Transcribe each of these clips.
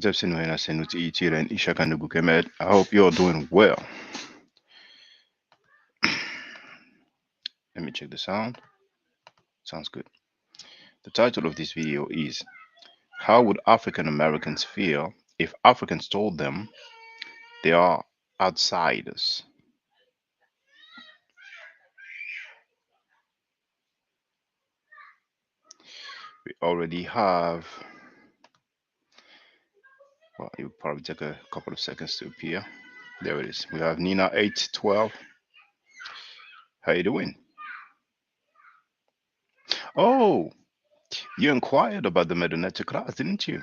I hope you're doing well. Let me check the sound. Sounds good. The title of this video is How Would African Americans Feel if Africans told them they are outsiders? We already have, well, it will probably take a couple of seconds to appear. There it is. We have Nina 812. How you doing? Oh, you inquired about the Medoneta class, didn't you?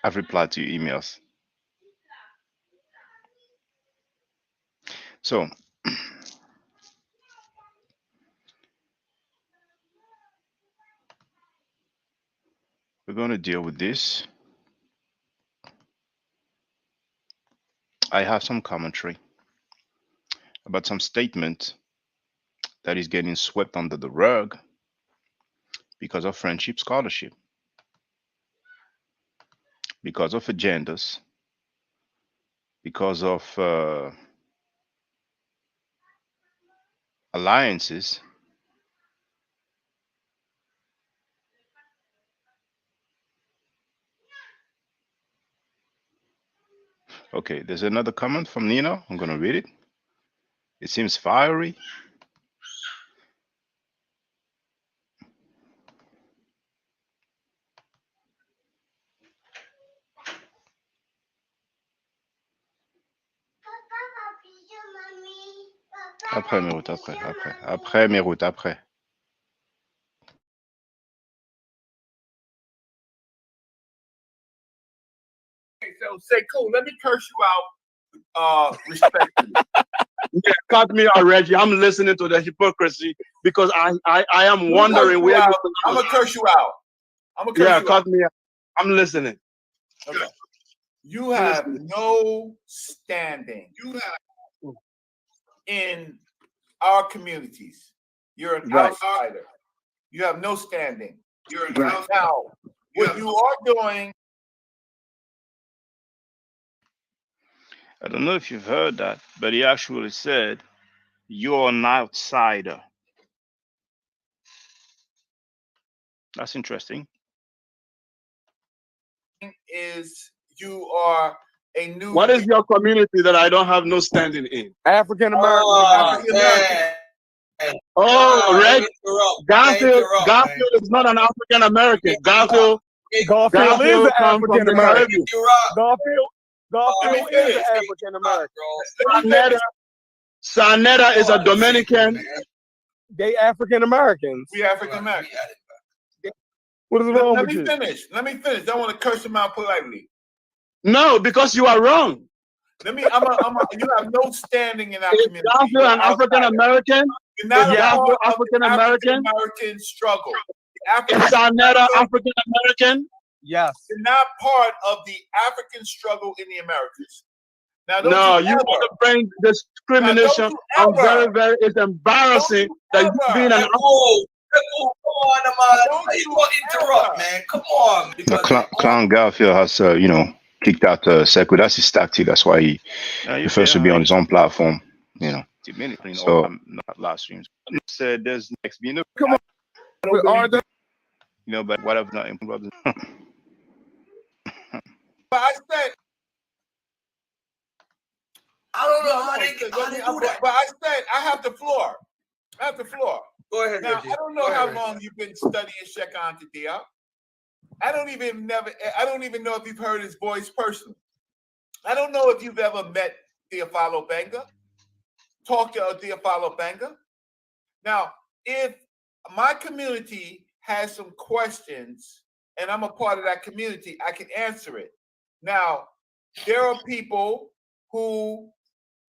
I've replied to your emails. So, we're going to deal with this. I have some commentary about some statement that is getting swept under the rug because of friendship scholarship, because of agendas, because of alliances. Okay, there's another comment from Nina. I'm going to read it. It seems fiery. Après, mes routes, après, mes routes, après. So say, cool, let me curse you out respectfully. Yeah, cut me out, Reggie. I'm listening to the hypocrisy because I am wondering where I'm gonna curse you out. I'm gonna curse you out. Cut me out. I'm listening. Okay. You have no standing. You have in our communities. You're an outsider. You have no standing. You're an outsider. Now, what you are doing. I don't know if you've heard that, but he actually said, you're an outsider. That's interesting. Is you are a new. What is your community that I don't have no standing in? African American. Oh, Red. Garfield is not an African American. Garfield is an African American. Garfield is an African American. Sanetta is a Dominican. They African Americans. We African Americans. What is wrong with you? Let me finish. I want to curse him out politely. No, because you are wrong. You have no standing in our community. You're an African American. You're not African American struggle. Is Sanetta African American? Yes. You're not part of the African struggle in the Americas. Now, no, you want to bring discrimination. I'm very, it's embarrassing that you being an Come on, Ahmad. You gonna interrupt, man? Come on. Clown Garfield has, kicked out Sekou. That's his tactic. That's why he prefers to be on his own platform. So not last streams. Said there's next. Come on. But what I've not. But I said. I don't know how they do that. But I said I have the floor. Go ahead. Now, I don't know how long you've been studying Cheikh Diop. I don't even know if you've heard his voice personally. I don't know if you've ever met Theophilo Benga, talked to Theophilo Benga. Now, if my community has some questions and I'm a part of that community, I can answer it. Now, there are people who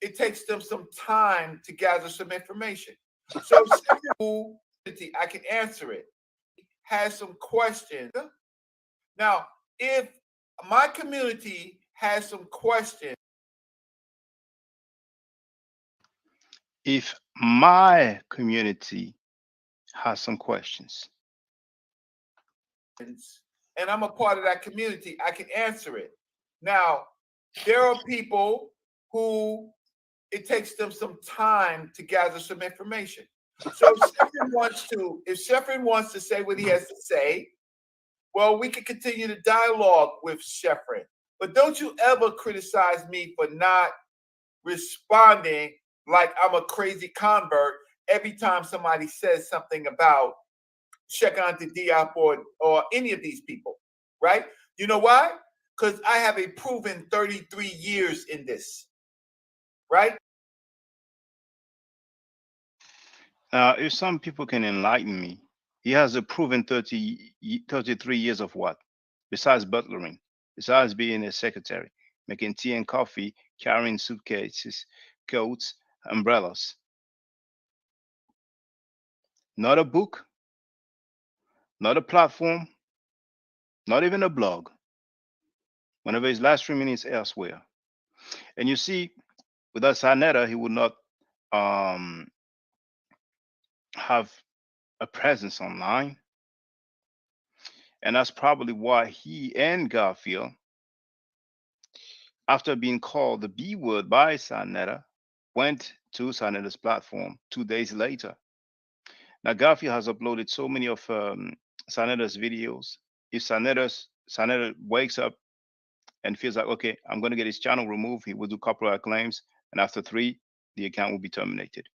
it takes them some time to gather some information. So I can answer it. Has some questions. Now, if my community has some questions. If my community has some questions. and I'm a part of that community, I can answer it. Now, there are people who it takes them some time to gather some information. So if Sheffrin wants to say what he has to say, well, we can continue the dialogue with Sheffrin. But don't you ever criticize me for not responding like I'm a crazy convert every time somebody says something about Cheikh Anta Diop or any of these people, right? You know why? Because I have a proven 33 years in this, right? If some people can enlighten me, he has a proven 33 years of what? Besides butlering, besides being a secretary, making tea and coffee, carrying suitcases, coats, umbrellas. Not a book, not a platform, not even a blog. Whenever his live streaming is elsewhere. And you see, without Sanetta, he would not um, have a presence online. And that's probably why he and Garfield, after being called the B word by Sanetta, went to Sanetta's platform 2 days later. Now, Garfield has uploaded so many of Sanetta's videos. If Sanetta wakes up and feels like, okay, I'm going to get his channel removed, he will do copyright claims. And after 3, the account will be terminated.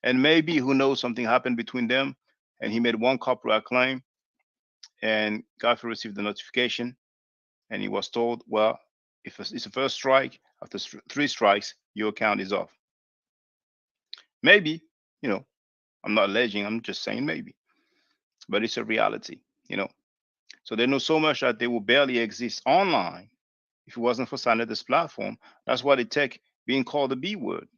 And maybe, who knows, something happened between them and he made one copyright claim and Garfield received the notification and he was told, well, if it's the first strike, after 3 strikes, your account is off. Maybe, I'm not alleging, I'm just saying maybe. But it's a reality, So they know so much that they will barely exist online if it wasn't for Sanetta's platform. That's why they take being called the B word,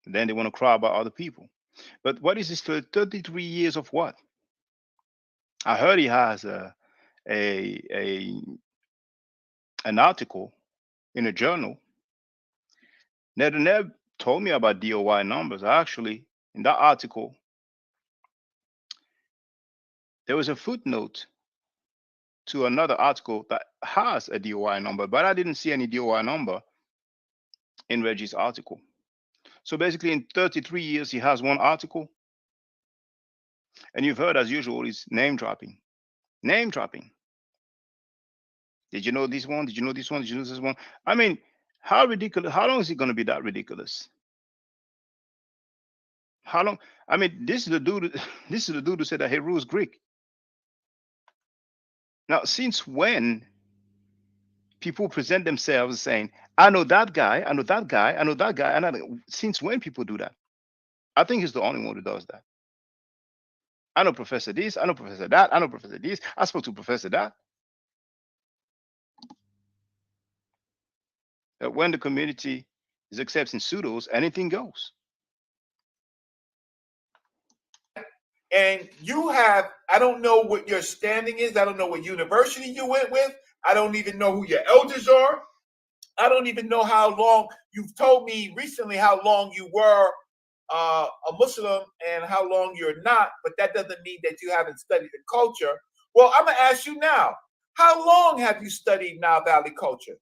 Then they want to cry about other people. But what is this 33 years of what? I heard he has an article in a journal. Ned told me about DOI numbers. Actually, in that article, there was a footnote to another article that has a DOI number, but I didn't see any DOI number in Reggie's article. So basically, in 33 years, he has one article. And you've heard, as usual, is name dropping. Name dropping. Did you know this one? Did you know this one? Did you know this one? I mean, how ridiculous? How long is it going to be that ridiculous? How long? I mean, this is the dude. This is the dude who said that he rules Greek. Now, since when people present themselves saying, "I know that guy. I know that guy. I know that guy," and since when people do that? I think he's the only one who does that. I know Professor this. I know Professor that. I know Professor this. I spoke to Professor that. When the community is accepting pseudos, anything goes. And you have, I don't know what your standing is. I don't know what university you went with. I don't even know who your elders are. I don't even know how long. You've told me recently how long you were a Muslim and how long you're not, but that doesn't mean that you haven't studied the culture. Well, I'm going to ask you now, how long have you studied Nile Valley culture?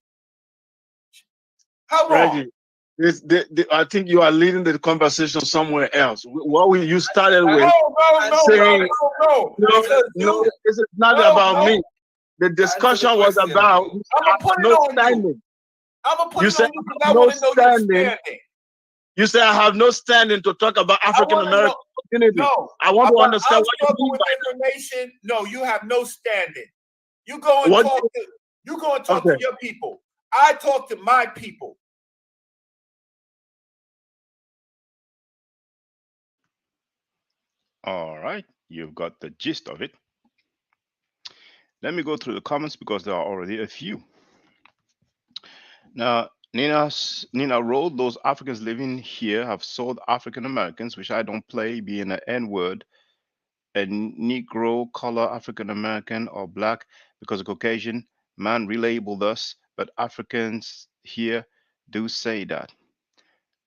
How long? Reggie, I think you are leading the conversation somewhere else. What you started with no, this is not about me. The discussion was about no standing. I'm going to put it on you because I want to know your standing. You say I have no standing to talk about African American community. No, I want to understand what you mean by information. No, you have no standing. You go and talk to your people. I talk to my people. All right, you've got the gist of it. Let me go through the comments because there are already a few. Now, Nina wrote, those Africans living here have sold African Americans, which I don't play, being an N-word, a Negro, color, African American, or black, because a Caucasian man relabeled us, but Africans here do say that.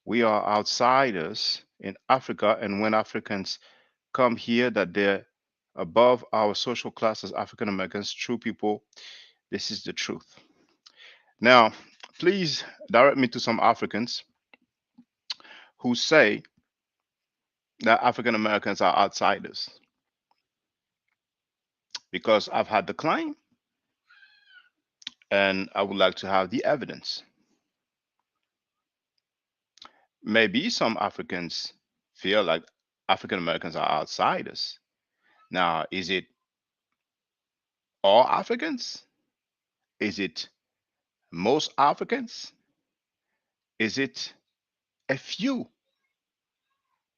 We are outsiders in Africa, and when Africans come here that they're above our social class as African Americans, true people. This is the truth. Now, please direct me to some Africans who say that African Americans are outsiders, because I've had the claim and I would like to have the evidence. Maybe some Africans feel like African Americans are outsiders. Now, is it all Africans? Is it most Africans? Is it a few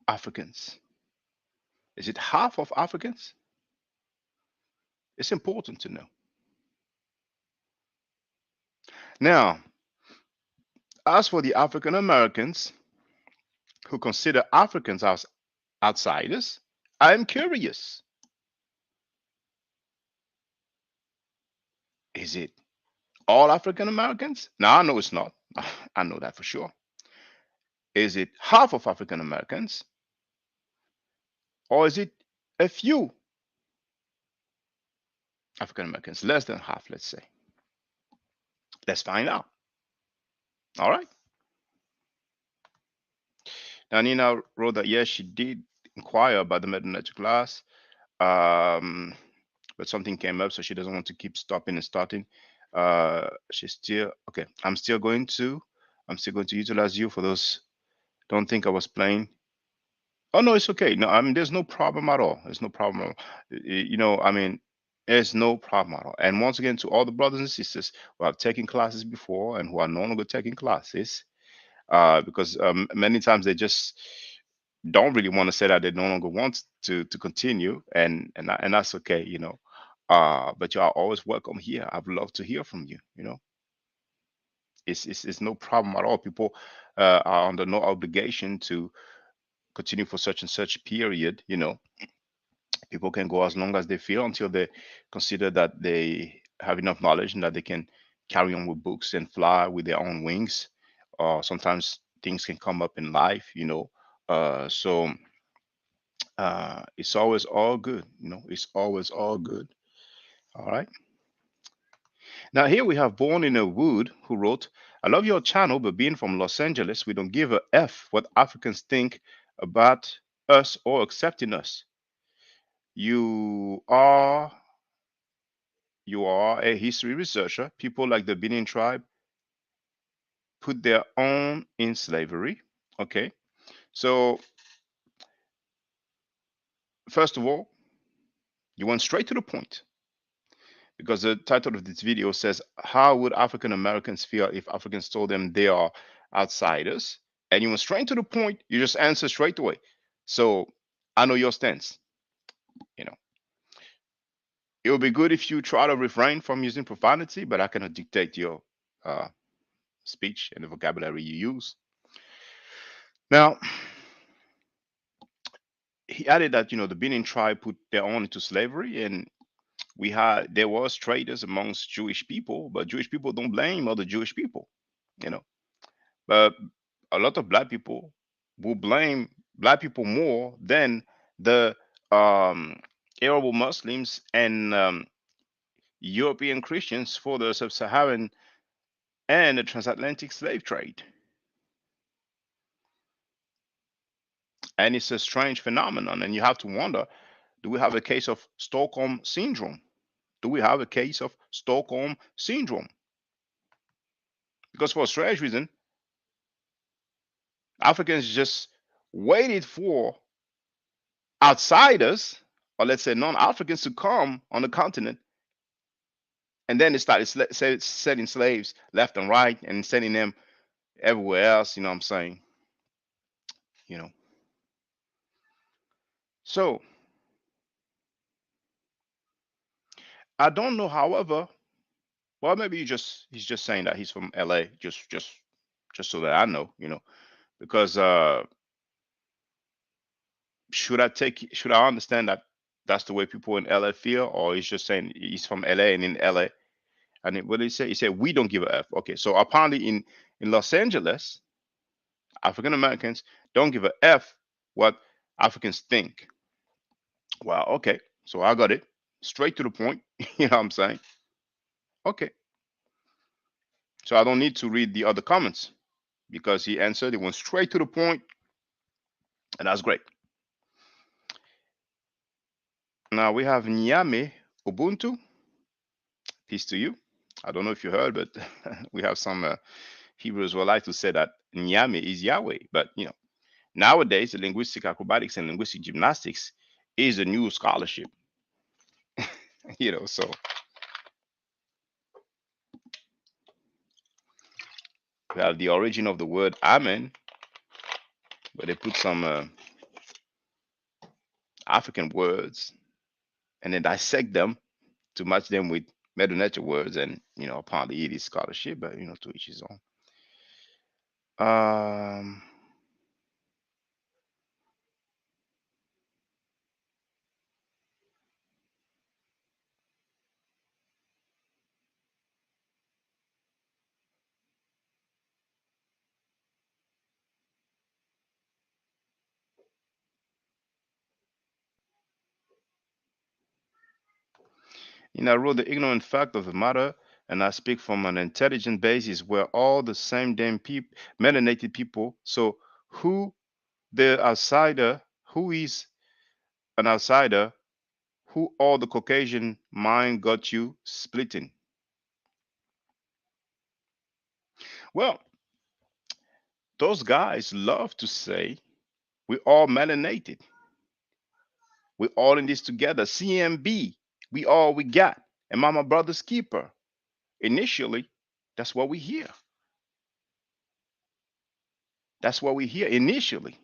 Africans? Is it half of Africans? It's important to know. Now, as for the African Americans who consider Africans as outsiders, I am curious. Is it all African Americans? Now, I know it's not. I know that for sure. Is it half of African Americans? Or is it a few African Americans? Less than half, let's say. Let's find out. All right. Now, Nina wrote that yes, she did inquire about the Methodology class, but something came up, so she doesn't want to keep stopping and starting. She's still okay. I'm still going to utilize you for those. Don't think I was playing. Oh no, it's okay. No, I mean, there's no problem at all. There's no problem at all. You know, I mean, there's no problem at all. And once again, to all the brothers and sisters who have taken classes before and who are no longer taking classes, because many times they just don't really want to say that they no longer want to continue, and that's okay, you know. But you are always welcome here. I'd love to hear from you. You know, it's no problem at all. People are under no obligation to continue for such and such period. You know, people can go as long as they feel until they consider that they have enough knowledge and that they can carry on with books and fly with their own wings. Sometimes things can come up in life, you know. So it's always all good, you know. It's always all good. All right. Now here we have Born in a Wood, who wrote, "I love your channel, but being from Los Angeles, we don't give a f what Africans think about us or accepting us. You are you are a history researcher. People like the Benin tribe put their own in slavery." Okay. So first of all, you went straight to the point, because the title of this video says, "How would African Americans feel if Africans told them they are outsiders?" And you went straight to the point. You just answered straight away. So I know your stance. You know, it would be good if you try to refrain from using profanity, but I cannot dictate your uh, speech and the vocabulary you use. Now, he added that, you know, the Benin tribe put their own into slavery, and there was traders amongst Jewish people, but Jewish people don't blame other Jewish people, you know. But a lot of black people will blame black people more than the um, Arab Muslims and European Christians for the sub-Saharan and the transatlantic slave trade. And it's a strange phenomenon, and you have to wonder, do we have a case of Stockholm syndrome? Do we have a case of Stockholm syndrome? Because for a strange reason, Africans just waited for outsiders, or let's say non-Africans, to come on the continent, and then they started setting slaves left and right and sending them everywhere else. You know what I'm saying? You know. So I don't know, however, well, maybe he's just saying that he's from LA, just so that I know, you know, because should I understand that that's the way people in LA feel, or he's just saying he's from LA and in LA? And what did he say? He said we don't give a f. Okay, so apparently in Los Angeles, African Americans don't give a f what Africans think. Well, okay. So I got it. Straight to the point. You know what I'm saying? Okay. So I don't need to read the other comments because he answered. It went straight to the point, and that's great. Now we have Nyame Ubuntu. Peace to you. I don't know if you heard, but we have some Hebrews who like to say that Nyame is Yahweh. But nowadays the linguistic acrobatics and linguistic gymnastics is a new scholarship. So we have the origin of the word Amen, where they put some African words and then dissect them to match them with Mother Nature words, and apparently it is scholarship, but to each his own. I wrote the ignorant fact of the matter, and I speak from an intelligent basis where all the same damn people, melanated people. So who the outsider? Who is an outsider? Who all the Caucasian mind got you splitting? Well, those guys love to say we're all melanated. We're all in this together. CMB, we all we got. And Mama Brother's keeper. Initially, that's what we hear. That's what we hear initially.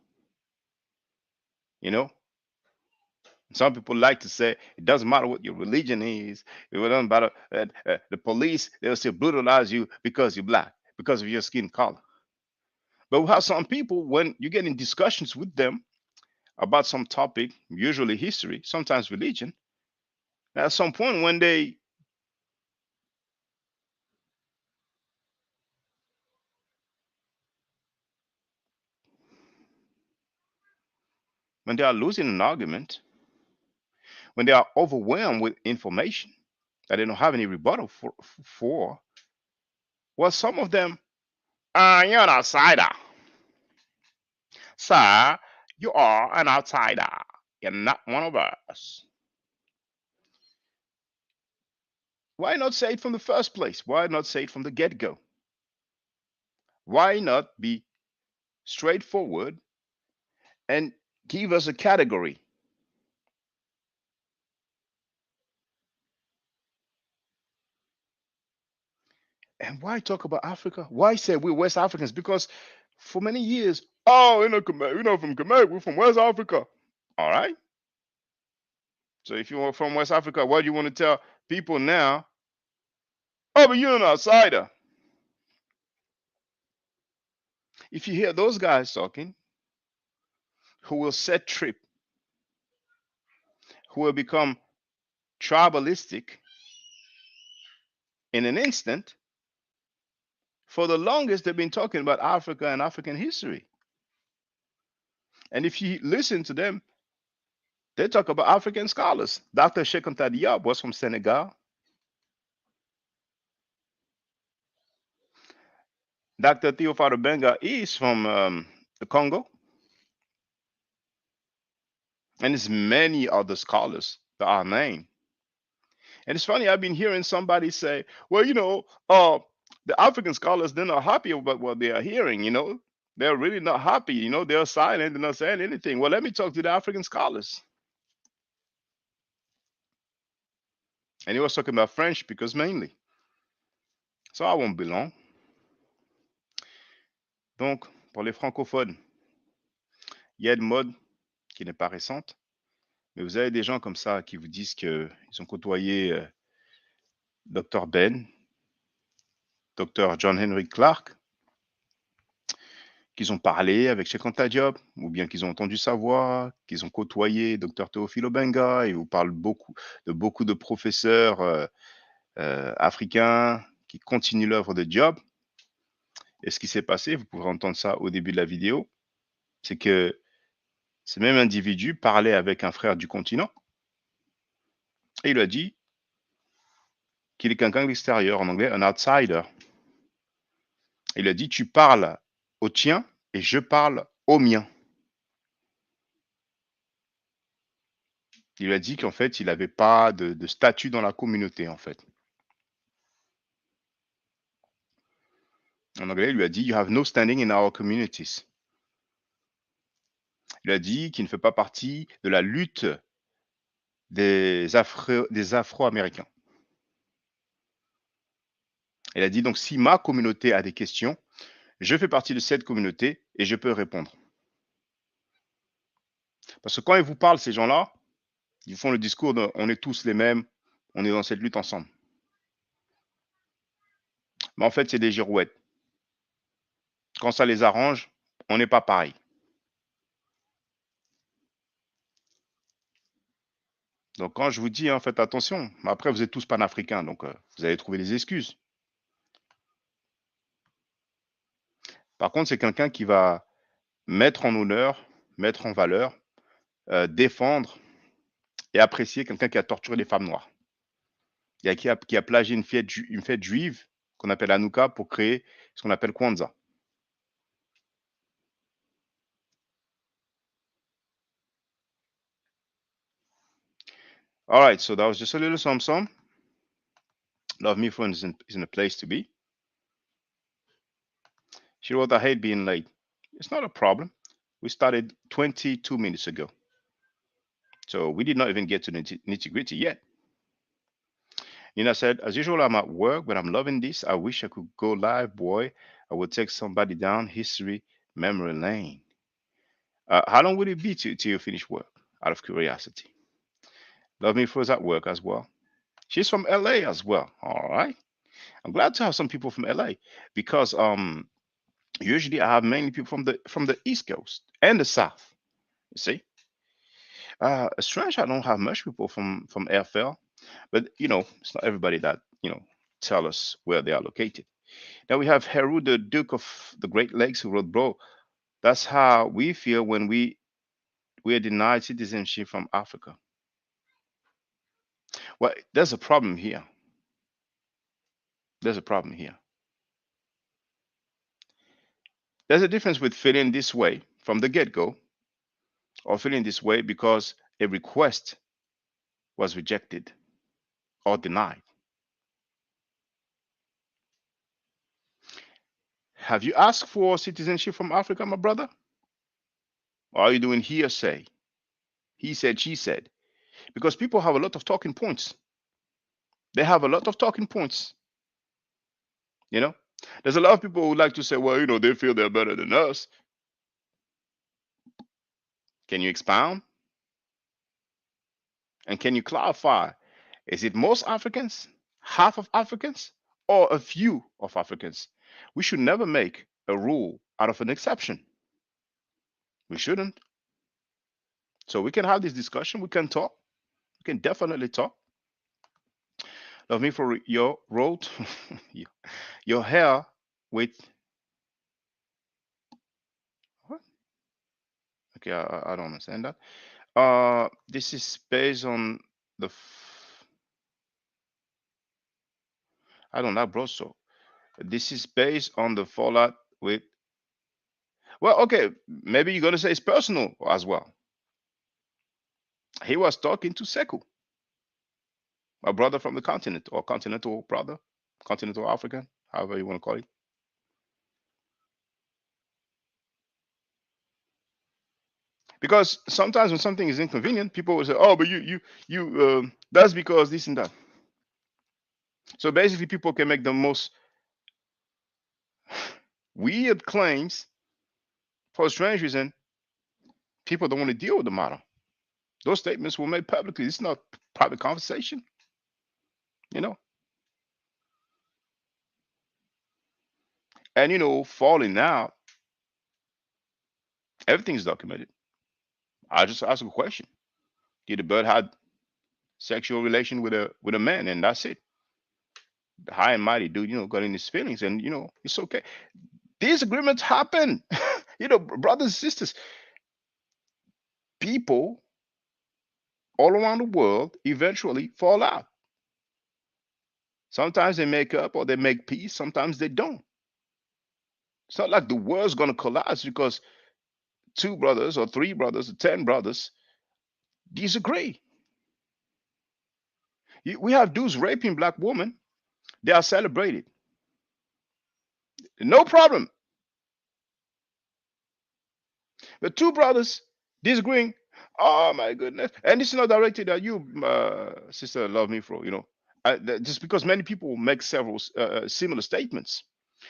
Some people like to say it doesn't matter what your religion is. It doesn't matter. The police, they'll still brutalize you because you're black, because of your skin color. But we have some people, when you get in discussions with them about some topic, usually history, sometimes religion, at some point when they are losing an argument, when they are overwhelmed with information that they don't have any rebuttal for, well, some of them, you're an outsider. Sir, you are an outsider. You're not one of us. Why not say it from the first place? Why not say it from the get-go? Why not be straightforward and give us a category? And why talk about Africa? Why say we're West Africans? Because for many years, we're not from Kemek, we're from West Africa. All right. So if you're from West Africa, what do you want to tell people now? Oh, but you're an outsider. If you hear those guys talking, who will set trip, who will become tribalistic in an instant, for the longest they've been talking about Africa and African history. And if you listen to them, they talk about African scholars. Dr. Cheikh Anta Diop was from Senegal. Dr. Theophile Benga is from the Congo. And there's many other scholars that are named. And it's funny, I've been hearing somebody say, well, the African scholars, they're not happy about what they are hearing, They're really not happy, they're silent, they're not saying anything. Well, let me talk to the African scholars. And he was talking about French speakers mainly. So I won't be long. Donc, pour les francophones, il y a une mode qui n'est pas récente, mais vous avez des gens comme ça qui vous disent qu'ils ont côtoyé Dr. Ben, Dr. John Henry Clark, qu'ils ont parlé avec Cheikh Anta Diop, ou bien qu'ils ont entendu sa voix, qu'ils ont côtoyé Dr. Théophile Obenga, et vous parlent beaucoup de professeurs africains qui continuent l'œuvre de Diop. Et ce qui s'est passé, vous pourrez entendre ça au début de la vidéo, c'est que ce même individu parlait avec un frère du continent, Et il lui a dit qu'il est quelqu'un de l'extérieur, en anglais, un outsider. Il lui a dit, tu parles au tien et je parle au mien. Il lui a dit qu'en fait, il n'avait pas de statut dans la communauté, en fait. En anglais, il lui a dit, you have no standing in our communities. Il a dit qu'il ne fait pas partie de la lutte des Afro-Américains. Il a dit, donc, si ma communauté a des questions, je fais partie de cette communauté et je peux répondre. Parce que quand ils vous parlent, ces gens-là, ils font le discours de, on est tous les mêmes, on est dans cette lutte ensemble. Mais en fait, c'est des girouettes. Quand ça les arrange, on n'est pas pareil. Donc, quand je vous dis, hein, faites attention. Mais après, vous êtes tous panafricains, donc vous allez trouver des excuses. Par contre, c'est quelqu'un qui va mettre en honneur, mettre en valeur, défendre et apprécier quelqu'un qui a torturé les femmes noires. Il y a qui a plagié une fête juive qu'on appelle Hanouka pour créer ce qu'on appelle Kwanzaa. All right, so that was just a little something. Love me friends isn't a place to be. She wrote, I hate being late. It's not a problem. We started 22 minutes ago. So we did not even get to the nitty gritty yet. Nina said, as usual, I'm at work, but I'm loving this. I wish I could go live, boy. I would take somebody down history memory lane. How long would it be till you finish work? Out of curiosity. Love me froze at work as well. She's from LA as well. All right. I'm glad to have some people from LA because usually I have mainly people from the East Coast and the South. You see, strange I don't have much people from FL, but it's not everybody that tell us where they are located. Now we have Heru, the Duke of the Great Lakes, who wrote, "Bro, that's how we feel when we are denied citizenship from Africa." Well, there's a problem here. There's a problem here. There's a difference with feeling this way from the get-go or feeling this way because a request was rejected or denied. Have you asked for citizenship from Africa, my brother? Or are you doing hearsay? He said, she said. Because people have a lot of talking points. They have a lot of talking points. There's a lot of people who like to say, well, they feel they're better than us. Can you expound? And can you clarify? Is it most Africans, half of Africans, or a few of Africans? We should never make a rule out of an exception. We shouldn't. So we can have this discussion. We can talk. We can definitely talk. Love me for your road, your hair with what? Okay, I don't understand that. This is based on the. I don't know, bro. So this is based on the fallout with. Well, okay, maybe you're gonna say it's personal as well. He was talking to Sekou, a brother from the continent, or continental brother, continental African, however you want to call it. Because sometimes when something is inconvenient, people will say, "Oh, but you that's because this and that." So basically, people can make the most weird claims for a strange reason. People don't want to deal with the matter. Those statements were made publicly. It's not private conversation, And falling out, everything's documented. I just ask a question: did the bird have sexual relation with a man, and that's it? The high and mighty dude, got in his feelings, and it's okay. These agreements happen, brothers and sisters. People all around the world eventually fall out. Sometimes they make up or they make peace, sometimes they don't. It's not like the world's going to collapse because two brothers or three brothers or 10 brothers disagree. We have dudes raping black women, they are celebrated. No problem. The two brothers disagreeing. Oh my goodness! And this is not directed at you, sister. Love me for just because many people make several similar statements,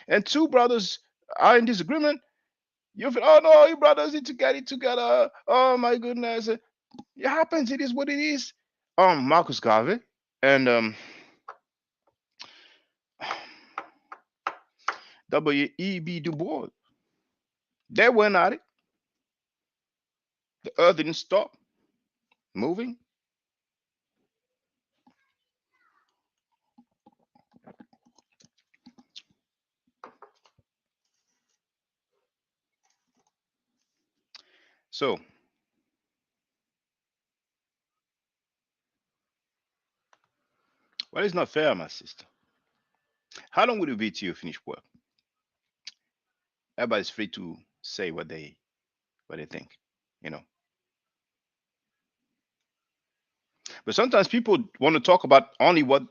and two brothers are in disagreement. You feel, oh no, you brothers need to get it together. Oh my goodness! It happens. It is what it is. Marcus Garvey and W.E.B. Du Bois, they went at it. The earth didn't stop moving. So, well, it's not fair, my sister. How long would it be till you finish work? Everybody's free to say what they think, you know. But sometimes people want to talk about only what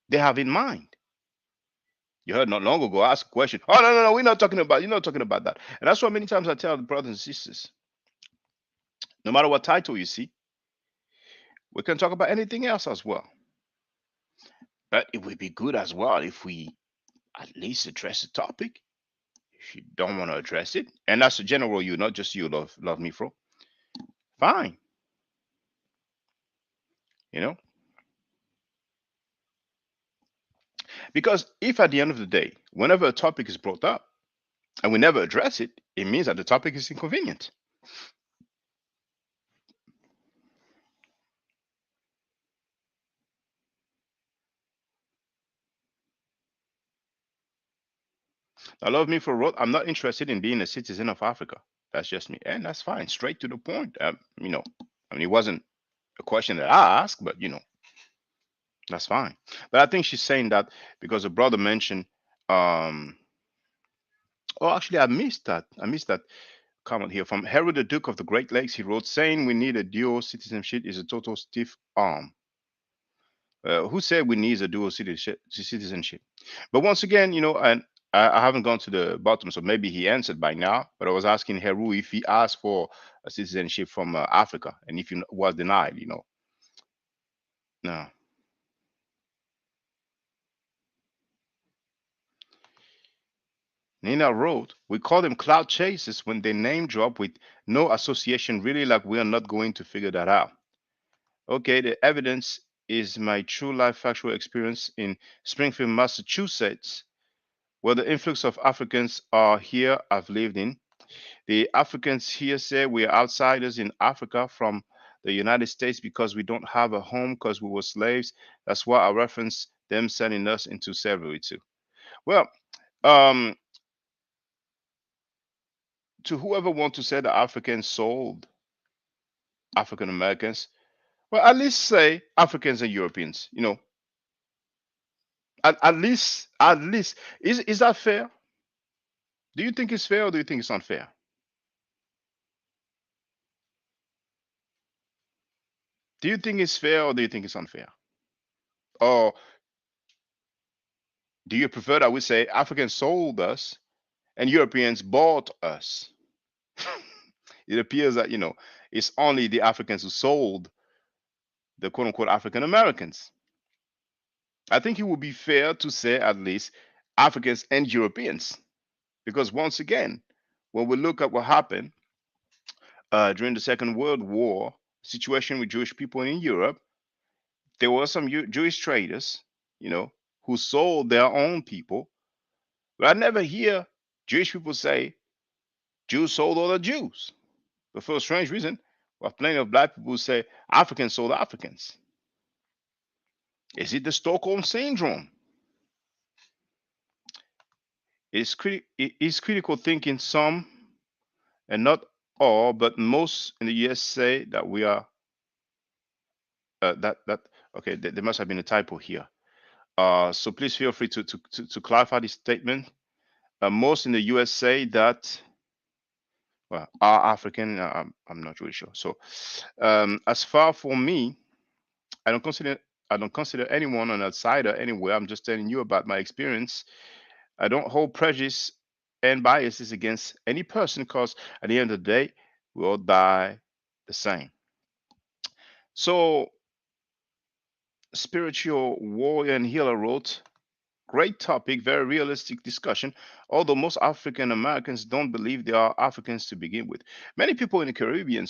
they have in mind. You heard not long ago, I asked a question. Oh no, no, no, we're not talking about you're not talking about that. And that's why many times I tell the brothers and sisters, no matter what title you see, we can talk about anything else as well. But it would be good as well if we at least address the topic. If you don't want to address it, and that's a general you, not just you, love me for. Fine. You know? Because if at the end of the day, whenever a topic is brought up and we never address it, it means that the topic is inconvenient. I love me for wrote, I'm not interested in being a citizen of Africa. That's just me. And that's fine. Straight to the point. I mean, it wasn't a question that I asked, but that's fine. But I think she's saying that because a brother mentioned, um, oh, actually, I missed that comment here from Herod the Duke of the Great Lakes. He wrote, saying we need a dual citizenship is a total stiff arm. Who said we need a dual citizenship? But once again, and I haven't gone to the bottom, so maybe he answered by now. But I was asking Heru if he asked for a citizenship from Africa, and if he was denied. No. Nina wrote, we call them cloud chasers when they name drop with no association, really, like we are not going to figure that out. Okay, the evidence is my true life factual experience in Springfield, Massachusetts, where the influx of Africans are here I've lived in. The Africans here say we are outsiders in Africa from the United States because we don't have a home because we were slaves. That's why I reference them sending us into slavery too. Well, um, to whoever wants to say that Africans sold African Americans, well, at least say Africans and Europeans. At least, is that fair? Do you think it's fair or do you think it's unfair? Do you think it's fair or do you think it's unfair? Or do you prefer that we say Africans sold us and Europeans bought us? It appears that, it's only the Africans who sold the quote unquote African Americans. I think it would be fair to say at least Africans and Europeans. Because once again, when we look at what happened during the Second World War, situation with Jewish people in Europe, there were some Jewish traders, who sold their own people. But I never hear Jewish people say Jews sold other Jews. But for a strange reason, we have plenty of black people who say Africans sold Africans. Is it the Stockholm syndrome? It is critical thinking some and not all, but most in the US say that we are Okay, there must have been a typo here. So please feel free to clarify this statement. Most in the US say that, well, are African. I'm not really sure. So, as far for me, I don't consider anyone an outsider anywhere. I'm just telling you about my experience. I don't hold prejudice and biases against any person because at the end of the day, we all die the same. So, spiritual warrior and healer wrote, great topic, very realistic discussion. Although most African Americans don't believe they are Africans to begin with. Many people in the Caribbean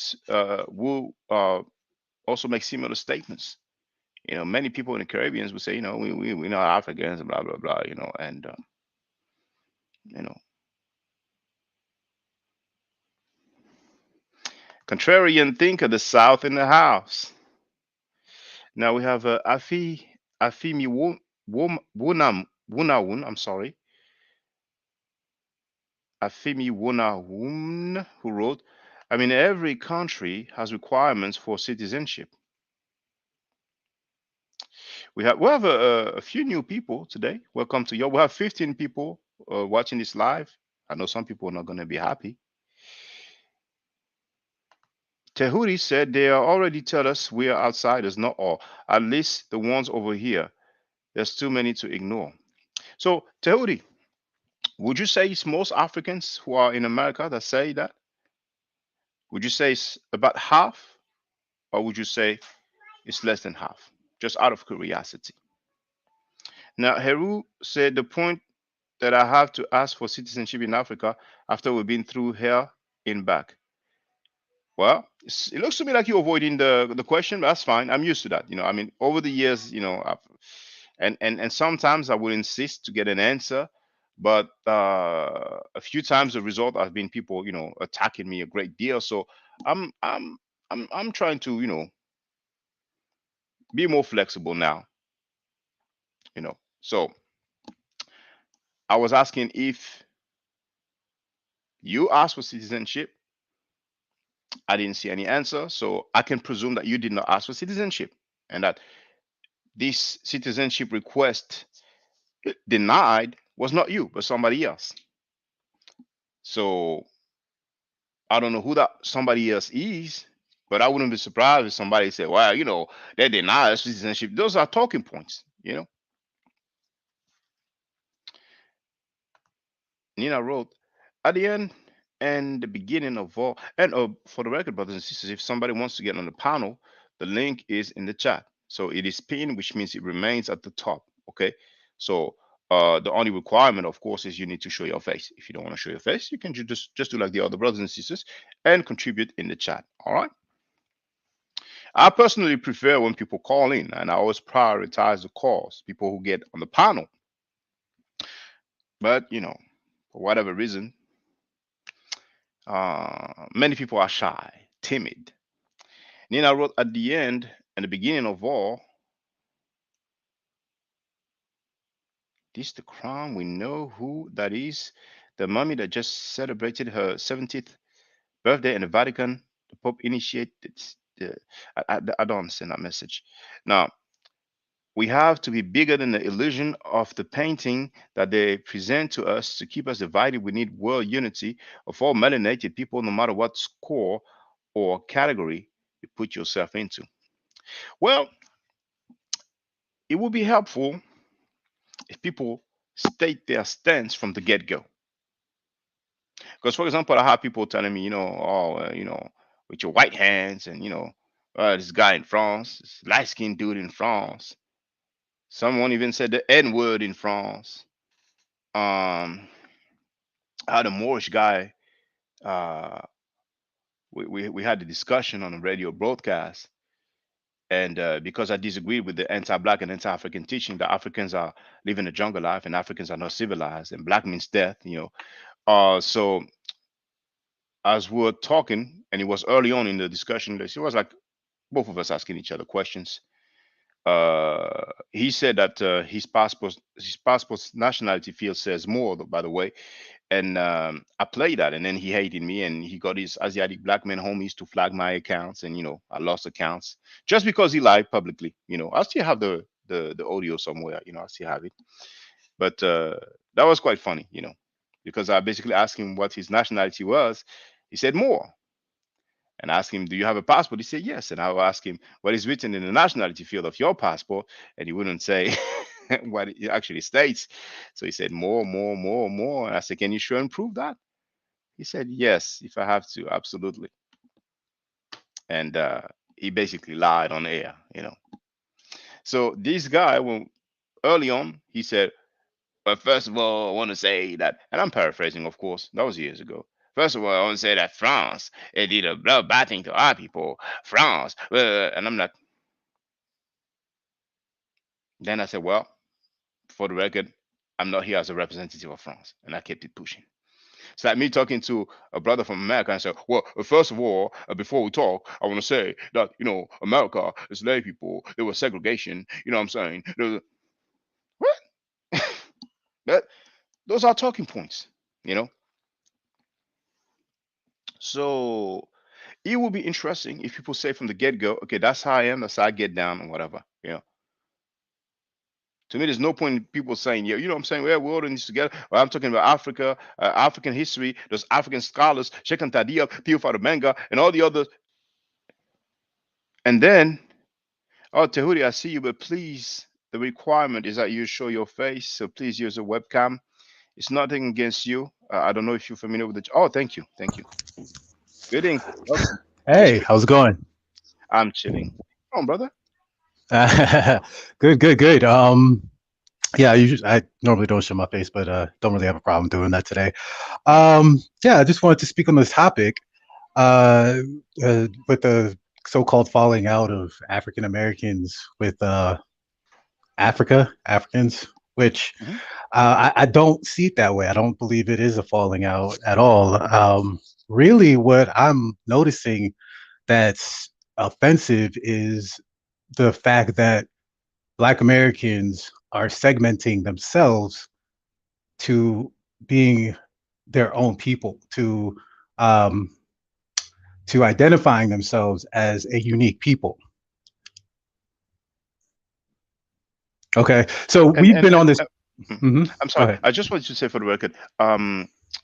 will also make similar statements. Many people in the Caribbean will say, we're not Africans, blah blah blah. And you know, contrarian thinker, the South in the house. Now we have Afimi Wunawun. I'm sorry, Afimi Wunawun, who wrote, I mean, every country has requirements for citizenship. We have a few new people today. Welcome to you. We have 15 people watching this live. I know some people are not going to be happy. Tehuri said they are already tell us we are outsiders, not all. At least the ones over here. There's too many to ignore. So Tehuri, would you say it's most Africans who are in America that say that? Would you say it's about half, or would you say it's less than half? Just out of curiosity. Now, Heru said the point that I have to ask for citizenship in Africa after we've been through hell in back. Well, it looks to me like you're avoiding the question, but that's fine. I'm used to that. I mean, over the years, and sometimes I will insist to get an answer, but a few times the result has been people, attacking me a great deal. So I'm I'm I'm trying to, be more flexible now. So I was asking if you asked for citizenship. I didn't see any answer, so I can presume that you did not ask for citizenship, and that this citizenship request denied was not you, but somebody else. So I don't know who that somebody else is, but I wouldn't be surprised if somebody said, "Well, they deny us citizenship." Those are talking points. Nina wrote, at the end and the beginning of all, and for the record, brothers and sisters, if somebody wants to get on the panel, the link is in the chat. So it is pinned, which means it remains at the top. Okay. So the only requirement, of course, is you need to show your face. If you don't want to show your face, you can just do like the other brothers and sisters and contribute in the chat. All right. I personally prefer when people call in, and I always prioritize the calls, people who get on the panel. But for whatever reason, many people are shy, timid. Nina wrote at the end and the beginning of all, this the crown. We know who that is. The mummy that just celebrated her 70th birthday in the Vatican. The Pope initiated the. I don't understand that message. Now, we have to be bigger than the illusion of the painting that they present to us to keep us divided. We need world unity of all melanated people, no matter what score or category you put yourself into. Well, it would be helpful if people state their stance from the get-go. Because, for example, I have people telling me, with your white hands, and this guy in France, this light-skinned dude in France. Someone even said the N-word in France. I had a Moorish guy. We had the discussion on the radio broadcast, and because I disagreed with the anti-black and anti-African teaching that Africans are living a jungle life and Africans are not civilized, and black means death. So as we were talking, and it was early on in the discussion, it was like both of us asking each other questions. He said that his passport's nationality field says more, by the way, And I played that, and then he hated me, and he got his Asiatic black men homies to flag my accounts, and I lost accounts just because he lied publicly. I still have the audio somewhere. I still have it, but that was quite funny. Because I basically asked him what his nationality was. He said more, and I asked him, "Do you have a passport?" He said yes, and I will ask him what is written in the nationality field of your passport, and he wouldn't say what it actually states. So he said more, more, more, more, and I said, "Can you show and prove that?" He said, "Yes, if I have to, absolutely." And he basically lied on air. So this guy, when early on, he said, "Well, first of all, I want to say that," and I'm paraphrasing, of course, that was years ago. "First of all, I want to say that France, it did a bad thing to our people. France," and I'm like, then I said, "Well, for the record, I'm not here as a representative of France," and I kept it pushing. It's like me talking to a brother from America and say, "Well, first of all, before we talk, I want to say that America, enslaved people, there was segregation. You know what I'm saying? What? that those are talking points. You know. So it will be interesting if people say from the get go, okay, that's how I am, that's how I get down, and whatever. To me, there's no point in people saying, yeah, you know what I'm saying? Well, we're all in this together. Well, I'm talking about Africa, African history, those African scholars, Sheikh Tadia, Theophile Benga, and all the others. And then, "Oh, Tehuri, I see you, but please, the requirement is that you show your face. So please use a webcam. It's nothing against you. I don't know if you're familiar with it. Oh, thank you. Thank you. Greetings. Welcome. Hey, how's it going? I'm chilling. Come on, brother. Good, good, good. Yeah, I normally don't show my face, but don't really have a problem doing that today. Yeah, I just wanted to speak on this topic with the so-called falling out of African Americans with Africans, which I don't see it that way. I don't believe it is a falling out at all. Really, what I'm noticing that's offensive is the fact that Black Americans are segmenting themselves to being their own people, um, to identifying themselves as a unique people. Okay, so we've been on this. I'm sorry. I just wanted to say for the record, at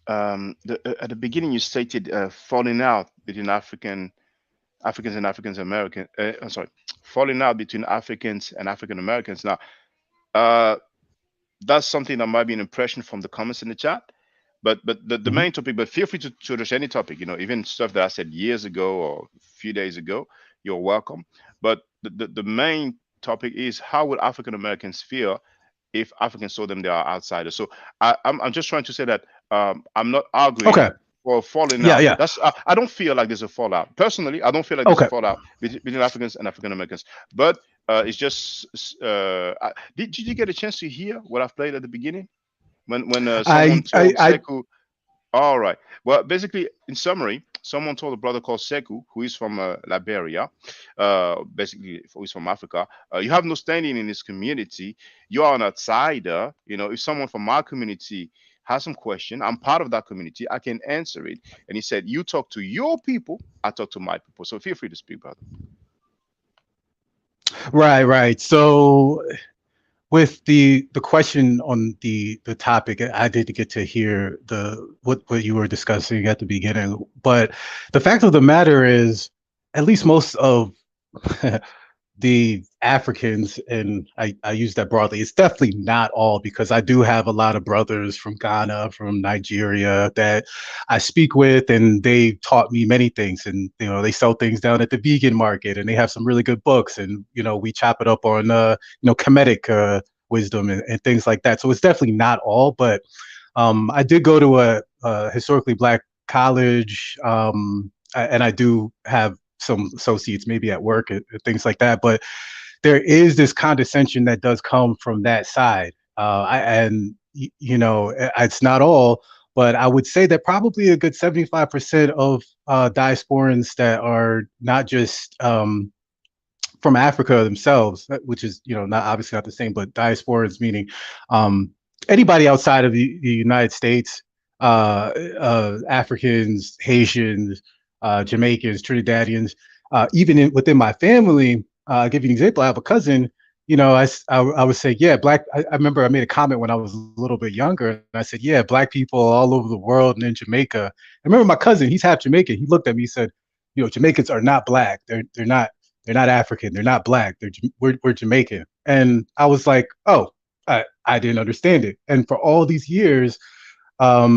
the beginning you stated falling out between Africans and African Americans. I'm sorry, falling out between Africans and African Americans. Now, that's something that might be an impression from the comments in the chat. But the main topic. But feel free to address any topic. Even stuff that I said years ago or a few days ago. You're welcome. But the main topic is, how would African Americans feel if Africans told them they are outsiders? So I'm just trying to say that I'm not arguing for falling out. Yeah. That's I don't feel like there's a fallout. Personally, I don't feel like there's a fallout between Africans and African Americans. But it's just did you get a chance to hear what I've played at the beginning when someone told Sekou? All right. Well, basically, in summary, someone told a brother called Sekou, who is from Liberia, basically, who is from Africa, you have no standing in this community. You are an outsider. If someone from my community has some question, I'm part of that community, I can answer it. And he said, you talk to your people, I talk to my people. So feel free to speak, brother. Right. So with the question on the topic, I did get to hear what you were discussing at the beginning. But the fact of the matter is, at least most of the Africans, and I use that broadly, it's definitely not all, because I do have a lot of brothers from Ghana, from Nigeria that I speak with, and they taught me many things. And they sell things down at the vegan market, and they have some really good books, and we chop it up on Kemetic wisdom and things like that. So it's definitely not all, but I did go to a historically Black college, and I do have some associates maybe at work and things like that, but there is this condescension that does come from that side. It's not all, but I would say that probably a good 75% of diasporans that are not just from Africa themselves, which is not obviously not the same, but diasporans meaning anybody outside of the United States, Africans, Haitians, Jamaicans, Trinidadians, even within my family. I'll give you an example. I have a cousin. You know, I would say, yeah, black. I remember I made a comment when I was a little bit younger, and I said, yeah, black people all over the world and in Jamaica. I remember my cousin. He's half Jamaican. He looked at me. He said, you know, Jamaicans are not black. They're not African. They're not black. We're Jamaican. And I was like, oh, I didn't understand it. And for all these years, a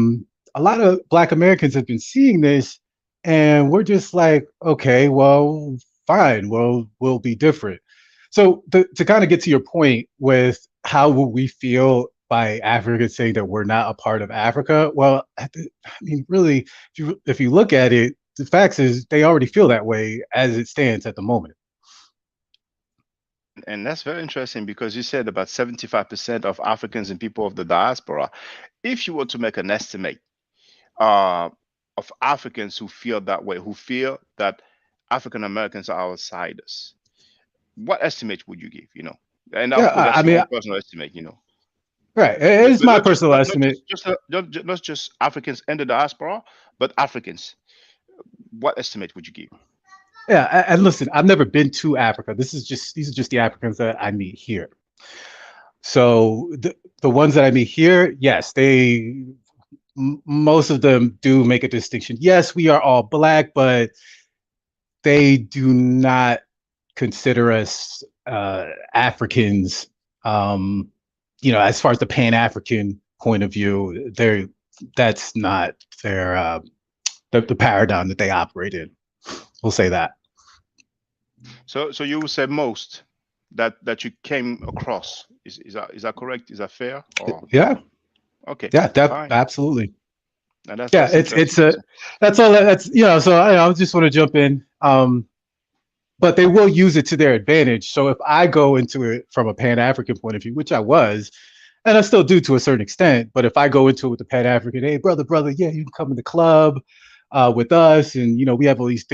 lot of Black Americans have been seeing this, and we're just like, okay, well, fine, we'll be different. So to kind of get to your point with how will we feel by Africans saying that we're not a part of Africa? Well, I mean, really, if you look at it, the facts is they already feel that way as it stands at the moment. And that's very interesting because you said about 75% of Africans and people of the diaspora. If you were to make an estimate of Africans who feel that way, who feel that African Americans are outsiders, what estimate would you give? You know, and of Yeah, course, that's I your mean, own personal estimate. You know, right. It's my not just personal estimate. not just Africans in the diaspora, but Africans. What estimate would you give? Yeah, and listen, I've never been to Africa. These are just the Africans that I meet here. So the ones that I meet here, yes, most of them do make a distinction. Yes, we are all Black, but they do not consider us Africans. You know, as far as the Pan-African point of view, that's not their the paradigm that they operate in. We'll say that. So you would say most that you came across is that correct? Is that fair? Or Yeah. okay. Yeah, Fine. absolutely. Now that's Yeah, that's all. That's So I just want to jump in. But they will use it to their advantage. So if I go into it from a Pan-African point of view, which I was, and I still do to a certain extent, but if I go into it with the Pan-African, hey, brother, yeah, you can come in the club with us, and we have all these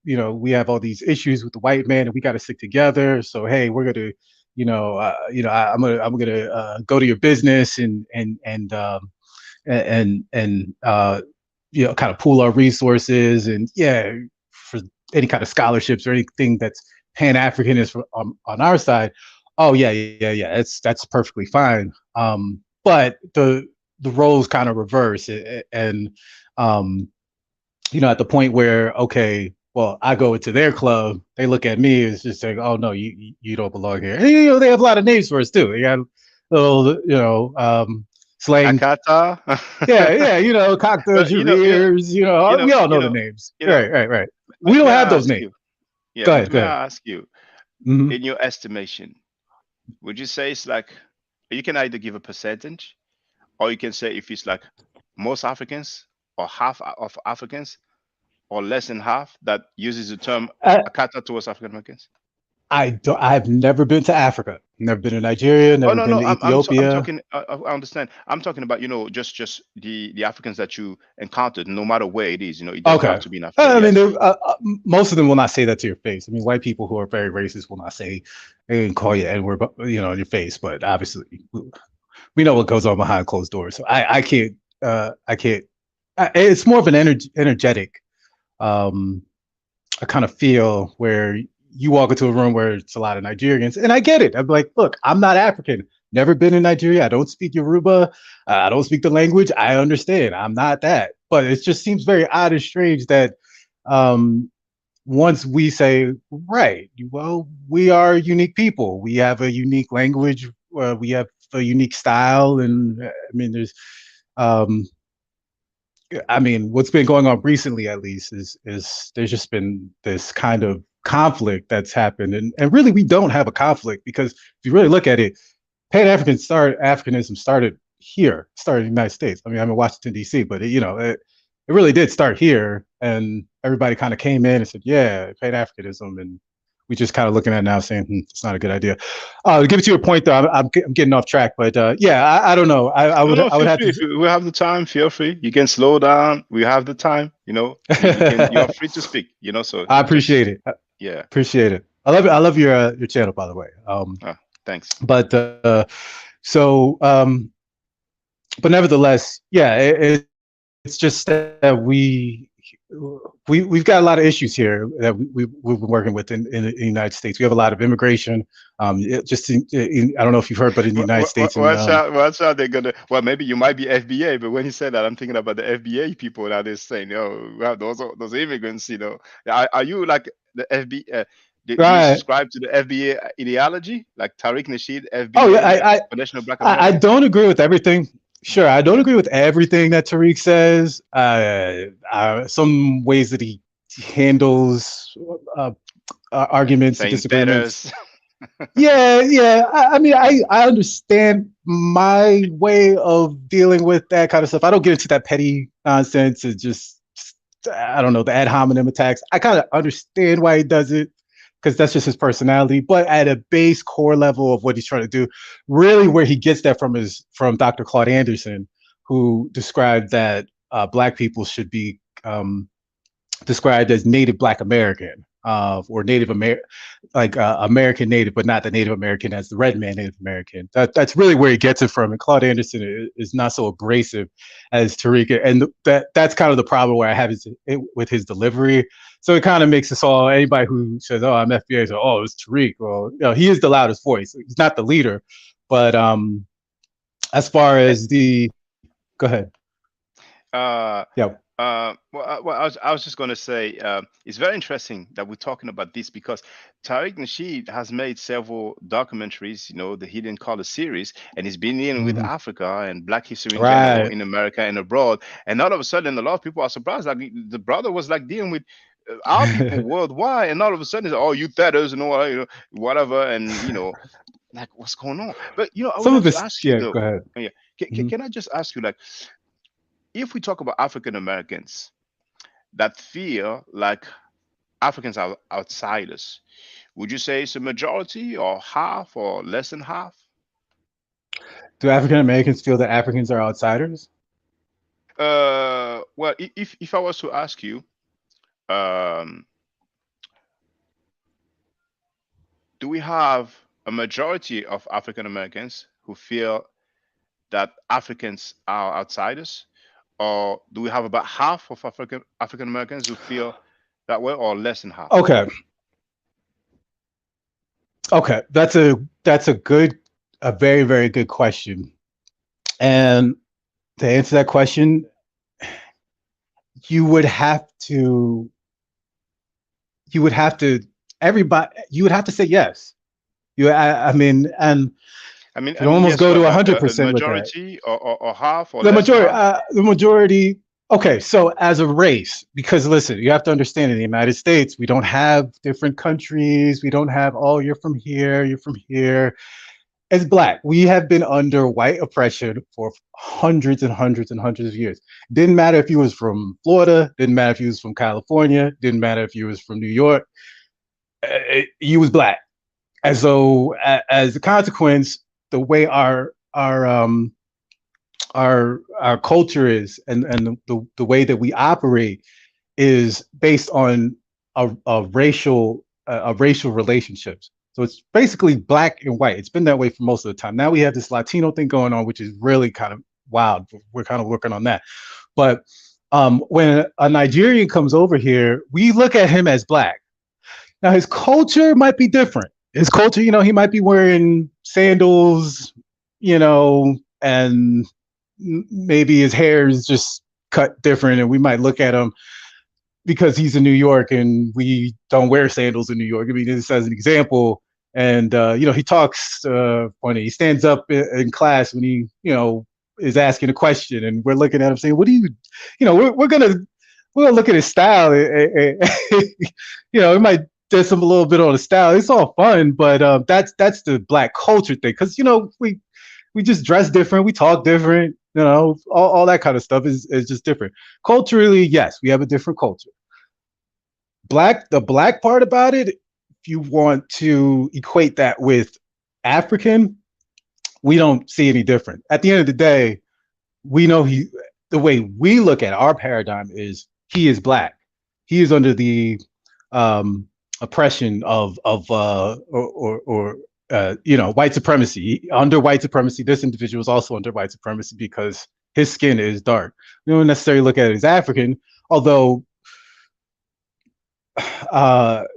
we have all these issues with the white man, and we got to stick together. So hey, we're gonna, I'm gonna go to your business and kind of pool our resources, and yeah, for any kind of scholarships or anything that's Pan-Africanist on our side. Oh yeah, that's perfectly fine. But the roles kind of reverse, and at the point where, okay, well, I go into their club, they look at me as just saying, oh no, you don't belong here. And, they have a lot of names for us too. They got little slang. Akata. yeah, cocktails, Javiers, we all know the names. Right. We don't have those names. Yeah, go ahead. I ask you, in your estimation, would you say it's like, you can either give a percentage, or you can say if it's like most Africans or half of Africans or less than half that uses the term Akata towards African Americans? I've never been to Africa. Never been to Nigeria. Never been to Ethiopia. I'm talking. I understand. I'm talking about just the Africans that you encountered, no matter where it is. It doesn't have to be in Africa. I mean, most of them will not say that to your face. I mean, white people who are very racist will not say, they can call you N-word, in your face. But obviously, we know what goes on behind closed doors. So I can't. It's more of an energetic, a kind of feel where you walk into a room where it's a lot of Nigerians, and I get it. I'm like, look, I'm not African. Never been in Nigeria. I don't speak Yoruba. I don't speak the language. I understand. I'm not that. But it just seems very odd and strange that once we say, right, well, we are unique people. We have a unique language. We have a unique style. And I mean, there's, what's been going on recently, at least, is there's just been this kind of conflict that's happened, and really we don't have a conflict, because if you really look at it, Africanism started in the United States. I mean, I'm in Washington D.C., but it really did start here, and everybody kind of came in and said, yeah, Pan-Africanism, and we just kind of looking at it now saying it's not a good idea. To give it to your point though, I'm getting off track, but I don't know. I would have to. If we have the time, feel free. You can slow down. We have the time. You're free to speak. So I appreciate it. Yeah, appreciate it. I love it. I love your channel, by the way. Thanks. But but nevertheless, yeah, it's just that we've got a lot of issues here that we've been working with in the United States. We have a lot of immigration. I don't know if you've heard, but in the United States, Watch out, they're gonna. Well, maybe you might be FBA, but when you said that, I'm thinking about the FBA people that is saying, "Oh, well, those immigrants." Are you like the FB? Do you subscribe to the FBA ideology, like Tariq Nasheed, FBA? Oh yeah, Foundation of Black I Americans? don't agree with everything. Sure, I don't agree with everything that Tariq says. Some ways that he handles arguments and disagreements. Yeah. I mean, I understand my way of dealing with that kind of stuff. I don't get into that petty nonsense. It's just, I don't know, the ad hominem attacks. I kind of understand why he does it, because that's just his personality. But at a base core level of what he's trying to do, really where he gets that from is from Dr. Claude Anderson, who described that Black people should be described as Native Black American, or Native American, like American Native, but not the Native American as the red man Native American. That's really where he gets it from. And Claude Anderson is not so abrasive as Tariq, and that's kind of the problem where I have with his delivery. So it kind of makes us all, anybody who says, "Oh, I'm FBA," so, "Oh, it's Tariq." Well, he is the loudest voice. He's not the leader, but as far as go ahead. Yeah. Well, I was just going to say, it's very interesting that we're talking about this, because Tariq Nasheed has made several documentaries, the Hidden Color series, and he's been dealing with Africa and Black history in general in America and abroad. And all of a sudden, a lot of people are surprised. Like, the brother was like dealing with our people worldwide, and all of a sudden, it's, "Oh, you theaters and all, whatever," and like, what's going on? But I wanted to ask you, though. Go ahead. Yeah, can I just ask you, like, if we talk about African Americans that feel like Africans are outsiders, would you say it's a majority, or half, or less than half? Do African Americans feel that Africans are outsiders? Well, if I was to ask you, do we have a majority of African Americans who feel that Africans are outsiders? Or do we have about half of African Americans who feel that way, or less than half? Okay, that's a very, very good question. And to answer that question, you would have to say yes. I mean, you almost go to 100% majority, or half, or the less majority. than half? The majority. Okay, so as a race, because listen, you have to understand, in the United States, we don't have different countries. We don't have, "Oh, you're from here, you're from here." As Black, we have been under white oppression for hundreds and hundreds and hundreds of years. Didn't matter if you was from Florida, didn't matter if you was from California, didn't matter if you was from New York. You was Black, and so as a consequence, the way our culture is, and the way that we operate is based on a racial relationships. So it's basically black and white. It's been that way for most of the time. Now we have this Latino thing going on, which is really kind of wild. We're kind of working on that. But when a Nigerian comes over here, we look at him as Black. Now his culture might be different. His culture, he might be wearing sandals, and maybe his hair is just cut different, and we might look at him because he's in New York and we don't wear sandals in New York. I mean, this as an example. And, he talks funny. He stands up in class when he, is asking a question, and we're looking at him saying, "What do you, we're going to look at his style." We might diss him a little bit on his style. It's all fun, but that's the Black culture thing. Cause we just dress different. We talk different. All that kind of stuff is just different. Culturally, yes, we have a different culture. The Black part about it, if you want to equate that with African, we don't see any different. At the end of the day, we know the way we look at our paradigm is he is Black. He is under the oppression of white supremacy. Under white supremacy, this individual is also under white supremacy because his skin is dark. We don't necessarily look at it as African, although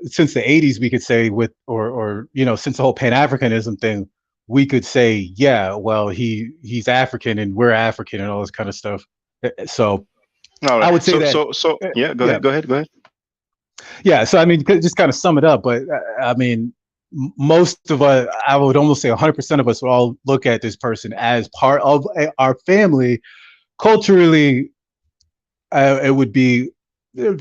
since the 80s we could say or since the whole Pan-Africanism thing, we could say, yeah, well, he's African and we're African and all this kind of stuff. So all right. I would say so yeah, go ahead. Yeah, so I mean, just kind of sum it up, but I mean, most of us, I would almost say 100% of us would all look at this person as part of our family. Culturally, there'd be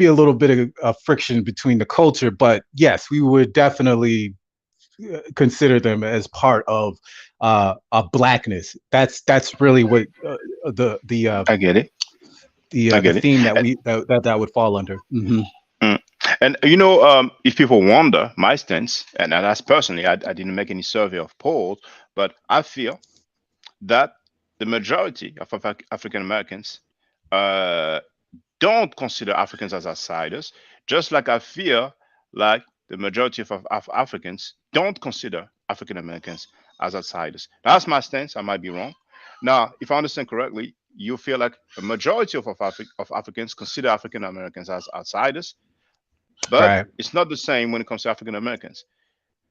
a little bit of friction between the culture, but yes, we would definitely consider them as part of a blackness. That's really what I get it. the theme that would fall under. Mm-hmm. And if people wonder my stance, and that's personally, I didn't make any survey of polls, but I feel that the majority of African Americans don't consider Africans as outsiders, just like I feel like the majority of Africans don't consider African Americans as outsiders. That's my stance. I might be wrong. Now, if I understand correctly, you feel like a majority of Africans consider African Americans as outsiders, but Right. it's not the same when it comes to African Americans.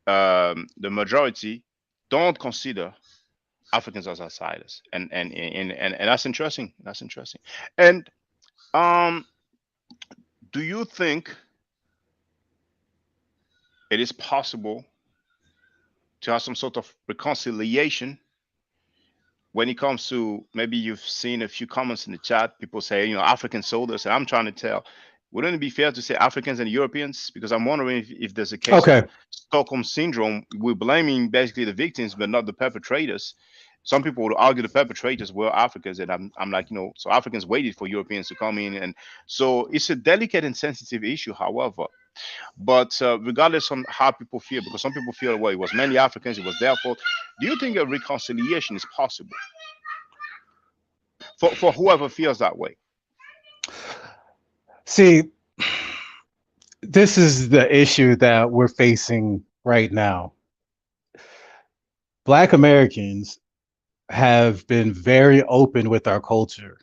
The majority don't consider Africans as outsiders, and that's interesting. That's interesting. And do you think it is possible to have some sort of reconciliation when it comes to, maybe you've seen a few comments in the chat, people say, African soldiers, and I'm trying to tell, wouldn't it be fair to say Africans and Europeans? Because I'm wondering if there's a case of Stockholm syndrome. We're blaming basically the victims, but not the perpetrators. Some people would argue the perpetrators were Africans, and I'm like, so Africans waited for Europeans to come in, and so it's a delicate and sensitive issue. However, but regardless on how people feel, because some people feel, well, it was many Africans, it was their fault. Do you think a reconciliation is possible for whoever feels that way? See, this is the issue that we're facing right now. Black Americans have been very open with our culture.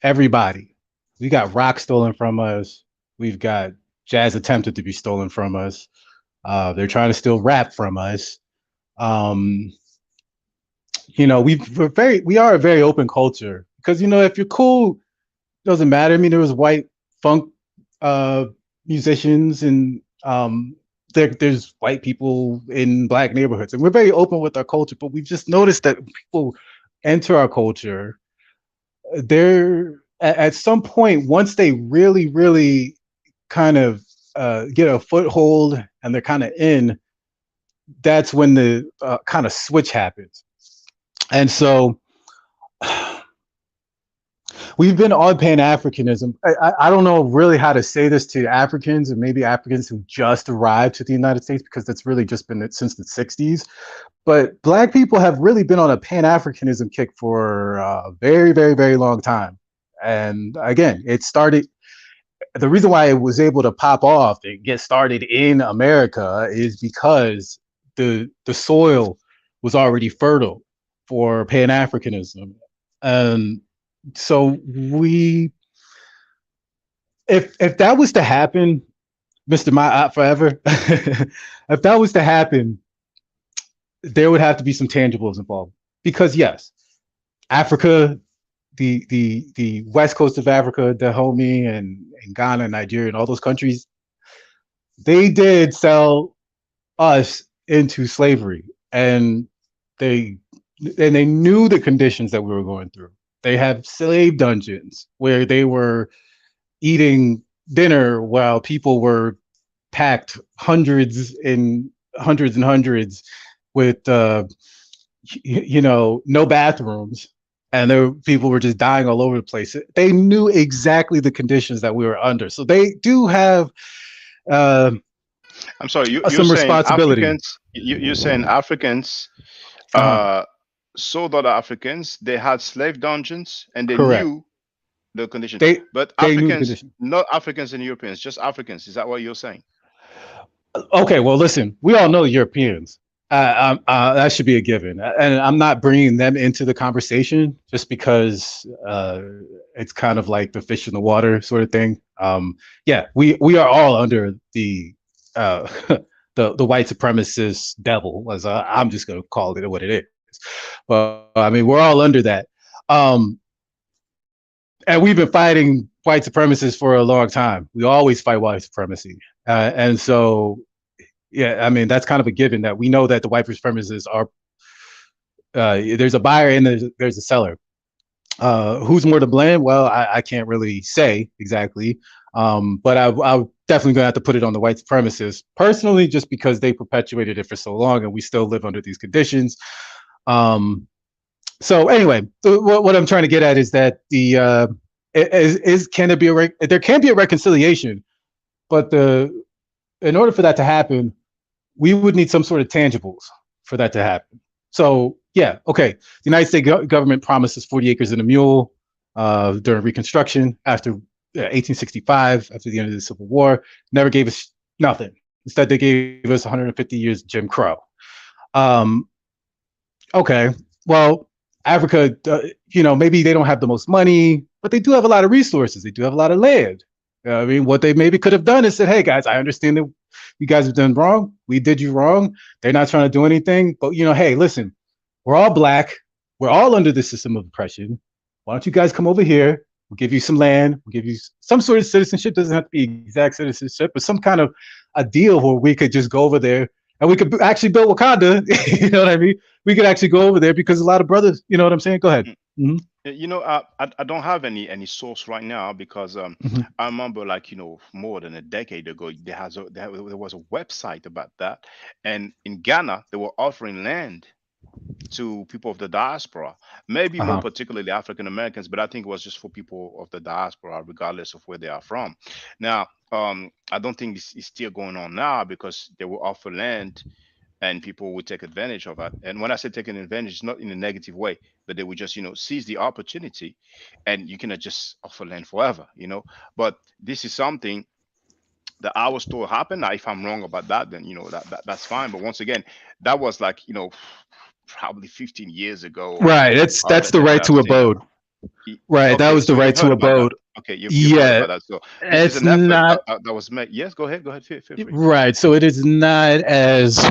Everybody. We got rock stolen from us. We've got jazz attempted to be stolen from us. They're trying to steal rap from us. We are a very open culture because, if you're cool, it doesn't matter. I mean, there was white funk musicians and there's white people in black neighborhoods, and we're very open with our culture, but we've just noticed that people enter our culture, they're at some point, once they really, really kind of get a foothold and they're kind of in, that's when the kind of switch happens. And so we've been on Pan-Africanism. I don't know really how to say this to Africans, and maybe Africans who just arrived to the United States, because that's really just been since the 60s. But Black people have really been on a Pan-Africanism kick for a very, very, very long time. And again, it started, the reason why it was able to pop off and get started in America is because the soil was already fertile for Pan-Africanism. So if that was to happen, Mr. My Forever, if that was to happen, there would have to be some tangibles involved. Because yes, Africa, the west coast of Africa, Dahomey and Ghana, Nigeria, and all those countries, they did sell us into slavery, and they knew the conditions that we were going through. They have slave dungeons where they were eating dinner while people were packed hundreds and hundreds with, no bathrooms, and people were just dying all over the place. They knew exactly the conditions that we were under. So they do have I'm sorry, you're some saying responsibility. You're saying Africans sold other Africans, they had slave dungeons, and they Correct. knew the conditions. But they knew the Africans, condition. not Africans and Europeans, just Africans. Is that what you're saying? Okay, well, listen, we all know Europeans. That should be a given, and I'm not bringing them into the conversation just because it's kind of like the fish in the water sort of thing. Yeah, we are all under the the white supremacist devil, as I'm just going to call it what it is. But I mean, we're all under that, um, and we've been fighting white supremacists for a long time. We always fight white supremacy, and so yeah, I mean that's kind of a given that we know that the white supremacists are. There's a buyer and there's a seller. Who's more to blame? Well, I can't really say exactly, but I'm definitely gonna have to put it on the white supremacists personally, just because they perpetuated it for so long, and we still live under these conditions. So anyway, what I'm trying to get at is that can there be there can be a reconciliation, but in order for that to happen, we would need some sort of tangibles for that to happen. So yeah, okay. The United States government promised us 40 acres and a mule during Reconstruction after 1865, after the end of the Civil War. Never gave us nothing. Instead, they gave us 150 years Jim Crow. Okay, well, Africa, maybe they don't have the most money, but they do have a lot of resources. They do have a lot of land. I mean, what they maybe could have done is said, hey, guys, I understand that you guys have done wrong. We did you wrong. They're not trying to do anything. But, hey, listen, we're all black. We're all under the system of oppression. Why don't you guys come over here? We'll give you some land. We'll give you some sort of citizenship. Doesn't have to be exact citizenship, but some kind of a deal where we could just go over there and we could actually build Wakanda. You know what I mean? We could actually go over there because a lot of brothers, you know what I'm saying? Go ahead. Mm-hmm. I don't have any source right now because I remember more than a decade ago there was a website about that, and in Ghana they were offering land to people of the diaspora, maybe more particularly African Americans, but I think it was just for people of the diaspora, regardless of where they are from. Now, I don't think it's still going on now because they will offer land and people would take advantage of that. And when I say taking advantage, it's not in a negative way, but they would just, seize the opportunity, and you cannot just offer land forever, But this is something that I was told happened. Now, if I'm wrong about that, then that's fine. But once again, that was probably 15 years ago. Right. That's the right to abode. Right. Okay, that was so the right to abode. Okay, you've heard about that. So this it's is an effort not that was made. Yes, go ahead. Feel free. Right. So it is not as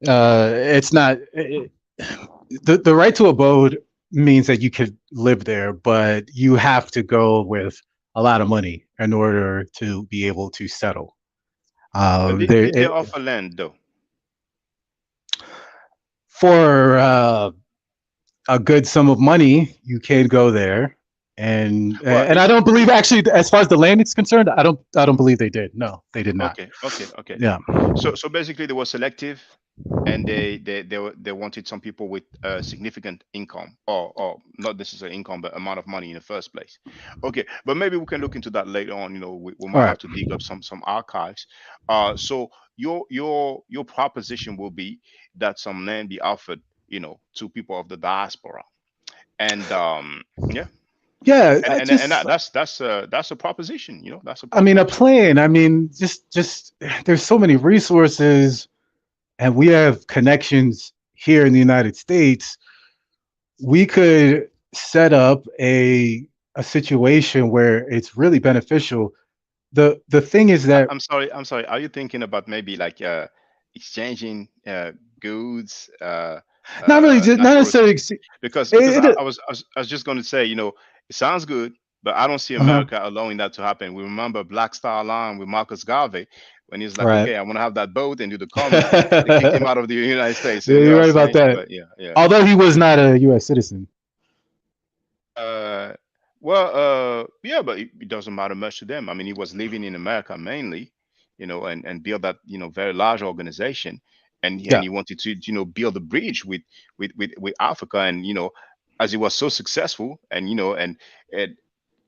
it's not the right to abode means that you could live there, but you have to go with a lot of money in order to be able to settle. Did they offer land though? For a good sum of money, you can go there, and I don't believe actually, as far as the land is concerned, I don't believe they did. No, they did not. Okay. Yeah. So basically, they were selective, and they wanted some people with significant income, or not necessarily income, but amount of money in the first place. Okay, but maybe we can look into that later on. We might have to dig up some archives. So your proposition will be that some land be offered, to people of the diaspora, and yeah. Yeah, and that's a proposition, that's a proposition. I mean, a plan. I mean, just there's so many resources, and we have connections here in the United States. We could set up a situation where it's really beneficial. The thing is that I'm sorry. Are you thinking about maybe exchanging goods? Not really, not necessarily. Because I was just going to say, it sounds good, but I don't see America allowing that to happen. We remember Black Star Line with Marcus Garvey when he's like, okay, I want to have that boat and do the comment. They kicked him out of the United States. Yeah, you're right about that. But yeah. Although he was not a U.S. citizen. Yeah, but it doesn't matter much to them. I mean, he was living in America mainly, and build that, very large organization. And he wanted to, build a bridge with Africa, and as he was so successful, and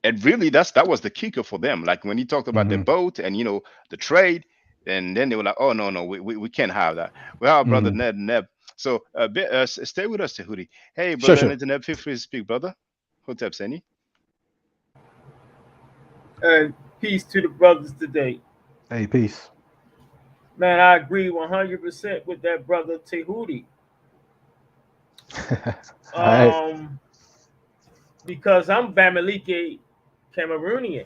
and really that was the kicker for them. Like when he talked about the boat and the trade, and then they were like, oh no, we can't have that. Well, brother Neb. So stay with us, Tehudi. Hey, brother Neb, feel free to speak, brother. Hotep Seni. Peace to the brothers today. Hey, peace. Man, I agree 100% with that brother Tehuti. All right. Because I'm Bamileke Cameroonian,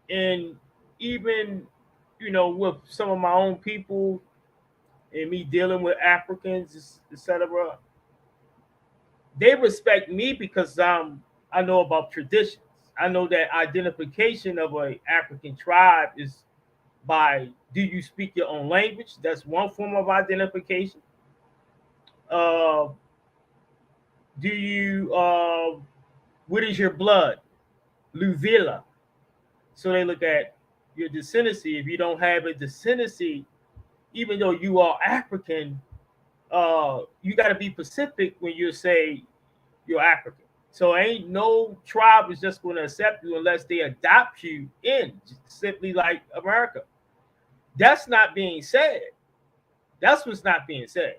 and even with some of my own people and me dealing with Africans, etc., they respect me because I know about traditions. I know that identification of a African tribe is by do you speak your own language? That's one form of identification. Uh, do you what is your blood? Luvila. So they look at your descendancy. If you don't have a descendancy, even though you are African, you got to be Pacific when you say you're African. So ain't no tribe is just going to accept you unless they adopt you in, simply like America. That's not being said. That's what's not being said.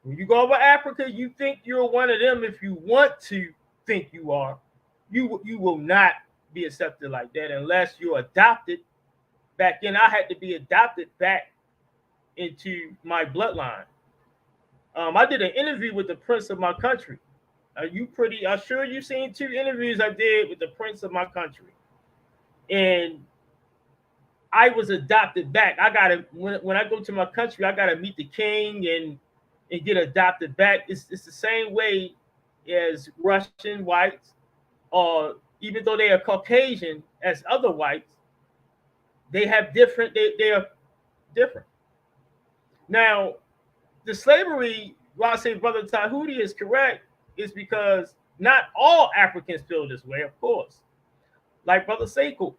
When you go over Africa, you think you're one of them. If you want to think you are, you will not be accepted like that unless you're adopted back in. I had to be adopted back into my bloodline. I did an interview with the prince of my country. I'm sure you've seen 2 interviews I did with the prince of my country, and I was adopted back. I gotta when I go to my country, I gotta meet the king and get adopted back. It's the same way as Russian whites, or even though they are Caucasian as other whites, they have different. They are different. Now, the slavery, why I say Brother Tahuti is correct, is because not all Africans feel this way, of course. Like Brother Seiko,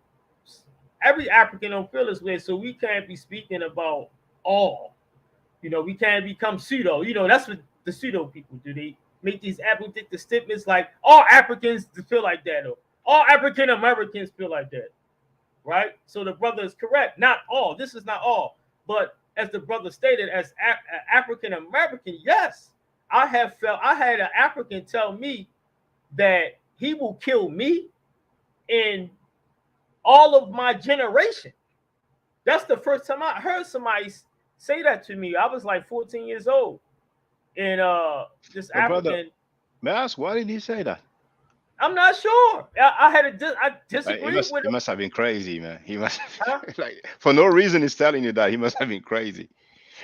every African don't feel this way, so we can't be speaking about all. We can't become pseudo. That's what the pseudo people do. They make these apodictic statements like all Africans feel like that, or all African Americans feel like that, right? So the brother is correct. Not all. This is not all. But as the brother stated, as African American, yes, I had an African tell me that he will kill me and all of my generation. That's the first time I heard somebody say that to me. I was like 14 years old. And this But brother, African, may I ask why did he say that? I'm not sure. I disagreed with He him. must have been crazy, man. He must Huh? like for no reason he's telling you that. He must have been crazy.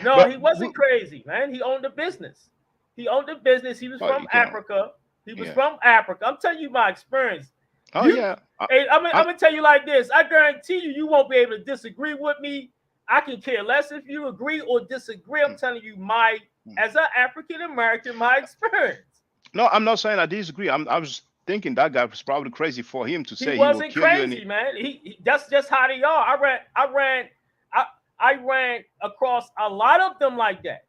No, But he wasn't crazy, man. He owned a business. He owned a business. He was oh, from you cannot. Africa. He was Yeah. from Africa. I'm telling you my experience. Oh You, yeah. hey, I'm gonna tell you like this. I guarantee you won't be able to disagree with me. I can care less if you agree or disagree. I'm telling you as an African American, my experience. No, I'm not saying I disagree. I was thinking that guy was probably crazy for him to He say he will wasn't kill you. And crazy, man. That's just how they are. I ran across a lot of them like that.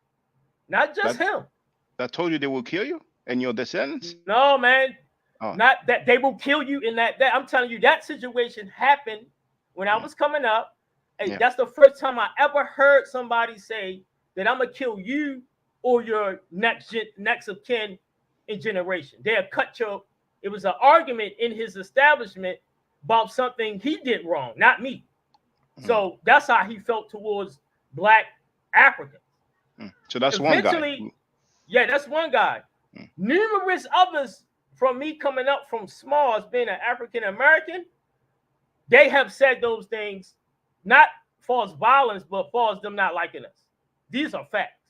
Not just him. that told you they will kill you and your descendants. No, man. Oh. Not that they will kill you in that. I'm telling you, that situation happened when I was coming up. And that's the first time I ever heard somebody say that I'm gonna kill you or your next of kin in generation. They'll cut your. It was an argument in his establishment about something he did wrong, not me. So that's how he felt towards black Africans. So that's one guy. Yeah, that's one guy. Numerous others from me coming up from small as being an African American, they have said those things, not for violence, but for them not liking us. These are facts.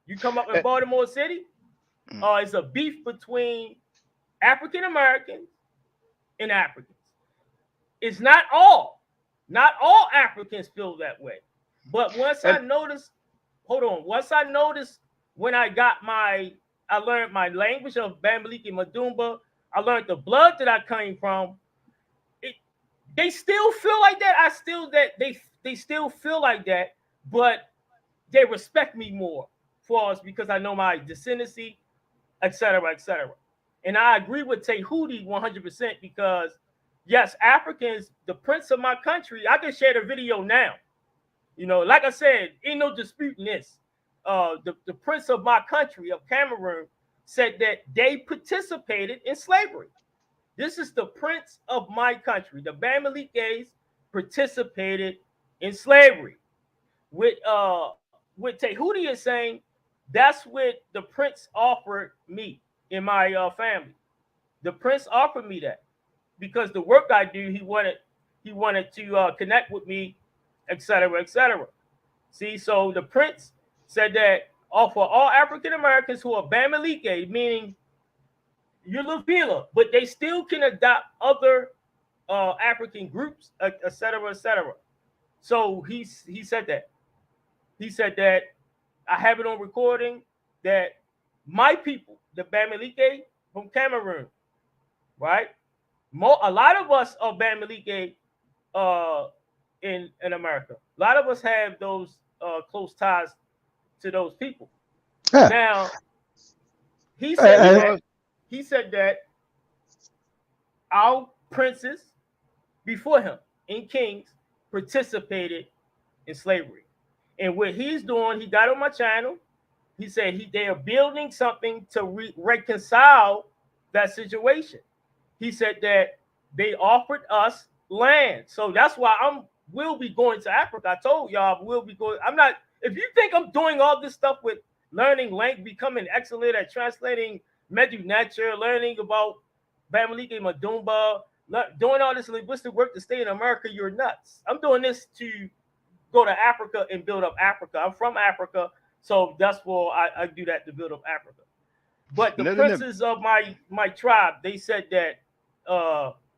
You come up in Baltimore City, it's a beef between African Americans and Africans. It's not all Africans feel that way. But once I noticed when I learned my language of Bamileke Madumba, I learned the blood that I came from. They still feel like that. They still feel like that, but they respect me more for us because I know my descendancy, etc., etc. And I agree with Tehuti 100% because yes, Africans, the prince of my country, I can share the video now. Like I said, ain't no disputing this. The prince of my country of Cameroon said that they participated in slavery. This is the prince of my country. The Bamilekes participated in slavery. With Tehuti is saying that's what the prince offered me in my family. The prince offered me that because the work I do, he wanted to connect with me, etc., etc. See, so the prince said that for all African Americans who are Bamileke, meaning you're Luvila, but they still can adopt other African groups, etc., etc. So he said that. He said that I have it on recording that my people, the Bamileke from Cameroon, right? A lot of us are Bamileke in America. A lot of us have those close ties to those people. Yeah. Now, he said that our princes before him and kings participated in slavery. And what he's doing, he got on my channel. He said they are building something to reconcile that situation. He said that they offered us land. So that's why will be going to Africa. I told y'all we'll be going. I'm not, if you think I'm doing all this stuff with learning language, becoming excellent at translating Medu Nature, learning about Bamileke Madumba, doing all this linguistic work to stay in America, you're nuts. I'm doing this to go to Africa and build up Africa. I'm from Africa, so that's why I do that to build up Africa. But the princes of my tribe, they said that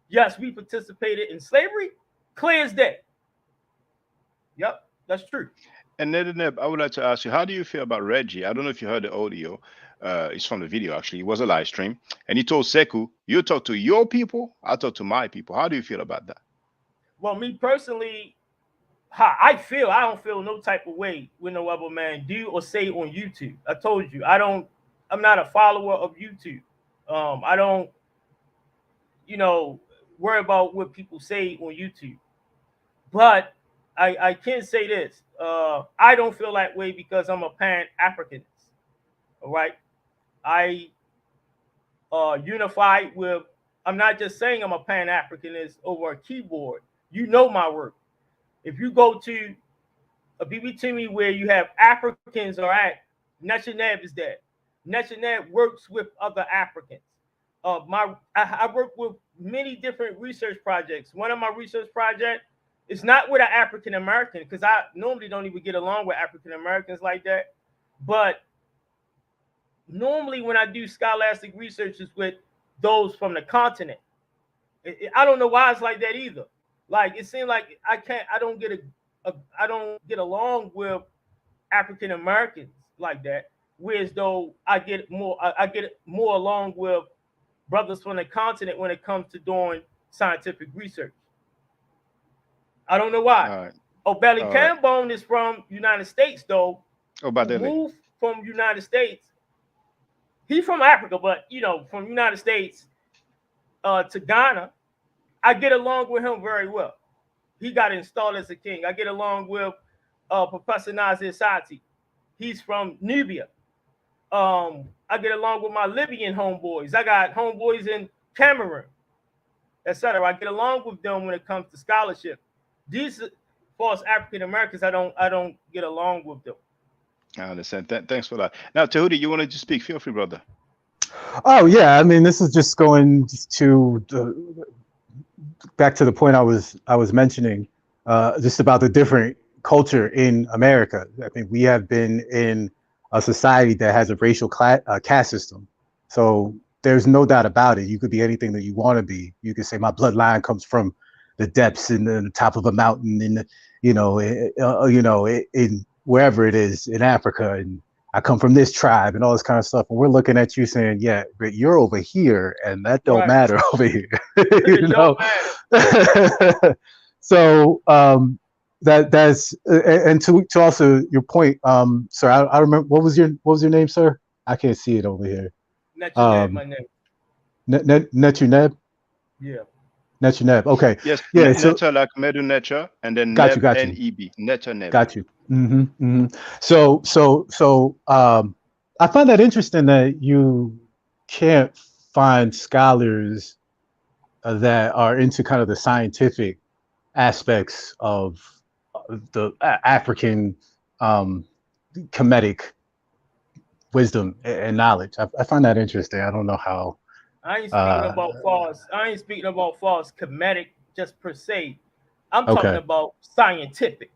yes, we participated in slavery, clear as day. Yep, that's true. And Neb, I would like to ask you, how do you feel about Reggie? I don't know if you heard the audio. It's from the video, actually. It was a live stream. And he told Sekou, you talk to your people, I talk to my people. How do you feel about that? Well, me personally, I don't feel no type of way with no other man do or say on YouTube. I told you, I'm not a follower of YouTube. I don't, worry about what people say on YouTube. But I can say this. I don't feel that way because I'm a Pan-Africanist. All right. I unified with, I'm not just saying I'm a Pan-Africanist over a keyboard. You know my work. If you go to a BBTV where you have Africans are at, Neshaneb is there. Neshaneb works with other Africans. I work with many different research projects. One of my research projects is not with an African American because I normally don't even get along with African Americans like that. But normally when I do scholastic research is with those from the continent. I don't know why it's like that either. Like it seems like I don't get along with African Americans like that. Whereas though I get more along with brothers from the continent when it comes to doing scientific research. I don't know why. Obeli Cambone is from United States though. Moved from United States. He's from Africa, but from United States to Ghana. I get along with him very well. He got installed as a king. I get along with Professor Nazir Sati. He's from Nubia. I get along with my Libyan homeboys. I got homeboys in Cameroon, etc. I get along with them when it comes to scholarship. These false African Americans, I don't get along with them. I understand. Thanks for that. Now, Tahuti, you wanted to speak? Feel free, brother. Oh yeah, I mean, this is just going to back to the point I was mentioning, just about the different culture in America. I mean, we have been in a society that has a racial caste system, so there's no doubt about it. You could be anything that you want to be. You could say my bloodline comes from the depths in the top of a mountain in in wherever it is in Africa, and I come from this tribe and all this kind of stuff. And we're looking at you saying, yeah, but you're over here and that don't matter over here. So that's and to also your point, sir, I remember what was your name, sir? I can't see it over here. Netuneb, my name. Netuneb? Yeah. Netuneb. Okay. Yes. Yeah. Neta like Medu Nature, and then got you. Neb. Netuneb. Got you. So I find that interesting that you can't find scholars that are into kind of the scientific aspects of African Kemetic wisdom and knowledge. I find that interesting. I don't know how. I ain't speaking about false. I ain't speaking about false Kemetic just per se. I'm talking about scientific.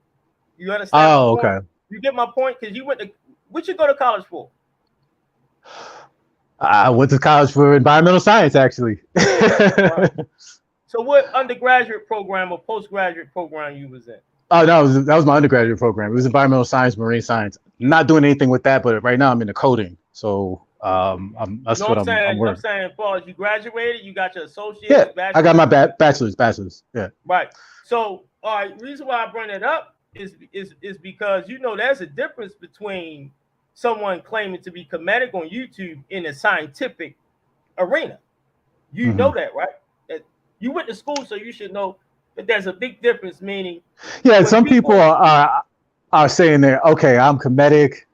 You understand? Oh, my point? okay. You get my point? Because you went to, what you go to college for? I went to college for environmental science, actually. Right. So what undergraduate program or postgraduate program you was in? Oh, no, that was my undergraduate program. It was environmental science, marine science. Not doing anything with that, but right now I'm into coding. So that's what I'm working. I'm saying, Paul, you graduated, you got your associate's, yeah, bachelor's. I got my bachelor's. Yeah. Right. So, all right, reason why I bring it up is because there's a difference between someone claiming to be Kemetic on YouTube in a scientific arena. You know that, right? That you went to school, so you should know that there's a big difference. Meaning, some people are saying that, okay, I'm Kemetic.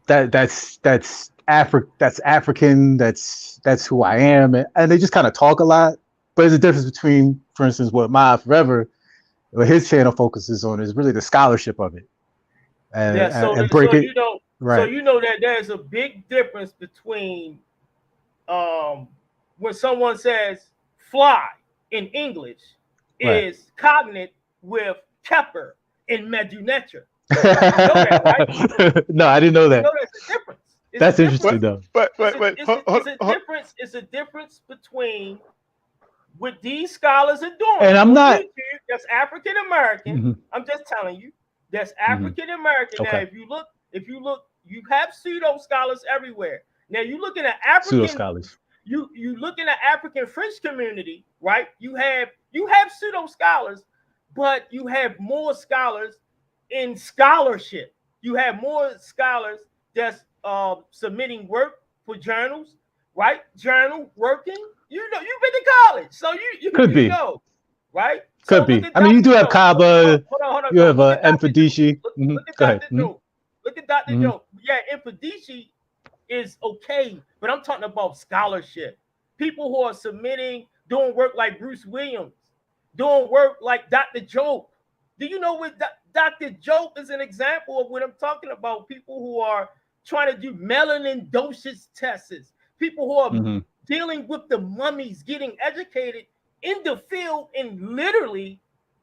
That's African. That's who I am, and they just kind of talk a lot. But there's a difference between, for instance, what Ma Forever, what his channel focuses on is really the scholarship of it. Right. So that there's a big difference between when someone says fly in English is cognate with Kepper in Medunetra. You know that, right? No, I didn't know that. You know that's a difference. That's interesting, though. It's a difference between what these scholars are doing. And I'm not. YouTube, that's African American. Mm-hmm. I'm just telling you, that's African American. Mm-hmm. Now, if you look, you have pseudo scholars everywhere. Now, you looking at African pseudo scholars. You looking at African French community, right? You have pseudo scholars, but you have more scholars in scholarship. You have more scholars that's submitting work for journals, right? Journal working. You've been to college, so you could be know, right? Could so be. I mean, you do have Kaba. Hold on, you have Mfadishi. Look at Dr. Joe. Look at Dr. Joe. Yeah, Mfadishi is okay, but I'm talking about scholarship. People who are submitting, doing work like Bruce Williams, doing work like Dr. Joe. Do you know what Dr. Joe is an example of what I'm talking about? People who are trying to do melanin dosage tests. People who are dealing with the mummies, getting educated in the field and literally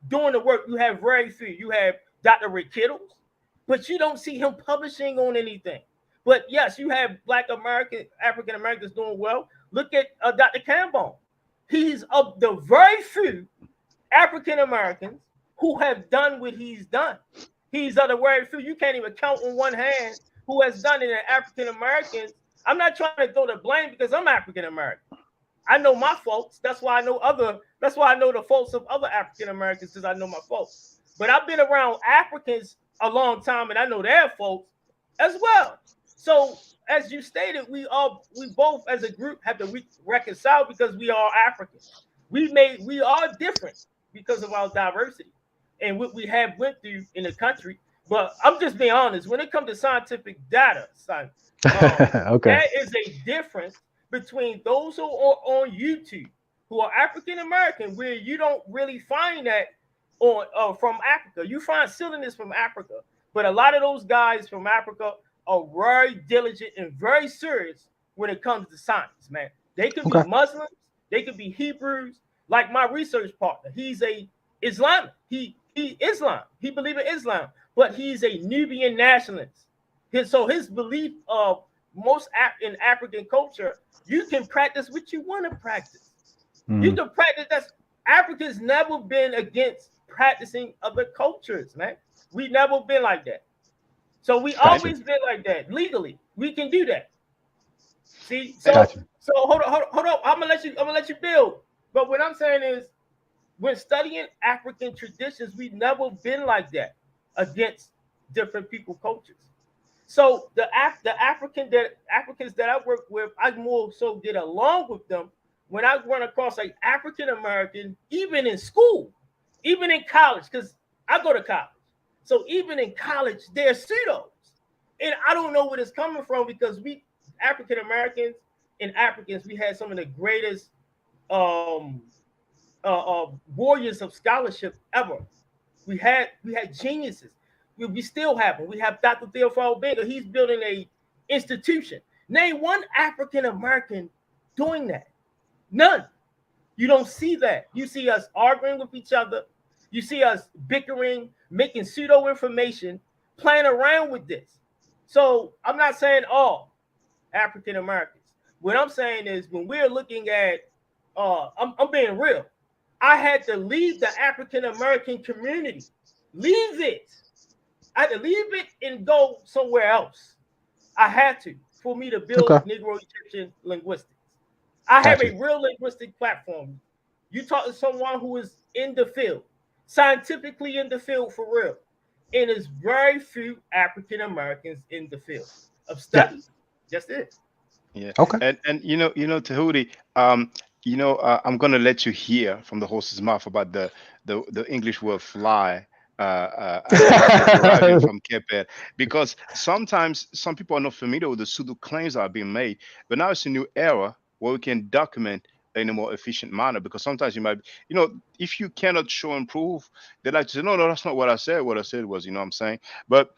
doing the work. You have very few. You have Dr. Rick Kittles, but you don't see him publishing on anything. But yes, you have African Americans doing well. Look at Dr. Cambone. He's of the very few African Americans who have done what he's done. He's of the very few. You can't even count on one hand who has done it in African Americans. I'm not trying to throw the blame because I'm African American. I know my folks. That's why I know the folks of other African Americans, because I know my folks. But I've been around Africans a long time, and I know their folks as well. So, as you stated, we both as a group have to reconcile because we are Africans. We are different because of our diversity and what we have went through in the country. But I'm just being honest. When it comes to scientific data, there is a difference between those who are on YouTube who are African American, where you don't really find that on from Africa. You find silliness from Africa, but a lot of those guys from Africa are very diligent and very serious when it comes to science, man. They could be Muslims, they could be Hebrews. Like my research partner, he's a Islamic. He Islam. He believes in Islam, but he's a Nubian nationalist. His belief of in African culture, you can practice what you want to practice. You can practice. That's Africa's never been against practicing other cultures, man. We never been like that. So we always been like that legally. We can do that. See, so hold on. I'm gonna let you build. But what I'm saying is, when studying African traditions, we've never been like that against different people cultures. So the Africans that I work with, I more so get along with them when I run across like African American, even in school, even in college, because I go to college. So even in college, they're pseudos. And I don't know where it's coming from, because we African Americans and Africans, we had some of the greatest warriors of scholarship ever. We had geniuses. We still have them. We have Dr. Theophile Benga. He's building a institution. Name one African American doing that. None. You don't see that. You see us arguing with each other. You see us bickering, making pseudo information, playing around with this. So I'm not saying all African Americans. What I'm saying is when we're looking at, I'm being real. I had to leave the African American community. Leave it. I had to leave it and go somewhere else. I had to for me to build Negro Egyptian linguistics. I have a real linguistic platform. You talk to someone who is in the field, scientifically in the field for real. And there's very few African Americans in the field of study. Just it. Yeah. Okay. And you know, Tahuti, I'm gonna let you hear from the horse's mouth about the English word fly. From Cape, because sometimes some people are not familiar with the pseudo claims that are being made, but now it's a new era where we can document in a more efficient manner, because sometimes you might, if you cannot show and prove, they like to say, no, that's not what I said. What I said was, what I'm saying. But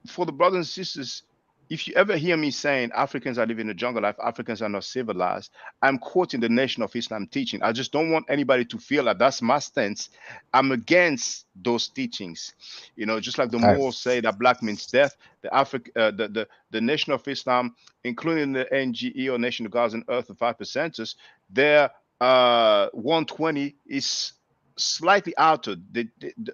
for the brothers and sisters, if you ever hear me saying Africans are living a jungle life, Africans are not civilized, I'm quoting the Nation of Islam teaching. I just don't want anybody to feel that that's my stance. I'm against those teachings. Just like the Moors say that black means death, the Nation of Islam, including the NGE or Nation of Gods and Earth, the 5%ers, their 120 is slightly altered.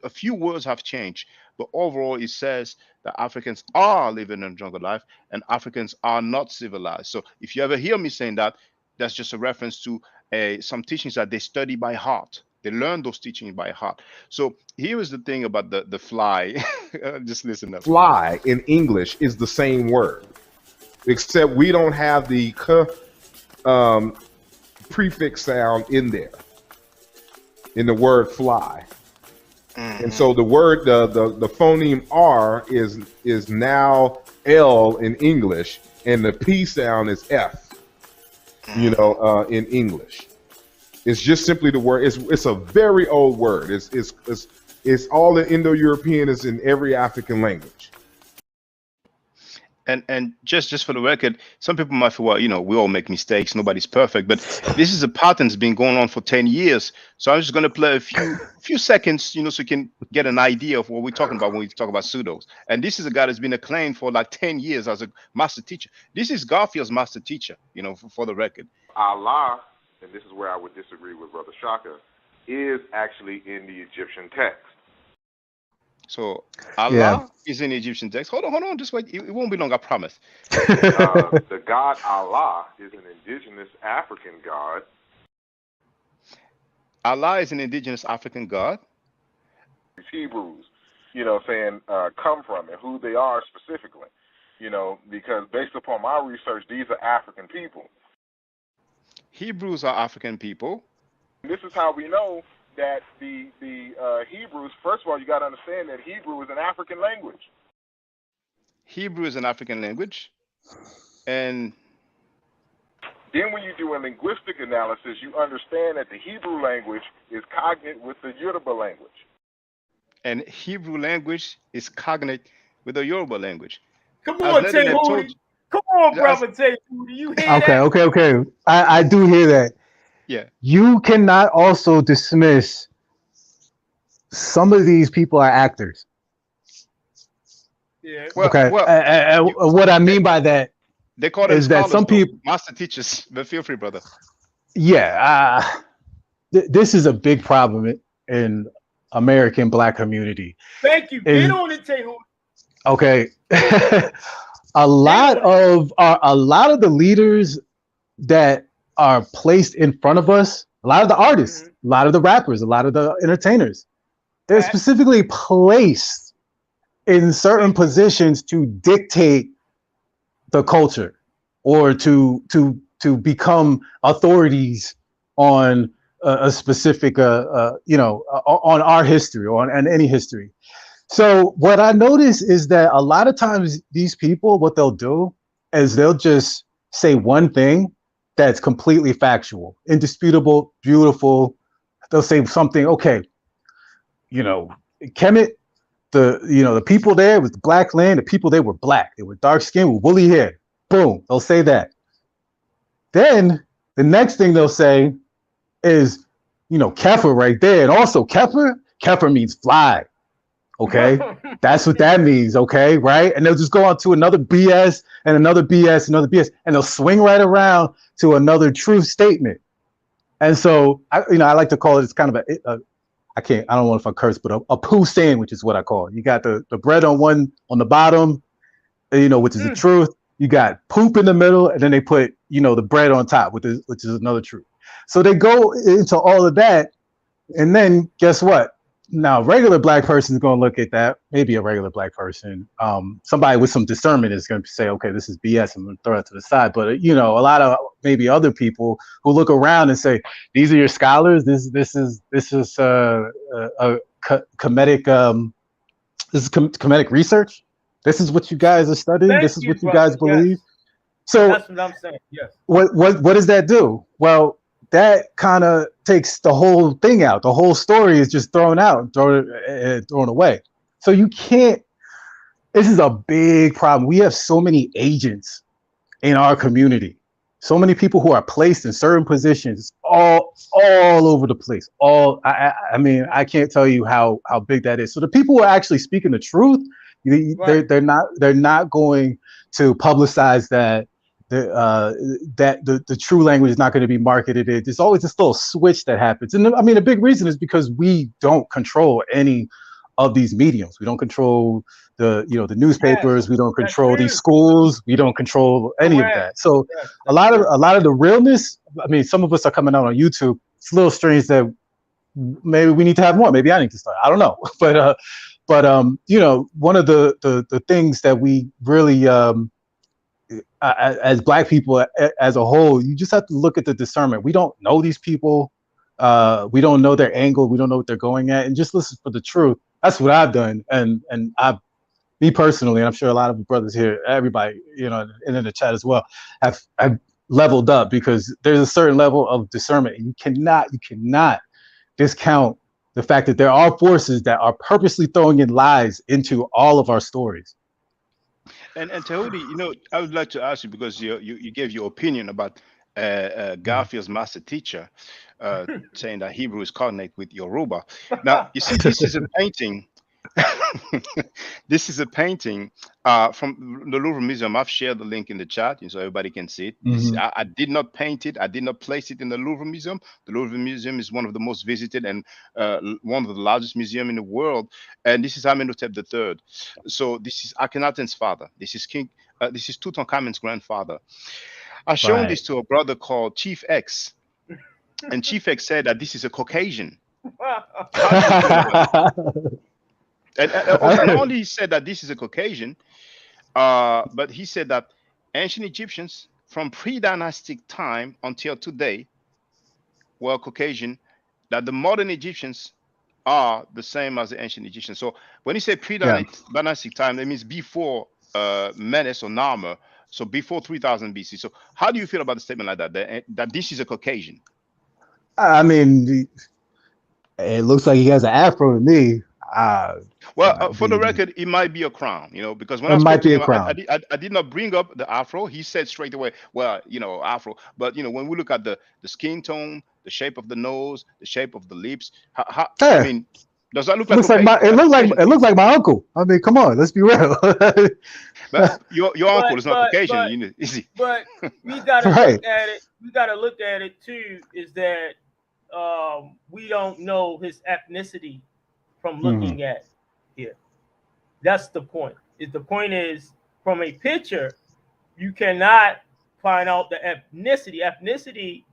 A few words have changed, but overall it says that Africans are living a jungle life and Africans are not civilized. So if you ever hear me saying that, that's just a reference to some teachings that they study by heart. They learn those teachings by heart. So here is the thing about the fly. Just listen up. Fly in English is the same word, except we don't have the prefix sound in there in the word fly. And so the word, the phoneme R is now L in English, and the P sound is F, in English. It's just simply the word. It's a very old word. It's all in Indo-European. It's in every African language. And just for the record, some people might feel, well, we all make mistakes. Nobody's perfect. But this is a pattern that's been going on for 10 years. So I'm just going to play a few seconds, so you can get an idea of what we're talking about when we talk about pseudos. And this is a guy that's been acclaimed for like 10 years as a master teacher. This is Garfield's master teacher, for the record. Allah, and this is where I would disagree with Brother Shaka, is actually in the Egyptian text. So Allah is in Egyptian text. Hold on, just wait. It won't be long, I promise. The god Allah is an indigenous African god. Allah is an indigenous African god. Hebrews, come from and who they are specifically, because based upon my research, these are African people. Hebrews are African people. This is how we know that the Hebrews, first of all, you got to understand that Hebrew is an African language. Hebrew is an African language. And then when you do a linguistic analysis, you understand that the Hebrew language is cognate with the Yoruba language. And Hebrew language is cognate with the Yoruba language. Come on, Tahuti. Come on, brother Tahuti. You hear that? Okay. I do hear that. Yeah. You cannot also dismiss some of these people are actors. Yeah. What I mean by that they call them is that some people master teachers, but feel free, brother. Yeah. This is a big problem in American Black community. Thank you. Get on it, Tahuti. Okay. a lot of the leaders that are placed in front of us, a lot of the artists, a lot of the rappers, a lot of the entertainers, they're specifically placed in certain positions to dictate the culture or to become authorities on a specific on our history or on any history. So what I notice is that a lot of times these people, what they'll do is they'll just say one thing that's completely factual, indisputable, beautiful, they'll say something. Okay, Kemet, the people there was the black land. The people there were black. They were dark skinned with woolly hair. Boom. They'll say that. Then the next thing they'll say is, Kefir right there. And also Kefir means fly. Okay. That's what that means. Okay. Right. And they'll just go on to another BS and another BS, another BS, and they'll swing right around to another truth statement. And so, I like to call it, it's kind of I don't know if I curse, but a poo sandwich is what I call it. You got the bread on the bottom, which is the truth. You got poop in the middle, and then they put, the bread on top, which is another truth. So they go into all of that, and then guess what? Now, a regular black person is going to look at that. Maybe a regular black person, somebody with some discernment is going to say, okay, this is BS. I'm going to throw it to the side. But a lot of maybe other people who look around and say, these are your scholars. This is a comedic. This is comedic research. This is what you guys are studying. This is what you guys believe. Yes. So that's what I'm saying. Yes. What does that do? Well, that kind of takes the whole thing out. The whole story is just thrown out, thrown away. So you can't. This is a big problem. We have so many agents in our community. So many people who are placed in certain positions, all over the place. I mean, I can't tell you how big that is. So the people who are actually speaking the truth, they're not going to publicize that. The true language is not going to be marketed. There's always this little switch that happens, and I mean, a big reason is because we don't control any of these mediums. We don't control the newspapers. Yes, we don't control these schools. We don't control any of that. So a lot of the realness. I mean, some of us are coming out on YouTube. It's a little strange that maybe we need to have more. Maybe I need to start. I don't know, but one of the things that we really as black people as a whole, you just have to look at the discernment. We don't know these people. We don't know their angle. We don't know what they're going at, and just listen for the truth. That's what I've done, and me personally, and I'm sure a lot of brothers here, everybody, and in the chat as well, have leveled up because there's a certain level of discernment, and you cannot discount the fact that there are forces that are purposely throwing in lies into all of our stories. And Tehudi, I would like to ask you, because you gave your opinion about Garfield's master teacher saying that Hebrew is cognate with Yoruba. Now, you see, this is a painting. This is a painting from the Louvre Museum. I've shared the link in the chat so everybody can see it. I did not paint it. I did not place it in the Louvre Museum. The Louvre Museum is one of the most visited and one of the largest museums in the world. And this is Amenhotep III. So this is Akhenaten's father. This is this is Tutankhamun's grandfather. I've shown this to a brother called Chief X. And Chief X said that this is a Caucasian. And not only he said that this is a Caucasian, but he said that ancient Egyptians from pre-dynastic time until today were Caucasian, that the modern Egyptians are the same as the ancient Egyptians. So when he said pre-dynastic time, that means before Menes or Narmer, so before 3000 BC. So how do you feel about the statement like that this is a Caucasian? I mean, it looks like he has an afro to me. For the record, it might be a crown, because when I spoke to him, I did not bring up the afro. He said straight away, well, afro. But, when we look at the skin tone, the shape of the nose, the shape of the lips, I mean, does that look like it looks like my uncle. I mean, come on, let's be real. But your uncle is not Caucasian, is he? But we gotta look at it. We gotta look at it too. Is that we don't know his ethnicity from looking at it. That's the point. The point is, from a picture, you cannot find out the ethnicity. Ethnicity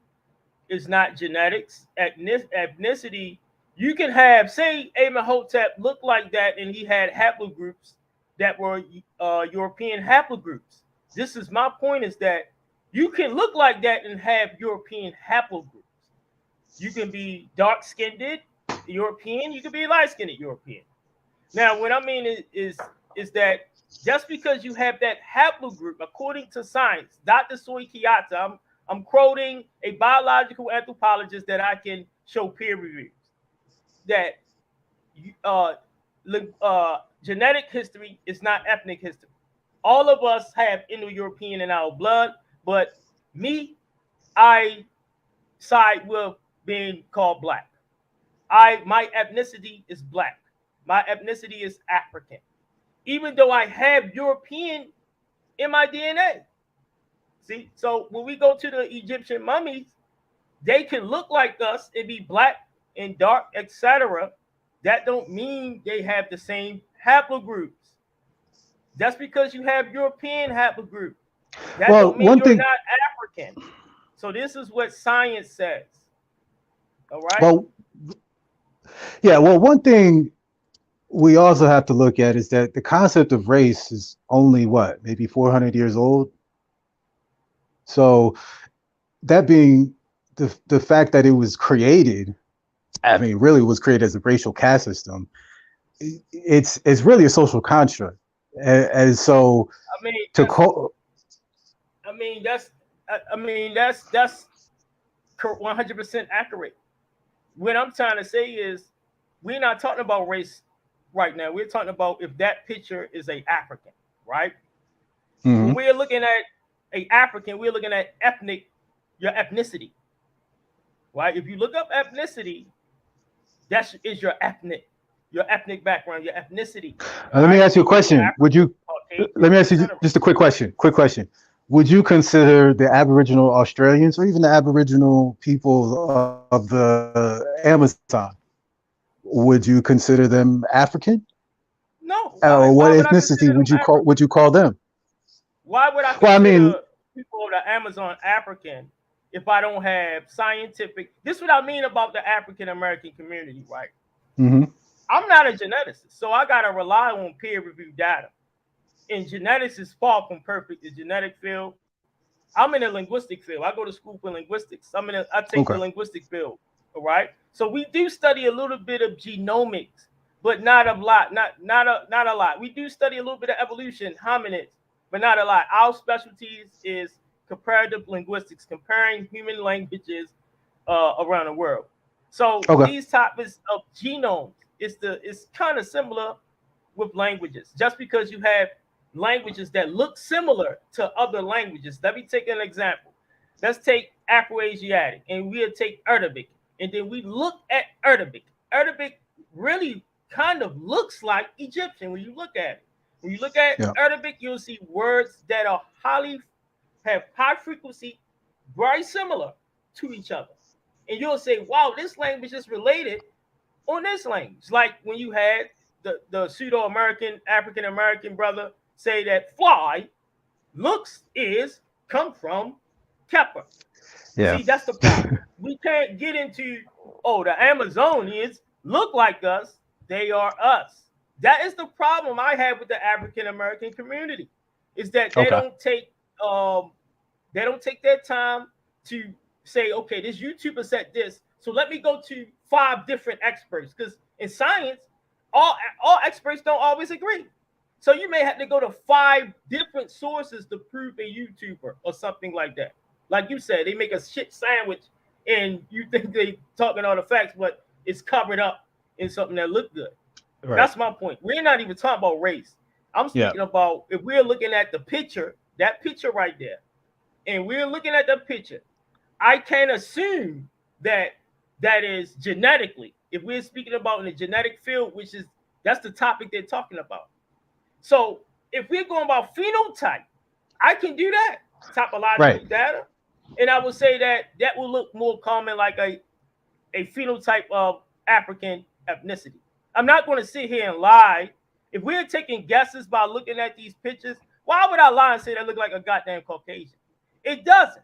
is not genetics. Ethnicity, you can have, say, Amenhotep looked like that, and he had haplogroups that were European haplogroups. This is my point: is that you can look like that and have European haplogroups. You can be dark-skinned European, you can be light-skinned European. Now, what I mean is that just because you have that haplogroup, according to science, Dr. Soy Kiyata, I'm quoting a biological anthropologist that I can show peer reviews that genetic history is not ethnic history. All of us have Indo-European in our blood, but me, I side with being called black. My ethnicity is black. My ethnicity is African, even though I have European in my DNA. See, so when we go to the Egyptian mummies, they can look like us and be black and dark, etc. That don't mean they have the same haplogroups. That's because you have European haplogroup. That don't mean you're not African. So this is what science says. All right. Well, yeah. Well, one thing we also have to look at is that the concept of race is only what, maybe 400 years old. So that being the fact that it was created, I mean, really was created as a racial caste system. It's really a social construct, and so I mean, to call. That's 100% accurate. What I'm trying to say is, we're not talking about race right now. We're talking about if that picture is a African, right? Mm-hmm. When we're looking at a African, we're looking at your ethnicity, right? If you look up ethnicity, that is your ethnic background, your ethnicity. Let me ask you a question. Let me ask you just a quick question. Would you consider the Aboriginal Australians or even the Aboriginal people of the Amazon, would you consider them African? No. Or what ethnicity would you call them? Why would I consider people of the Amazon African if I don't have scientific? This is what I mean about the African American community, right? Mm-hmm. I'm not a geneticist, so I gotta rely on peer-reviewed data. And genetics is far from perfect. The genetic field. I'm in a linguistic field. I go to school for linguistics. I take the linguistic field. All right. So we do study a little bit of genomics, but not a lot. Not a lot. We do study a little bit of evolution, hominids, but not a lot. Our specialties is comparative linguistics, comparing human languages around the world. So these topics of genomes it's kind of similar with languages. Just because you have languages that look similar to other languages. Let me take an example. Let's take Afro-Asiatic, and we'll take Arabic, and then we look at Arabic. Arabic really kind of looks like Egyptian when you look at it. When you look at Arabic, you'll see words that are have high frequency, very similar to each other. And you'll say, wow, this language is related on this language. Like when you had the pseudo-American, African-American brother say that fly come from Kepler. Yeah. See, that's the problem. We can't get into, the Amazonians look like us, they are us. That is the problem I have with the African-American community, is that they don't take their time to say, okay, this YouTuber said this, so let me go to 5 different experts, because in science, all experts don't always agree. So you may have to go to 5 different sources to prove a YouTuber or something like that. Like you said, they make a shit sandwich and you think they talking all the facts, but it's covered up in something that look good. Right. That's my point. We're not even talking about race. I'm speaking about if we're looking at the picture, that picture right there, and we're looking at the picture, I can't assume that is genetically. If we're speaking about in the genetic field, that's the topic they're talking about. So if we're going about phenotype, I can do that topological data, and I would say that will look more common like a phenotype of African ethnicity. I'm not going to sit here and lie. If we're taking guesses by looking at these pictures, why would I lie and say they look like a goddamn Caucasian? It doesn't.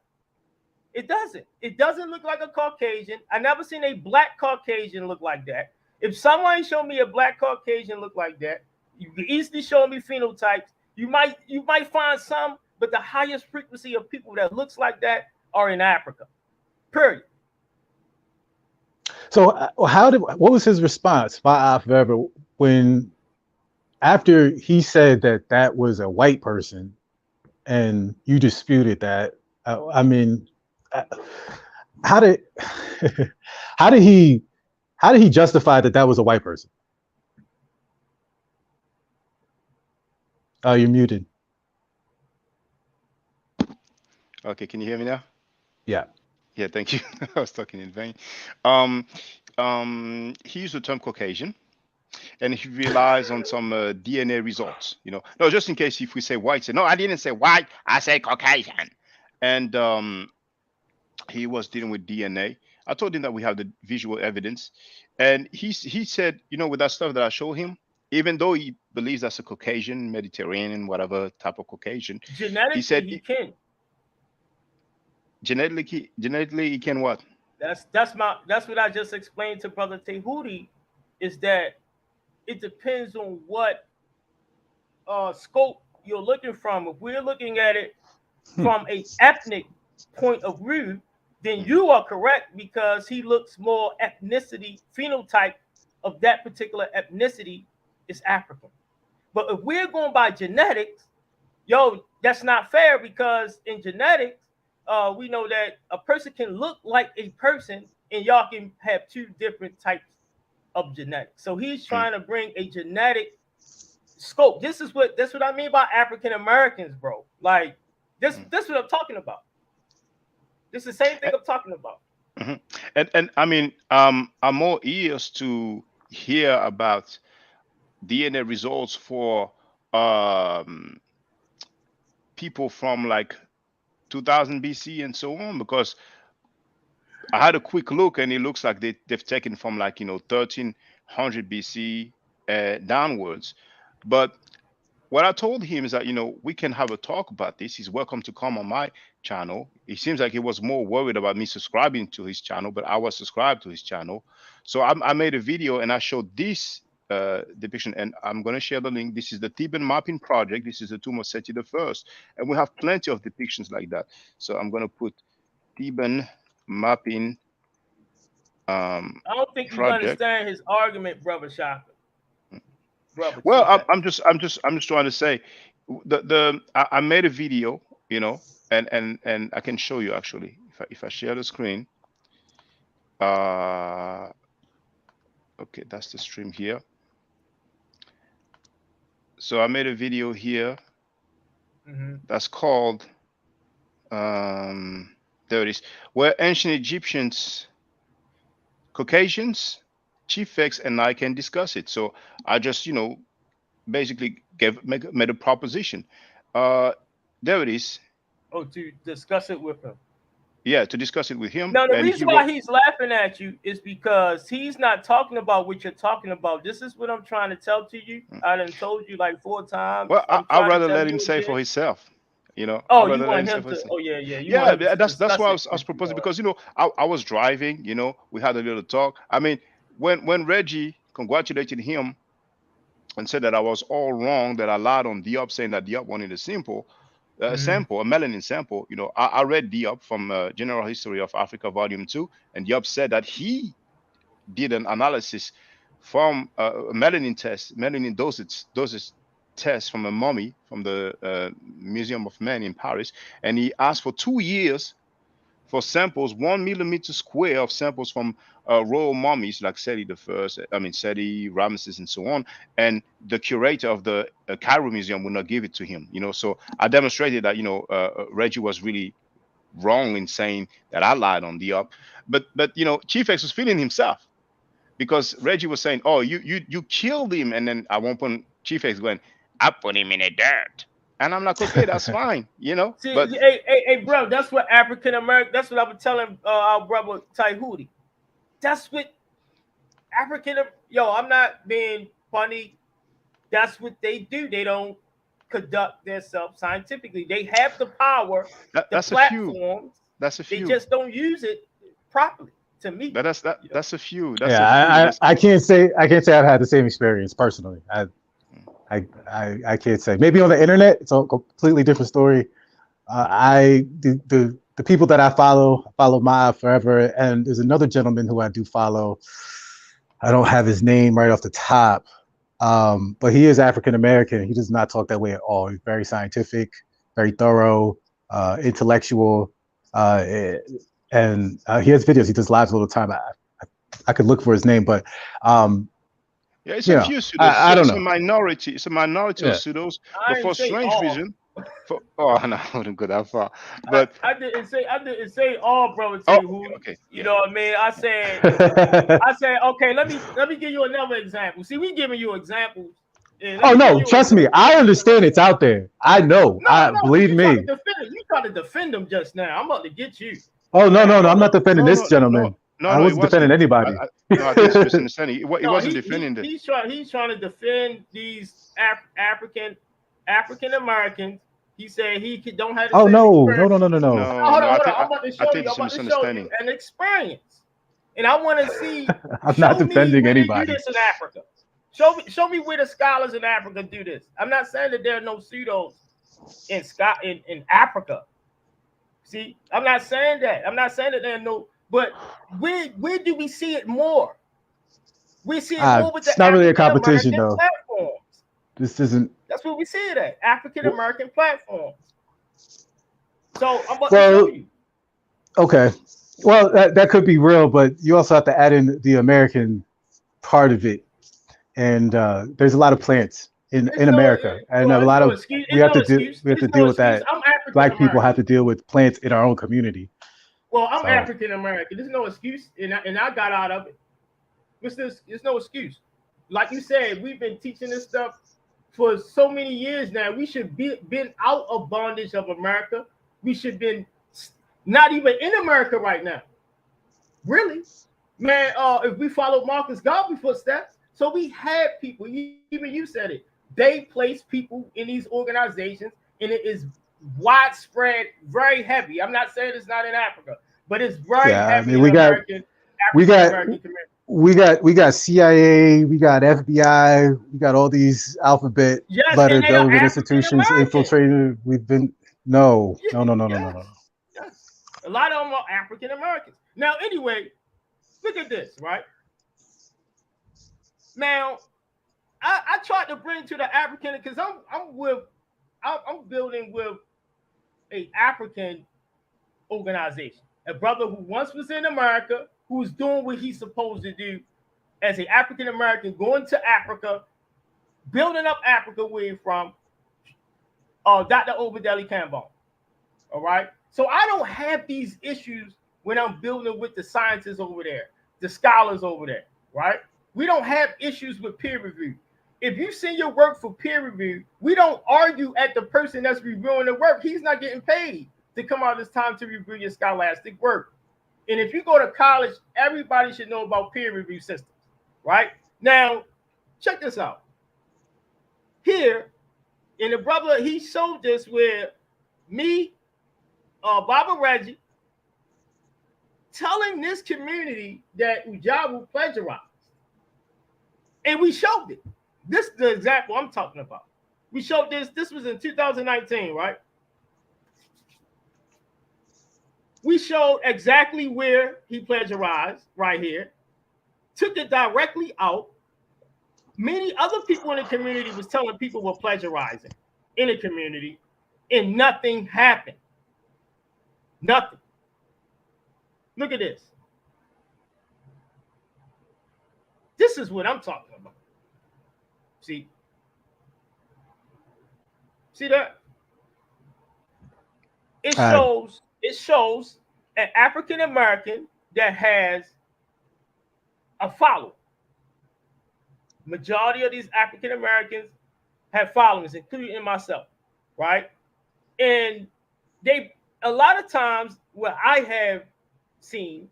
It doesn't. It doesn't look like a Caucasian. I never seen a black Caucasian look like that. If someone showed me a black Caucasian look like that, you can easily show me phenotypes. You might find some, but the highest frequency of people that looks like that are in Africa. Period. So what was his response, Fa'af Weber, when after he said that was a white person and you disputed that? how did how did he justify that was a white person? Oh, you're muted. Okay, can you hear me now? Yeah. Yeah, thank you. I was talking in vain. He used the term Caucasian, and he relies on some DNA results. No, just in case if we say white, say no, I didn't say white, I said Caucasian, and he was dealing with DNA. I told him that we have the visual evidence, and he said, with that stuff that I showed him, even though he believes that's a Caucasian, Mediterranean, whatever type of Caucasian, he said Genetically, he can. Genetically, he can what? That's what I just explained to Brother Tehuti, is that it depends on what scope you're looking from. If we're looking at it from a ethnic point of view, then you are correct, because he looks more ethnicity, phenotype of that particular ethnicity is African. But if we're going by genetics, that's not fair, because in genetics, we know that a person can look like a person, and y'all can have two different types of genetics. So he's trying to bring a genetic scope. That's what I mean by African Americans, bro. Like this what I'm talking about. This is the same thing I'm talking about. And I mean, I'm more ears to hear about DNA results for people from like 2000 BC and so on, because I had a quick look and it looks like they've taken from like 1300 BC downwards. But what I told him is that we can have a talk about this. He's welcome to come on my channel. It seems like he was more worried about me subscribing to his channel, but I was subscribed to his channel. So I made a video and I showed this depiction, and I'm going to share the link. This is the Theban mapping project. This is the tomb of Seti the First, and we have plenty of depictions like that. So I'm going to put Theban mapping I don't think you understand his argument, brother Shaka. Well, I'm just trying to say, I made a video, and I can show you actually if I share the screen. Okay, that's the stream here. So I made a video here that's called there it is, where ancient Egyptians, Caucasians, Chiefs, and I can discuss it. So I just basically made a proposition. There it is. Oh, to discuss it with him. Yeah, to discuss it with him. Now, the reason why he's laughing at you is because he's not talking about what you're talking about. This is what I'm trying to tell to you. I done told you like 4 times. Well, I'd rather let him say for himself. Oh, you want him to? Oh, yeah. Yeah, that's why I was proposing, because I was driving. We had a little talk. I mean, when Reggie congratulated him and said that I was all wrong, that I lied on Diop, saying that Diop wanted a sample, a melanin sample. I read Diop from General History of Africa, Volume 2, and Diop said that he did an analysis from a melanin dosage test from a mummy from the Museum of Men in Paris, and he asked for 2 years for samples, 1 millimeter square of samples from royal mummies like Seti the First, Seti, Ramesses, and so on. And the curator of the Cairo Museum would not give it to him. So I demonstrated that Reggie was really wrong in saying that I lied on Diop. But Chief X was feeling himself, because Reggie was saying, "Oh, you killed him," and then at one point Chief X going, "I put him in the dirt." And I'm like, okay, that's fine, See, but hey, bro, that's what African American. That's what I was telling our brother Tehuti. That's what I'm not being funny. That's what they do. They don't conduct themselves scientifically. They have the power, the platforms. That's a few. They just don't use it properly. To me, that's a few. I can't say I've had the same experience personally. I can't say. Maybe on the internet, it's a completely different story. The people that I follow Maya forever, and there's another gentleman who I do follow. I don't have his name right off the top, but he is African American. He does not talk that way at all. He's very scientific, very thorough, intellectual. and he has videos. He does lives all the time. I could look for his name, but yeah, it's a few pseudos. I don't know. It's a minority. It's a minority of pseudos. But for strange vision, no, I wouldn't go that far. But I didn't say all, brother. Okay. You know what I mean? I said okay. Let me give you another example. See, we giving you examples. Oh no, trust me. I understand it's out there. I know. Believe me. You tried to defend them just now. I'm about to get you. Oh no. I'm not defending this gentleman. I wasn't defending anybody. No, I think it's misunderstanding. He wasn't defending this. He's trying to defend these African Americans. He said he don't have. Oh no. Hold on. I'm about to show you an experience, and I want to see. I'm not defending anybody. Do this in Africa. Show me where the scholars in Africa do this. I'm not saying that there are no pseudos in Africa. See, I'm not saying that. I'm not saying that there are no. But where do we see it more? We see it more with the not really a competition though. Platforms. This isn't. That's where we see it at. African American platforms. So I'm about to show you. Okay. Well, that could be real, but you also have to add in the American part of it. And there's a lot of plants in America, and a lot of we have to deal with that. Black people have to deal with plants in our own community. Well, I'm African American. There's no excuse, and I got out of it. There's no excuse. Like you said, we've been teaching this stuff for so many years now. We should been out of bondage of America. We should been not even in America right now. Really, man. If we followed Marcus Garvey footsteps, so we had people. Even you said it. They place people in these organizations, and it is widespread, very heavy. I'm not saying it's not in Africa, but it's very heavy. I mean, we got CIA, we got FBI, we got all these alphabet letter government institutions infiltrated. We've been no. Yes. A lot of them are African Americans. Now, anyway, look at this, right? Now, I tried to bring to the African because I'm building with an African organization, a brother who once was in America, who's doing what he's supposed to do as an African American, going to Africa, building up Africa where he's from, Dr. Obadeli Kambon. All right. So I don't have these issues when I'm building with the scientists over there, the scholars over there, right? We don't have issues with peer review. If you send your work for peer review, we don't argue at the person that's reviewing the work. He's not getting paid to come out this time to review your scholastic work. And if you go to college, everybody should know about peer review systems, right? Now, check this out. Here, and the brother, he showed this where me, Baba Reggie, telling this community that Ujabu plagiarized. And we showed it. This is the example I'm talking about. We showed this. This was in 2019, right? We showed exactly where he plagiarized right here. Took it directly out. Many other people in the community was telling people were plagiarizing in the community, and nothing happened. Nothing. Look at this. This is what I'm talking about. See that? It shows an African American that has a following. Majority of these African Americans have followers, including myself, right? And a lot of times what I have seen,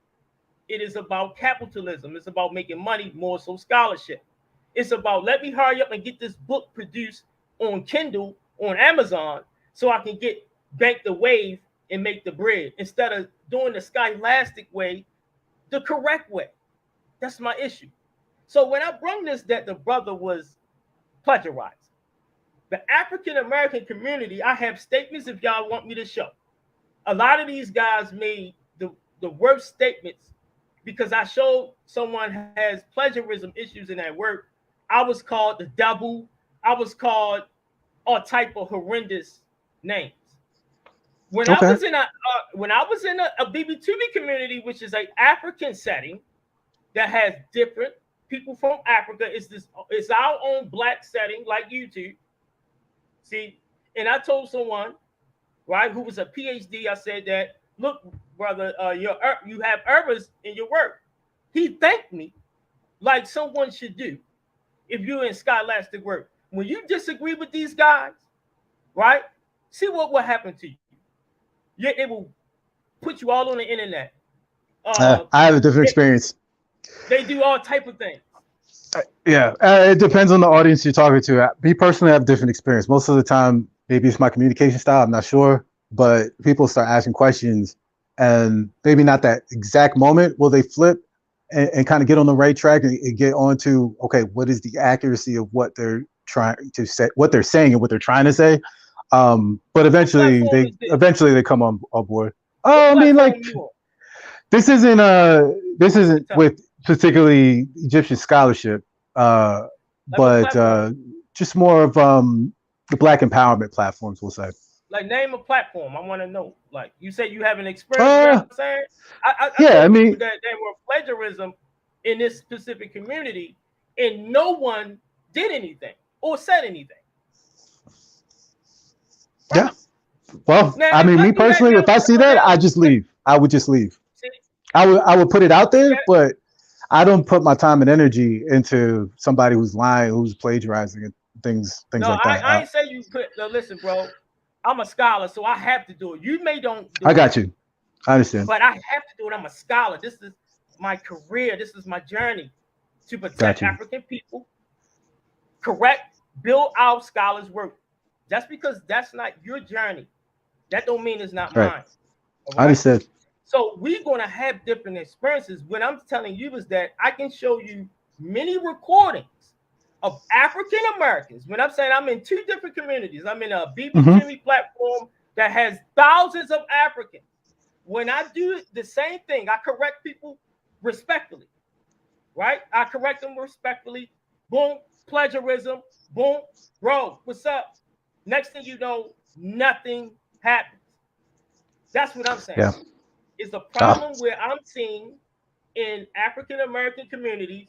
it is about capitalism. It's about making money, more so scholarship. It's about let me hurry up and get this book produced on Kindle, on Amazon, so I can bank the wave and make the bread instead of doing the scholastic way, the correct way. That's my issue. So when I bring this, that the brother was plagiarized, the African American community, I have statements if y'all want me to show. A lot of these guys made the worst statements because I showed someone has plagiarism issues in that work. I was called the devil. I was called all type of horrendous names. When I was in a BB2B community, which is an African setting that has different people from Africa, it's our own black setting like YouTube. See, and I told someone, right, who was a PhD, I said that, look, brother, you have errors in your work. He thanked me like someone should do if you're in scholastic work. When you disagree with these guys, right, see what will happen to you. It will put you all on the internet. I have a different experience. They do all type of things. It depends on the audience you're talking to. Me personally, I have a different experience. Most of the time, maybe it's my communication style, I'm not sure, but people start asking questions, and maybe not that exact moment will they flip and kind of get on the right track and get on to, okay, what is the accuracy of what they're trying to say, what they're saying and what they're trying to say. But eventually they come on board. I mean, like, this isn't with particularly Egyptian scholarship, but just more of the Black empowerment platforms, we'll say. Like, name a platform. I want to know. Like, you say you have an experience. You know what I'm saying? I mean, that there were plagiarism in this specific community, and no one did anything or said anything. Right? Yeah. Well, now, I mean, me personally, if I see that, I just leave. I would just leave. I would put it out there, but I don't put my time and energy into somebody who's lying, who's plagiarizing, and things like that. I ain't say you put. Listen, bro. I'm a scholar, so I have to do it. You may don't. I got you. I understand. But I have to do it. I'm a scholar. This is my career. This is my journey to protect African people. Correct. Build our scholars' work. Just because that's not your journey, that don't mean it's not mine. Right. I understand. So we're going to have different experiences. What I'm telling you is that I can show you many recordings of African Americans. When I'm saying I'm in two different communities, I'm in a BB platform that has thousands of Africans. When I do the same thing, I correct people respectfully, right? I correct them respectfully. Boom, plagiarism. Boom, bro, what's up? Next thing you know, nothing happens. That's what I'm saying. Yeah. It's a problem where I'm seeing in African American communities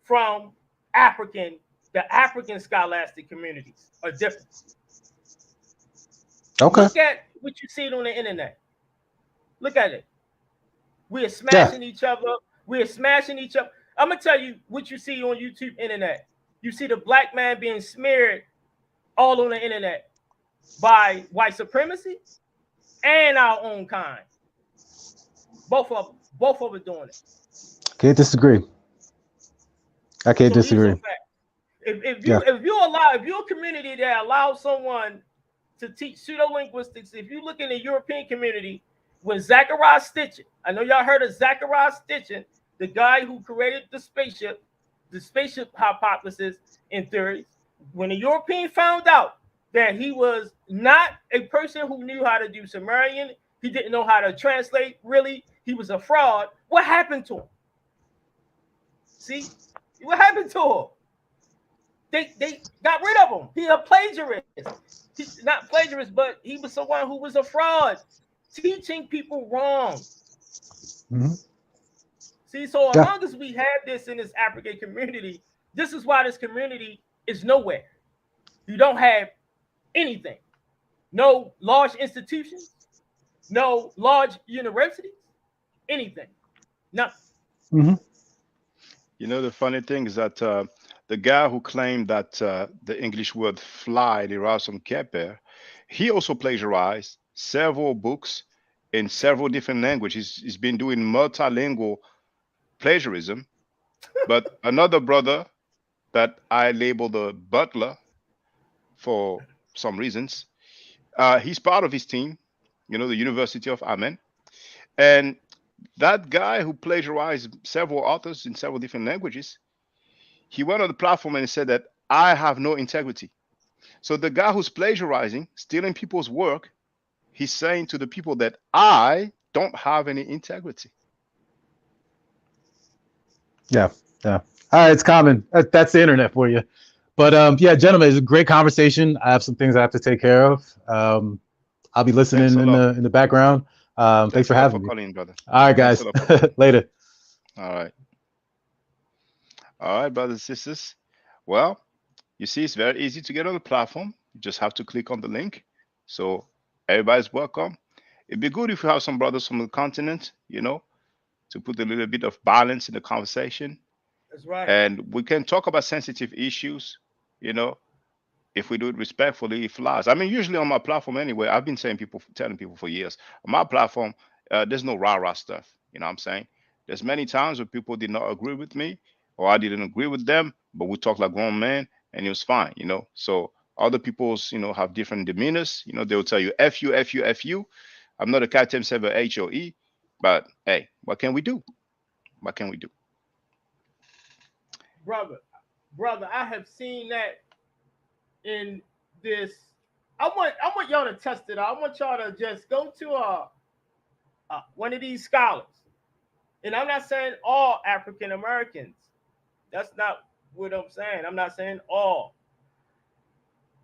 from the African scholastic communities are different. Okay. Look at what you see on the internet. Look at it. We are smashing each other. We are smashing each other. I'm gonna tell you what you see on YouTube internet. You see the black man being smeared all on the internet by white supremacy and our own kind. Both of them doing it. Can't disagree. I can't disagree. If you're a community that allows someone to teach pseudo-linguistics, if you look in the European community, when Zachariah Stitchin, I know y'all heard of Zachariah Stitchin, the guy who created the spaceship hypothesis and theories, when the European found out that he was not a person who knew how to do Sumerian, he didn't know how to translate, really, he was a fraud, what happened to him? See? What happened to him? They got rid of him. He's a plagiarist. He's not plagiarist, but he was someone who was a fraud, teaching people wrong. Mm-hmm. See, so as long as we have this in this African community, this is why this community is nowhere. You don't have anything. No large institutions, no large universities, anything. Nothing. Mm-hmm. You know, the funny thing is that the guy who claimed that the English word fly derives from keper, he also plagiarized several books in several different languages. He's been doing multilingual plagiarism. But another brother that I labeled a butler for some reasons, he's part of his team, you know, the University of Amen. And that guy who plagiarized several authors in several different languages, he went on the platform and said that I have no integrity. So the guy who's plagiarizing, stealing people's work, he's saying to the people that I don't have any integrity. Yeah. It's common. That's the internet for you. But yeah, gentlemen, it's a great conversation. I have some things I have to take care of. I'll be listening in the background. Thanks for having me. Calling, brother. All right, guys. Later. All right, brothers and sisters. Well, you see, it's very easy to get on the platform. You just have to click on the link. So everybody's welcome. It'd be good if you have some brothers from the continent, to put a little bit of balance in the conversation. That's right. And we can talk about sensitive issues, if we do it respectfully, it flies. I mean, usually on my platform anyway, I've been telling people for years, on my platform, there's no rah-rah stuff. You know what I'm saying? There's many times where people did not agree with me or I didn't agree with them, but we talked like grown men and it was fine, So other people's, have different demeanors. They will tell you, F you, F you, F you. I'm not a captain saver H or E, but hey, what can we do? What can we do? Brother, I have seen that in this. I want y'all to test it out. I want y'all to just go to one of these scholars. And I'm not saying all African Americans. That's not what I'm saying. I'm not saying all.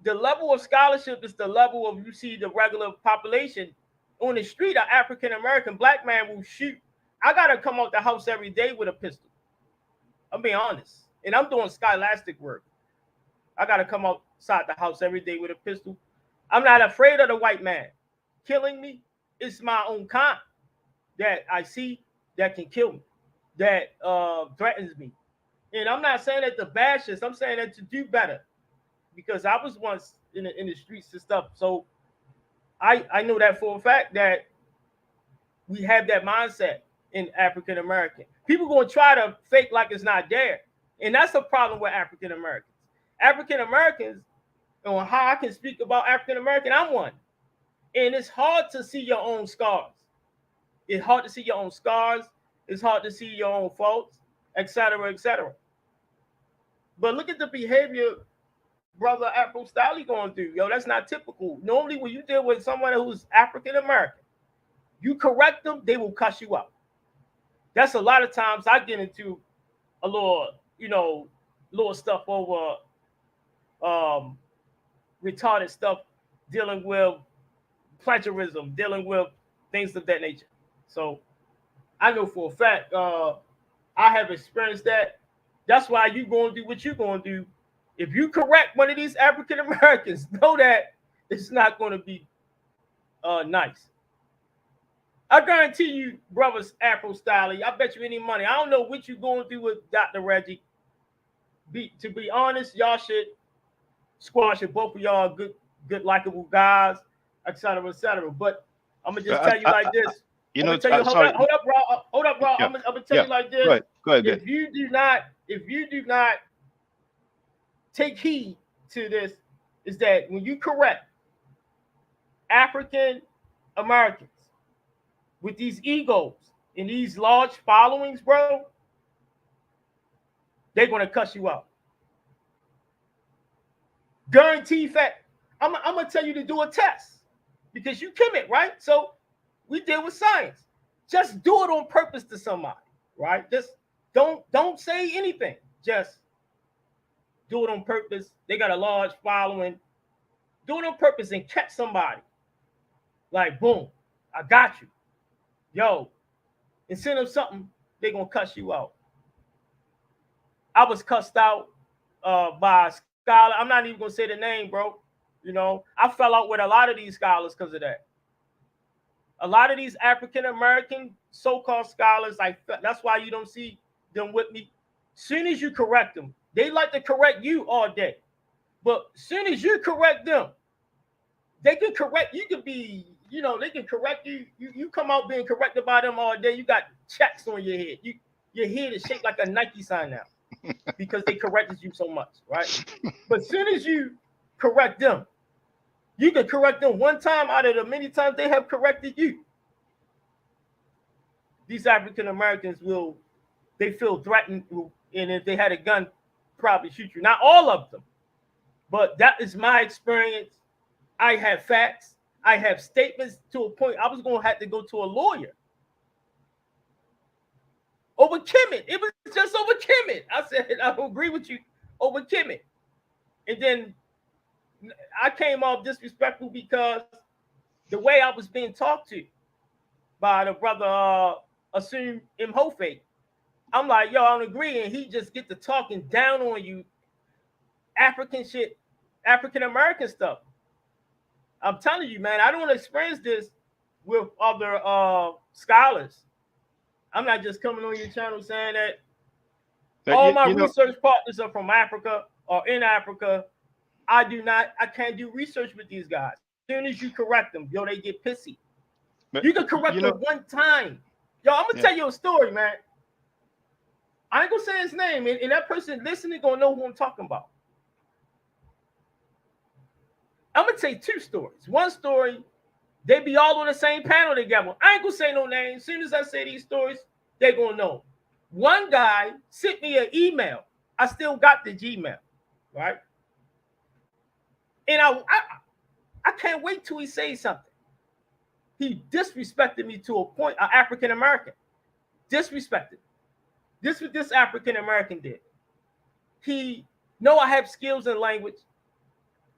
The level of scholarship is the level of, you see the regular population on the street, an African American black man will shoot. I got to come out the house every day with a pistol. I'm being honest. And I'm doing scholastic work. I got to come outside the house every day with a pistol. I'm not afraid of the white man killing me. It's my own kind that I see that can kill me, that threatens me. And I'm not saying that to bash us. I'm saying that to do better, because I was once in the streets and stuff. So I know that for a fact that we have that mindset in African American. People going to try to fake like it's not there. And that's a problem with African Americans. African Americans, and how I can speak about African American, I'm one. And it's hard to see your own scars. It's hard to see your own scars. It's hard to see your own faults, etc., etc. But look at the behavior brother Afro Style going through. Yo, that's not typical. Normally, when you deal with someone who's African American, you correct them, they will cuss you out. That's a lot of times I get into a little, little stuff over retarded stuff, dealing with plagiarism, dealing with things of that nature. So I know for a fact, I have experienced that. That's why you going to do what you're going to do. If you correct one of these African Americans, know that it's not going to be nice. I guarantee you, brothers Afro Style, I bet you any money. I don't know what you're going to do with Dr. Reggie. To be honest, y'all should squash it. Both of y'all good, likable guys, etc., etc. But I'm gonna just tell you like this. Hold up, bro. I'm gonna tell you like this. Go ahead. If you do not take heed to this, is that when you correct African Americans with these egos and these large followings, bro, they're gonna cuss you out. Guaranteed fact. I'm gonna tell you to do a test because you commit, right? So we deal with science. Just do it on purpose to somebody, right? Just don't say anything. Just do it on purpose. They got a large following. Do it on purpose and catch somebody. Like, boom, I got you. Yo, and send them something, they're gonna cuss you out. I was cussed out by a scholar. I'm not even gonna say the name, bro. I fell out with a lot of these scholars because of that. A lot of these African American so-called scholars, that's why you don't see them with me. Soon as you correct them, they like to correct you all day. But soon as you correct them, they can correct you. Could be, they can correct you. You come out being corrected by them all day. You got checks on your head. Your head is shaped like a Nike sign now because they corrected you so much, right? But soon as you correct them, you can correct them one time out of the many times they have corrected you. These African Americans they feel threatened, and if they had a gun, probably shoot you. Not all of them, but that is my experience. I have facts. I have statements to a point. I was going to have to go to a lawyer over Kemet. It was just over Kemet. I said, I agree with you over Kemet. And then I came off disrespectful because the way I was being talked to by the brother Assume Imhofe. I'm like, yo, I don't agree, and he just get to talking down on you, African shit, African American stuff. I'm telling you, man, I don't experience this with other scholars. I'm not just coming on your channel saying that all my research partners are from Africa or in Africa. I can't do research with these guys. As soon as you correct them, yo, they get pissy. But, you can correct them one time. Yo, I'm gonna tell you a story, man. I ain't gonna say his name, and that person listening gonna know who I'm talking about. I'm gonna tell you two stories. One story, they be all on the same panel together. I ain't gonna say no name. As soon as I say these stories, they gonna know. One guy sent me an email. I still got the Gmail, right? And I can't wait till he says something. He disrespected me to a point, an African American. Disrespected. This is what this African American did. He know I have skills in language.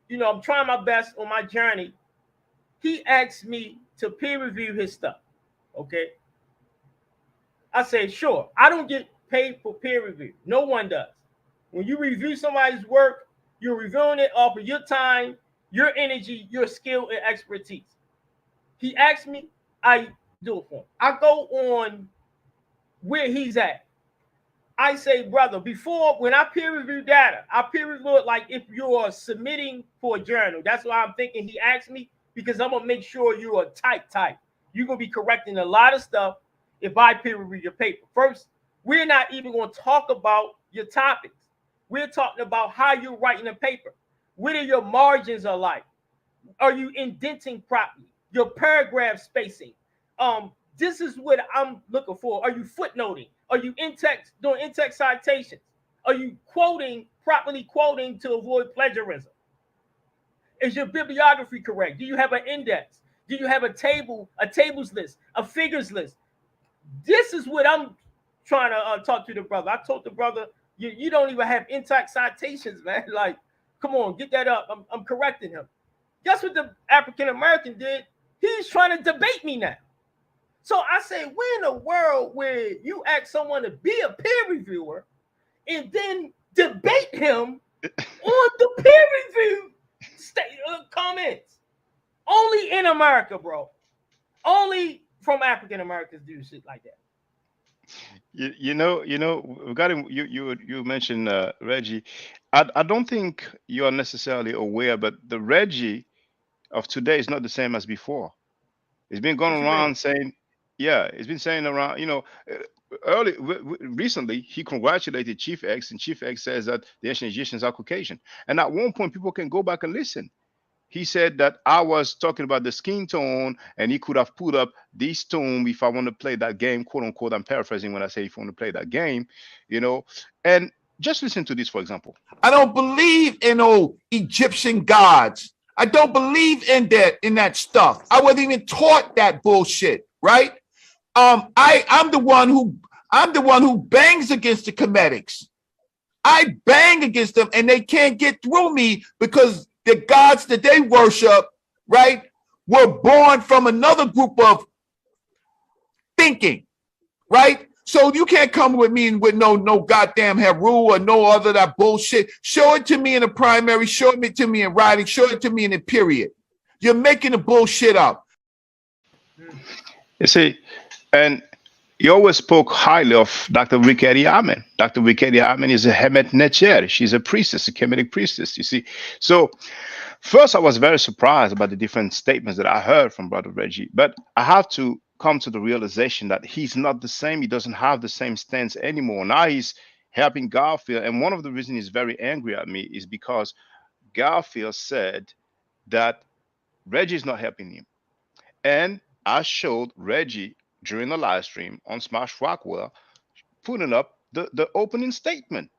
You know, I'm trying my best on my journey. He asked me to peer review his stuff. Okay. I say, sure. I don't get paid for peer review. No one does. When you review somebody's work, you're reviewing it off of your time, your energy, your skill, and expertise. He asked me, I do it for him. I go on where he's at. I say, brother, before, when I peer review data, I peer review it like if you're submitting for a journal. That's why I'm thinking he asked me, because I'm going to make sure you're a type. You're going to be correcting a lot of stuff if I peer review your paper. First, we're not even going to talk about your topics. We're talking about how you're writing a paper. What are your margins are like? Are you indenting properly? Your paragraph spacing. This is what I'm looking for. Are you footnoting? Are you doing in-text citations? Are you properly quoting to avoid plagiarism? Is your bibliography correct? Do you have an index? Do you have a tables list, a figures list? This is what I'm trying to talk to the brother. I told the brother, you don't even have in-text citations, man. Like, come on, get that up. I'm correcting him. Guess what the African American did? He's trying to debate me now. So I say, we're in a world where you ask someone to be a peer reviewer and then debate him on the peer review comments. Only in America, bro. Only from African Americans do shit like that. Regarding you mentioned Reggie. I don't think you are necessarily aware, but the Reggie of today is not the same as before. It's been going around saying, it's been saying around, recently he congratulated Chief X, and Chief X says that the ancient Egyptians are Caucasian. And at one point, people can go back and listen. He said that I was talking about the skin tone, and he could have put up this tone if I want to play that game, quote unquote. I'm paraphrasing when I say if you want to play that game, And just listen to this, for example. I don't believe in old Egyptian gods. I don't believe in that stuff. I wasn't even taught that bullshit, right? I'm the one who bangs against the Comedics. I bang against them, and they can't get through me because the gods that they worship, right, were born from another group of thinking, right? So you can't come with me with no goddamn Heru or no other that bullshit. Show it to me in the primary, show it to me in writing, show it to me in the period. You're making the bullshit up. You see, and you always spoke highly of Dr. Wikedia Amen. Dr. Wikedia Amen is a Hemet Netcher. She's a priestess, a Kemetic priestess, you see. So first, I was very surprised about the different statements that I heard from Brother Reggie, but I have to come to the realization that he's not the same. He doesn't have the same stance anymore. Now he's helping Garfield. And one of the reasons he's very angry at me is because Garfield said that Reggie is not helping him. And I showed Reggie during the live stream on Smash Rockwell putting up the opening statement,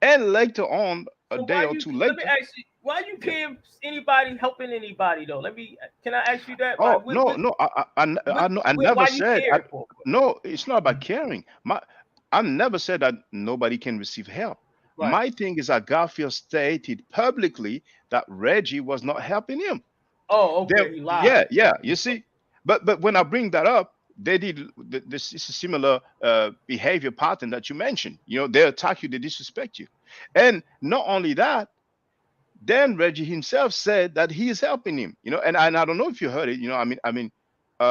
And later on, a day or two later. Let me ask you, why you care if anybody helping anybody though? Can I ask you that? Oh, no, I never said. No, it's not about caring. I never said that nobody can receive help. Right. My thing is that Garfield stated publicly that Reggie was not helping him. Oh, Then, okay, he lied. yeah. You see, but when I bring that up, they did this is a similar behavior pattern that you mentioned. You know, they attack you, they disrespect you, and not only that. Then Reggie himself said that he is helping him. You know, and I don't know if you heard it. You know,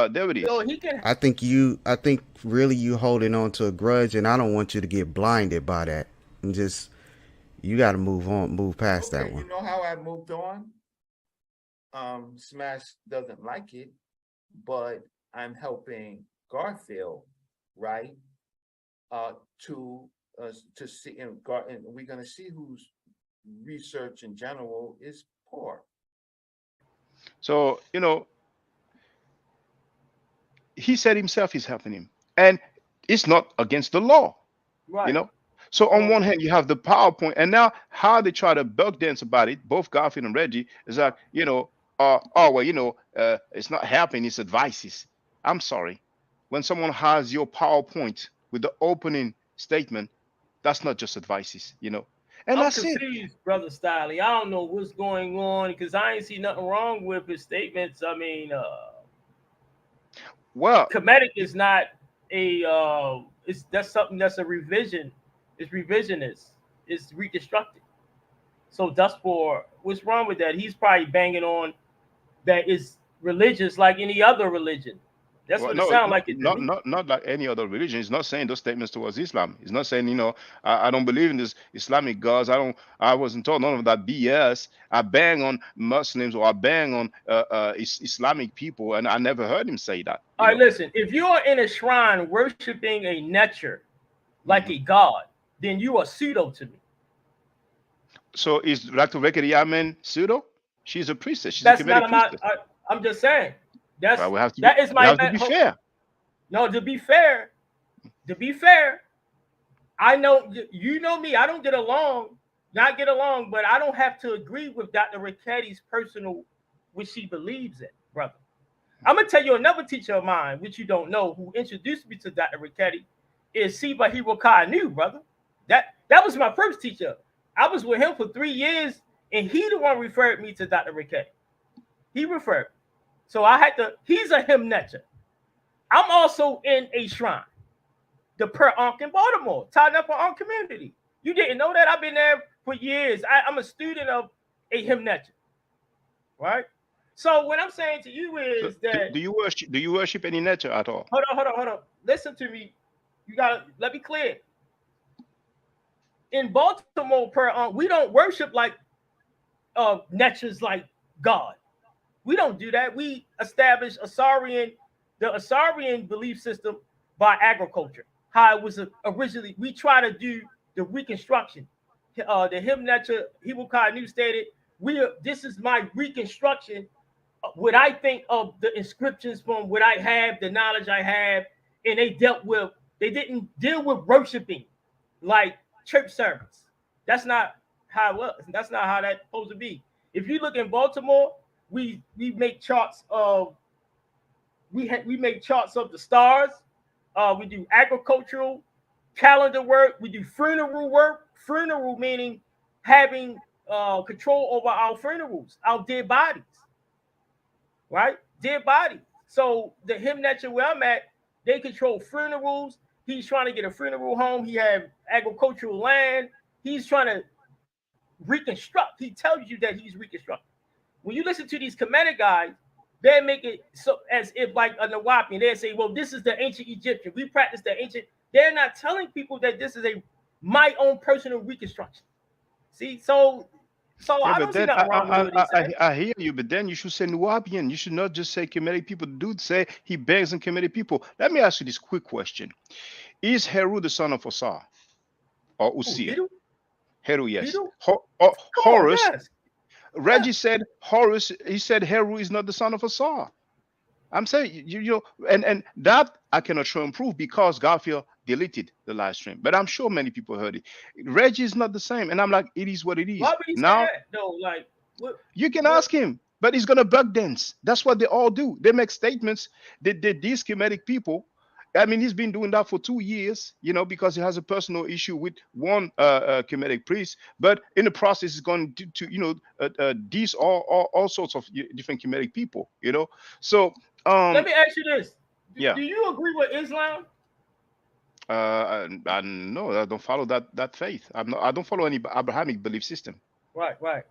there it So is. he can. I think really you holding on to a grudge, and I don't want you to get blinded by that. And just you got to move past that one. You know how I moved on? Smash doesn't like it, but I'm helping Garfield, right? To see, and we're gonna see whose research in general is poor. So you know, he said himself he's helping him, and it's not against the law. Right. You know. So on one hand, you have the PowerPoint, and now how they try to buck dance about it, both Garfield and Reggie, is like, you know, it's not helping, it's advices. I'm sorry. When someone has your PowerPoint with the opening statement, that's not just advices, you know. And I'm that's confused, Brother Stiley. I don't know what's going on because I ain't see nothing wrong with his statements. I mean, well, comedic is not a that's something that's a revision. It's revisionist. It's reconstructed. So thus for what's wrong with that? He's probably banging on that is religious like any other religion. That's what it sounds like. Not like any other religion. He's not saying those statements towards Islam. He's not saying, you know, I don't believe in this Islamic gods. I wasn't told none of that BS. I bang on Muslims or I bang on Islamic people, and I never heard him say that. All right, listen. If you are in a shrine worshiping a nature like a god, then you are pseudo to me. So is Dr. Rekeri Yamen pseudo? She's a priestess. She's That's a committed not priestess. I'm just saying. That's well, that is my. We have to be fair. No, to be fair, I know you know me. I don't get along, but I don't have to agree with Dr. Rekeri's personal, what she believes in, brother. I'm gonna tell you another teacher of mine, which you don't know, who introduced me to Dr. Rekeri, is Siba Hiroka, brother. That was my first teacher. I was with him for 3 years, and he the one referred me to Dr. Rekeri. He referred. So I had to. He's a hymn netcher. I'm also in a shrine, the Per Ankh in Baltimore, tied up Ankh community. You didn't know that? I've been there for years. I'm a student of a hymn netcher, right? So what I'm saying to you is that do you worship any netcher at all? Hold on. Listen to me. You gotta let me clear. In Baltimore, Per Ankh, we don't worship like netchers like God. We don't do that. We establish the Asarian belief system by agriculture. How it was originally. We try to do the reconstruction. The hymn netcher Hiwokai stated, this is my reconstruction. What I think of the inscriptions from what I have, the knowledge I have, and they didn't deal with worshiping like church service. That's not how it was. That's not how that's supposed to be. If you look in Baltimore, we make charts of make charts of the stars. We do agricultural calendar work. We do funeral work. Funeral meaning having control over our funerals, our dead bodies, right? Dead bodies. So the hymn netcher where I'm at, they control funerals. He's trying to get a funeral home. He have agricultural land. He's trying to reconstruct. He tells you that he's reconstructing. When you listen to these Kemetic guys, they make it so as if like a Nawapi, they say, well, this is the ancient Egyptian. We practice the ancient. They're not telling people that this is my own personal reconstruction. See, so I don't see nothing wrong with it. I hear you, but then you should say Nuwabian. You should not just say Kemetic people. Dude, say he begs on Kemetic people. Let me ask you this quick question: is Heru the son of Osar or Usia? Heru, yes. Horus. Yes. Reggie said Horus. He said Heru is not the son of Asar. I'm saying you know, and that I cannot show and prove because Garfield deleted the live stream. But I'm sure many people heard it. Reggie is not the same, and I'm like, it is what it is. Why would he now, say that? No, like you can ask him, but he's gonna bug dance. That's what they all do. They make statements. These Kemetic people, I mean, he's been doing that for 2 years, because he has a personal issue with one Kemetic priest. But in the process, he's going these all sorts of different Kemetic people, So let me ask you this: yeah. Do you agree with Islam? I no, I don't follow that faith. I don't follow any Abrahamic belief system. Right.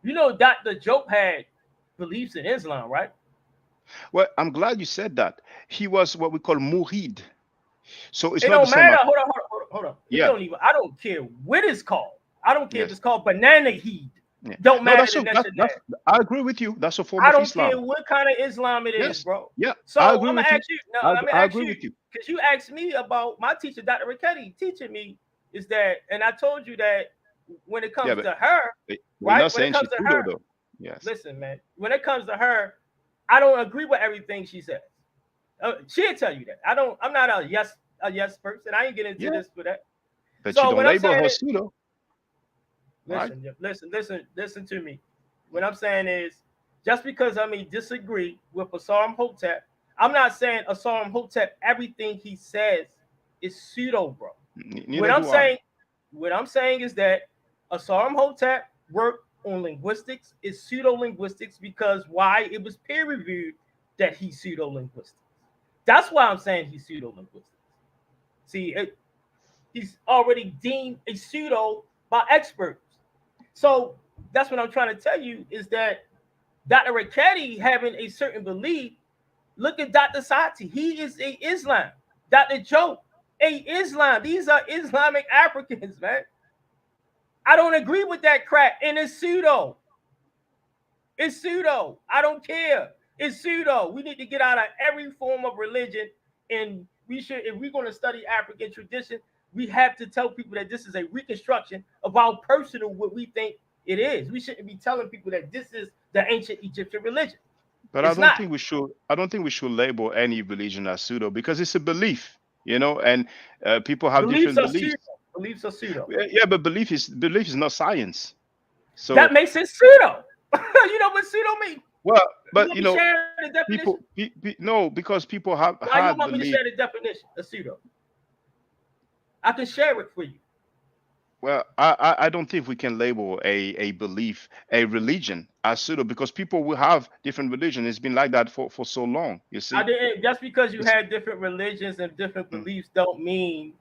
You know, Dr. Job had beliefs in Islam, right? Well, I'm glad you said that. He was what we call murid. So it's it not the don't same. matter. Hold on. It don't even. I don't care what it's called. I don't care if it's called banana heed. Yeah. Don't matter. I agree with you. That's a form I of don't Islam. care what kind of Islam it is, bro. Yeah. So I I'm agree gonna with ask you. No, let me ask you because you asked me about my teacher, Dr. Rigetti, teaching me is that, and I told you that when it comes to her, right? When it comes to her, yes. Listen, man. When it comes to her, I don't agree with everything she says. She'll tell you that. I'm not a yes person. I ain't getting into this for that. But so you don't label her pseudo. Listen to me. What I'm saying is, just because I may disagree with Asarum Hotep, I'm not saying Asarum Hotep everything he says is pseudo, bro. What I'm saying is that Asarum Hotep worked on linguistics is pseudo-linguistics because why? It was peer-reviewed that he's pseudo-linguistics. That's why I'm saying he's pseudo-linguistics. See, he's already deemed a pseudo by experts. So that's what I'm trying to tell you is that Dr. Rigetti having a certain belief, look at Dr. Sati. He is a Islam. Dr. Joe, a Islam. These are Islamic Africans, man. I don't agree with that crap. And it's pseudo. It's pseudo. I don't care. It's pseudo. We need to get out of every form of religion. And we should, if we're going to study African tradition, we have to tell people that this is a reconstruction of our personal what we think it is. We shouldn't be telling people that this is the ancient Egyptian religion. But I don't think we should label any religion as pseudo because it's a belief, and people have different beliefs. Beliefs are pseudo. Yeah, but belief is not science. So that makes it pseudo. You know what pseudo means? Well, but people no, because people have. Why you want me to share the definition of pseudo? I can share it for you. Well, I don't think we can label a belief, a religion as pseudo because people will have different religions. It's been like that for so long. You see, just because you have different religions and different beliefs don't mean,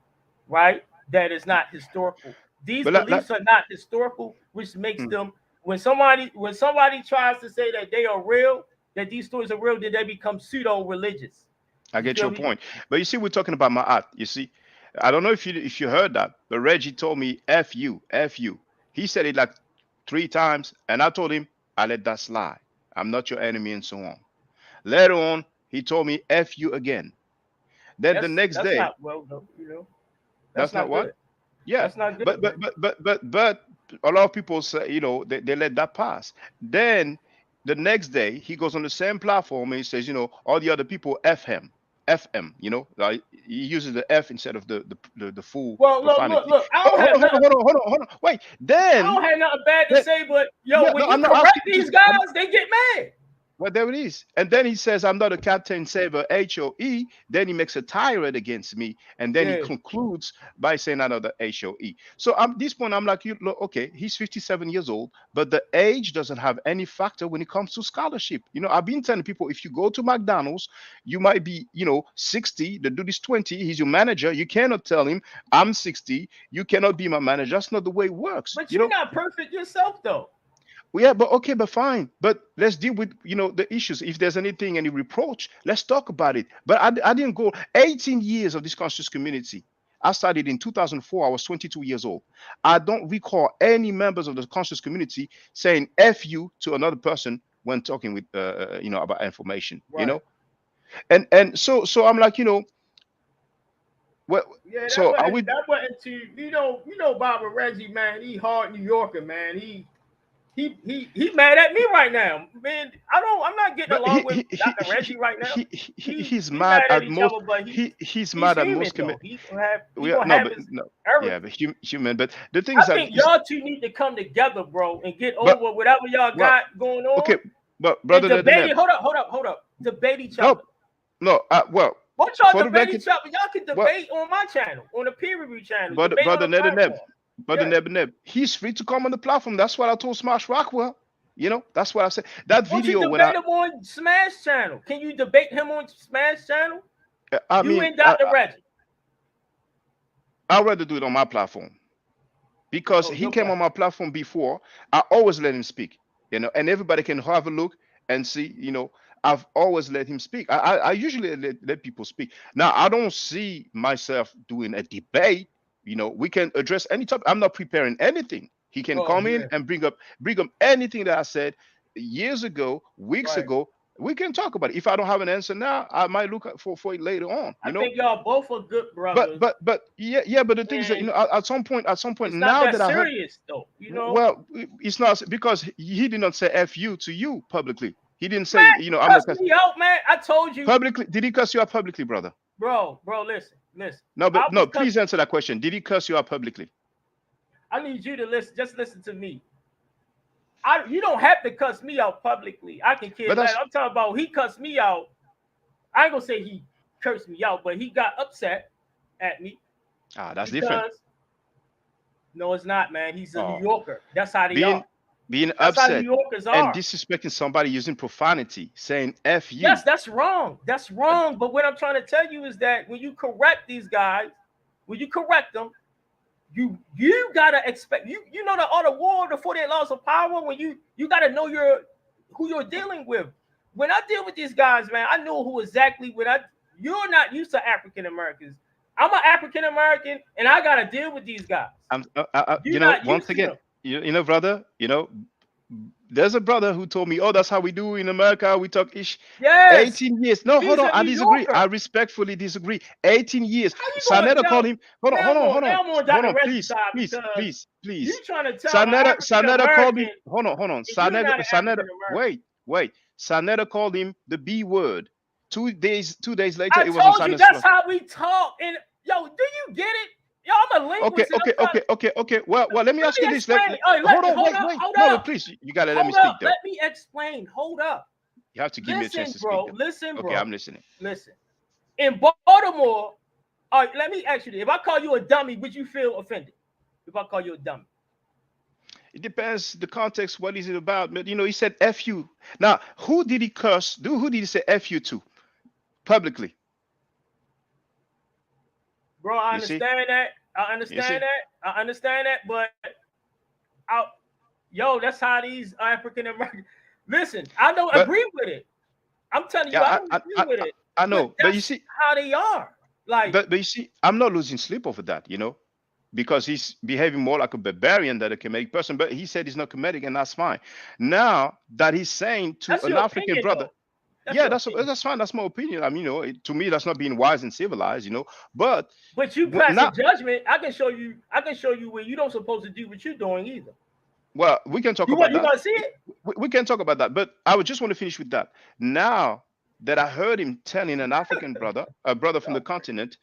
right, that it's not historical. These beliefs are not historical, which makes them. When somebody tries to say that they are real, that these stories are real, then they become pseudo-religious. I get your point. But you see, we're talking about Ma'at. You see, I don't know if you heard that, but Reggie told me F you. He said it like 3 times, and I told him, I let that slide. I'm not your enemy and so on. Later on, he told me F you again. Then the next day. Not, well, no, that's not what? Good. Yeah. That's not good. But a lot of people say, they let that pass. Then the next day he goes on the same platform and he says, all the other people F him, like he uses the F instead of the full. Well, look. Hold on. Wait. Then I don't have nothing bad to say, but when you correct these guys, they get mad. Well, there it is. And then he says, I'm not a captain saver, HOE. Then he makes a tirade against me. And then he concludes by saying another HOE. So at this point, I'm like, okay, he's 57 years old, but the age doesn't have any factor when it comes to scholarship. I've been telling people, if you go to McDonald's, you might be, 60, the dude is 20, he's your manager. You cannot tell him, I'm 60, you cannot be my manager. That's not the way it works. But you're not perfect yourself, though. Yeah, but fine. But let's deal with the issues. If there's any reproach, let's talk about it. But I didn't go 18 years of this conscious community. I started in 2004. I was 22 years old. I don't recall any members of the conscious community saying "F you" to another person when talking with about information. Right. And so I'm like well, yeah. So that went into Barbara Reggie, man. He hard New Yorker, man. He mad at me right now, man. I'm not getting along with Dr. Reggie right now. He's mad at most. He's mad at most. Human. But the thing is, I think y'all two need to come together, bro, and get over whatever y'all got going on. Okay, but brother, hold up. Debate each other. No, well, What y'all debate each other? Y'all can debate on my channel, on the peer review channel. Brother Neb, he's free to come on the platform. That's what I told Smash Rockwell. You know, that's what I said. That video you debate him on Smash channel. Can you debate him on Smash channel? I mean, and Dr. Reggie. I'd rather do it on my platform because he came on my platform before. I always let him speak, you know, and everybody can have a look and see, you know, I've always let him speak. I usually let people speak. Now, I don't see myself doing a debate. You know, we can address any topic. I'm not preparing anything. He can come in and bring up anything that I said years ago, weeks ago. We can talk about it. If I don't have an answer now, I might look for it later on. You know? I think y'all both are good brothers. But yeah. But the thing is that, you know, at some point, it's now not that I heard, serious though. You know. Well, it's not because he did not say "f you" to you publicly. He didn't say, man, you know, I'm not cussing me out, man. I told you publicly. Did he cuss you out publicly, brother? Bro, listen. No, but no. Please answer that question. Did he cuss you out publicly? I need you to listen. Just listen to me. You don't have to cuss me out publicly. I can care less. I'm talking about he cussed me out. I ain't gonna say he cursed me out, but he got upset at me. That's different. No, it's not, man. He's a New Yorker. That's how they are. Being upset and disrespecting somebody using profanity, saying "f you." Yes, that's wrong. That's wrong. But what I'm trying to tell you is that when you correct these guys, when you correct them, you gotta expect you know the art of war, the 48 laws of power. When you gotta know who you're dealing with. When I deal with these guys, man, I know who exactly. You're not used to African Americans. I'm an African American, and I gotta deal with these guys. You know, once again, you know, brother, you know, there's a brother who told me, "Oh, that's how we do in America. We talk ish." Yes. 18 years. No, hold on. I disagree. I respectfully disagree. 18 years. Sanetta called him. Hold on. Please. You trying to tell Sanetta called him. Hold on. Sanetta. Wait. Sanetta called him the B word. 2 days later, it was on Sannetta's. That's how we talk. And yo, do you get it? Yo, I'm a linguist. Okay. Well, let me ask you this. Hold on. No, please. You gotta let me speak. Though. Let me explain. Hold up. You have to give me a chance to speak. Listen, bro. Okay, I'm listening. Listen. In Baltimore, all right, let me ask you this. If I call you a dummy, would you feel offended? If I call you a dummy? It depends the context. What is it about? But you know, he said "f you." Now, who did he curse? Who did he say "f you" to publicly? Bro, I understand that. I understand that. But that's how these African Americans. Listen, I don't agree with it. I'm telling you, I don't agree with it. I know, but you see how they are. Like, but you see, I'm not losing sleep over that, you know, because he's behaving more like a barbarian than a comedic person. But he said he's not comedic, and that's fine. Now that he's saying to an African brother. That's fine. That's my opinion. I mean, you know, to me, that's not being wise and civilized, you know. But you pass a judgment. I can show you where you don't supposed to do what you're doing either. Well, we can talk about that. You want to see it? We can talk about that. But I would just want to finish with that. Now that I heard him telling an African brother, a brother from the continent,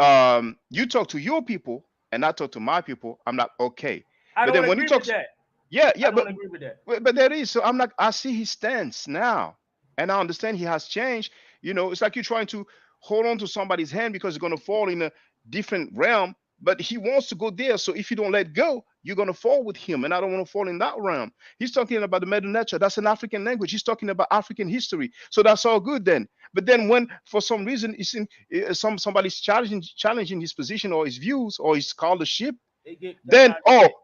you talk to your people and I talk to my people. I'm like, okay. I don't agree with that. Yeah, I don't agree with that. But there is. So I'm like, I see his stance now. And I understand he has changed. You know, it's like you're trying to hold on to somebody's hand because you're going to fall in a different realm, but he wants to go there. So if you don't let go, you're going to fall with him. And I don't want to fall in that realm. He's talking about the Mother Nature. That's an African language. He's talking about African history. So that's all good then. But then when for some reason somebody's challenging his position or his views or his scholarship, then,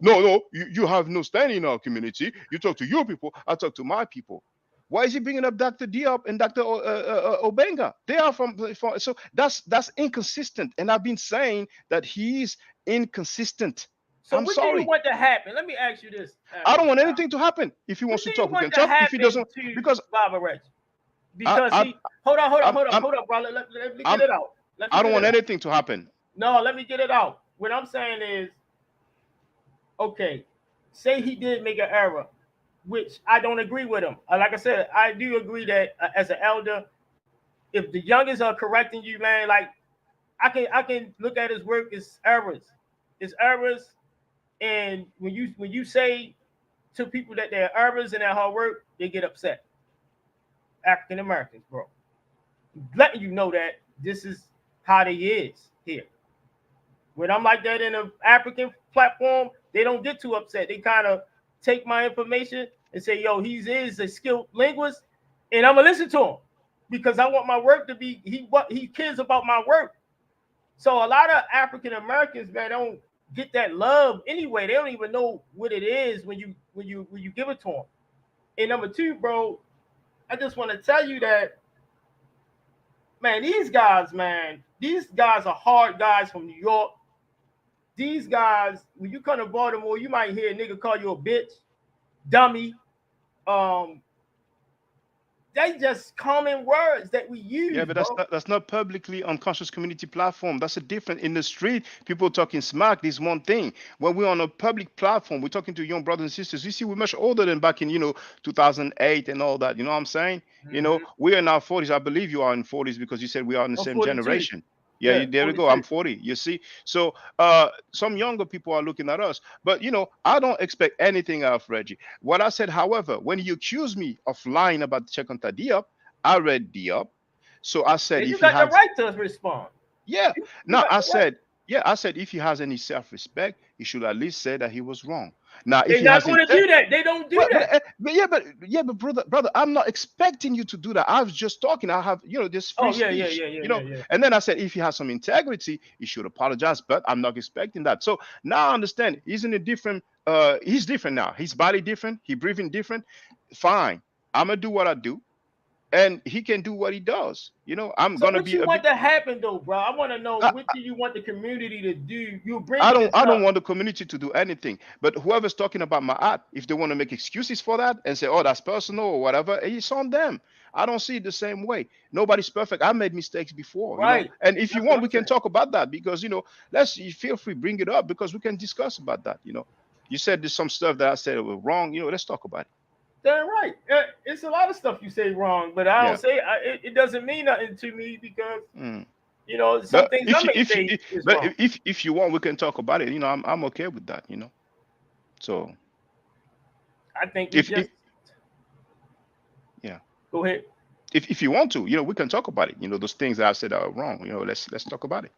no, you have no standing in our community. You talk to your people. I talk to my people. Why is he bringing up Dr. Diop and Dr. Obenga? They are from so that's inconsistent. And I've been saying that he's inconsistent. So I'm what sorry. do you want to happen? Let me ask you this. I don't want anything to happen. If he wants to talk, we can talk. If he doesn't, because Baba Reggie. Because hold on, bro. Let me get it out. I don't want anything to happen. No, let me get it out. What I'm saying is, okay, say he did make an error, which I don't agree with him. Like I said, I do agree that as an elder, if the youngest are correcting you, man, like I can look at his work as errors. It's errors, and when you say to people that they're errors and their hard work, they get upset. African Americans, bro. Letting you know that this is how they is here. When I'm like that in an African platform, they don't get too upset. They kind of take my information and say, yo, he is a skilled linguist, and I'm gonna listen to him because I want my work to be, he cares about my work. So a lot of African Americans, man, don't get that love anyway. They don't even know what it is when you give it to them. And number two, bro, I just want to tell you that, man, these guys are hard guys from New York. These guys, when you come to Baltimore, you might hear a nigga call you a bitch, dummy. They just common words that we use. Yeah, but that's not publicly on conscious community platform. That's a different. In the street, people talking smack. This one thing. When we're on a public platform, we're talking to young brothers and sisters. You see, we're much older than back in 2008 and all that. You know what I'm saying? Mm-hmm. We're in our 40s. I believe you are in 40s because you said we are in the same 42. generation. Yeah, there we go. I'm 40. You see, so some younger people are looking at us, but I don't expect anything out of Reggie. What I said, however, when you accuse me of lying about check on Diop, I read Diop, so I said, and if you got the right to respond. Yeah, no, I said if he has any self-respect, he should at least say that he was wrong. Now, if They're he not hasn't, going to do that. They don't do that. but brother, I'm not expecting you to do that. I was just talking. I have, this free speech. Yeah. And then I said, if he has some integrity, he should apologize. But I'm not expecting that. So now I understand. He's in a different. He's different now. His body different. He breathing different. Fine. I'm gonna do what I do, and he can do what he does. I'm gonna what be. You want to happen though, bro? I want to know what do you want the community to do? You bring. I don't want the community to do anything. But whoever's talking about my art, if they want to make excuses for that and say, "Oh, that's personal" or whatever, it's on them. I don't see it the same way. Nobody's perfect. I made mistakes before, right? And if you want, we can talk about that because you feel free, bring it up because we can discuss about that. You said there's some stuff that I said were wrong. Let's talk about it. They're right. It's a lot of stuff you say wrong, but I don't say it doesn't mean nothing to me because some things I may say is wrong. If you want, we can talk about it. I'm okay with that. So I think Go ahead. If you want to, we can talk about it. Those things that I said are wrong. Let's talk about it.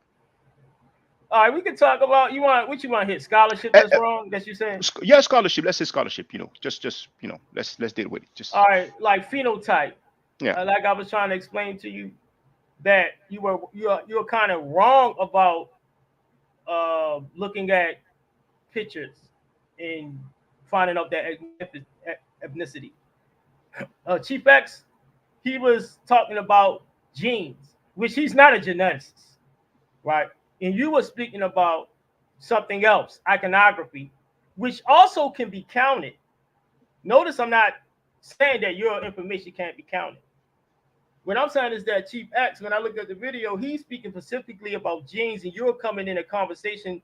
All right, we can talk about what you want to hit scholarship that's wrong that you saying. Yeah, scholarship. Let's say scholarship. Just let's deal with it. Just all right, like phenotype. Yeah. Like I was trying to explain to you that you're kind of wrong about looking at pictures and finding out that ethnicity. Chief X, he was talking about genes, which he's not a geneticist, right? And you were speaking about something else, iconography, which also can be counted. Notice I'm not saying that your information can't be counted. What I'm saying is that Chief X, when I looked at the video, he's speaking specifically about genes, and you're coming in a conversation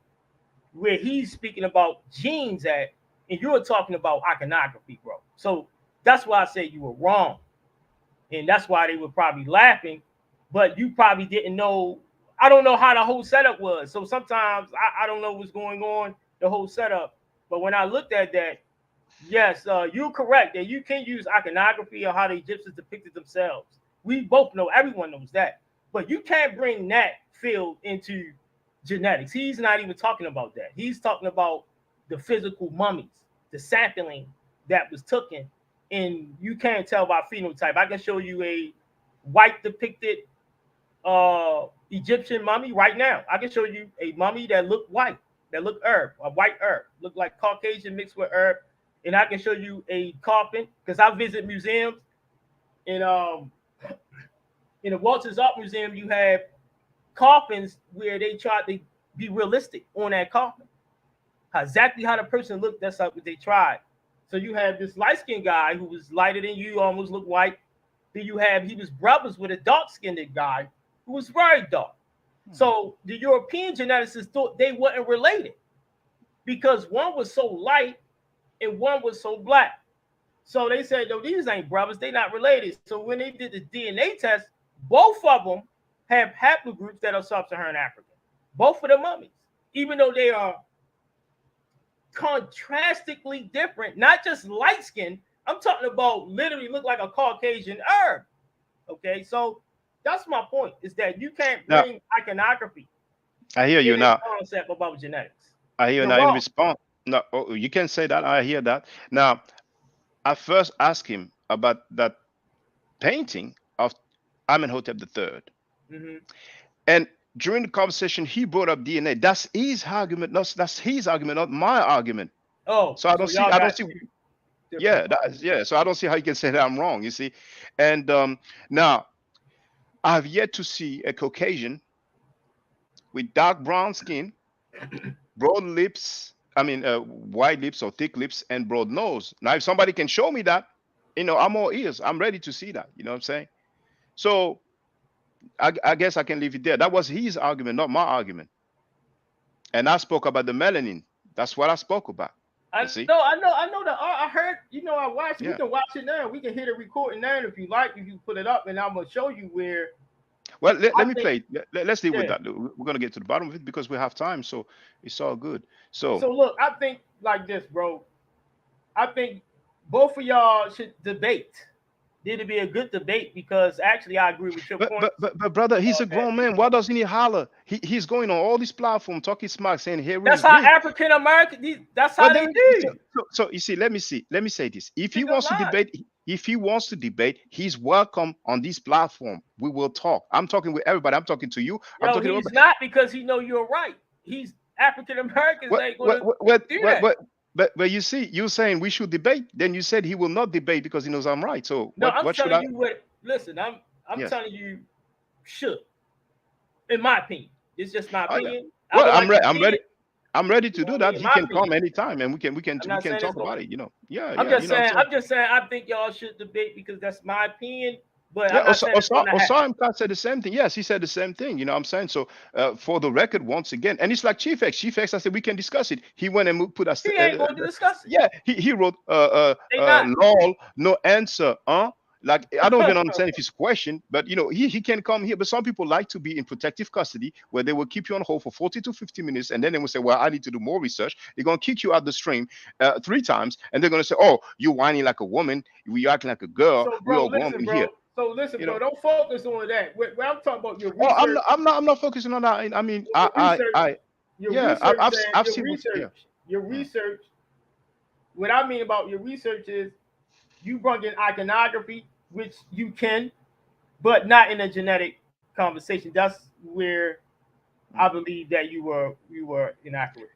where he's speaking about genes at, and you're talking about iconography, bro. So that's why I say you were wrong. And that's why they were probably laughing, but you probably didn't know. I don't know how the whole setup was. So sometimes I don't know what's going on, the whole setup. But when I looked at that, yes, you're correct that you can use iconography or how the Egyptians depicted themselves. We both know, everyone knows that. But you can't bring that field into genetics. He's not even talking about that. He's talking about the physical mummies, the sampling that was taken. And you can't tell by phenotype. I can show you a white depicted Egyptian mummy right now. I can show you a mummy that looked white, that looked Arab, a white Arab, looked like Caucasian mixed with Arab. And I can show you a coffin because I visit museums. In the Walters Art Museum, you have coffins where they tried to be realistic on that coffin. Exactly how the person looked, that's what they tried. So you have this light-skinned guy who was lighter than you, almost looked white. Then he was brothers with a dark-skinned guy who was very dark. So the European geneticists thought they weren't related because one was so light and one was so black. So they said, no, these ain't brothers. They're not related. So when they did the DNA test, both of them have haplogroups that are sub-Saharan African. Both of the mummies, even though they are contrastically different, not just light skin. I'm talking about literally look like a Caucasian Arab. Okay, so That's my point. Is that you can't Now, bring iconography I hear you in a now. concept about genetics. I hear you You're now. In wrong. response, no, oh, you can say that. I hear that. Now, I first asked him about that painting of Amenhotep III. Mm-hmm. And during the conversation, he brought up DNA. That's his argument. That's his argument, not my argument. Oh, So I don't see. y'all I don't got see. two Yeah, different that is, yeah. So I don't see how you can say that I'm wrong. You see, and now I've yet to see a Caucasian with dark brown skin, broad lips. I mean, wide lips or thick lips and broad nose. Now, if somebody can show me that, I'm all ears. I'm ready to see that. You know what I'm saying? So I guess I can leave it there. That was his argument, not my argument. And I spoke about the melanin. That's what I spoke about. I You see? know that. I heard. I watched. Yeah. We can watch it now. We can hit a recording now if you like. If you put it up, and I'm gonna show you where. Well, let me think- play it. Let's deal with yeah. that. We're gonna get to the bottom of it because we have time, so it's all good. So look, I think like this, bro. I think both of y'all should debate. It'd be a good debate because actually I agree with your point. but brother, he's a grown man. Why doesn't he holler? He's going on all these platforms talking smack, saying here That's is how Greek. African American. That's how they do. So you see, let me say this. If he wants to debate, he's welcome on this platform. We will talk. I'm talking with everybody. I'm talking to you. I'm talking he's not because he know you're right. He's African Americans ain't gonna do that. But you see, you're saying we should debate. Then you said he will not debate because he knows I'm right. So no, I'm what should telling I? you what. Listen, I'm Yes. telling you, should. In my opinion, it's just my opinion. Well, I'm ready to do that. He can come opinion. anytime, and we can talk about it. Yeah. I'm just saying. I'm just saying. I think y'all should debate because that's my opinion. But yeah, I'm not saying it's gonna happen. Osam said the same thing. Yes, he said the same thing. You know what I'm saying? So for the record, once again, and it's like Chief X. Chief X, I said we can discuss it. He went and put us. He ain't going to discuss it. Yeah, he wrote lol, no answer, huh? Like I don't even understand if it's a question, but he can come here. But some people like to be in protective custody where they will keep you on hold for 40 to 50 minutes, and then they will say, "Well, I need to do more research." They're gonna kick you out the stream 3 times, and they're gonna say, "Oh, you whining like a woman, you acting like a girl." So, bro, we all grown in here. So listen, bro, don't focus on that. When I'm talking about your research, I'm not focusing on that. I mean, I've seen your research. What I mean about your research is you brought in iconography, which you can, but not in a genetic conversation. That's where I believe that you were inaccurate.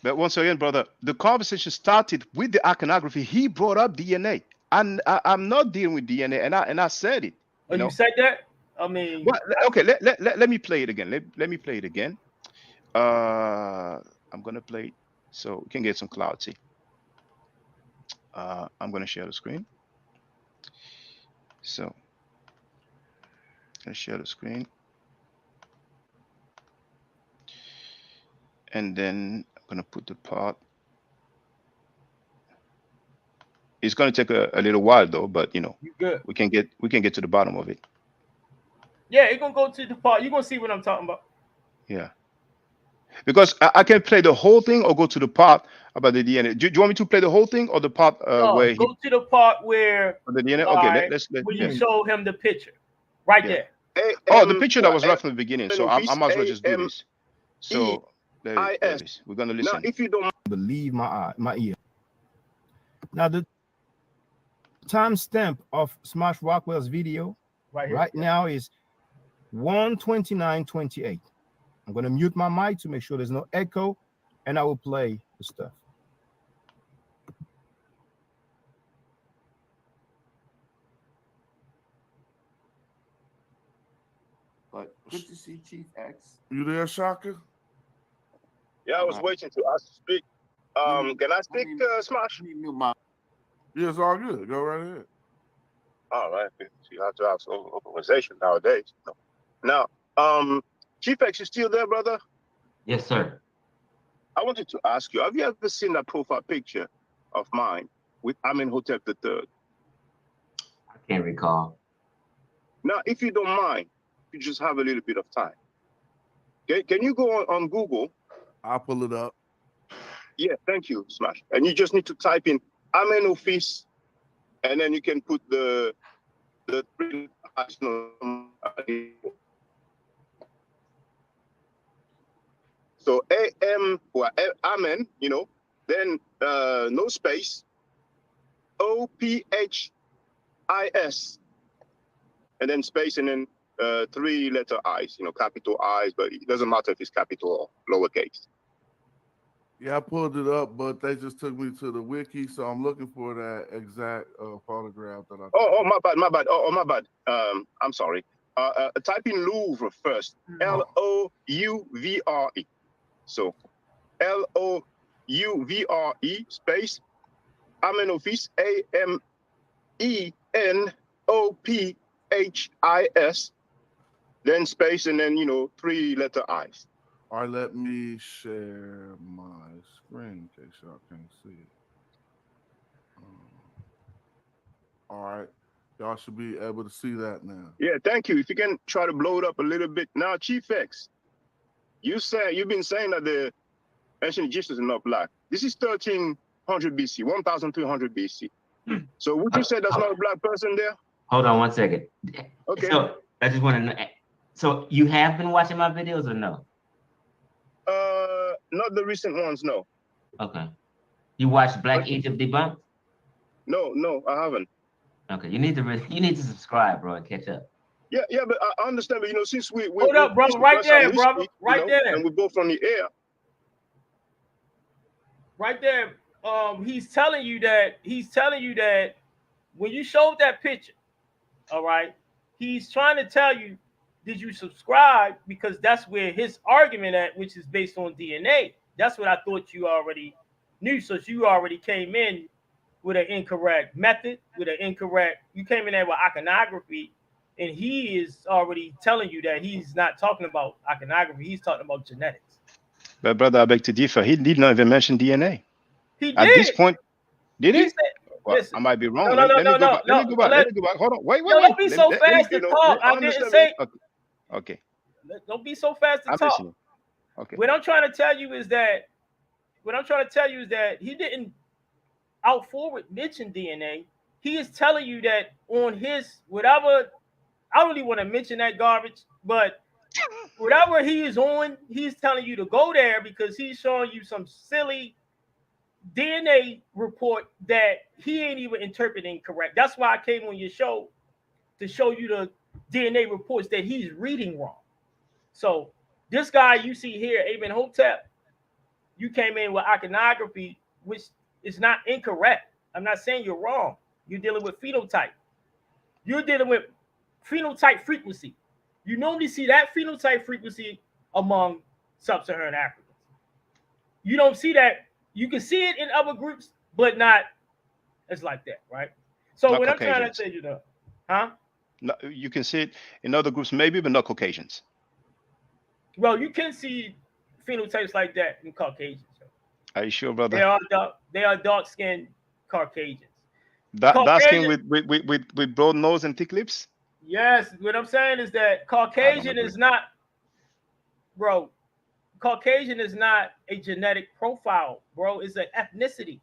But once again, brother, the conversation started with the iconography. He brought up DNA. And I'm not dealing with DNA, and I said it. You said that? I mean, well, okay. Let me play it again. Let me play it again. I'm gonna play it so we can get some clarity. I'm gonna share the screen. So let's share the screen, and then I'm gonna put the part. It's going to take a little while though, but we can get to the bottom of it. Yeah, it's gonna go to the part. You're gonna see what I'm talking about. Yeah, because I can play the whole thing or go to the part about the DNA. Do you want me to play the whole thing or the part where go to the part where the DNA? Okay, let's when you show him the picture, right there. The picture that was right from the beginning. So I might as well just do this. So there it is. We're gonna listen. Now, if you don't believe my ear. Now the timestamp of Smash Rockwell's video right now is 1:29:28. I'm going to mute my mic to make sure there's no echo, and I will play the stuff. But good to see Chief X. You there, Shaka? Yeah, I was waiting to ask to speak. Can I speak, Smash? Yeah, it's all good. Go right ahead. All right. You have to have some organization nowadays. Now, Chief X, you still there, brother? Yes, sir. I wanted to ask you, have you ever seen that profile picture of mine with Amenhotep III? I can't recall. Now, if you don't mind, you just have a little bit of time. Okay, can you go on Google? I'll pull it up. Yeah, thank you, Smash. And you just need to type in Amenhotep, and then you can put the three So A-M, well, amen, you know, then no space, O-P-H-I-S, and then space, and then 3-letter I's, you know, capital I's, but it doesn't matter if it's capital or lowercase. Yeah, I pulled it up, but they just took me to the wiki, so I'm looking for that exact photograph that I. Oh, my bad, my bad. Oh, my bad. I'm sorry. Type in Louvre first. L-O-U-V-R-E. So L-O-U-V-R-E space Amenofis, A-M-E-N-O-P-H-I-S, then space, and then, you know, 3-letter I's. All right, let me share my screen in case y'all can't see it. All right, y'all should be able to see that now. Yeah, thank you. If you can try to blow it up a little bit. Now, Chief X, you've been saying that the ancient Egyptians are not black. This is 1300 BC, 1300 BC. So would you say there's not a black person there? Hold on 1 second. Okay. So I just want to know. So you have been watching my videos or no? Not the recent ones, no. Okay. You watched Black Egypt Debunked? No, I haven't. Okay, you need to subscribe, bro, and catch up. Yeah, but I understand. But you know, since we hold up, brother, right there, brother, right there, and we both on the air. Right there. He's telling you that when you showed that picture, all right, he's trying to tell you, did you subscribe? Because that's where his argument at, which is based on DNA. That's what I thought you already knew. So you already came in with an incorrect method, you came in there with iconography, and he is already telling you that he's not talking about iconography, he's talking about genetics. But brother, I beg to differ. He did not even mention DNA. He did. At this point, did he? Said, well, listen, I might be wrong. No, let me go back. Let me go back. Hold on. Wait. Don't be so fast to talk. I didn't say. Okay. Don't be so fast to talk. Listening. Okay. What I'm trying to tell you is that he didn't out forward mention DNA. He is telling you that on his whatever. I don't even want to mention that garbage, but whatever he is on, he's telling you to go there because he's showing you some silly DNA report that he ain't even interpreting correct. That's why I came on your show to show you the DNA reports that he's reading wrong. So this guy you see here, Aben Hotep, you came in with iconography, which is not incorrect. I'm not saying you're wrong. You're dealing with phenotype. You're dealing with phenotype frequency. You normally see that phenotype frequency among sub-Saharan Africans. You don't see that. You can see it in other groups, but not as like that, right? So not when Caucasians. I'm trying to tell you that, huh? No, you can see it in other groups, maybe, but not Caucasians. Well, you can see phenotypes like that in Caucasians. Are you sure, brother? They are dark-skinned Caucasians. Dark skin with broad nose and thick lips? Yes, what I'm saying is that Caucasian is not, bro. Caucasian is not a genetic profile, bro. It's an ethnicity.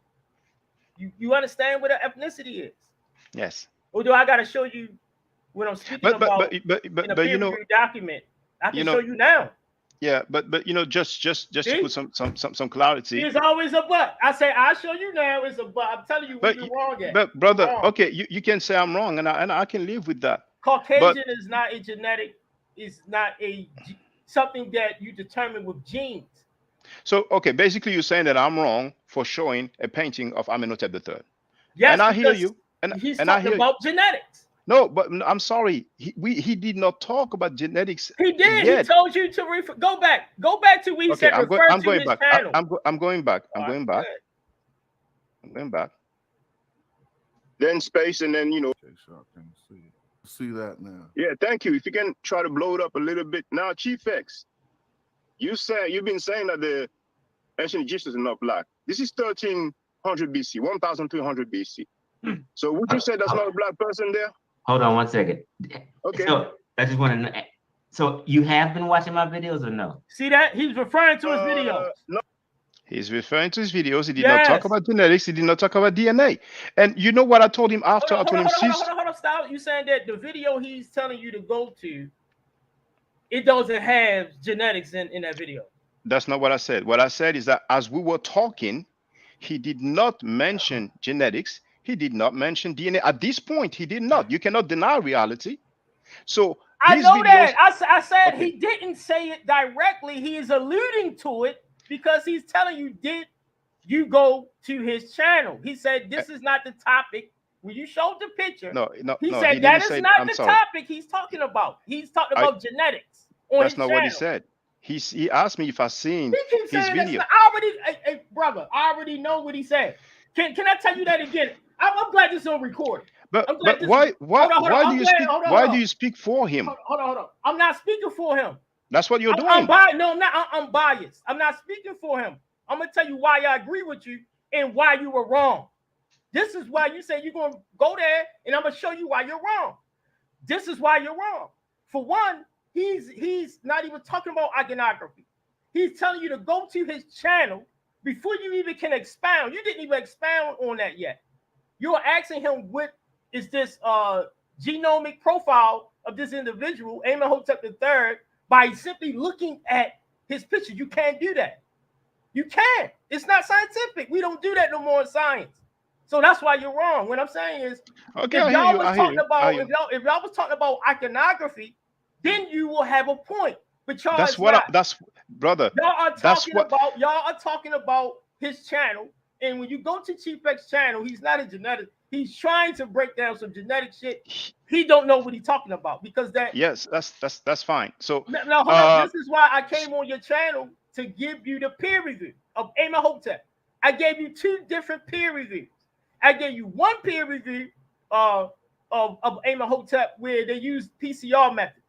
You understand what an ethnicity is? Yes. Or do I got to show you what I'm speaking about in a peer-reviewed document? I can show you now. Yeah, but you know, just to put some clarity. There's always a but. I say I'll show you now. It's a but. I'm telling you what you're wrong at. But brother, okay, you can say I'm wrong, and I can live with that. Caucasian is not a genetic. Is not a something that you determine with genes. So okay, basically you're saying that I'm wrong for showing a painting of Amenhotep III. Yes, and I hear you. And he's and talking about genetics. No, but I'm sorry. He did not talk about genetics. He did. Yet. He told you to go back. Go back to where he said refer to his channel. I'm going back. I'm going back. I'm going back. Then space, and then, you know. Okay, so I can see that now. Yeah, thank you. If you can try to blow it up a little bit. Now, Chief X, you've been saying that the ancient Egyptians are not black. This is 1300 BC, 1300 BC. So would you say there's not a black person there? Hold on 1 second. Okay. So I just want to know. So you have been watching my videos or no? See that? He's referring to his videos. No. He's referring to his videos. He did not talk about genetics. He did not talk about DNA. And you know what I told him after? Hold on, stop. You saying that the video he's telling you to go to it doesn't have genetics in that video. That's not what I said. What I said is that as we were talking, he did not mention genetics. He did not mention DNA. At this point, he did not. You cannot deny reality. So I these know videos. that. I said Okay. he didn't say it directly. He is alluding to it because he's telling you, did you go to his channel? He said this is not the topic. When you showed the picture, he said that is not the topic he's talking about. He's talking about genetics on his channel. That's not what he said. He asked me if I seen He keeps his saying video. I already, hey, brother, I already know what he said. Can I tell you that again? I'm glad this is on recording. But why do you speak for him? Hold on. I'm not speaking for him. That's what you're doing. I'm biased. No, I'm not. I'm biased. I'm not speaking for him. I'm gonna tell you why I agree with you and why you were wrong. This is why you say you're gonna go there, and I'm gonna show you why you're wrong. This is why you're wrong. For one, he's not even talking about iconography. He's telling you to go to his channel before you even can expound. You didn't even expound on that yet. You're asking him what is this genomic profile of this individual, Amenhotep III, by simply looking at his picture. You can't do that. You can't. It's not scientific. We don't do that no more in science. So that's why you're wrong. What I'm saying is, if y'all was talking about iconography, then you will have a point. But y'all brother. Y'all are talking about his channel. And when you go to Chief X's channel, he's not a genetic. He's trying to break down some genetic shit. He don't know what he's talking about because that. Yes, that's fine. So now hold on. This is why I came on your channel to give you the peer review of Amenhotep. I gave you 2 different peer reviews. I gave you one peer review of Amenhotep where they used PCR methods.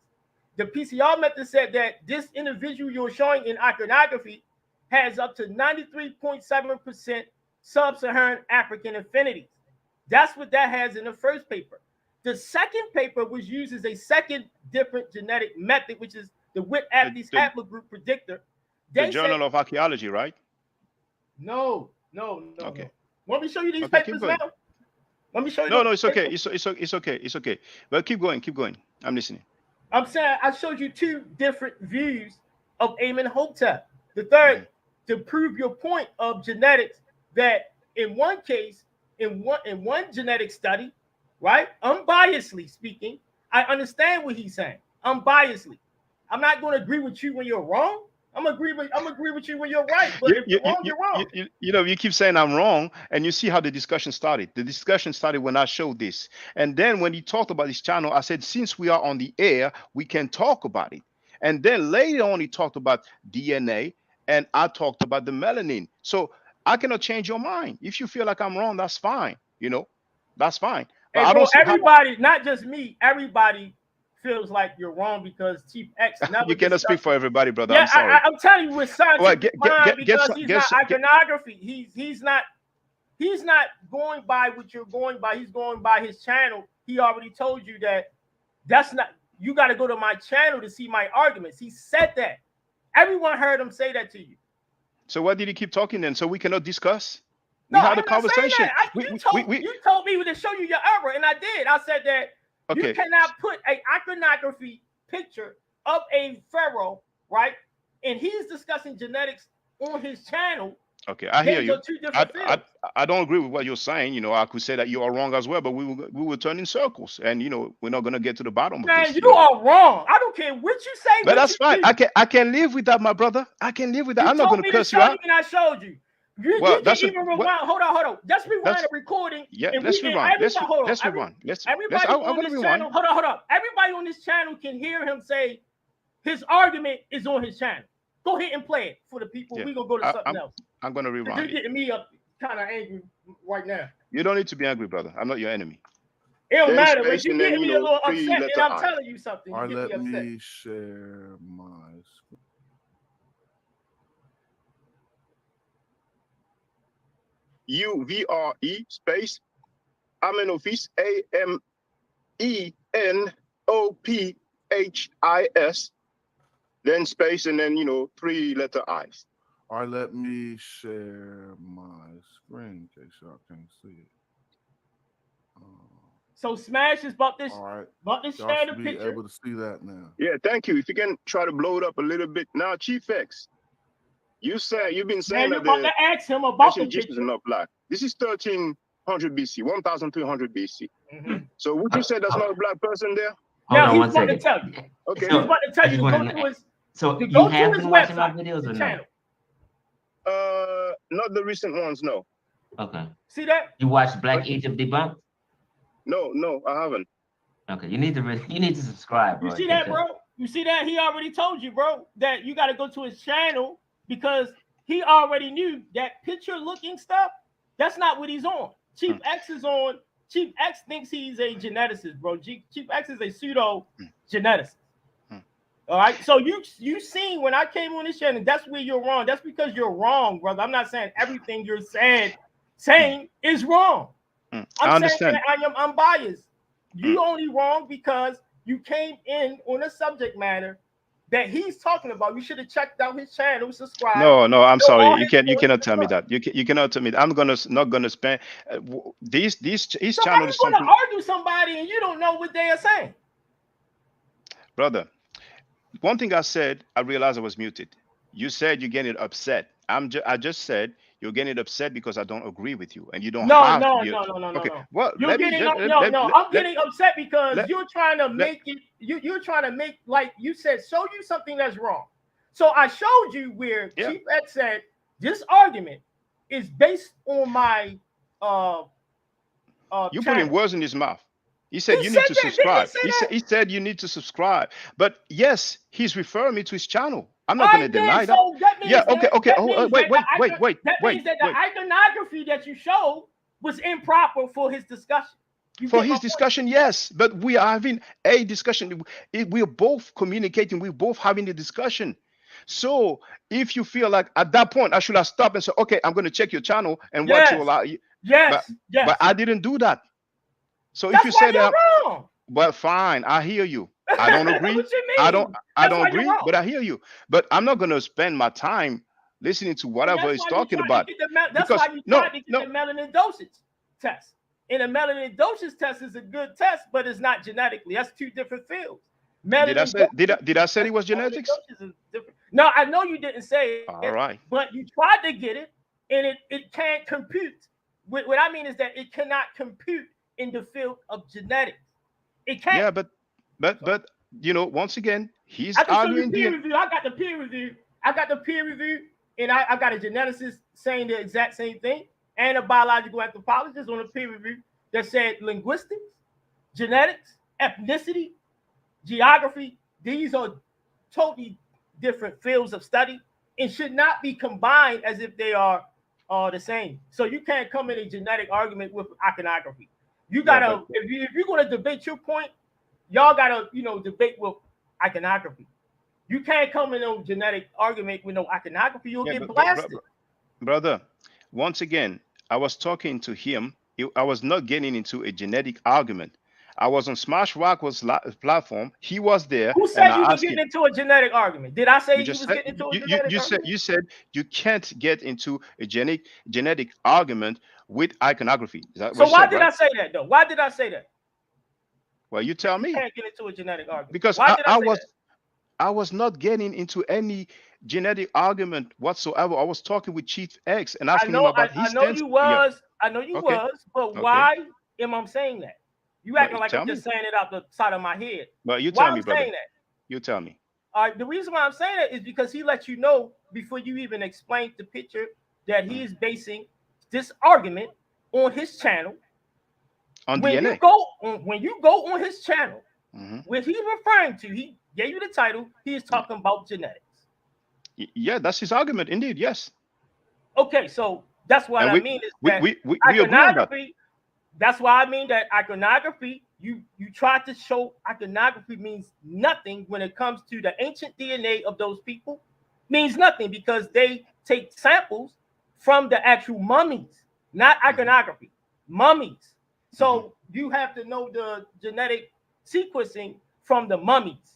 The PCR method said that this individual you're showing in iconography has up to 93.7% sub-Saharan African affinities. That's what that has in the first paper. The second paper was used as a second different genetic method, which is the Whit-Aptes haplogroup predictor. The Journal of Archaeology, right? No. Okay. Want me to show you these papers now? Let me show you. No, it's okay. It's okay. But keep going. I'm listening. I'm saying I showed you 2 different views of Amenhotep. The third, to prove your point of genetics, that in one case, in one genetic study, right? Unbiasedly speaking, I understand what he's saying. Unbiasedly. I'm not going to agree with you when you're wrong. I'm agree with you when you're right. But if you're wrong, you're wrong. You keep saying I'm wrong, and you see how the discussion started. The discussion started when I showed this. And then when he talked about his channel, I said, since we are on the air, we can talk about it. And then later on, he talked about DNA, and I talked about the melanin. So I cannot change your mind. If you feel like I'm wrong, that's fine. That's fine. But hey, bro, everybody, not just me, everybody feels like you're wrong because Chief X never. You cannot speak for everybody, brother. Yeah, I'm sorry. I'm telling you, with scientific because he's not iconography. He's not going by what you're going by. He's going by his channel. He already told you that's not. You got to go to my channel to see my arguments. He said that. Everyone heard him say that to you. So why did he keep talking then? So we cannot discuss? No, we had a conversation. You told me to show you your error, and I did. I said that you cannot put an iconography picture of a pharaoh, right? And he's discussing genetics on his channel. Okay, I hear you. I don't agree with what you're saying. I could say that you are wrong as well, but we will turn in circles, and we're not gonna get to the bottom of this. Man, you are wrong. I don't care what you say. But that's fine. I can live with that, my brother. I can live with that. I'm not gonna curse you out. And I showed you. You can even rewind. Hold on. Just rewind the recording. Yeah, let's rewind. Let's rewind. Everybody on this channel. Hold on. Everybody on this channel can hear him say his argument is on his channel. Go ahead and play it for the people. We're gonna go to something else. I'm gonna rewind. You're getting me up kind of angry right now. You don't need to be angry, brother. I'm not your enemy. It don't matter, but you're getting me a little upset, and I'm telling you something. All right, let me share my screen. UVRE space Amenofis AMENOPHIS, then space, and then 3-letter I's. All right, let me share my screen in case y'all can see it. So Smash is about this. All right. About this Y'all share the should be picture. able to see that now. Yeah, thank you. If you can try to blow it up a little bit. Now, Chief X, you've been saying You're that about the to ask him about the ancient Egyptians picture. are not black. This is 1300 BC, 1300 BC. Mm-hmm. So would you say there's not a black person there? Now he's about to tell you. Okay. He's about to tell you to go to his. So to you go have to his been watching my website, videos or his no? channel. Not the recent ones, no. Okay. See that? You watched Black Egypt Debunked? No, I haven't. Okay, you need to subscribe, bro. You see that, bro? You see that? He already told you, bro, that you got to go to his channel because he already knew that picture looking stuff. That's not what he's on. Chief X is on. Chief X thinks he's a geneticist, bro. Chief X is a pseudo geneticist. All right. So you seen when I came on this channel, that's where you're wrong. That's because you're wrong, brother. I'm not saying everything you're saying is wrong. I'm saying that I'm biased. You only wrong because you came in on a subject matter that he's talking about. You should have checked out his channel, subscribe. No, I'm sorry. You cannot tell me that. You cannot tell me that. I'm not gonna spend his So channel how is you gonna something, argue somebody and you don't know what they are saying? brother. One thing I said, I realized I was muted. You said you're getting upset. I just said you're getting upset because I don't agree with you, and you don't have to be. No. Okay. Well, You're getting I'm getting upset because you're trying to make it. You're trying to make, like you said, show you something that's wrong. So I showed you where Chief X said this argument is based on my you channel. putting words in his mouth. He said you need to subscribe. He said you need to subscribe. But yes, he's referring me to his channel. I'm not going to deny that. So that means Okay. Wait. That means that the iconography that you showed was improper for his discussion. For his discussion, yes, but we are having a discussion. We are both communicating. We're both having a discussion. So if you feel like at that point I should have stopped and said, okay, I'm going to check your channel and watch you allow. Yes. But I didn't do that. So That's if you say that, wrong. well, fine, I hear you. I don't agree. What you mean? I don't agree, wrong. but I hear you. But I'm not going to spend my time listening to whatever he's talking about. That's why you tried to get the melanin dosage test. And a melanin dosage test is a good test, but it's not genetically. That's two different fields. Did I say it was genetics? No, I know you didn't say it. All right. But you tried to get it, and it can't compute. What I mean is that it cannot compute in the field of genetics. It can't. Yeah, but once again, he's arguing. I got the peer review, and I got a geneticist saying the exact same thing, and a biological anthropologist on a peer review that said linguistics, genetics, ethnicity, geography, these are totally different fields of study and should not be combined as if they are the same. So you can't come in a genetic argument with iconography. You gotta, if you're gonna debate your point, y'all gotta, debate with iconography. You can't come in a genetic argument with no iconography. You'll get blasted. Brother, once again, I was talking to him. I was not getting into a genetic argument. I was on Smash Rockwell's platform. He was there. Who said you was getting into a genetic argument? Did I say you was getting into a genetic argument? You said you can't get into a genetic argument with iconography. Is that so why did I say that though? Why did I say that? Well, you tell me. You can't get into a genetic argument. Because I was not getting into any genetic argument whatsoever. I was talking with Chief X and asking him about his stance. I know you was, but why am I saying that? You acting like I'm just saying it out the side of my head. But you tell me, brother. Saying that? You tell me. All right. The reason why I'm saying that is because he let you know before you even explained the picture that he is basing this argument on his channel. On when DNA. When you go on his channel, what he's referring to, he gave you the title. He is talking about genetics. Yeah, that's his argument, indeed. Yes. Okay, so that's what I mean is that we agree on that. That's why I mean that iconography, you try to show iconography means nothing when it comes to the ancient DNA of those people. Means nothing because they take samples from the actual mummies, not iconography, mummies. So you have to know the genetic sequencing from the mummies.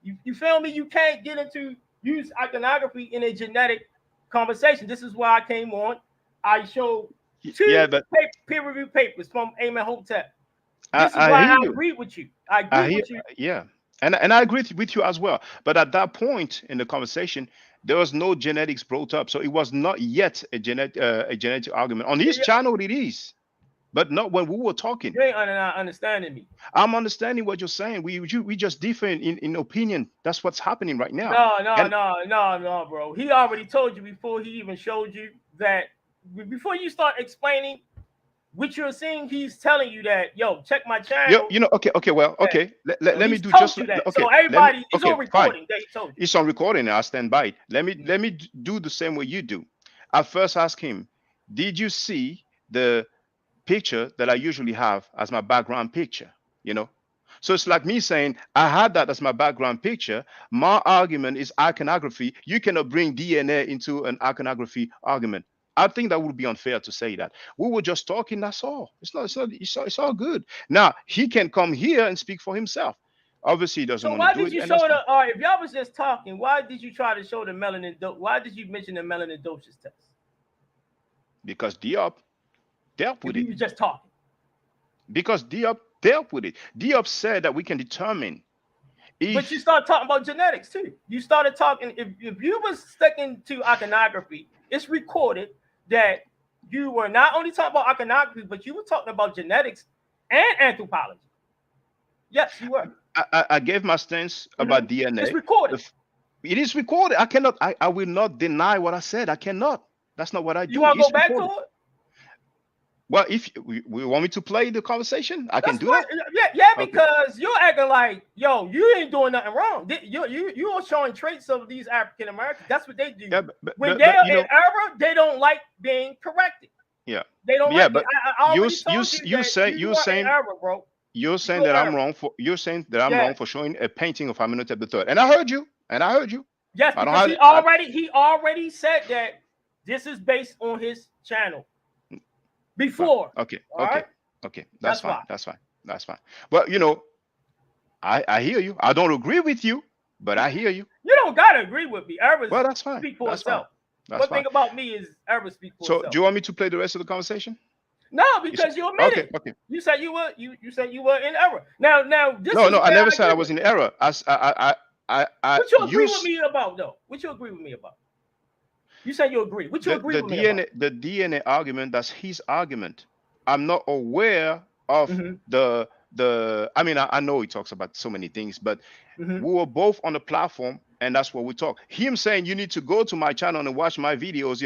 You feel me? You can't get into use iconography in a genetic conversation. This is why I came on. I showed two peer review papers from Amenhotep This is why I agree with you. I agree with you. Yeah, and I agree with you as well. But at that point in the conversation, there was no genetics brought up, so it was not yet a genetic argument. On his channel, it is, but not when we were talking. You ain't understanding me. I'm understanding what you're saying. We just differ in opinion. That's what's happening right now. No, bro. He already told you before he even showed you that. Before you start explaining what you're seeing, he's telling you that, yo, check my channel. Okay, well, okay. Let me do just okay. So everybody, it's on recording. That he told you. It's on recording. I stand by it. Let me do the same way you do. I first ask him, did you see the picture that I usually have as my background picture? So it's like me saying, I had that as my background picture. My argument is iconography. You cannot bring DNA into an iconography argument. I think that would be unfair to say that. We were just talking, that's all. It's all good. Now, he can come here and speak for himself. Obviously, he doesn't want to do it. So why did you show all right, if y'all was just talking, why did you try to show the melanin, why did you mention the melanoidoses test? Because Diop dealt with it. You were just talking. Because Diop dealt with it. Diop said that we can determine. But you started talking about genetics too. You started talking, if you was sticking to iconography, it's recorded that you were not only talking about iconography, but you were talking about genetics and anthropology. Yes, you were. I gave my stance about DNA. It's recorded. It is recorded. I will not deny what I said. I cannot. That's not what I do. You want to go back to it? Well, if we want me to play the conversation, I can do that. Yeah, because you're acting like, yo, you ain't doing nothing wrong. You are showing traits of these African Americans. That's what they do. Yeah, when they're in error, they don't like being corrected. Yeah, they don't. Yeah, like but you're saying that I'm wrong for wrong for showing a painting of Amenhotep III, and I heard you. Yes, because he already said that this is based on his channel. Before. Okay. That's fine. Well, I hear you. I don't agree with you, but I hear you. You don't gotta agree with me. Well, that's fine. Speak for that's itself. Fine. One thing about me is Ever speak for itself. So do you want me to play the rest of the conversation? No, because you admitted. Okay. You said you were in error. Now this No, I never said I was in error. What you agree with me about though? What you agree with me about? You said you agree. What you agree with me about? The DNA argument, that's his argument. I'm not aware of the I mean, I know he talks about so many things, but we were both on the platform and that's what we talk. Him saying you need to go to my channel and watch my videos,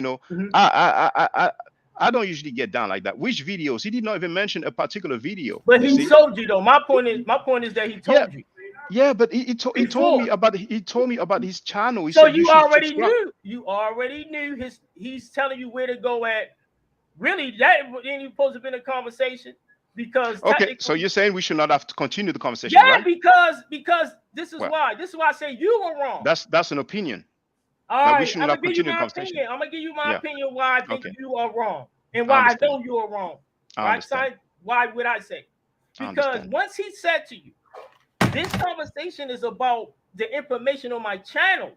I don't usually get down like that. Which videos? He did not even mention a particular video. But he told you though. My point is that he told you. Yeah, but he told me about his channel. He so said you already knew. You already knew he's telling you where to go at. Really, that ain't even supposed to be in a conversation because so you're saying we should not have to continue the conversation, right? because this is why. This is why I say you were wrong. That's an opinion. All right, we should not continue the conversation. I'm gonna give you my opinion why I think you are wrong and why I know you are wrong. Right, son? Why would I say? Because once he said to you, this conversation is about the information on my channel.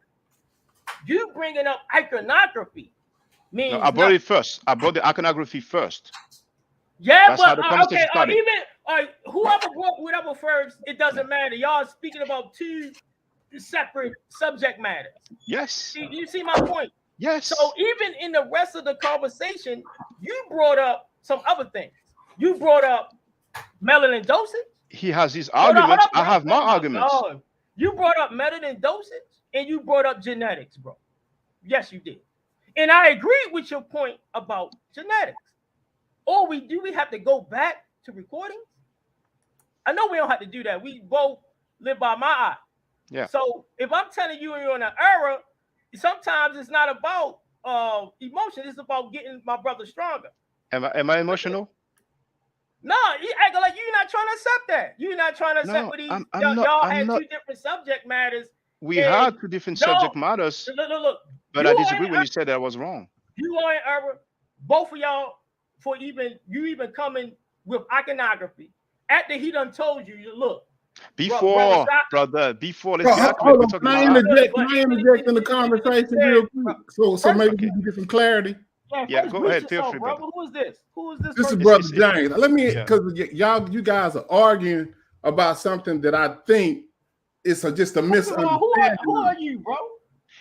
You bringing up iconography means I brought it first. I brought the iconography first. Yeah, that's but whoever brought whatever first, it doesn't matter. Y'all speaking about two separate subject matters. Yes. You see my point? Yes. So even in the rest of the conversation, you brought up some other things. You brought up melanin dosage. He has his arguments. I have my arguments. You brought up melanin dosage and you brought up genetics, bro. Yes, you did. And I agree with your point about genetics. All we have to go back to recordings. I know we don't have to do that. We both live by my eye. Yeah. So if I'm telling you you're in an error, sometimes it's not about emotion. It's about getting my brother stronger. Am I emotional? No, you acting like you're not trying to accept that. You're not trying to accept what y'all had two different subject matters. We had two different subject matters. Look. But I disagree when you said that I was wrong. You are in error. Both of y'all for even coming with iconography. After he done told you, look. Before, brother, before. Let's hold on. Can I interject in the conversation real quick? So maybe we can get some clarity. Yeah, go ahead. Feel free, brother. brother. Who is this? Who is this? This is person? Brother James. Let me, Yeah. because you guys are arguing about something that I think is just a misunderstanding. Who are you, bro?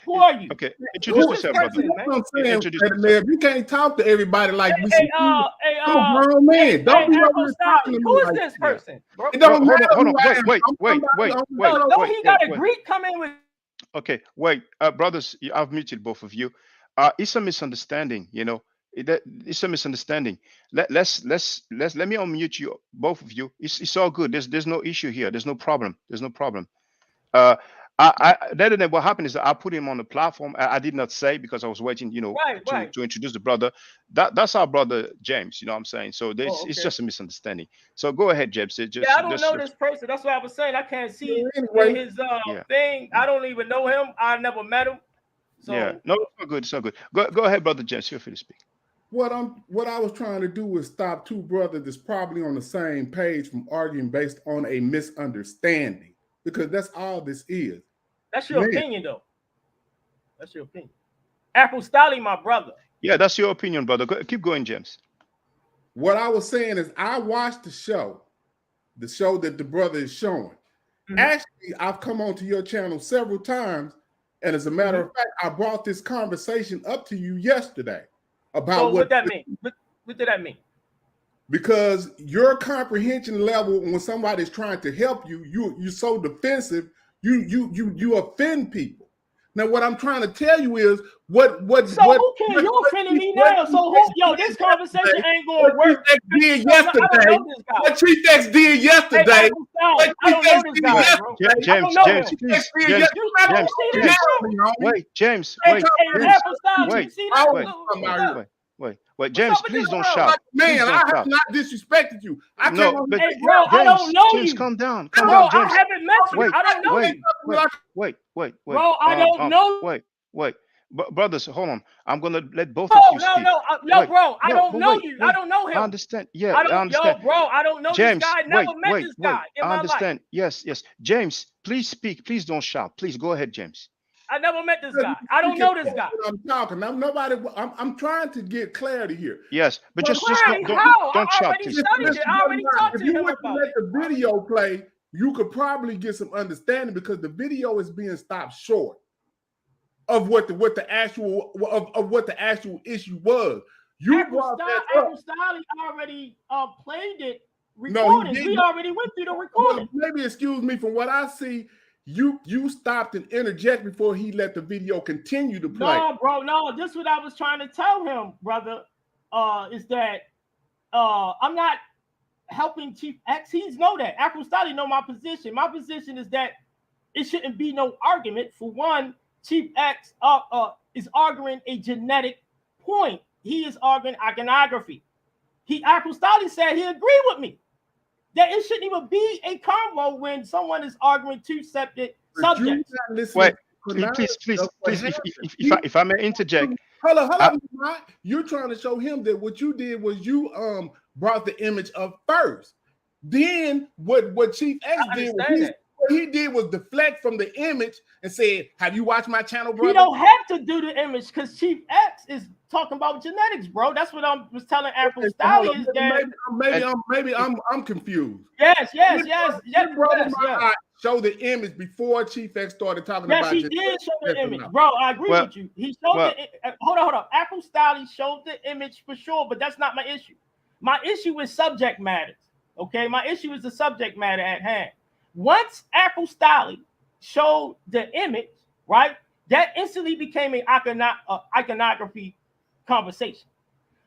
Who are you? Okay, introduce yourself, brother. That's what I'm saying. Introduce Man, you can't talk to everybody like we Hey, I'm a grown man. Don't be over here talking to me who is like this person, bro? It don't Hold matter on, who I am. wait. No, he got a Greek come in with. Okay, wait, brothers, I've muted both of you. It's a misunderstanding, you know. It's a misunderstanding. Let me unmute you, both of you. It's all good. There's no issue here. There's no problem. There's no problem. Then what happened is that I put him on the platform. I did not say because I was waiting, you know, to introduce the brother. That's our brother James. You know what I'm saying? So it's just a misunderstanding. So go ahead, James. I don't know this person. That's what I was saying. I can't see his thing. I don't even know him. I never met him. So yeah, no, it's not good. It's not good. Go ahead, brother James. Feel free to speak. What I was trying to do was stop two brothers that's probably on the same page from arguing based on a misunderstanding, because that's all this is. That's your opinion, though. That's your opinion. Apostoli, my brother. Yeah, that's your opinion, brother. Keep going, James. What I was saying is I watched the show that the brother is showing. Mm-hmm. Actually, I've come onto your channel several times, and as a matter of fact, I brought this conversation up to you yesterday about what that mean. What did that mean? Because your comprehension level, when somebody's trying to help you, you're so defensive. You offend people. Now, what I'm trying to tell you is what. So who can you offending me now? So this conversation ain't going to work. Did yesterday? What Chief X did yesterday? I don't know this guy, bro. James, wait, James, wait, James, please don't shout. Man, I have not disrespected you. I don't know you. James, calm down. Calm down, James. I haven't met you. I don't know you. Wait. Bro, I don't know. Wait. Brothers, hold on. I'm gonna let both of you speak. No, bro. I don't know you. I don't know him. I understand. Yeah, I understand. Yo, bro, I don't know James, this guy. Never met this guy in my understand. life. Yes. James, please speak. Please don't shout. Please go ahead, James. I never met this guy. I don't know this guy. I'm talking. I'm trying to get clarity here. Yes, but just don't shout. I already talked to him about it. Let the video play. You could probably get some understanding because the video is being stopped short of what the actual issue was. You brought that up. Apostoli already played it. Recorded. We already went through the recording. Well, maybe excuse me from what I see. You stopped and interject before he let the video continue to play. No, bro, no. This is what I was trying to tell him, brother. Is that I'm not helping Chief X. He's know that. Apostoli know my position. My position is that it shouldn't be no argument. For one, Chief X is arguing a genetic point. He is arguing iconography. Apostoli said he agreed with me that it shouldn't even be a convo when someone is arguing two separate subjects. Wait, please, if I may interject. Hold on. You're trying to show him that what you did was you brought the image up first. Then what Chief X did was what he did was deflect from the image and said, "Have you watched my channel, brother?" You don't have to do the image because Chief X is talking about genetics, bro. That's what I was telling Apostoli. Is that maybe I'm confused. Yes. Show the image before Chief X started talking about. Yes, he did show the image, bro. I agree with you. He showed hold on. Apostoli showed the image for sure, but that's not my issue. My issue is subject matters. Okay, my issue is the subject matter at hand. Once Apostoli showed the image, right, that instantly became an iconography conversation.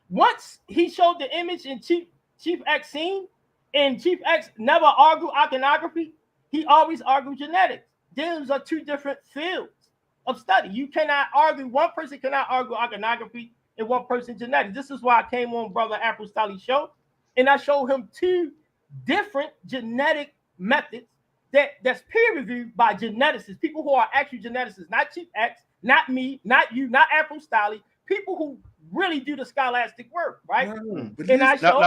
Once he showed the image in Chief X scene, and Chief X never argued iconography, he always argued genetics. Those are two different fields of study. You cannot argue, one person cannot argue iconography and one person genetics. This is why I came on Brother Apostoli's show, and I showed him two different genetic methods that's peer reviewed by geneticists, people who are actually geneticists, not Chief X, not me, not you, not Apostoli, people who really do the scholastic work, right? And I showed,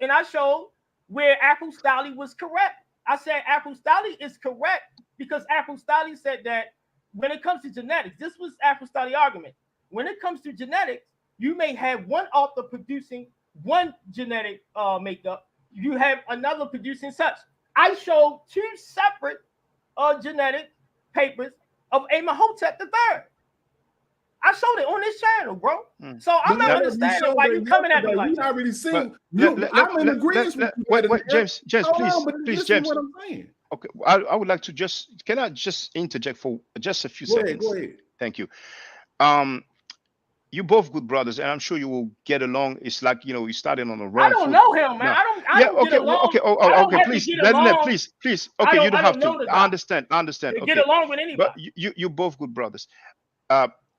and I showed where Apostoli was correct. I said Apostoli is correct because Apostoli said that when it comes to genetics, this was Apostoli's argument. when it comes to genetics, you may have one author producing one genetic makeup. You have another producing such. I showed 2 separate genetic papers of Amenhotep III. I showed it on this channel, bro. So I'm not understanding why you coming at me like that. already seen. I'm in agreement with you. Wait, James, Hold on, please, listen James. to what I'm saying. Okay, I would like to can I just interject for just a few seconds? Go ahead. Thank you. You both good brothers, and I'm sure you will get along. It's like, you know, you started on the wrong. I don't know him, man. I don't get along. Okay, please, please. Okay, you don't have to. I understand. Okay. Get along with anybody. But you both good brothers.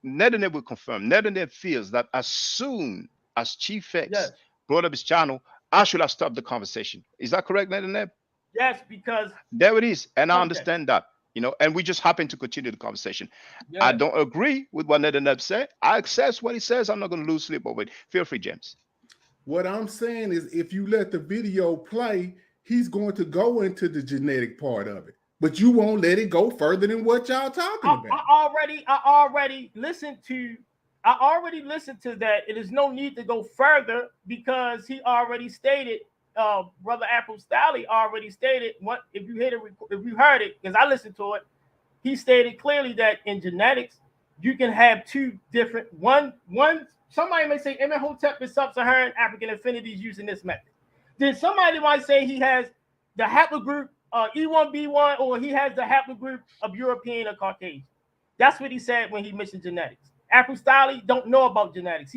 Netanyahu will confirm. Netanyahu feels that as soon as Chief X brought up his channel, I should have stopped the conversation. Is that correct, Netanyahu? Yes, because there it is, and I understand that. You know, and we just happen to continue the conversation. Yeah. I don't agree with what Netanyahu said. I accept what he says. I'm not going to lose sleep over it. Feel free, James. What I'm saying is, if you let the video play, he's going to go into the genetic part of it, but you won't let it go further than what y'all talking about. I already listened to that. It is no need to go further because he already stated. Brother Apple Stalley already stated what if you heard it, because I listened to it, he stated clearly that in genetics you can have 2 different one somebody may say Amenhotep is sub-Saharan African affinities using this method. Then somebody might say he has the haplogroup E1B1 or he has the haplogroup of European or Caucasian. That's what he said when he mentioned genetics. Apple Stalley don't know about genetics.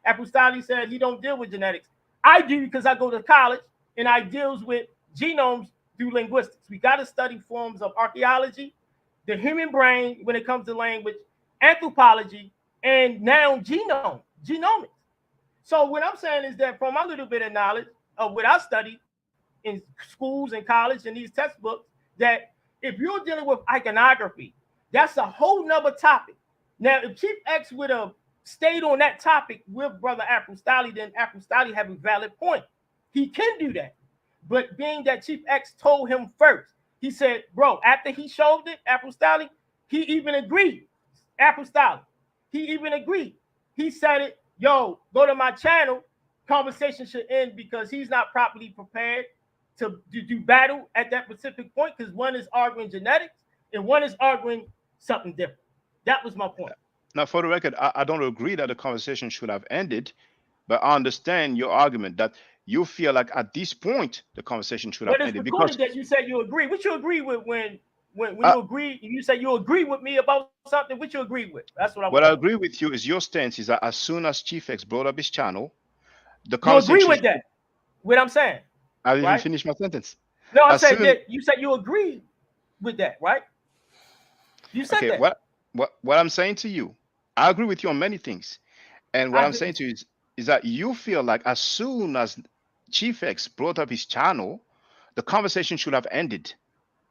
Apple Stalley said he don't deal with genetics. I do because I go to college and I deals with genomes through linguistics. We got to study forms of archaeology, the human brain when it comes to language, anthropology, and now genomics. So what I'm saying is that from my little bit of knowledge of what I studied in schools and college and these textbooks, that if you're dealing with iconography, that's a whole nother topic. Now, if Chief X would have stayed on that topic with Brother Apple Stalley, then Apple Stalley have a valid point. He can do that. But being that Chief X told him first, he said, bro, after he showed it, Apple Stalley, he even agreed. Apple Stalley, he even agreed. He said it, yo, go to my channel, conversation should end because he's not properly prepared to do battle at that specific point because one is arguing genetics and one is arguing something different. That was my point. Now, for the record, I don't agree that the conversation should have ended, but I understand your argument that you feel like at this point the conversation should have ended because that you said you agree. What you agree with when you agree? You say you agree with me about something. What you agree with? That's what I. What I agree with you is your stance is that as soon as Chief X brought up his channel, the conversation. You agree with that? What I'm saying? I didn't finish my sentence. No, I'm saying that you said you agree with that, right? You said that. What I'm saying to you, I agree with you on many things. And what I'm saying to you is that you feel like as soon as Chief X brought up his channel, the conversation should have ended,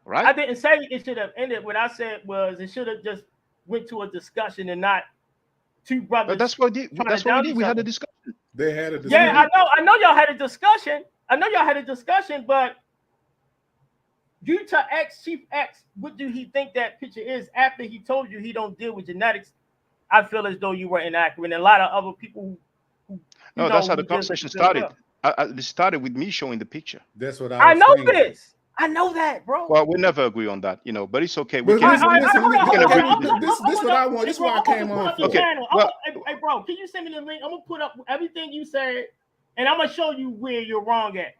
right? I didn't say it should have ended. What I said was it should have just went to a discussion and not 2 brothers. But that's what we did. We had a discussion. They had a discussion. Yeah, I know y'all had a discussion. But due to Chief X, what do he think that picture is after he told you he don't deal with genetics? I feel as though you were inaccurate. And a lot of other people who no, that's how the conversation started. It started with me showing the picture. That's what I know this. I know that, bro. Well, we never agree on that, but it's okay. This is what I want. This is why I came on for. Okay. Hey, bro, can you send me the link? I'm gonna put up everything you said, and I'm gonna show you where you're wrong at.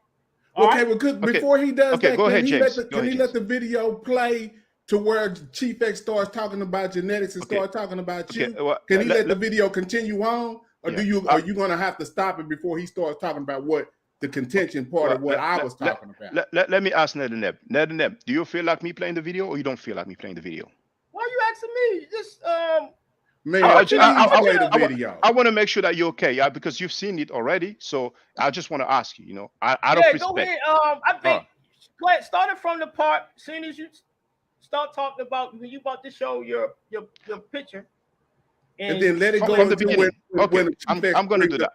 Okay, well, before he does that, go ahead, James. Can he let the video play to where Chief X starts talking about genetics and start talking about you? Well, can he let the video continue on, or are you going to have to stop it before he starts talking about what the contention part of what I was talking about? Let me ask Netanyahu. Netanyahu, do you feel like me playing the video, or you don't feel like me playing the video? Why are you asking me? Just play the video. I want to make sure that you're okay, because you've seen it already. So I just want to ask you. Out of respect. Go ahead. I think starting from the part, as soon as you start talking about when you about to show your picture, and then let it go from the beginning. Okay, I'm going to do that.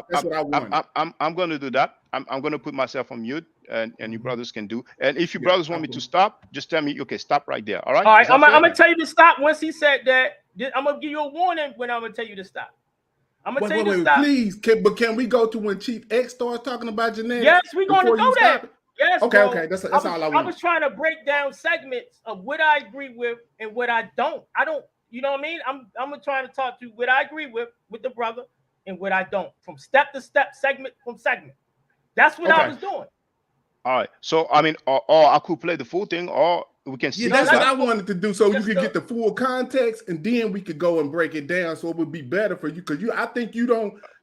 That's what I want. I'm going to do that. I'm going to put myself on mute, and you brothers can do. And if you brothers want me to stop, just tell me. Okay, stop right there. All right. All right. I'm going to tell you to stop once he said that. I'm gonna give you a warning when I'm gonna tell you to stop. I'm gonna tell you to wait, stop. please. Can we go to when Chief X starts talking about genetics? Yes, we're going to go there. Yes, okay, bro. okay. That's all I want. I was trying to break down segments of what I agree with and what I don't. You know what I mean? I'm trying to talk to what I agree with the brother and what I don't, from step to step, segment from segment. That's what I was doing. All right. So I mean, or I could play the full thing, or we can see. Yeah, that's what I wanted to do, so you could get the full context, and then we could go and break it down, so it would be better for you. Because I think you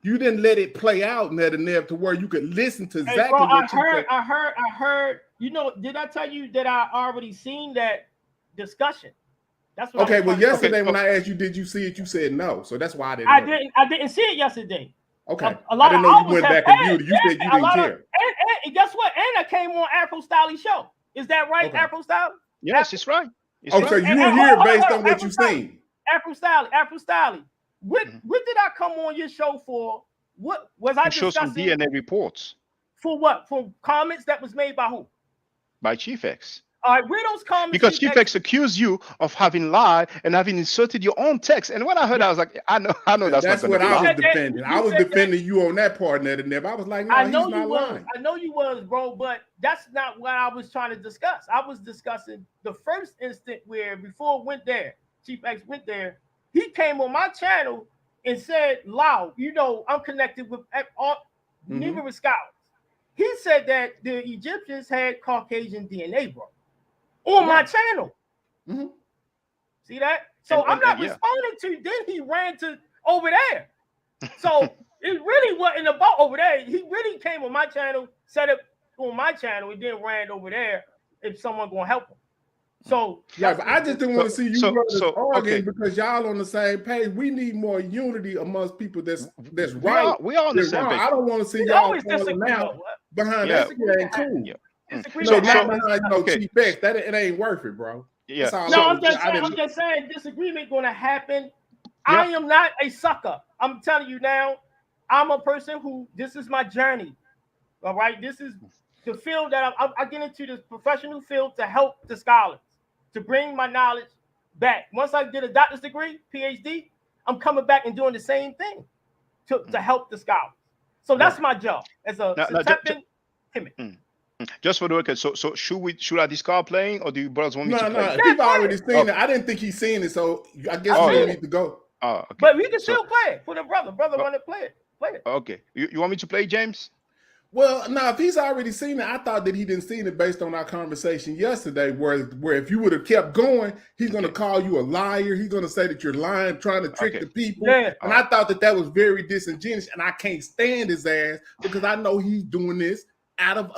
didn't let it play out, Nev, to where you could listen to exactly bro, what I heard. You know, did I tell you that I already seen that discussion? That's what. Okay. Well, yesterday when I asked you, did you see it? You said no, so that's why I didn't. I didn't see it yesterday. Okay. A lot I didn't know you went back and viewed it. You said you didn't care. And guess what? And I came on Afro Styly show. Is that right, okay. Afro Styly? Yes, it's right. So you were here based on what you've seen. Afro Styly. What did I come on your show for? What was I discussing? Show some DNA reports. For what? For comments that was made by who? By Chief X. All right, where those comments? Because Chief X accused you of having lied and having inserted your own text. And when I heard, I was like, I know that's what I was defending. I was defending you on that part, Nev. I was like, no, he's not lying. I know you was, bro, but that's not what I was trying to discuss. I was discussing the first instant where before it went there, Chief X went there, he came on my channel and said loud, you know, I'm connected with all numerous scholars. He said that the Egyptians had Caucasian DNA, bro. On my channel. See that? So I'm not responding to. Then he ran to over there. So it really wasn't about over there. He really came on my channel, set up on my channel, and then ran over there if someone gonna help him. So yeah, but I just didn't want to see you brothers arguing because y'all on the same page. We need more unity amongst people that's right. We are on the same page. I don't want to see y'all falling out behind that. It ain't cool. Yeah. So not behind Chief X. That it ain't worth it, bro. Yeah. No, I'm just saying disagreement gonna happen. Yeah. I am not a sucker. I'm telling you now. I'm a person who this is my journey. All right, this is the field that I get into, this professional field to help the scholars, to bring my knowledge back. Once I get a doctor's degree, PhD, I'm coming back and doing the same thing to help the scholars. So that's my job as a timid. Just for the record, so should I discard playing, or do you brothers want me to play? No, people already seen it. I didn't think he's seen it, so I guess we need to go. Okay. But we can still play it for the brother. Brother want to play it. Okay. You want me to play, James? Well, no, if he's already seen it, I thought that he didn't see it based on our conversation yesterday, where if you would have kept going, he's going to call you a liar. He's going to say that you're lying, trying to trick the people. Yeah. And I thought that was very disingenuous, and I can't stand his ass because I know he's doing this out of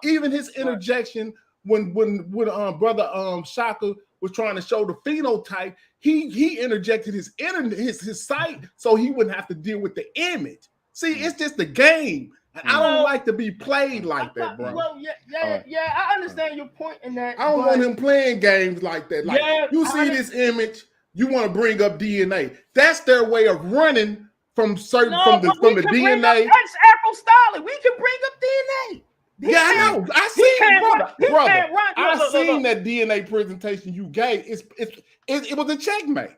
even his interjection when brother Shaka was trying to show the phenotype, he interjected his site so he wouldn't have to deal with the image. See, it's just a game, and I don't like to be played like that, bro. Well, yeah, I understand your point in that. I don't want him playing games like that. Like you see this image, you want to bring up DNA. That's their way of running from the DNA. That's Afro Styling. We can bring up DNA. I know. I seen, brother. I seen that DNA presentation you gave. It was a checkmate.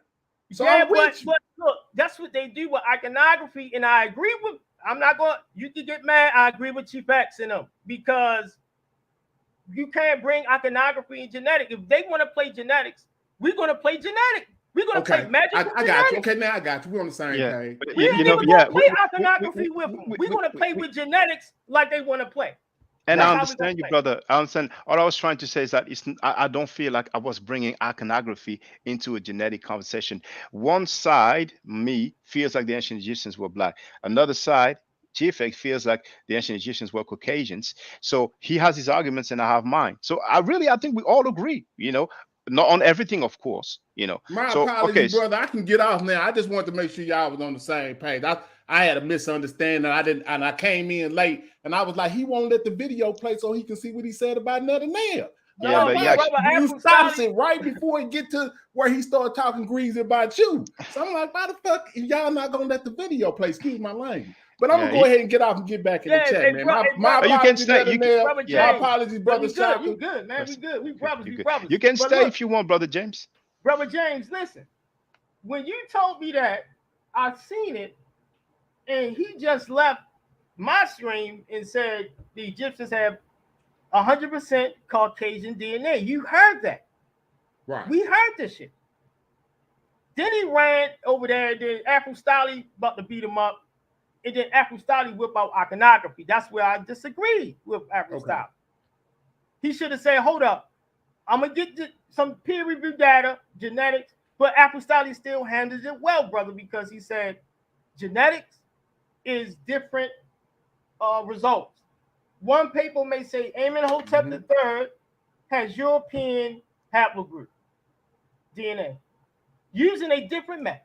So but look, that's what they do with iconography, and I agree with. I'm not going. You can get mad. I agree with Chief X and them because you can't bring iconography and genetic. If they want to play genetics, we're going to play genetic. We're going to play magic. I got you. Okay, now I got you. We're on the same page. We ain't even going to play iconography with them. We're going to play with genetics like they want to play. And I understand you, brother. I understand. All I was trying to say is that I don't feel like I was bringing iconography into a genetic conversation. One side, me, feels like the ancient Egyptians were black. Another side, Chief X, feels like the ancient Egyptians were Caucasians. So he has his arguments and I have mine. So I think we all agree, not on everything, of course, My apologies, brother. I can get off now. I just wanted to make sure y'all was on the same page. I had a misunderstanding. I came in late, and I was like, he won't let the video play so he can see what he said about Netta Nail. You stopped it right before he get to where he started talking greasy about you. So I'm like, why the fuck if y'all not gonna let the video play? Excuse my language. But I'm gonna go ahead and get off and get back in the chat, man. My apologies, my apologies, brother. You good, man. We good. We brothers. You can stay if you want, brother James. Brother James, listen. when you told me that, I seen it, and he just left my stream and said the Egyptians have 100% Caucasian DNA. You heard that. Right. We heard this shit. Then he ran over there, and then Afro-Style about to beat him up, and then Afro-Style whip out iconography. That's where I disagree with Afro-Style. Okay. He should have said, hold up, I'm going to get some peer-reviewed data, genetics, but Afro-Style still handles it well, brother, because he said genetics is different results. One paper may say Amenhotep III has European haplogroup DNA using a different method.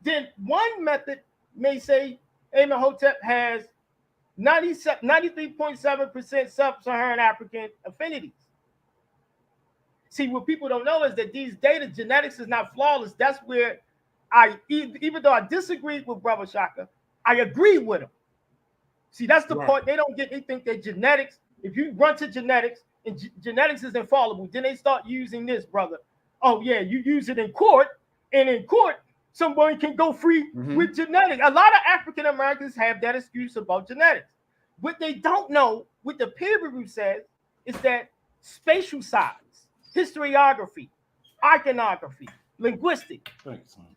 Then one method may say Amenhotep has 93.7% sub-Saharan African affinities. See, what people don't know is that these data, genetics is not flawless. That's where even though I disagree with Brother Shaka, I agree with him. See, that's the part they don't get. They think that genetics, if you run to genetics, and genetics is infallible, then they start using this, brother. Oh, yeah, you use it in court, and in court, somebody can go free with genetics. A lot of African Americans have that excuse about genetics. What they don't know, what the peer review says, is that spatial size, historiography, iconography, linguistic,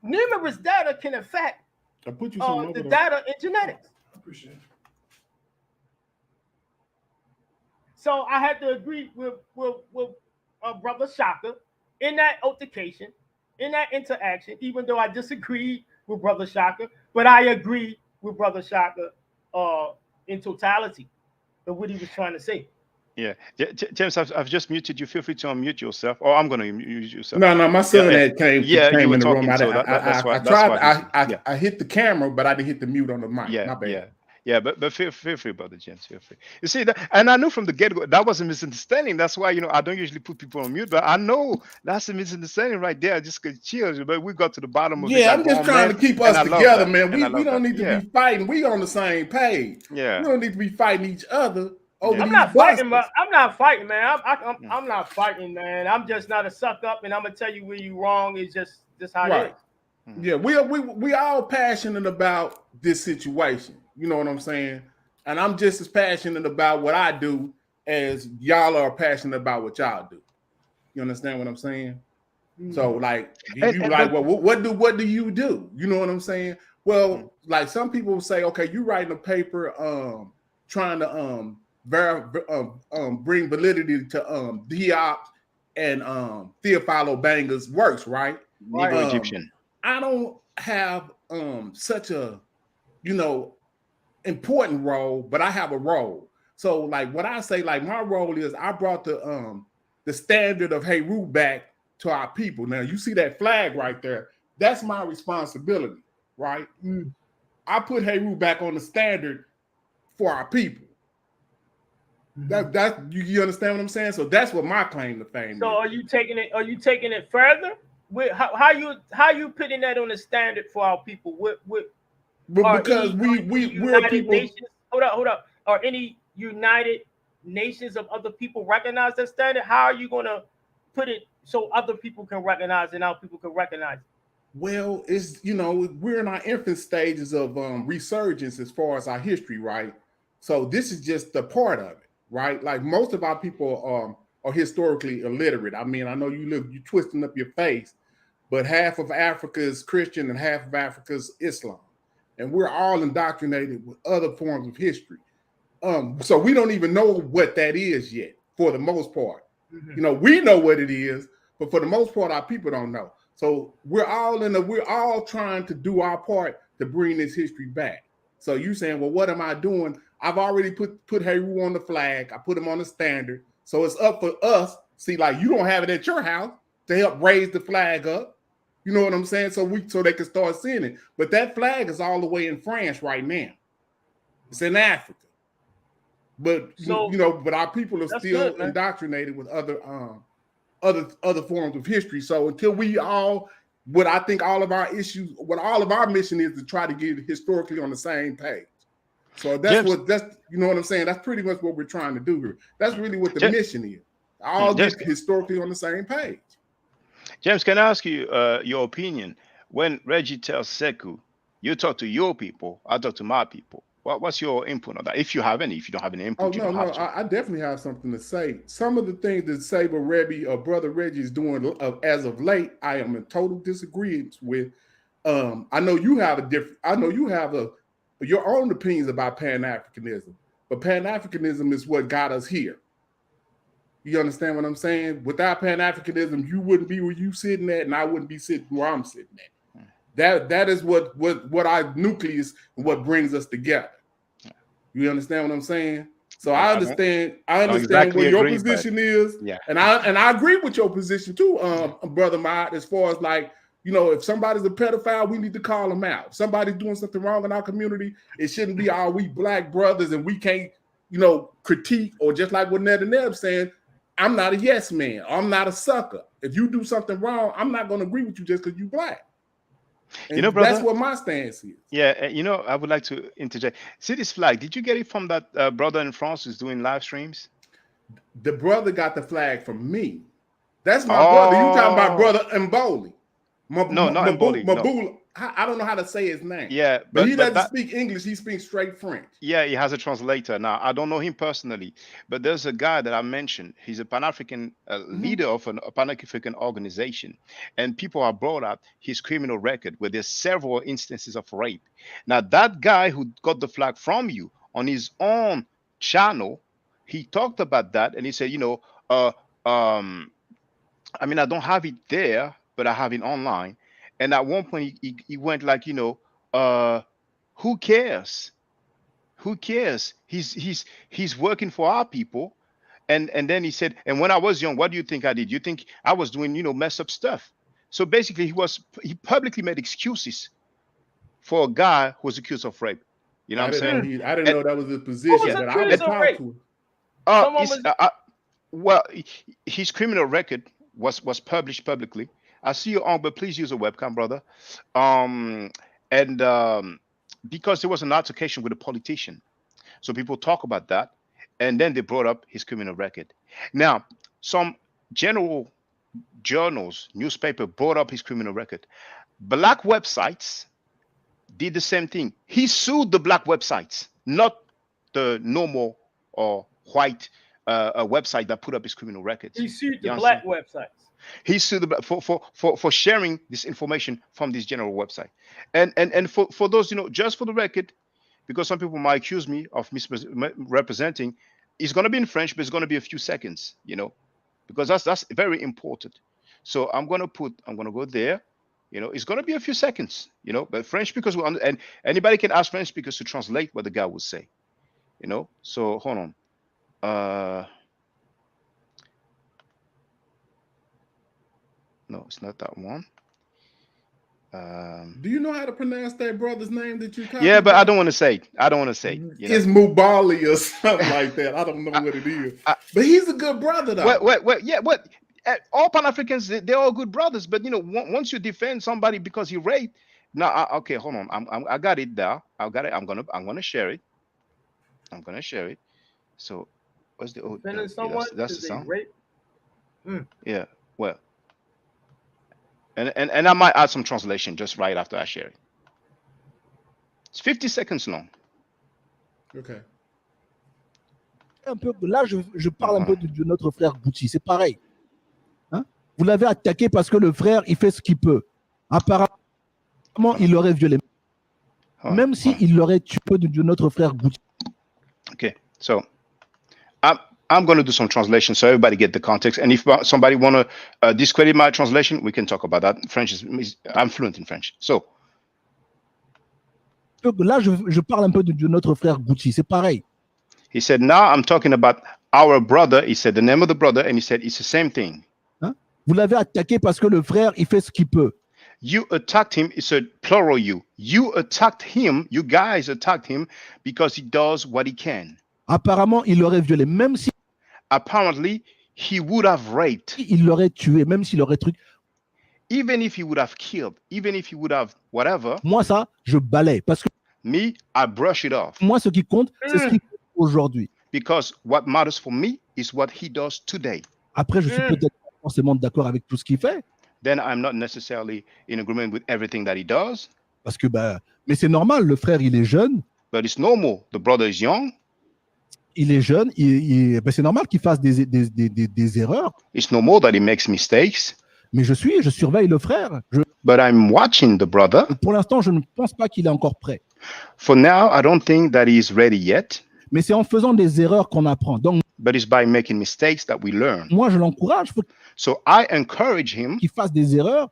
numerous data can affect the data in genetics. I appreciate it. So I had to agree with Brother Shaka in that altercation, in that interaction, even though I disagreed with Brother Shaka, but I agree with Brother Shaka in totality of what he was trying to say. Yeah, James, I've just muted you. Feel free to unmute yourself, or I'm going to mute yourself. No, my son came you in the talking, room. so that's why. I hit the camera, but I didn't hit the mute on the mic. Yeah, my bad. Yeah, but feel free, Brother James. Feel free. You see that, and I knew from the get-go that was a misunderstanding. That's why I don't usually put people on mute, but I know that's a misunderstanding right there. Just chill, but we got to the bottom of it. Yeah, I'm just trying to keep us together, man. We don't need to be fighting. We on the same page. Yeah, we don't need to be fighting each other. I'm not fighting, man. I'm not fighting, man. I'm not fighting, man. I'm just not a suck up, and I'm gonna tell you where you wrong. It's just how it is. Yeah, we all passionate about this situation. You know what I'm saying? And I'm just as passionate about what I do as y'all are passionate about what y'all do. You understand what I'm saying? So like, what do you do? You know what I'm saying? Well, like some people say, okay, you writing a paper, trying to bring validity to Diop and Theophilo Banger's works, right? Negro Egyptian. I don't have such a important role, but I have a role. So like what I say, like my role is I brought the standard of Heru back to our people. Now you see that flag right there. That's my responsibility, right? I put Heru back on the standard for our people. That you understand what I'm saying? So that's what my claim to fame is. So are you taking it further? How you putting that on the standard for our people? Because we're people. Nations, hold up. Are any United Nations of other people recognize that standard? How are you gonna put it so other people can recognize it and our people can recognize it? Well, it's we're in our infant stages of resurgence as far as our history, right? So this is just the part of it, right? Like most of our people are historically illiterate. I mean, I know you twisting up your face, but half of Africa is Christian and half of Africa is Islam. And we're all indoctrinated with other forms of history. So we don't even know what that is yet, for the most part. We know what it is, but for the most part, our people don't know. So we're all trying to do our part to bring this history back. So you saying, well, what am I doing? I've already put Heru on the flag. I put him on the standard. So it's up for us. See, like you don't have it at your house to help raise the flag up. You know what I'm saying? So they can start seeing it. But that flag is all the way in France right now. It's in Africa. But but our people are still indoctrinated with other forms of history. So until we all, what I think all of our mission is to try to get historically on the same page. So that's you know what I'm saying? That's pretty much what we're trying to do here. That's really what the mission is. All get historically on the same page. James, can I ask you your opinion? when Reggie tells Sekou, you talk to your people, I talk to my people. What's your input on that? If you have any, if you don't have any input, Oh you no, don't have to. I definitely have something to say. Some of the things that Saber Rebbe or Brother Reggie is doing as of late, I am in total disagreement with. I know you have your own opinions about Pan-Africanism, but Pan-Africanism is what got us here. You understand what I'm saying? Without Pan-Africanism, you wouldn't be where you sitting at, and I wouldn't be sitting where I'm sitting at. That is what our nucleus and what brings us together. You understand what I'm saying? So I understand exactly what your position is. Yeah. And I agree with your position too, Brother Mott, as far as like, you know, if somebody's a pedophile, we need to call them out. If somebody's doing something wrong in our community, it shouldn't be all we black brothers and we can't, you know, critique, or just like what Ned and Neb saying, I'm not a yes man. I'm not a sucker. If you do something wrong, I'm not going to agree with you just because you black. And you know, brother, that's what my stance is. Yeah, you know, I would like to interject. See this flag? Did you get it from that brother in France who's doing live streams? The brother got the flag from me. That's my brother. You talking about Brother Mboli? No, not Mboli. Mabula. I don't know how to say his name. Yeah, but he doesn't speak English. He speaks straight French. Yeah, he has a translator. Now, I don't know him personally, but there's a guy that I mentioned. He's a Pan-African leader of a Pan-African organization, and people have brought up his criminal record where there's several instances of rape. Now, that guy who got the flag from you on his own channel, he talked about that, and he said, you know, I mean, I don't have it there, but I have it online. And at one point, he went like, you know, who cares? Who cares? He's working for our people. And then he said, and when I was young, what do you think I did? You think I was doing, you know, messed up stuff? So basically, he publicly made excuses for a guy who was accused of rape. You know what I'm saying? I didn't know that was his position, but I would talk to him. Well, his criminal record was published publicly. I see you on, but please use a webcam, brother. Because there was an altercation with a politician, so people talk about that, and then they brought up his criminal record. Now, some general journals, newspaper brought up his criminal record. Black websites did the same thing. He sued the black websites, not the normal or white website that put up his criminal records. He sued the black websites. He sued the for sharing this information from this general website, and for those, you know, just for the record, because some people might accuse me of misrepresenting, it's going to be in French, but it's going to be a few seconds, you know, because that's very important. So I'm going to go there, you know, it's going to be a few seconds, you know, but French speakers will, and anybody can ask French speakers to translate what the guy would say, you know. So hold on. No, it's not that one. Do you know how to pronounce that brother's name that you? Yeah, but I don't want to say. You know? It's Mubali or something like that. I don't know what it is. But he's a good brother, though. Well, all Pan-Africans, they're all good brothers. But you know, once you defend somebody because he raped, now okay, hold on. I got it there. I got it. I'm gonna share it. So, what's the old? That's the sound. Rape? Yeah. Well. And I might add some translation just right after I share it. It's 50 seconds long. Okay. Un peu, là, je parle un peu de notre frère Gucci. C'est pareil. Hein? Vous l'avez attaqué parce que le frère, il fait ce qu'il peut. Apparemment, il l'aurait violé. Même s'il l'aurait tué de notre frère Gucci. Okay. So, I'm going to do some translation so everybody get the context. And if somebody want to discredit my translation, we can talk about that. French I'm fluent in French. So. Là, je parle un peu de notre frère Gucci. C'est pareil. He said, now I'm talking about our brother. He said the name of the brother, and he said it's the same thing. Hein? Vous l'avez attaqué parce que le frère, il fait ce qu'il peut. You attacked him. It's a plural you. You attacked him. You guys attacked him because he does what he can. Apparemment, il l'aurait violé, même si. Apparently, he would have raped. Il l'aurait tué, même s'il aurait truc. Even if he would have killed, even if he would have whatever. Moi, ça, je balaye. Parce que. Me, I brush it off. Moi, ce qui compte, c'est ce qu'il fait aujourd'hui. Because what matters for me is what he does today. Après, je suis peut-être pas forcément d'accord avec tout ce qu'il fait. then I'm not necessarily in agreement with everything that he does. Parce que, bah, mais c'est normal, le frère, il est jeune. But it's normal. The brother is young. Il est jeune, ben c'est normal qu'il fasse des erreurs. It's normal that he makes mistakes. Mais je surveille le frère. But I'm watching the brother. Pour l'instant, je ne pense pas qu'il est encore prêt. For now, I don't think that he's ready yet. Mais c'est en faisant des erreurs qu'on apprend. Donc, but it's by making mistakes that we learn. Moi, je l'encourage. So I encourage him. Qu'il fasse des erreurs.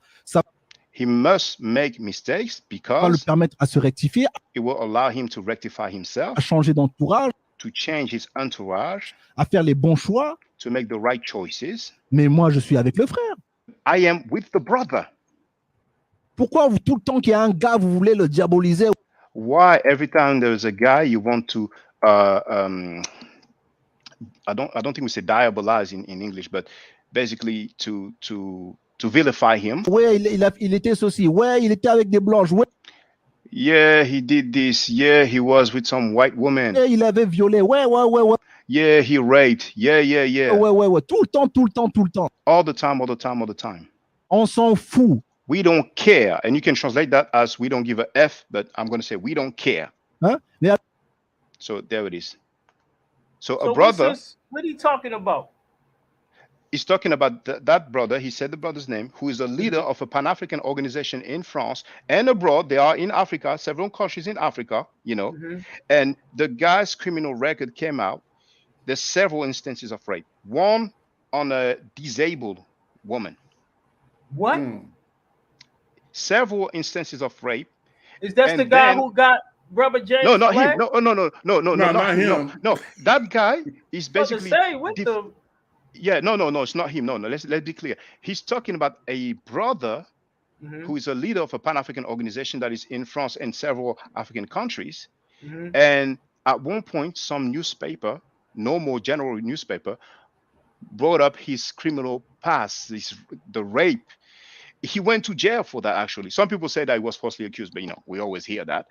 He must make mistakes because va le permettre à se rectifier. It will allow him to rectify himself. À changer d'entourage. To change his entourage. À faire les bons choix. To make the right choices. Mais moi, je suis avec le frère. I am with the brother. Pourquoi tout le temps qu'il y a un gars, vous voulez le diaboliser? Why every time there's a guy you want to I don't think we say diabolize in English, but basically to vilify him. Ouais, il était ceci. Ouais, il était avec des blanches. Ouais. Yeah, he did this. Yeah, he was with some white woman. Yeah, il avait violé. Ouais. Yeah, he raped. Yeah. Ouais. Tout le temps. All the time. On s'en fout. We don't care. And you can translate that as we don't give a F, but I'm going to say we don't care. Hein? So there it is. So a brother. What are you talking about? He's talking about that brother. He said the brother's name, who is a leader of a Pan-African organization in France and abroad. They are in Africa, several countries in Africa, you know. And the guy's criminal record came out. There's several instances of rape. One on a disabled woman. What? Several instances of rape. Is that the guy who got Brother James? No, not him. No, not him. No, that guy is basically. Yeah, no, it's not him. No. Let's be clear. He's talking about a brother who is a leader of a Pan-African organization that is in France and several African countries. And at one point, some newspaper, normal general newspaper, brought up his criminal past, the rape. He went to jail for that, actually. Some people say that he was falsely accused, but we always hear that.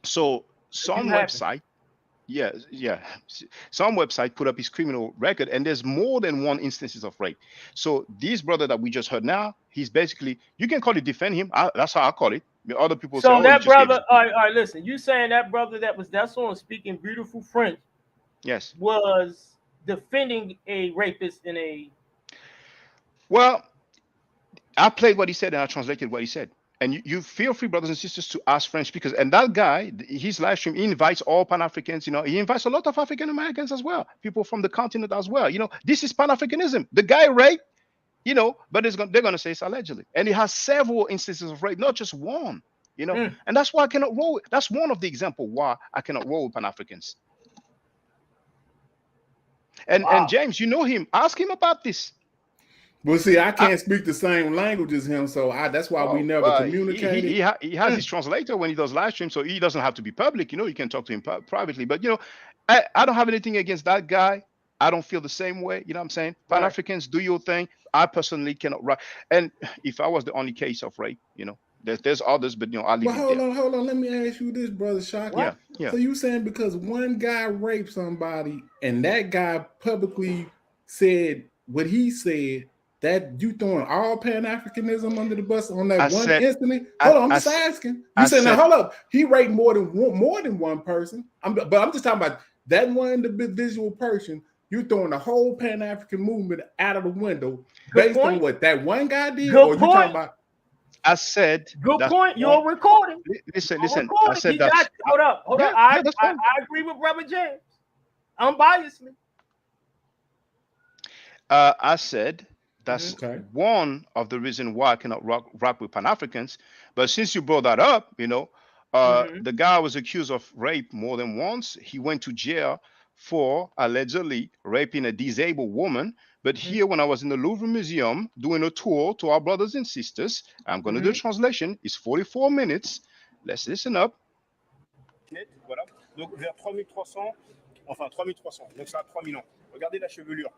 So some website, some website put up his criminal record, and there's more than one instances of rape. So this brother that we just heard now, he's basically, you can call it defend him. That's how I call it. Other people say, that brother, all right, listen, you saying that brother that's on speaking beautiful French, yes, was defending a rapist in a. Well, I played what he said and I translated what he said. And you feel free, brothers and sisters, to ask French speakers. And that guy, his live stream, he invites all Pan-Africans, he invites a lot of African Americans as well, people from the continent as well. This is Pan-Africanism. The guy raped, but they're going to say it's allegedly. And he has several instances of rape, not just one, And that's why I cannot roll. That's one of the examples why I cannot roll with Pan-Africans. And James, you know him. Ask him about this. Well, see, I can't speak the same language as him, so that's why we never communicated. He has his translator when he does live stream, so he doesn't have to be public. You can talk to him privately. But I don't have anything against that guy. I don't feel the same way. You know what I'm saying? Pan-Africans, do your thing. I personally cannot write. And if I was the only case of rape, there's others, but I'll leave it there. Hold on. Let me ask you this, brother Shaka. Yeah. So you saying because one guy raped somebody and that guy publicly said what he said, that you throwing all Pan-Africanism under the bus on that incident? Hold on, I'm just asking. You saying now? Hold up, he raped more than one person. But I'm just talking about that one individual person. You throwing the whole Pan-African movement out of the window based on what that one guy did, or you talking about? I said. Good point. You're recording. Listen. I said that. Hold up. I agree with Brother James. Unbiasedly. I said. That's one of the reasons why I cannot rock with Pan-Africans. But since you brought that up, the guy was accused of rape more than once. He went to jail for allegedly raping a disabled woman. But here, when I was in the Louvre Museum doing a tour to our brothers and sisters, I'm going to do a translation. It's 44 minutes. Let's listen up. Voilà. Donc vers 3300, enfin 3300. Donc ça a 3000 ans. Regardez la chevelure.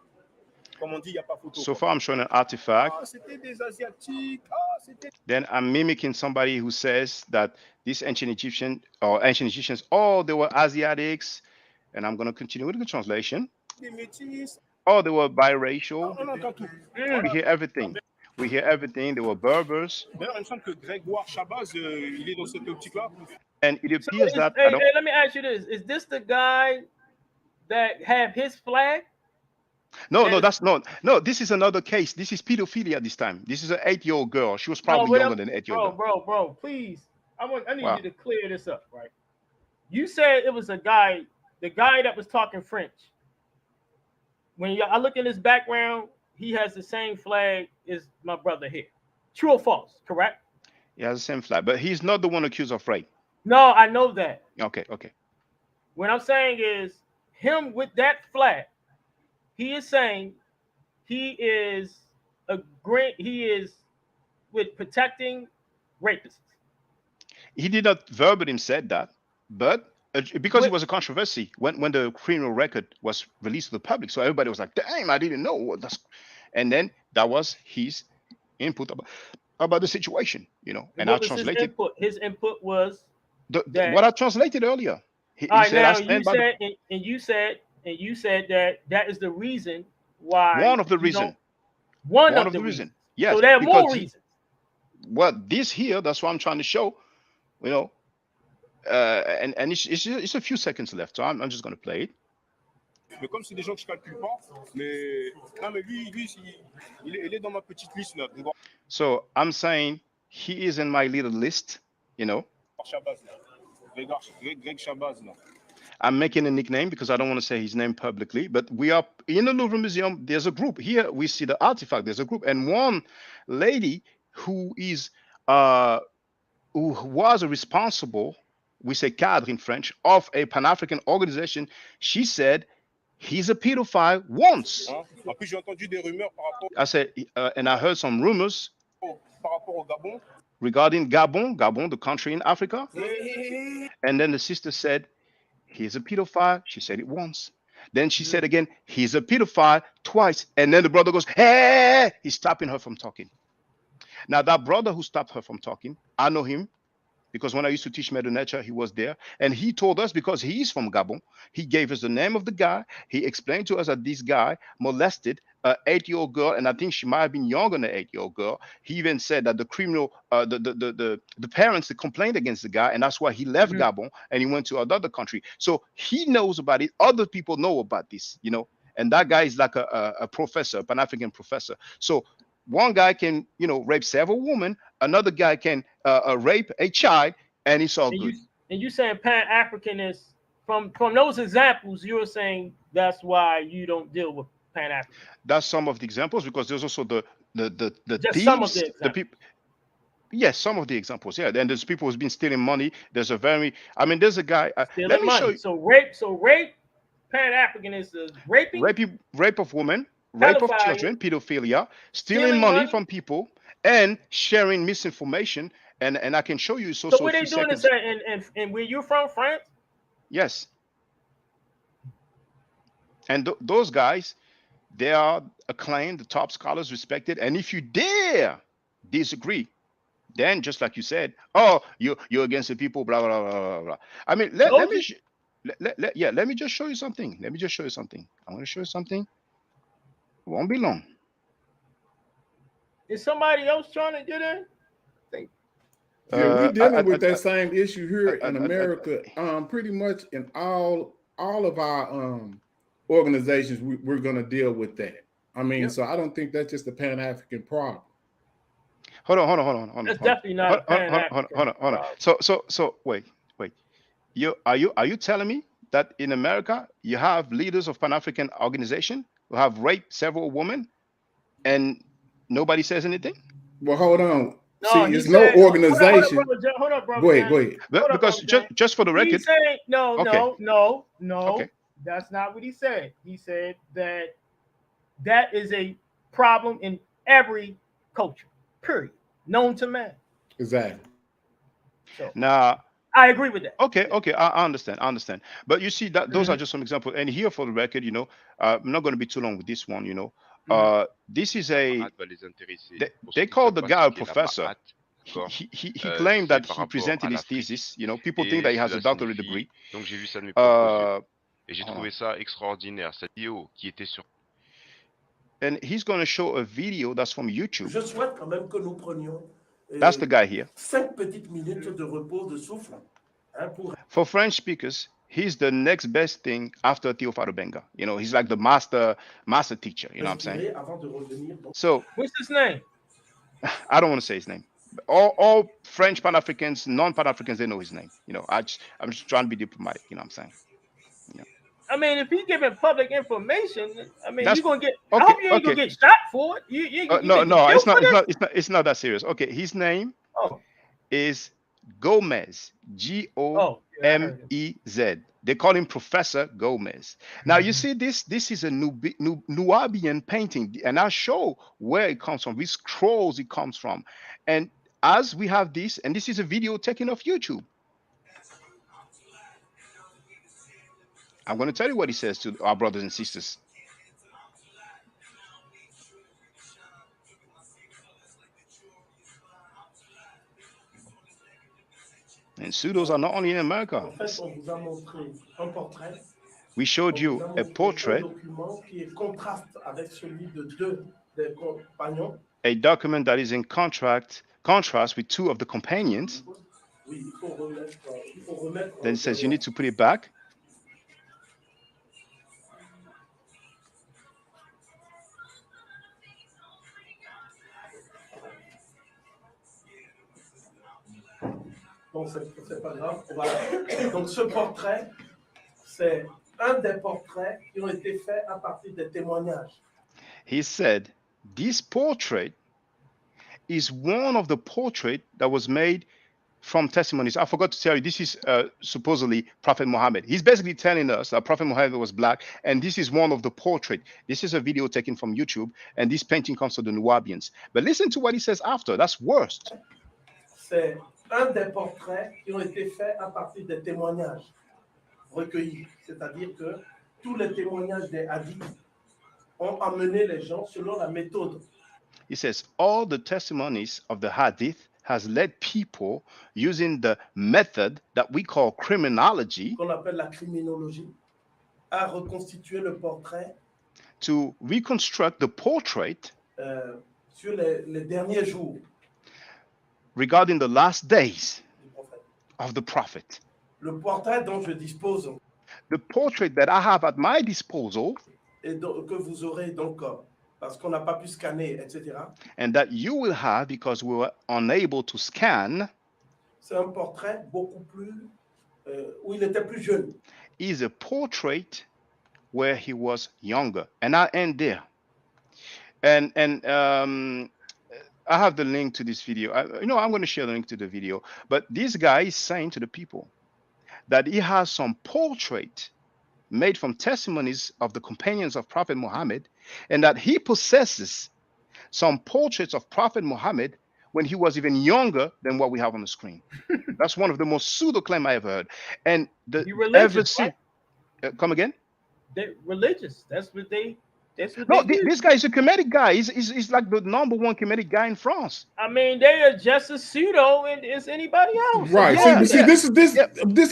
Comme on dit, il n'y a pas photo. So far, I'm showing an artifact. C'était des Asiatiques. Then I'm mimicking somebody who says that these ancient Egyptians, they were Asiatics. And I'm going to continue with the translation. Des métis. They were biracial. We hear everything. We hear everything. They were Berbers. D'ailleurs, il me semble que Grégoire Chabaz, il est dans cette optique-là. And it So appears that hey, let me ask you this: is this the guy that have his flag? no, that's not. No, this is another case. This is pedophilia this time. This is an 8-year-old girl. She was probably younger than 8-year-old girl. Bro, please. I need you to clear this up, right? You said it was a guy, the guy that was talking French. When I look in his background, he has the same flag as my brother here. True or false? Correct? He has the same flag, but he's not the one accused of rape. No, I know that. Okay. What I'm saying is, him with that flag, he is saying he is with protecting rapists. He did not verbatim said that, but because it was a controversy when the criminal record was released to the public, so everybody was like, "Damn, I didn't know." And then that was his input about the situation, And I translated. His input was what I translated earlier. He all right, said, now you said that is the reason why. One of the reasons. One of the reasons. Yes. So there are more reasons. This here, that's what I'm trying to show, and it's a few seconds left, so I'm just going to play it. Mais comme c'est des gens que je calcule pas, mais non, mais lui, il est dans ma petite liste là. So I'm saying he is in my little list, Chabaz, Greg Chabaz, là. I'm making a nickname because I don't want to say his name publicly, but we are in the Louvre Museum. There's a group here. We see the artifact. There's a group, and one lady who was responsible, we say cadre in French, of a Pan-African organization. She said he's a pedophile once. En plus, j'ai entendu des rumeurs par rapport. I said, and I heard some rumors par rapport au Gabon. Regarding Gabon, the country in Africa. And then the sister said, he's a pedophile. She said it once. Then she said again, he's a pedophile twice. And then the brother goes, hey, he's stopping her from talking. Now, that brother who stopped her from talking, I know him because when I used to teach Meta Nature, he was there. And he told us, because he's from Gabon, he gave us the name of the guy. He explained to us that this guy molested an 8-year-old girl, and I think she might have been younger than an 8-year-old girl. He even said that the criminal, the parents, they complained against the guy, and that's why he left Gabon and he went to another country. So he knows about it. Other people know about this, and that guy is like a professor, a Pan-African professor. So one guy can, rape several women. Another guy can rape a child, and it's all good. And you saying Pan-African is from those examples? You're saying that's why you don't deal with Pan-African. That's some of the examples, because there's also the just thieves, some of the people. Yes, some of the examples. Yeah, and there's people who's been stealing money. There's a there's a guy. Let me show you. So rape. Pan-African is raping. Rape of women. Rape of children, pedophilia, stealing money from people, and sharing misinformation. And I can show you. So what they doing is and where you from, France? Yes. And those guys, they are acclaimed, the top scholars, respected. And if you dare disagree, then just like you said, oh, you're against the people, blah blah blah blah. I mean, let me just show you something. I'm going to show you something. It won't be long. Is somebody else trying to get in? Yeah, we're dealing with that same issue here in America. Pretty much in all of our organizations, we're going to deal with that. I mean, so I don't think that's just a Pan-African problem. Hold on. It's definitely not a Pan-African problem. So wait. Are you telling me that in America you have leaders of Pan-African organization who have raped several women and nobody says anything? Well, hold on. No, see, it's no organization. Hold on, bro. Go ahead. Because just for the record. He said, no. Okay. That's not what he said. He said that is a problem in every culture, period, known to man. Exactly. So, now, I agree with that. Okay, I understand. But you see that those are just some examples. And here, for the record, I'm not going to be too long with this one. This is they call the guy a professor. He claimed that he presented his thesis. People think that he has a doctorate degree. Donc j'ai vu ça de mes propres yeux et j'ai trouvé ça extraordinaire. Cette vidéo qui était sur and he's going to show a video that's from YouTube. Je souhaite quand même que nous prenions That's the guy here. 5 petites minutes de repos de souffle. For French speakers, he's the next best thing after Théophile Benga. You know, he's like the master teacher. You know what I'm saying? So, what's his name? I don't want to say his name. All French Pan-Africans, non-Pan-Africans, they know his name. You know, I'm just trying to be diplomatic. You know what I'm saying? You know. I mean, if he's giving public information, I mean, That's, you're gonna get. okay, I hope you ain't gonna get shot for it. No, it's not that serious. Okay, his name is Gomez, Gomez. They call him Professor Gomez. Now you see this is a Nubian painting, and I'll show where it comes from, which scrolls it comes from. And as we have this, and this is a video taken off YouTube. I'm going to tell you what he says to our brothers and sisters. And pseudos are not only in America. En fait, on vous a montré un portrait. We showed you a portrait. Un document qui est contraste avec celui de deux des compagnons. A document that is in contrast with two of the companions. Oui, il faut remettre, Then it says you need to put it back. Bon, c'est pas grave. Donc, ce portrait, c'est un des portraits qui ont été faits à partir des témoignages. He said, this portrait is one of the portraits that was made from testimonies. I forgot to tell you, this is supposedly Prophet Muhammad. He's basically telling us that Prophet Muhammad was black, and this is one of the portraits. This is a video taken from YouTube, and this painting comes from the Nubians. But listen to what he says after. That's worse. C'est un des portraits qui ont été faits à partir des témoignages recueillis. C'est-à-dire que tous les témoignages des hadiths ont amené les gens selon la méthode. He says, all the testimonies of the hadith has led people using the method that we call criminology, qu'on appelle la criminologie, à reconstituer le portrait to reconstruct the portrait sur les derniers jours regarding the last days of the prophet. Le portrait dont je dispose, the portrait that I have at my disposal, et que vous aurez donc parce qu'on n'a pas pu scanner, etc. And that you will have because we were unable to scan. C'est un portrait beaucoup plus où il était plus jeune. Is a portrait where he was younger, and I end there. And I have the link to this video. I'm going to share the link to the video. But this guy is saying to the people that he has some portrait made from testimonies of the companions of Prophet Muhammad, and that he possesses some portraits of Prophet Muhammad when he was even younger than what we have on the screen. That's one of the most pseudo claims I ever heard. And the religious, right? Come again? They're religious. That's what they No, do. This guy is a comedic guy. He's like the #1 comedic guy in France. I mean, they are just as pseudo as anybody else. Right. See, this.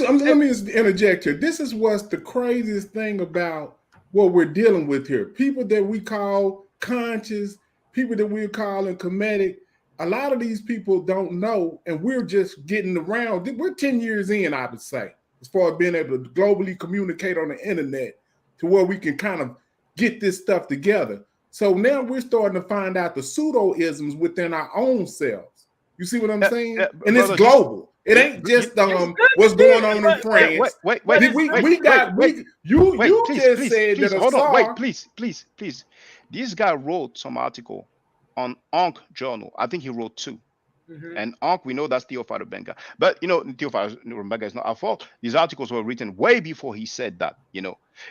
Let me interject here. This is what's the craziest thing about what we're dealing with here. People that we call conscious, people that we're calling comedic. A lot of these people don't know, and we're just getting around. We're 10 years in, I would say, as far as being able to globally communicate on the internet to where we can kind of get this stuff together. So now we're starting to find out the pseudo-isms within our own selves. You see what I'm saying? And it's global. It ain't just what's going on in France. You just said that. Hold on, wait, please. This guy wrote some article on Ankh Journal. I think he wrote 2. Mm-hmm. And Ankh, we know that's Théophile Benga. But, Théophile Benga is not our fault. These articles were written way before he said that,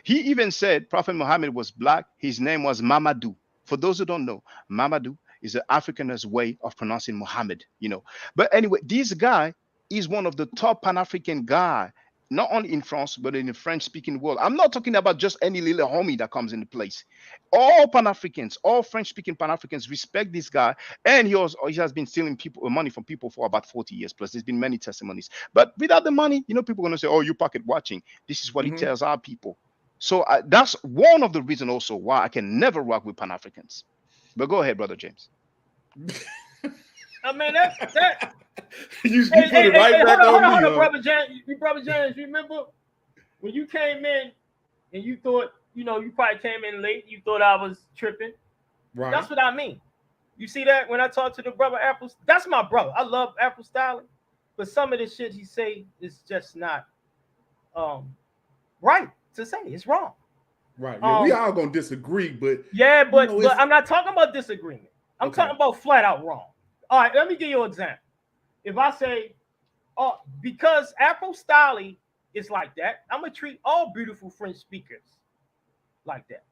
He even said Prophet Muhammad was black. His name was Mamadou. For those who don't know, Mamadou is the Afrikaner's way of pronouncing Muhammad, But anyway, this guy is one of the top Pan-African guy, not only in France, but in the French-speaking world. I'm not talking about just any little homie that comes into place. All Pan-Africans, all French-speaking Pan-Africans respect this guy, and he has been stealing money from people for about 40 years plus. There's been many testimonies. But without the money, people are going to say, oh, you pocket watching. This is what he tells our people. So that's one of the reasons also why I can never rock with Pan-Africans. But go ahead, Brother James. I mean, that. you put it right back on me, Brother James. You remember when you came in and you thought, you probably came in late. You thought I was tripping. Right. That's what I mean. You see that when I talk to the brother Apple, that's my brother. I love Apple Styling, but some of the shit he say is just not right to say. It's wrong. Right. Yeah, we all gonna disagree, but but I'm not talking about disagreement. I'm talking about flat out wrong. All right, let me give you an example. If I say, because Apple Styling is like that, I'm gonna treat all beautiful French speakers like that.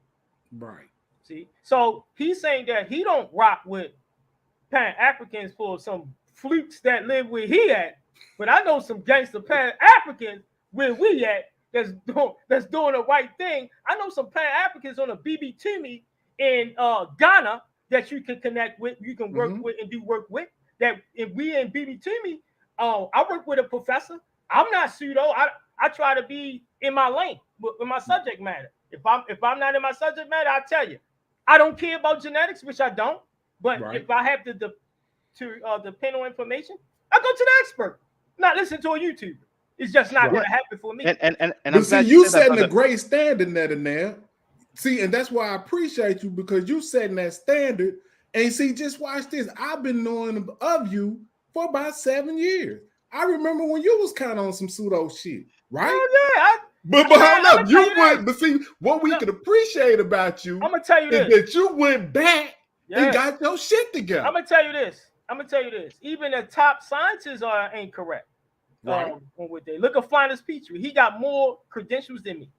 Right. See, so he's saying that he don't rock with Pan-Africans for some flukes that live where he at, but I know some gangster Pan-Africans where we at that's doing the right thing. I know some Pan-Africans on a BB Tumi in Ghana that you can connect with, you can work with and do work with. That if we in BB Tumi, I work with a professor. I'm not pseudo. I try to be in my lane with my subject matter. If I'm not in my subject matter, I tell you, I don't care about genetics, which I don't. But if I have to depend on information, I go to the expert. Not listen to a YouTuber. It's just not going to happen for me. And but see, you setting a great standard there. See, and that's why I appreciate you, because you setting that standard. And see, just watch this. I've been knowing of you for about 7 years. I remember when you was kind of on some pseudo shit, right? Oh, yeah. But hold up, you went. But see, what we can appreciate about you, I'm gonna tell you is this. that you went back and got your shit together. I'm gonna tell you this. Even the top scientists are incorrect. Right. On what they look at Flinders Petrie. He got more credentials than me.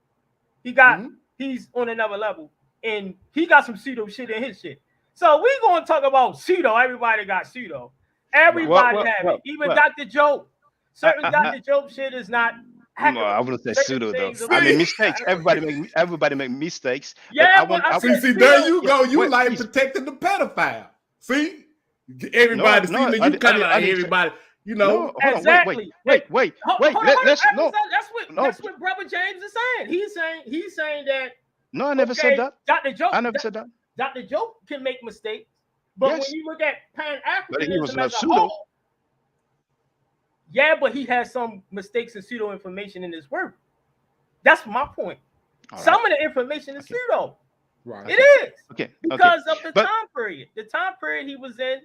He's on another level, and he got some pseudo shit in his shit. So we gonna talk about pseudo. Everybody got pseudo. Everybody have it. Even Dr. Joe. Certain Dr. Joe shit is not. No, I wouldn't say pseudo though. I mean mistakes. Everybody make mistakes. Yeah, but see, there you go. You like protecting the pedophile. See, everybody see that you kind of like everybody. You know, exactly. Wait. Let's That's what Brother James is saying. He's saying that. No, I never said that. Dr. Joe. I never said that. Dr. Joe can make mistakes, but when you look at Pan-Africanism as a pseudo. whole, yeah, but he has some mistakes and pseudo information in his work. That's my point. Some of the information is pseudo. Right. It is. Okay. Because of the time period. The time period he was in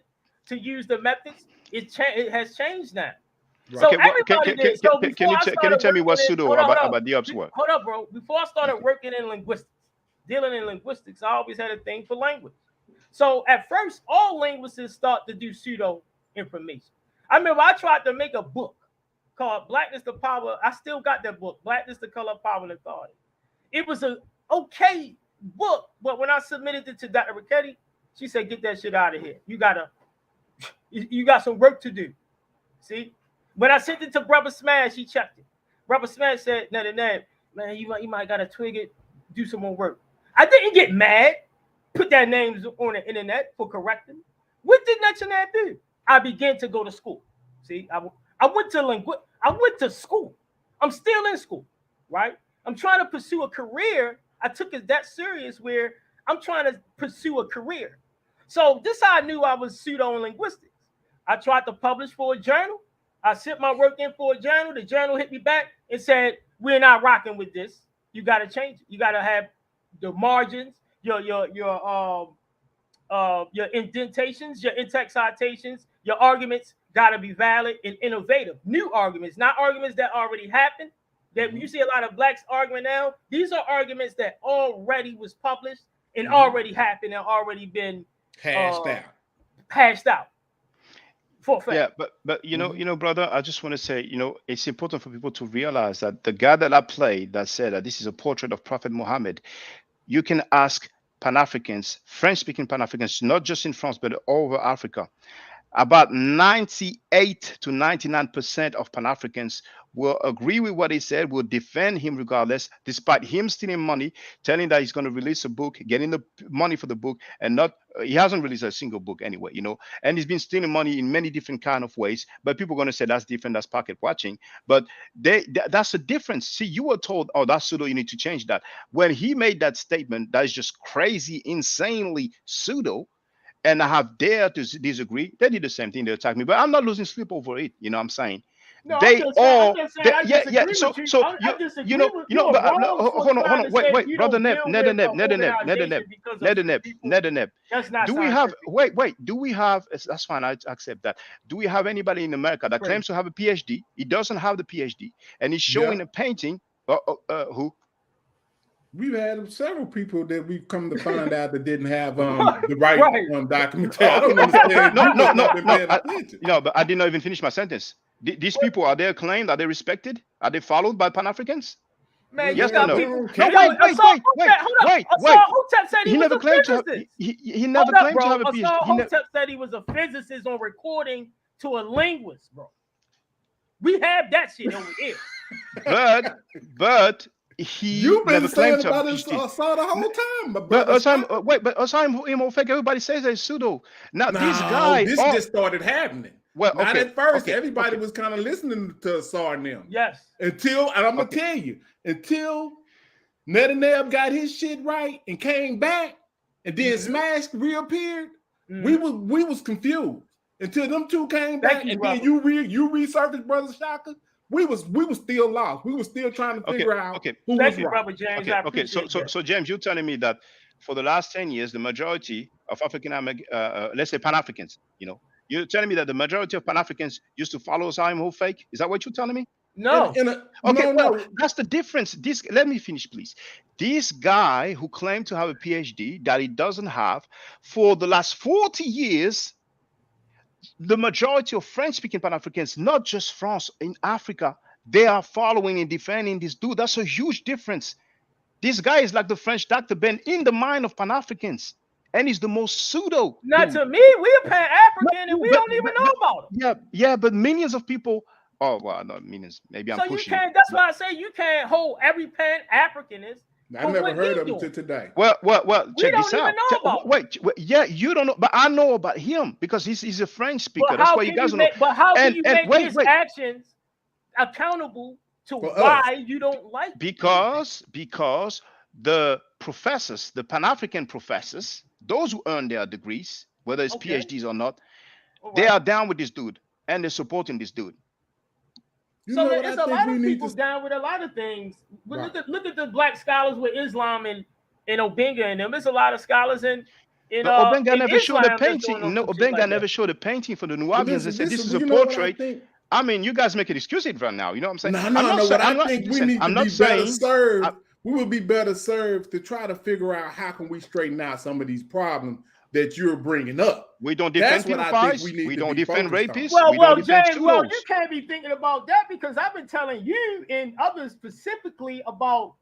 to use the methods, it has changed now. Right. So Okay, can you tell me what pseudo about the ops work? Hold up, bro. Before I started working in linguistics, dealing in linguistics, I always had a thing for language. So at first, all linguists start to do pseudo information. I remember I tried to make a book called Blackness the Power. I still got that book, Blackness the Color, Power, and Authority. It was an okay book, but when I submitted it to Dr. Ricchetti, she said, get that shit out of here. You got some work to do. See? When I sent it to Brother Smash, he checked it. Brother Smash said, no, man, you might got to twig it, do some more work. I didn't get mad, put their names on the internet for correcting. What did Netchanad do? I began to go to school. See, I went to school. I'm still in school, right? I'm trying to pursue a career. I took it that serious where I'm trying to pursue a career. So this how I knew I was pseudo in linguistics. I tried to publish for a journal. I sent my work in for a journal. The journal hit me back and said, we're not rocking with this. You got to change it. You got to have the margins, your indentations, your in-text citations, your arguments got to be valid and innovative. New arguments, not arguments that already happened. That you see a lot of blacks arguing now. These are arguments that already was published and already happened and already been hashed out. Yeah, but you know, brother, I just want to say, it's important for people to realize that the guy that I played that said that this is a portrait of Prophet Muhammad, you can ask Pan-Africans, French-speaking Pan-Africans, not just in France, but all over Africa. about 98 to 99% of Pan-Africans will agree with what he said, will defend him regardless, despite him stealing money, telling that he's going to release a book, getting the money for the book, and not he hasn't released a single book anyway, you know, and he's been stealing money in many different kind of ways. But people are going to say that's different, that's pocket watching. But that's the difference. See, you were told, oh, that's pseudo, you need to change that. When he made that statement, that is just crazy, insanely pseudo. And I have dared to disagree. They did the same thing. They attacked me, but I'm not losing sleep over it. You know what I'm saying? No, They all, I disagree with So, you. so I disagree you know, with you know, you. but Wrong for hold on, trying to say wait, you brother don't Neb, deal with an organization because of Neddeneb. That's not Do we have? scientific. Wait. Do we have? That's fine. I accept that. Do we have anybody in America that claims to have a PhD? He doesn't have the PhD, and he's showing a painting. Who? We've had several people that we've come to find out that didn't have the right documentation. I don't understand. No, but I did not even finish my sentence. These people, are they acclaimed? Are they respected? Are they followed by Pan-Africans? Man, yes you or got no? people. No, wait. Hotep said He was never a claimed to have. physicist. He never claimed to have a PhD. Hotep said he was a physicist on recording to a linguist, bro. We have that shit over here. But he never claimed to have a PhD. The whole time. But Osam Imofek, everybody says they're pseudo. Now this guy, this just started happening. Well, not at first. Everybody was kind of listening to Asar and them. Yes. Until, and I'm gonna tell you, until Netanyahu got his shit right and came back, and then Smash reappeared, we was confused until them two came back, and then you resurfaced Brother Shaka. We was still lost. We were still trying to figure out who was right. James. So James, you're telling me that for the last 10 years, the majority of African American, let's say Pan-Africans, you know, you're telling me that the majority of Pan-Africans used to follow Simon Ho fake? Is that what you're telling me? No. That's the difference. Let me finish, please. This guy who claimed to have a PhD that he doesn't have, for the last 40 years, the majority of French-speaking Pan-Africans, not just France, in Africa, they are following and defending this dude. That's a huge difference. This guy is like the French Dr. Ben in the mind of Pan-Africans. And he's the most pseudo. Not to me. We are Pan-African and we don't even know about him. Yeah, but millions of people. Oh, well, not millions. Maybe I'm pushing. You can't. That's why I say you can't hold every Pan-Africanist. I never heard of him until today. Well, check this out. Know about wait, yeah, you don't know, but I know about him because he's a French speaker. That's why you guys don't know. But how can you make his actions accountable to why you don't like? Because the professors, the Pan-African professors, those who earn their degrees, whether it's PhDs or not, they are down with this dude and they're supporting this dude. So there's a lot of people down with a lot of things. Right. Look at the black scholars with Islam and Obenga and them. There's a lot of scholars in Obenga never Islam showed a painting. No, Obenga never showed a painting for the Nubians and said this is a portrait. I mean, you guys make excuses right now. You know what I'm saying? I think we need to be better served. We would be better served to try to figure out how can we straighten out some of these problems that you're bringing up. We don't defend pedophiles. We don't defend rapists. Well, James, you can't be thinking about that because I've been telling you and others specifically about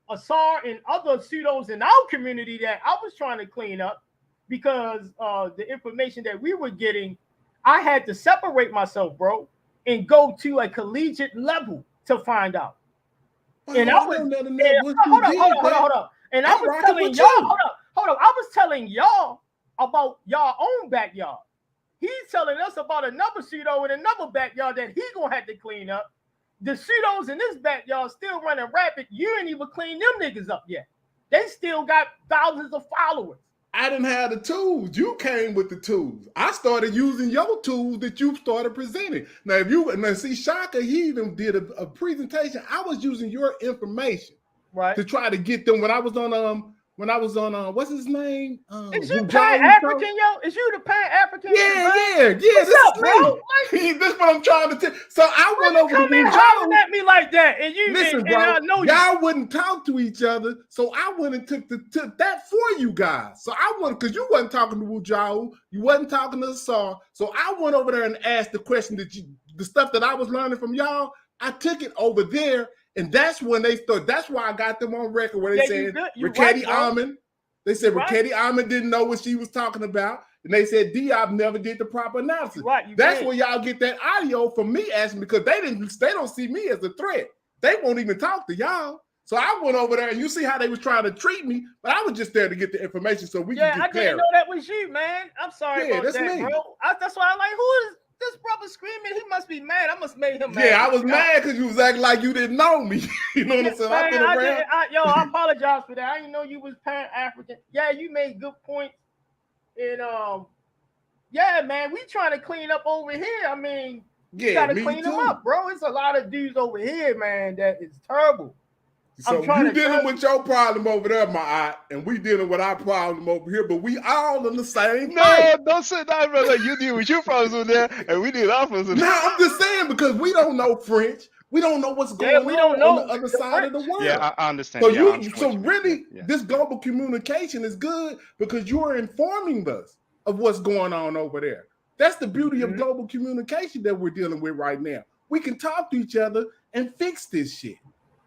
Asar and other pseudos in our community that I was trying to clean up because the information that we were getting, I had to separate myself, bro, and go to a collegiate level to find out. And I was hold up. And I was telling y'all, hold up. I was telling y'all about y'all own backyard. He's telling us about another pseudo in another backyard that he gonna have to clean up. The pseudos in this backyard still running rapid. You ain't even cleaned them niggas up yet. They still got thousands of followers. I didn't have the tools. You came with the tools. I started using your tools that you started presenting. Now, see, Shaka, he even did a presentation. I was using your information to try to get them when I was on what's his name? Is you Pan-African, yo? Is you the Pan-African? Yeah. What's up, bro? This is what I'm trying to tell. So I went over to Wu hollering at me like that, and you listen, bro. I know y'all wouldn't talk to each other, so I went and took that for you guys. So I went because you wasn't talking to Wu Jiao, you wasn't talking to Asar. So I went over there and asked the question the stuff that I was learning from y'all. I took it over there. And that's when they started. That's why I got them on record where they said Rickety Almond They said Raketi Ahmed didn't know what she was talking about. And they said Diop never did the proper analysis. That's where y'all get that audio from me asking, because they don't see me as a threat. They won't even talk to y'all. So I went over there and you see how they was trying to treat me, but I was just there to get the information so we can get clarity. I didn't know that was you, man. I'm sorry about that's that, me. bro. That's why I'm like, who is this brother screaming? He must be mad. I must made him mad. Yeah, I was mad because you was acting like you didn't know me. You know what I'm saying? Man, I've been around. I apologize for that. I didn't know you was Pan-African. Yeah, you made good points. And yeah, man, we trying to clean up over here. I mean, you gotta clean them up, bro. It's a lot of dudes over here, man, that is terrible. So you dealing with your problem over there, my eye, and we dealing with our problem over here, but we all in the same fight. Don't say that, brother. You deal with your problems over there, and we deal with our problems. No, I'm just saying, because we don't know French. We don't know what's going on the other side of the world. Yeah, I understand. So this global communication is good because you're informing us of what's going on over there. That's the beauty of global communication that we're dealing with right now. We can talk to each other and fix this shit.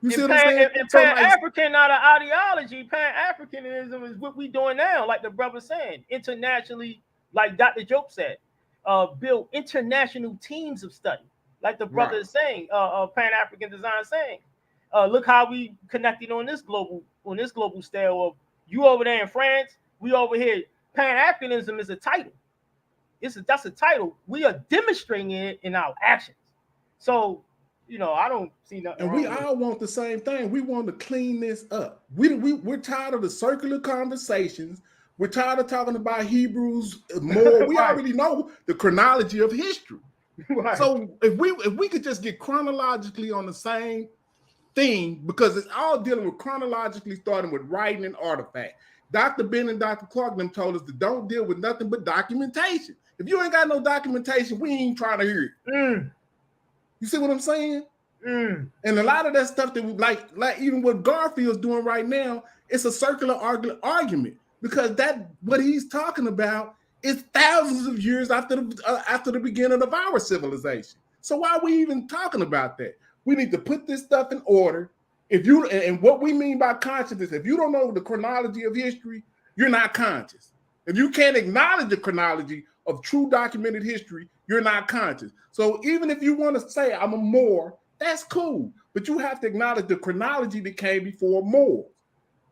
You see what I'm saying? And Pan-African, not an ideology. Pan-Africanism is what we doing now, like the brother saying. Internationally, like Dr. Jope said, build international teams of study. Like the brother is saying, Pan-African design saying. Look how we connected on this global scale of you over there in France, we over here. Pan-Africanism is a title. That's a title. We are demonstrating it in our actions. So, I don't see nothing. And we all want the same thing. We want to clean this up. We're tired of the circular conversations. We're tired of talking about Hebrews more. We already know the chronology of history. So if we could just get chronologically on the same thing, because it's all dealing with chronologically starting with writing and artifact. Dr. Ben and Dr. Clark them told us to don't deal with nothing but documentation. If you ain't got no documentation, we ain't trying to hear it. You see what I'm saying? And a lot of that stuff that we like even what Garfield's doing right now, it's a circular argument, because what he's talking about is thousands of years after the beginning of our civilization. So why are we even talking about that? We need to put this stuff in order. And what we mean by consciousness, if you don't know the chronology of history, you're not conscious. If you can't acknowledge the chronology of true documented history, you're not conscious. So even if you want to say I'm a Moor, that's cool. But you have to acknowledge the chronology that came before Moors.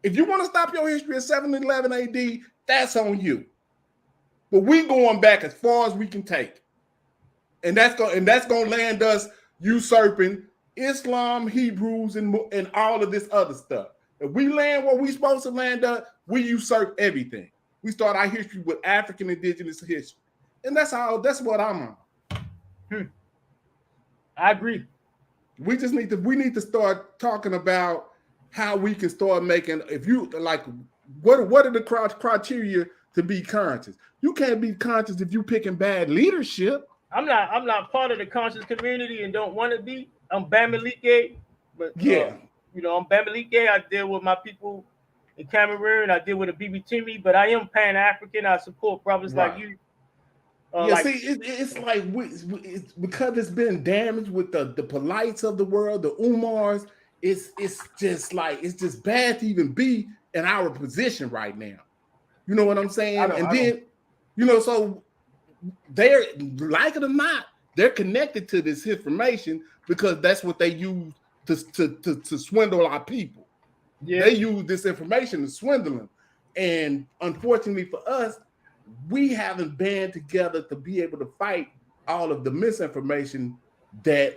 If you want to stop your history at 711 AD, that's on you. But we going back as far as we can take. And that's going to land us usurping Islam, Hebrews, and all of this other stuff. If we land where we supposed to land up, we usurp everything. We start our history with African indigenous history. And that's what I'm on. I agree. We need to start talking about how we can start making, if you like, what are the criteria to be conscious? You can't be conscious if you're picking bad leadership. I'm not part of the conscious community and don't want to be. I'm Bamileke, but I'm Bamileke. I deal with my people in Cameroon. I deal with the BB Timmy, but I am Pan-African. I support brothers like you. It's like it's because it's been damaged with the Polites of the world, the Umars. It's just bad to even be in our position right now. You know what I'm saying? So they're, like it or not, they're connected to this information because that's what they use to swindle our people. Yeah. They use this information to swindle them. And unfortunately for us, we haven't band together to be able to fight all of the misinformation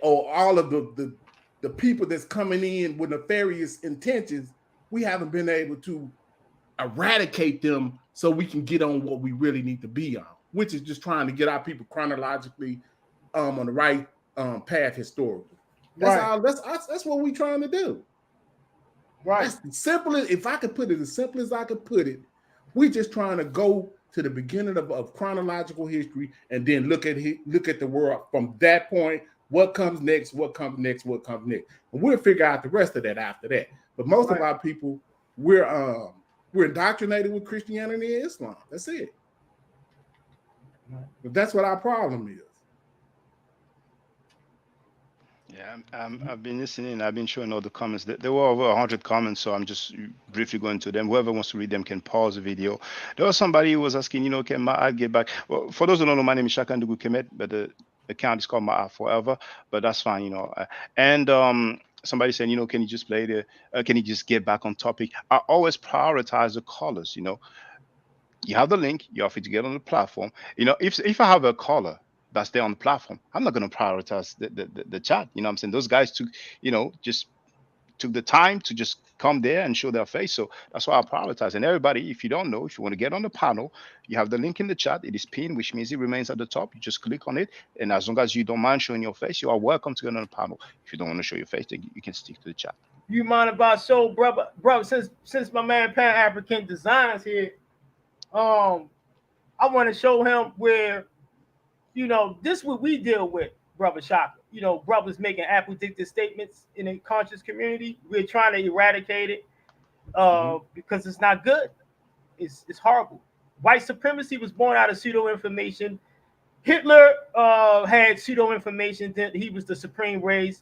or all of the people that's coming in with nefarious intentions. We haven't been able to eradicate them so we can get on what we really need to be on, which is just trying to get our people chronologically on the right path historically. That's what we're trying to do. Right. That's the simplest, if I could put it as simple as I could put it, we're just trying to go to the beginning of chronological history and then look at the world from that point. What comes next? What comes next? What comes next? And we'll figure out the rest of that after that. But most of our people, we're indoctrinated with Christianity and Islam. That's it. But that's what our problem is. Yeah, I've been listening. I've been showing all the comments. There were over 100 comments, so I'm just briefly going to them. Whoever wants to read them can pause the video. There was somebody who was asking, can Ma'at get back? Well, for those who don't know, my name is Shakandugu Kemet, but the account is called Ma'at Forever, but that's fine, And somebody saying, can you just play can you just get back on topic? I always prioritize the callers, You have the link, you're free to get on the platform. If I have a caller that's there on the platform, I'm not going to prioritize the chat. You know what I'm saying? Those guys took, just took the time to just come there and show their face. So that's why I prioritize. And everybody, if you don't know, if you want to get on the panel, you have the link in the chat. It is pinned, which means it remains at the top. You just click on it. And as long as you don't mind showing your face, you are welcome to get on the panel. If you don't want to show your face, then you can stick to the chat. You mind if I show, brother, since my man Pan African Designs here, I want to show him where, this is what we deal with, brother Shaka. Brothers making apodictic statements in a conscious community. We're trying to eradicate it because it's not good. It's horrible. White supremacy was born out of pseudo-information. Hitler had pseudo-information that he was the supreme race.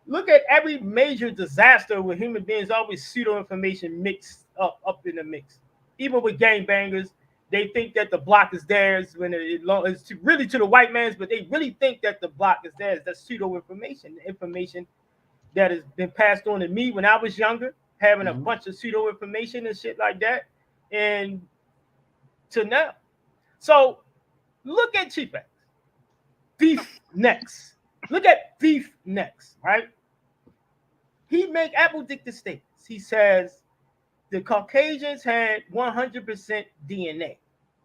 Look at every major disaster with human beings, always pseudo-information mixed up in the mix. Even with gangbangers, they think that the block is theirs when it's really to the white man's, but they really think that the block is theirs. That's pseudo-information, the information that has been passed on to me when I was younger, having a bunch of pseudo-information and shit like that, and to now. So look at Chief X. Beef next. Look at Beef next, right? He make apodictic statements. He says the Caucasians had 100% DNA.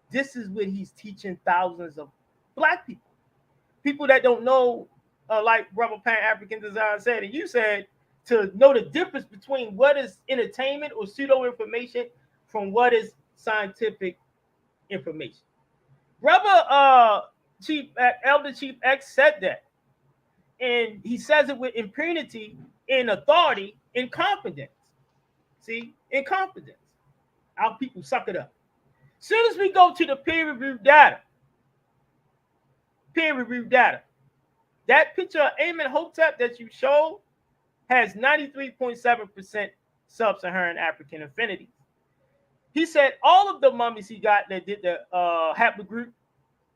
This is what he's teaching thousands of black people. People that don't know, like Brother Pan African Design said, and you said, to know the difference between what is entertainment or pseudo-information from what is scientific information. Brother Elder Chief X said that. And he says it with impunity, in authority, in confidence. See? In confidence. Our people suck it up. Soon as we go to the peer-reviewed data, that picture of Amen Hotep that you showed has 93.7% sub-Saharan African affinity. He said all of the mummies he got that did the haplogroup,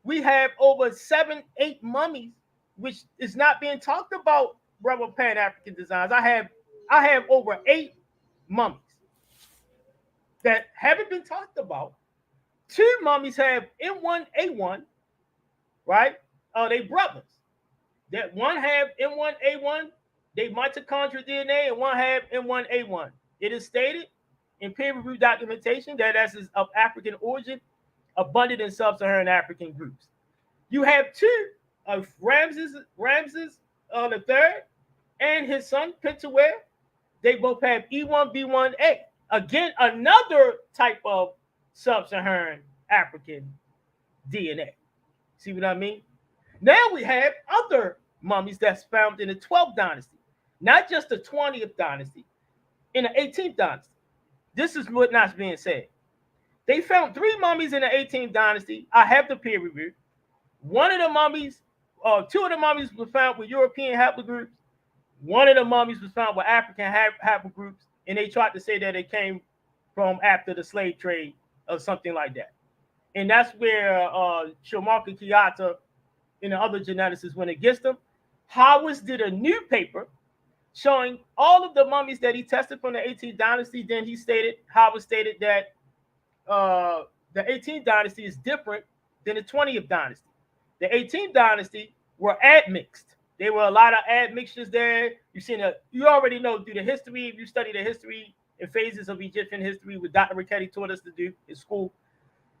we have over 7-8 mummies, which is not being talked about, Brother Pan African Designs. I have over 8 mummies that haven't been talked about. 2 mummies have M1A1, right? They brothers. That one have M1A1, they mitochondrial DNA, and one have M1A1. It is stated in peer-reviewed documentation that as is of African origin, abundant in sub-Saharan African groups. You have 2 of Ramses the third and his son Pentaware. They both have E1B1A. Again, another type of sub-Saharan African DNA. See what I mean? Now we have other mummies that's found in the 12th dynasty, not just the 20th dynasty, in the 18th dynasty. This is what not being said. They found 3 mummies in the 18th dynasty. I have the peer review. 2 of the mummies were found with European haplogroups. 1 of the mummies was found with African haplogroups, and they tried to say that it came from after the slave trade or something like that. And that's where Shomaka Kiyata and the other geneticists went against them. Howard did a new paper showing all of the mummies that he tested from the 18th dynasty. Then Howard stated that the 18th dynasty is different than the 20th dynasty. The 18th dynasty were admixed. There were a lot of admixtures there. You already know through the history, if you study the history and phases of Egyptian history, what Dr. Ricchetti taught us to do in school.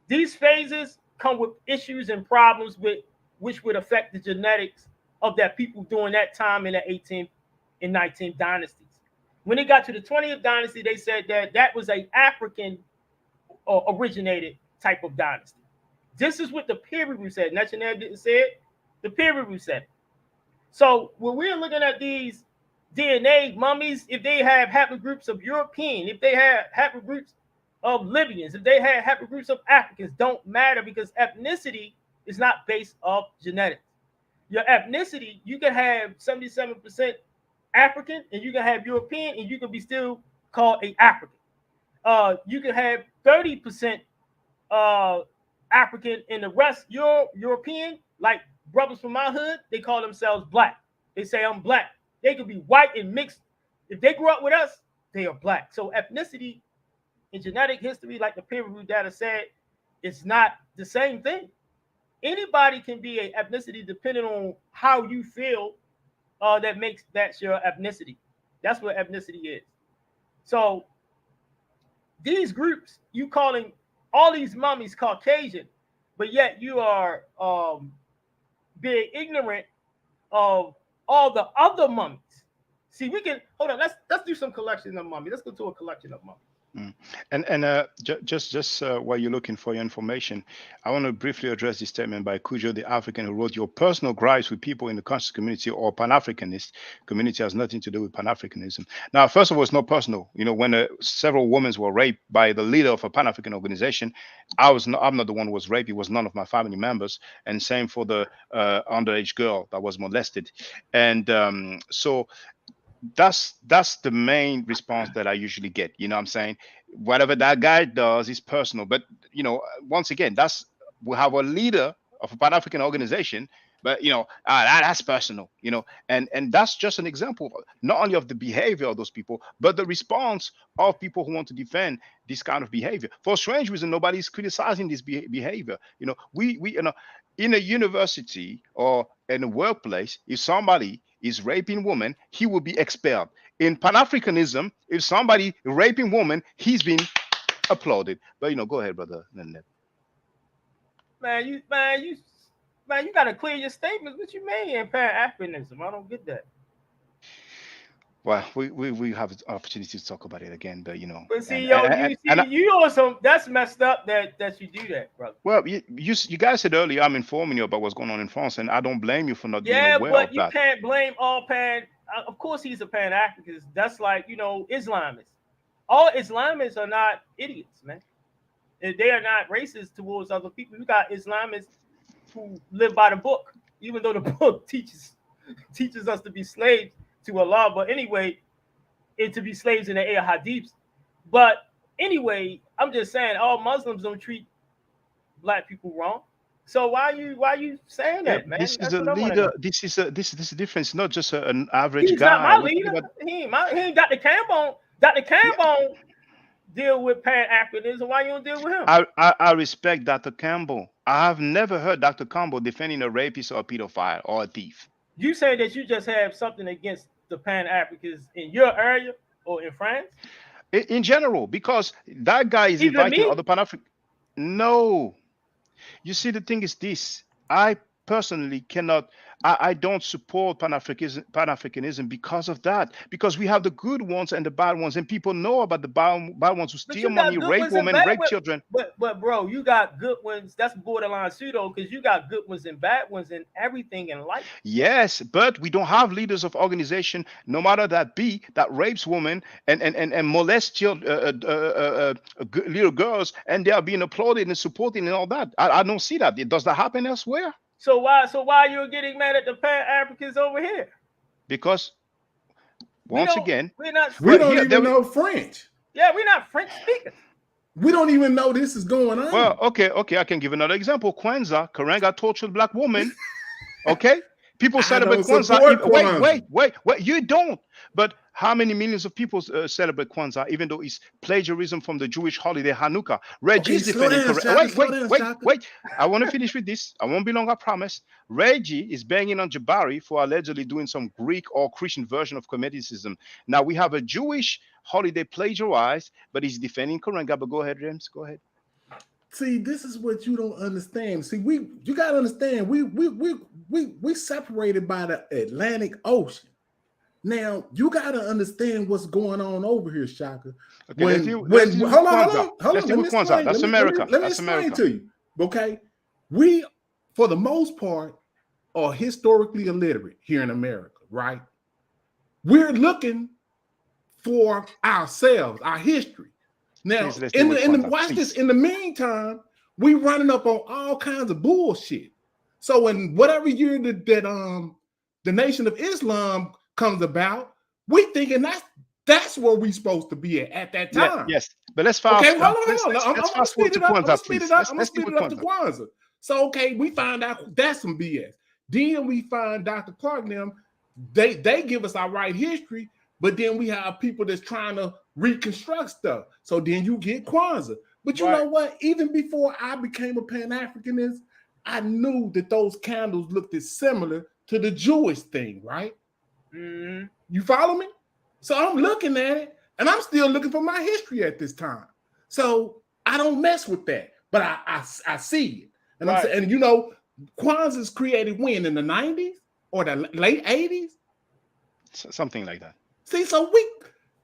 These phases come with issues and problems which would affect the genetics of that people during that time in the 18th and 19th dynasties. When it got to the 20th dynasty, they said that was an African originated type of dynasty. This is what the peer review said. National didn't say it. The peer review said it. So when we're looking at these DNA mummies, if they have haplogroups of European, if they have haplogroups of Libyans, if they have haplogroups of Africans, don't matter because ethnicity is not based off genetics. your ethnicity, you can have 77% African, and you can have European, and you can be still called a African. You can have 30% African, and the rest European. Like brothers from my hood, they call themselves black. They say I'm black. They could be white and mixed. If they grew up with us, they are black. So ethnicity and genetic history, like the peer review data said, it's not the same thing. Anybody can be an ethnicity depending on how you feel. That's your ethnicity. That's what ethnicity is. So these groups, you calling all these mummies Caucasian, but yet you are being ignorant of all the other mummies. See, we can hold on. Let's do some collection of mummies. Let's go to a collection of mummies. And just while you're looking for your information, I want to briefly address this statement by Cujo the African, who wrote, "Your personal gripes with people in the conscious community or Pan-Africanist community has nothing to do with Pan-Africanism." Now, first of all, it's not personal. You know, when several women were raped by the leader of a Pan-African organization, I'm not the one who was raped. It was none of my family members. And same for the underage girl that was molested. And so that's the main response that I usually get. You know what I'm saying? Whatever that guy does is personal. But, you know, once again, we have a leader of a Pan-African organization, but, you know, that's personal, you know, and that's just an example of not only of the behavior of those people, but the response of people who want to defend this kind of behavior. For a strange reason, nobody's criticizing this behavior. You know, we you know, in a university or in a workplace, if somebody is raping women, he will be expelled. In Pan-Africanism, if somebody raping women, he's been applauded. But, you know, go ahead, brother. Man, you gotta clear your statements. What you mean in Pan-Africanism? I don't get that. Well, we have an opportunity to talk about it again, but, you know. But see, you also, that's messed up that you do that, brother. Well, you guys said earlier, I'm informing you about what's going on in France, and I don't blame you for not being aware of that. Yeah, but you can't blame all of course he's a Pan-Africanist. That's like, you know, Islamists. All Islamists are not idiots, man. They are not racist towards other people. You got Islamists who live by the book, even though the book teaches us to be slaves to Allah. But anyway, and to be slaves in the hadiths. But anyway, I'm just saying all Muslims don't treat black people wrong. So why you saying that, man? This is a leader. This is a difference. Not just an average He's guy. Not my leader. He ain't Dr. Cambone. Dr. Cambone deal with Pan-Africanism. Why you don't deal with him? I respect Dr. Campbell. I have never heard Dr. Campbell defending a rapist or a pedophile or a thief. You say that you just have something against the Pan-Africans in your area or in France? In general, because that guy is inviting other Pan-African. No. You see, the thing is this. I personally cannot, I don't support Pan-Africanism because of that. Because we have the good ones and the bad ones, and people know about the bad ones who steal money, rape women, rape children. But bro, you got good ones. That's borderline pseudo, because you got good ones and bad ones and everything in life. Yes, but we don't have leaders of organization, no matter that rapes women and molests little girls, and they are being applauded and supported and all that. I don't see that. Does that happen elsewhere? So why you're getting mad at the Pan-Africans over here? Because once again, we don't even know French. Yeah, we're not French speakers. We don't even know this is going on. Well, okay, I can give another example. Kwanzaa, Karenga tortured black woman. Okay, people celebrate Kwanzaa. Wait, you don't. But how many millions of people celebrate Kwanzaa, even though it's plagiarism from the Jewish holiday Hanukkah? Reggie is defending. Wait. I want to finish with this. I won't be long, I promise. Reggie is banging on Jabari for allegedly doing some Greek or Christian version of Comedicism. Now we have a Jewish holiday plagiarized, but he's defending Karenga. But go ahead, James. Go ahead. See, this is what you don't understand. See, you gotta understand. We separated by the Atlantic Ocean. Now you gotta understand what's going on over here, Shaka. Okay, hold on. Let's deal with Kwanzaa. That's America. Let me explain to you. Okay, we, for the most part, are historically illiterate here in America, right? We're looking for ourselves, our history. Now, watch this. In the meantime, we running up on all kinds of bullshit. So in whatever year that the Nation of Islam comes about, we thinking that's where we supposed to be at that time. Yes, but let's fast. Okay, hold on. I'm Let's gonna fast forward speed to it up. I'm Kwanzaa, gonna speed please. it up. I'm gonna Let's speed deal it with up to Kwanzaa. Kwanzaa. So okay, we find out that's some BS. Then we find Dr. Clark and them. They give us our right history, but then we have people that's trying to reconstruct stuff. So then you get Kwanzaa. But you know what? Even before I became a Pan-Africanist, I knew that those candles looked as similar to the Jewish thing, right? Mm-hmm. You follow me? So I'm looking at it, and I'm still looking for my history at this time. So I don't mess with that, but I see it. And I'm saying, and you know, Kwanzaa's created when, in the 90s or the late 80s? Something like that. See, so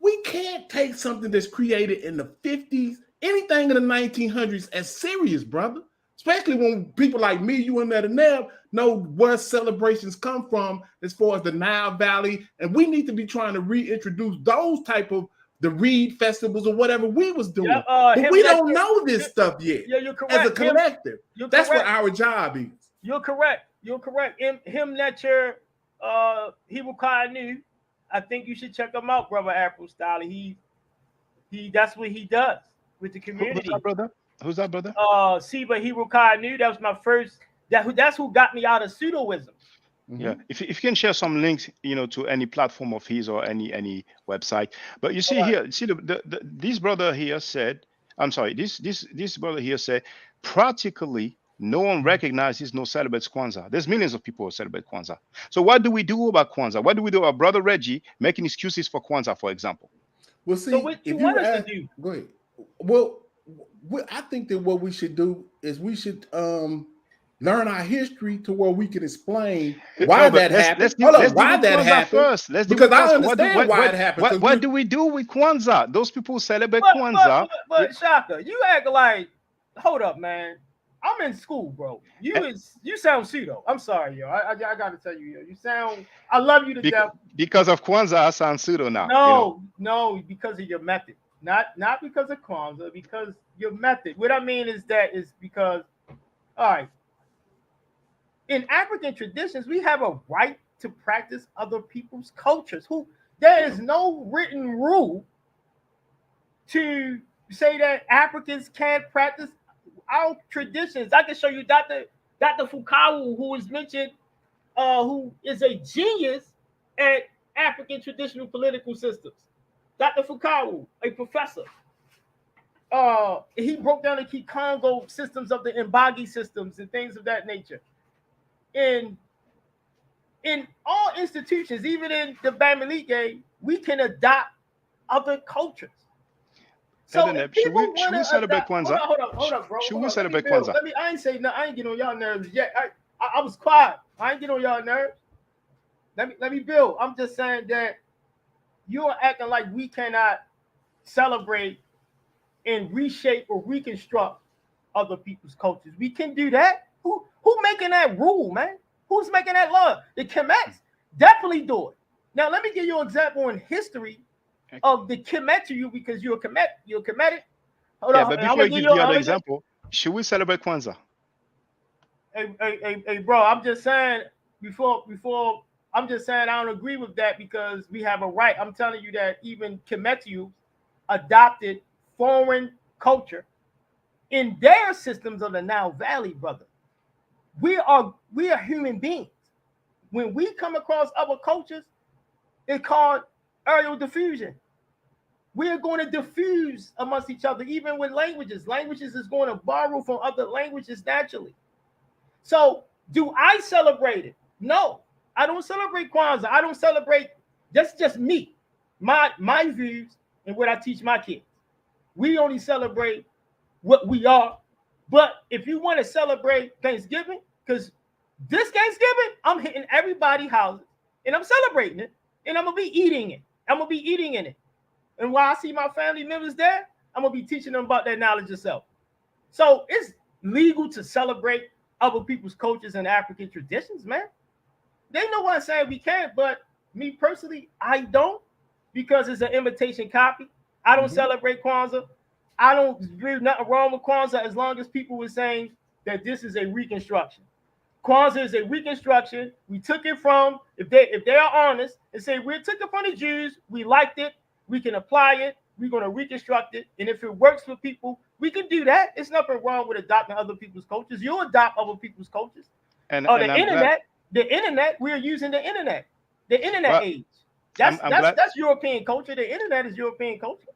we can't take something that's created in the 50s, anything in the 1900s as serious, brother. Especially when people like me, you and Neb know where celebrations come from as far as the Nile Valley. And we need to be trying to reintroduce those type of the Reed festivals or whatever we was doing. But we don't know this stuff yet. Yeah, you're correct. As a collective. That's what our job is. You're correct. You're correct. Him lecture, Hirukai knew. I think you should check him out, brother Afro Style. He that's what he does with the community. Who's that, brother? Who's that, brother? Siba Hirukai knew. That was my first. That's who got me out of pseudoism. Yeah, if you can share some links, you know, to any platform of his or any website. But you see here, see this brother here said, I'm sorry, this brother here said, practically no one recognizes, no celebrates Kwanzaa. There's millions of people who celebrate Kwanzaa. So what do we do about Kwanzaa? What do we do about brother Reggie making excuses for Kwanzaa, for example? Well, see, so what if you want us to do? Go ahead. Well, I think that what we should do is we should learn our history to where we can explain why that happened. Why that happened first. Let's because I understand why it happened. What do we do with Kwanzaa? Those people celebrate Kwanzaa. But Shaka, you act like, hold up, man. I'm in school, bro. You sound pseudo. I'm sorry, yo. I gotta tell you, yo. You sound. I love you to death. Because of Kwanzaa, I sound pseudo now. No, because of your method. Not because of Kwanzaa, because your method. What I mean is because, all right. In African traditions, we have a right to practice other people's cultures. There is no written rule to say that Africans can't practice our traditions. I can show you Dr. Foucault, who is mentioned, who is a genius at African traditional political systems. Dr. Foucault, a professor. He broke down the key Congo systems of the Mbagi systems and things of that nature. In all institutions, even in the Bamilige, we can adopt other cultures. So should we celebrate Kwanzaa? Hold up, bro. Should we celebrate Kwanzaa? I ain't say nothing. I ain't get on y'all nerves yet. I was quiet. I ain't get on y'all nerves. Let me build. I'm just saying that you are acting like we cannot celebrate and reshape or reconstruct other people's cultures. We can do that. Who making that rule, man? Who's making that law? The Kemets definitely do it. Now let me give you an example in history of the Kemet to you, because you're a Kemetic. Hold on. But before you give the other example, should we celebrate Kwanzaa? Hey, bro, I'm just saying before I'm just saying I don't agree with that, because we have a right. I'm telling you that even Kemetu adopted foreign culture in their systems of the Nile Valley, brother. We are human beings. When we come across other cultures, it's called aerial diffusion. We are going to diffuse amongst each other, even with languages. Languages is going to borrow from other languages naturally. So, do I celebrate it? No, I don't celebrate Kwanzaa. I don't celebrate. That's just me, my views and what I teach my kids. We only celebrate what we are. But if you want to celebrate Thanksgiving, because this Thanksgiving, I'm hitting everybody's houses and I'm celebrating it, and I'm gonna be eating it. I'm gonna be eating in it. And while I see my family members there, I'm gonna be teaching them about that knowledge itself. So it's legal to celebrate other people's cultures and African traditions, man. They know what I'm saying. We can't, but me personally, I don't, because it's an imitation copy. I don't celebrate Kwanzaa. I don't do nothing wrong with Kwanzaa as long as people were saying that this is a reconstruction. Kwanzaa is a reconstruction. We took it from, if they are honest and say we took it from the Jews, we liked it, we can apply it, we're going to reconstruct it, and if it works for people, we can do that. It's nothing wrong with adopting other people's cultures. You'll adopt other people's cultures. And the internet, we're using the internet age. That's European culture. The internet is European culture.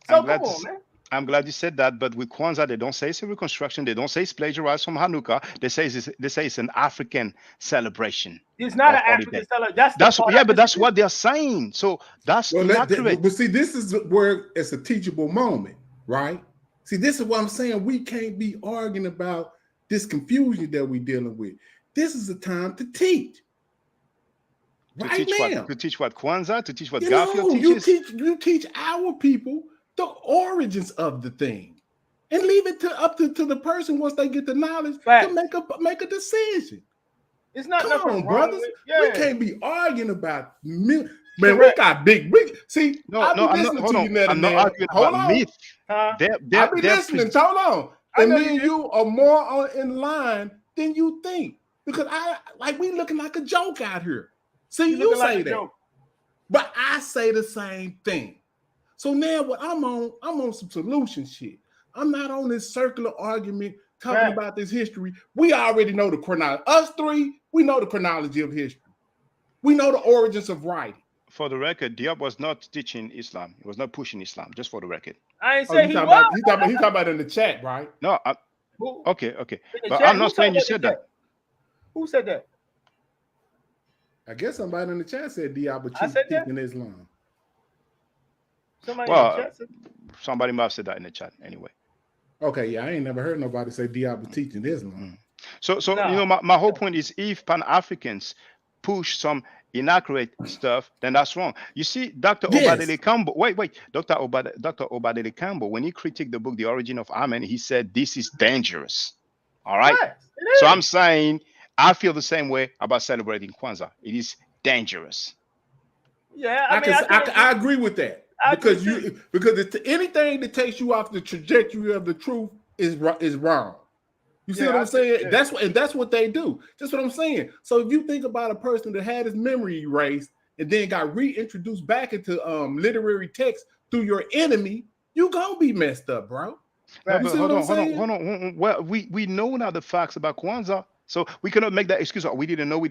So come on, man. I'm glad you said that, but with Kwanzaa, they don't say it's a reconstruction. They don't say it's plagiarized from Hanukkah. They say it's an African celebration. It's not an African celebration. But that's what they're saying. So that's inaccurate. But see, this is where it's a teachable moment, right? See, this is what I'm saying. We can't be arguing about this confusion that we're dealing with. This is a time to teach. To teach what Kwanzaa, to teach what Garfield teaches. You teach our people the origins of the thing, and leave it up to the person once they get the knowledge to make a decision. It's not Come on, brothers. Yeah. We can't be arguing about myth. Man, we got big. See, I'm not arguing about myth. I be listening. Hold on. And then you are more in line than you think, because we looking like a joke out here. See, you say that, but I say the same thing. So now what I'm on some solution shit. I'm not on this circular argument talking about this history. We already know the chronology. Us three, we know the chronology of history. We know the origins of writing. For the record, Diop was not teaching Islam. He was not pushing Islam, just for the record. I ain't saying he was. He's talking about in the chat, right? No. Okay. But I'm not saying you said that. Who said that? I guess somebody in the chat said Diop was teaching Islam. Somebody must have said that in the chat anyway. Okay, yeah, I ain't never heard nobody say Diop was teaching Islam. So my whole point is, if Pan-Africans push some inaccurate stuff, then that's wrong. You see, Dr. Obadele Campbell. Dr. Obadele Campbell, when he critiqued the book The Origin of Amen, he said this is dangerous. All right. So I'm saying I feel the same way about celebrating Kwanzaa. It is dangerous. Yeah, I agree with that. Because anything that takes you off the trajectory of the truth is wrong. You see what I'm saying? Yeah. That's what they do. That's what I'm saying. So if you think about a person that had his memory erased and then got reintroduced back into literary text through your enemy, you gonna be messed up, bro. But hold on. Well, we know now the facts about Kwanzaa. So we cannot make that excuse. We didn't know. We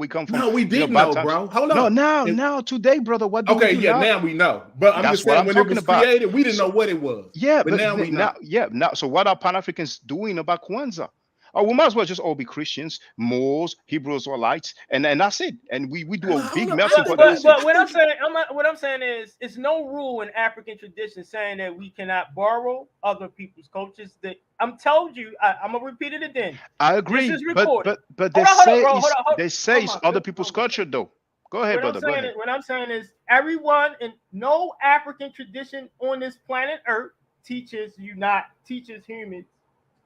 come from. No, we didn't know, bro. Hold on. No, now today, brother. What? Now we know. But I'm just saying, when it was created, we didn't know what it was. Yeah, but now we know. Now, so what are Pan-Africans doing about Kwanzaa? We might as well just all be Christians, Moors, Hebrews, or Israelites, and that's it. And we do a big melting pot. But what I'm saying is, it's no rule in African tradition saying that we cannot borrow other people's cultures. That I'm told you, I'm gonna repeat it again. I agree, but they say it's other people's culture, though. Go ahead, brother. Go ahead. What I'm saying is, everyone in no African tradition on this planet Earth teaches humans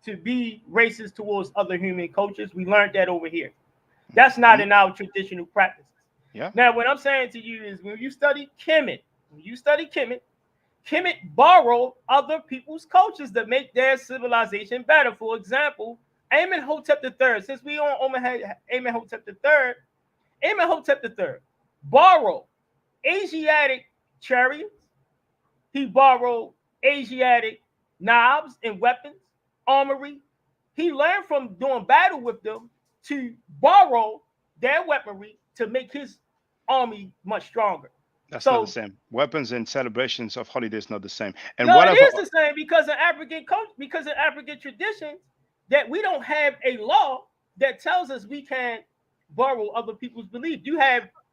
to be racist towards other human cultures. We learned that over here. That's not in our traditional practices. Yeah. Now, what I'm saying to you is, when you study Kemet, Kemet borrowed other people's cultures to make their civilization better. For example, Amenhotep III. Since we on Amenhotep III borrowed Asiatic chariots. He borrowed Asiatic knives and weapons. Armory. He learned from doing battle with them to borrow their weaponry to make his army much stronger. That's not the same. Weapons and celebrations of holidays not the same. And no, it is the same because of African traditions, that we don't have a law that tells us we can't borrow other people's belief.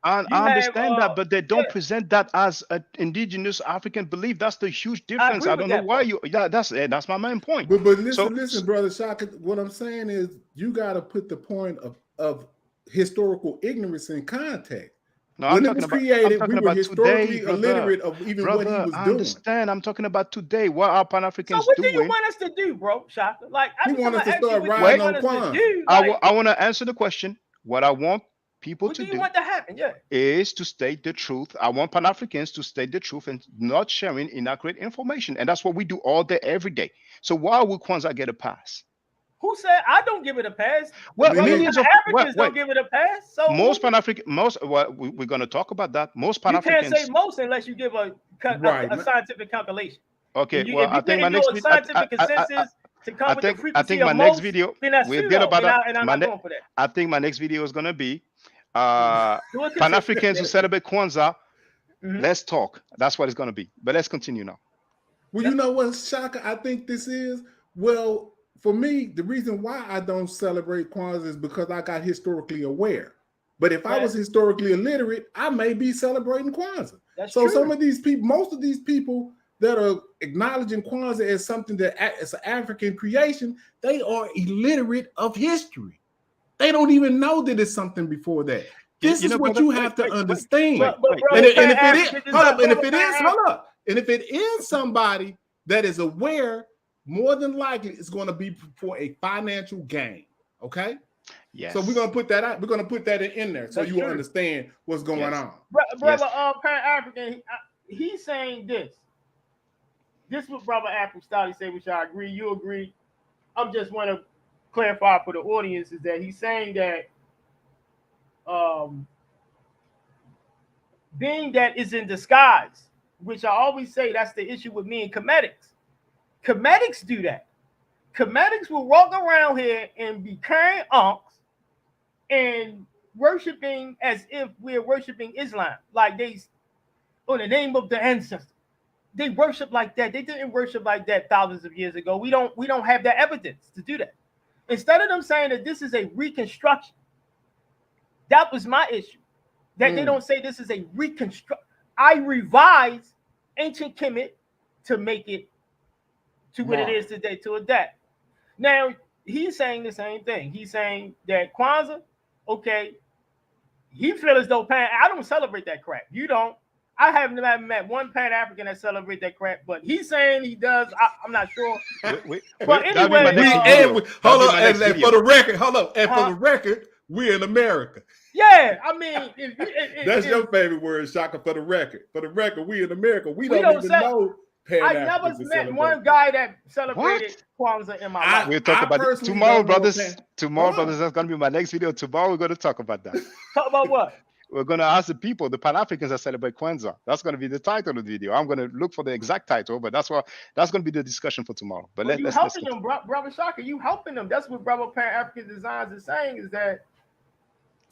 I understand that, but they don't present that as an indigenous African belief. That's the huge difference. I don't know why you. Yeah, that's my main point. But listen, brother Shaka. What I'm saying is, you got to put the point of historical ignorance in context. No, when it was created, we were historically illiterate of even what he was doing. I understand. I'm talking about today. What are Pan-Africans doing? So what do you want us to do, bro, Shaka? Like, you want us to start riding on Kwan. I want to answer the question. What I want people what to do you want to happen? Is to state the truth. I want Pan-Africans to state the truth and not sharing inaccurate information. And that's what we do all day, every day. So why would Kwanzaa get a pass? Who said I don't give it a pass? Well, millions of Africans don't give it a pass. So most Pan-African, well, we're going to talk about that. Most you can't Pan-Africans. say most unless you give a scientific calculation. Okay, You, well, if you I think my didn't next do a scientific consensus to come with the frequency of my most, next video then that's we'll pseudo, get about that. and I'm not going for that. I think my next video is going to be Pan-Africans who celebrate Kwanzaa. Let's talk. That's what it's going to be. But let's continue now. Well, you know what, Shaka, I think this is? Well, for me, the reason why I don't celebrate Kwanzaa is because I got historically aware. But if I was historically illiterate, I may be celebrating Kwanzaa. That's so true. some of these people, most of these people that are acknowledging Kwanzaa as something that it's an African creation, they are illiterate of history. They don't even know that it's something before that. This is what you have to understand. And if it is somebody that is aware, more than likely it's going to be for a financial gain. Okay. Yes. So we're gonna put that out. We're gonna put that in there so you will understand what's going on. Brother, Pan-African, he's saying this. This is what Brother African say, which I agree. You agree. I just want to clarify for the audience is that he's saying that being that is in disguise, which I always say that's the issue with me and comedics. Comedics do that. Comedics will walk around here and be carrying unks and worshiping as if we're worshiping Islam, like they, in the name of the ancestors. They worship like that. They didn't worship like that thousands of years ago. We don't have the evidence to do that. Instead of them saying that this is a reconstruction, that was my issue. That they don't say this is a reconstruct. I revise ancient Kemet to make it to what it is today, to adapt. Now, he's saying the same thing. He's saying that Kwanzaa, okay, he feels as though I don't celebrate that crap. You don't. I haven't met one Pan-African that celebrate that crap, but he's saying he does. I'm not sure. But anyway, hold on, and for the record, for the record, we're in America. Yeah, I mean, that's your favorite word, Shaka. For the record, we in America. We don't even know. I never met one guy that celebrated Kwanzaa in my life. We'll talk about it tomorrow, brothers. Tomorrow, brothers, that's going to be my next video. Tomorrow, we're going to talk about that. Talk about what? We're going to ask the people, the Pan-Africans that celebrate Kwanzaa. That's going to be the title of the video. I'm going to look for the exact title, but that's going to be the discussion for tomorrow. But you helping them, Brother Shaka. You helping them. That's what Brother Pan-African Designs is saying, is that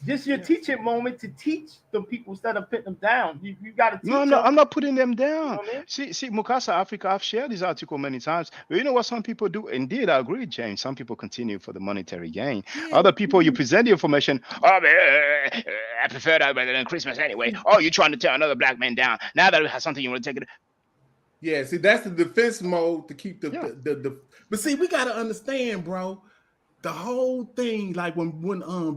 this is your teaching moment to teach the people instead of putting them down. You got to teach them. No, I'm not putting them down. You know what I mean? See, Mukasa Africa, I've shared this article many times. But you know what some people do? Indeed, I agree, James. Some people continue for the monetary gain. Other people, you present the information. Oh, I prefer that rather than Christmas anyway. Oh, you're trying to tear another black man down. Now that we have something you want to take it. Yeah, see, that's the defense mode to keep the. But see, we got to understand, bro. The whole thing, like when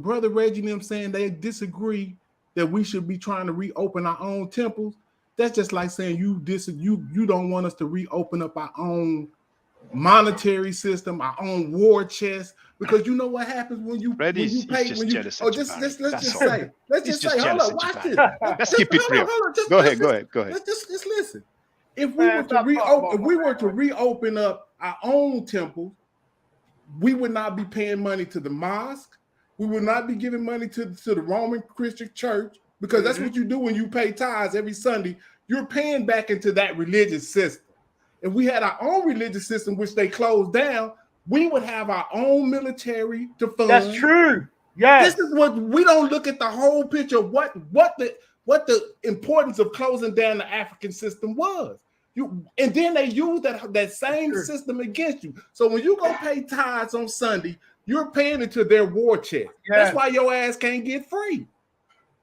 Brother Reggie and them saying they disagree that we should be trying to reopen our own temples, that's just like saying you don't want us to reopen up our own monetary system, our own war chest, because you know what happens when you pay when you let's just say hold on, watch this. Let's keep it real. Go ahead. Let's just listen. If we were to reopen up our own temples, we would not be paying money to the mosque. We would not be giving money to the Roman Christian church, because that's what you do when you pay tithes every Sunday. You're paying back into that religious system. If we had our own religious system, which they closed down, we would have our own military to fund. That's true. Yes. This is what we don't look at the whole picture of what the importance of closing down the African system was. And then they use that same system against you. So when you go pay tithes on Sunday, you're paying into their war chest. Yeah. That's why your ass can't get free.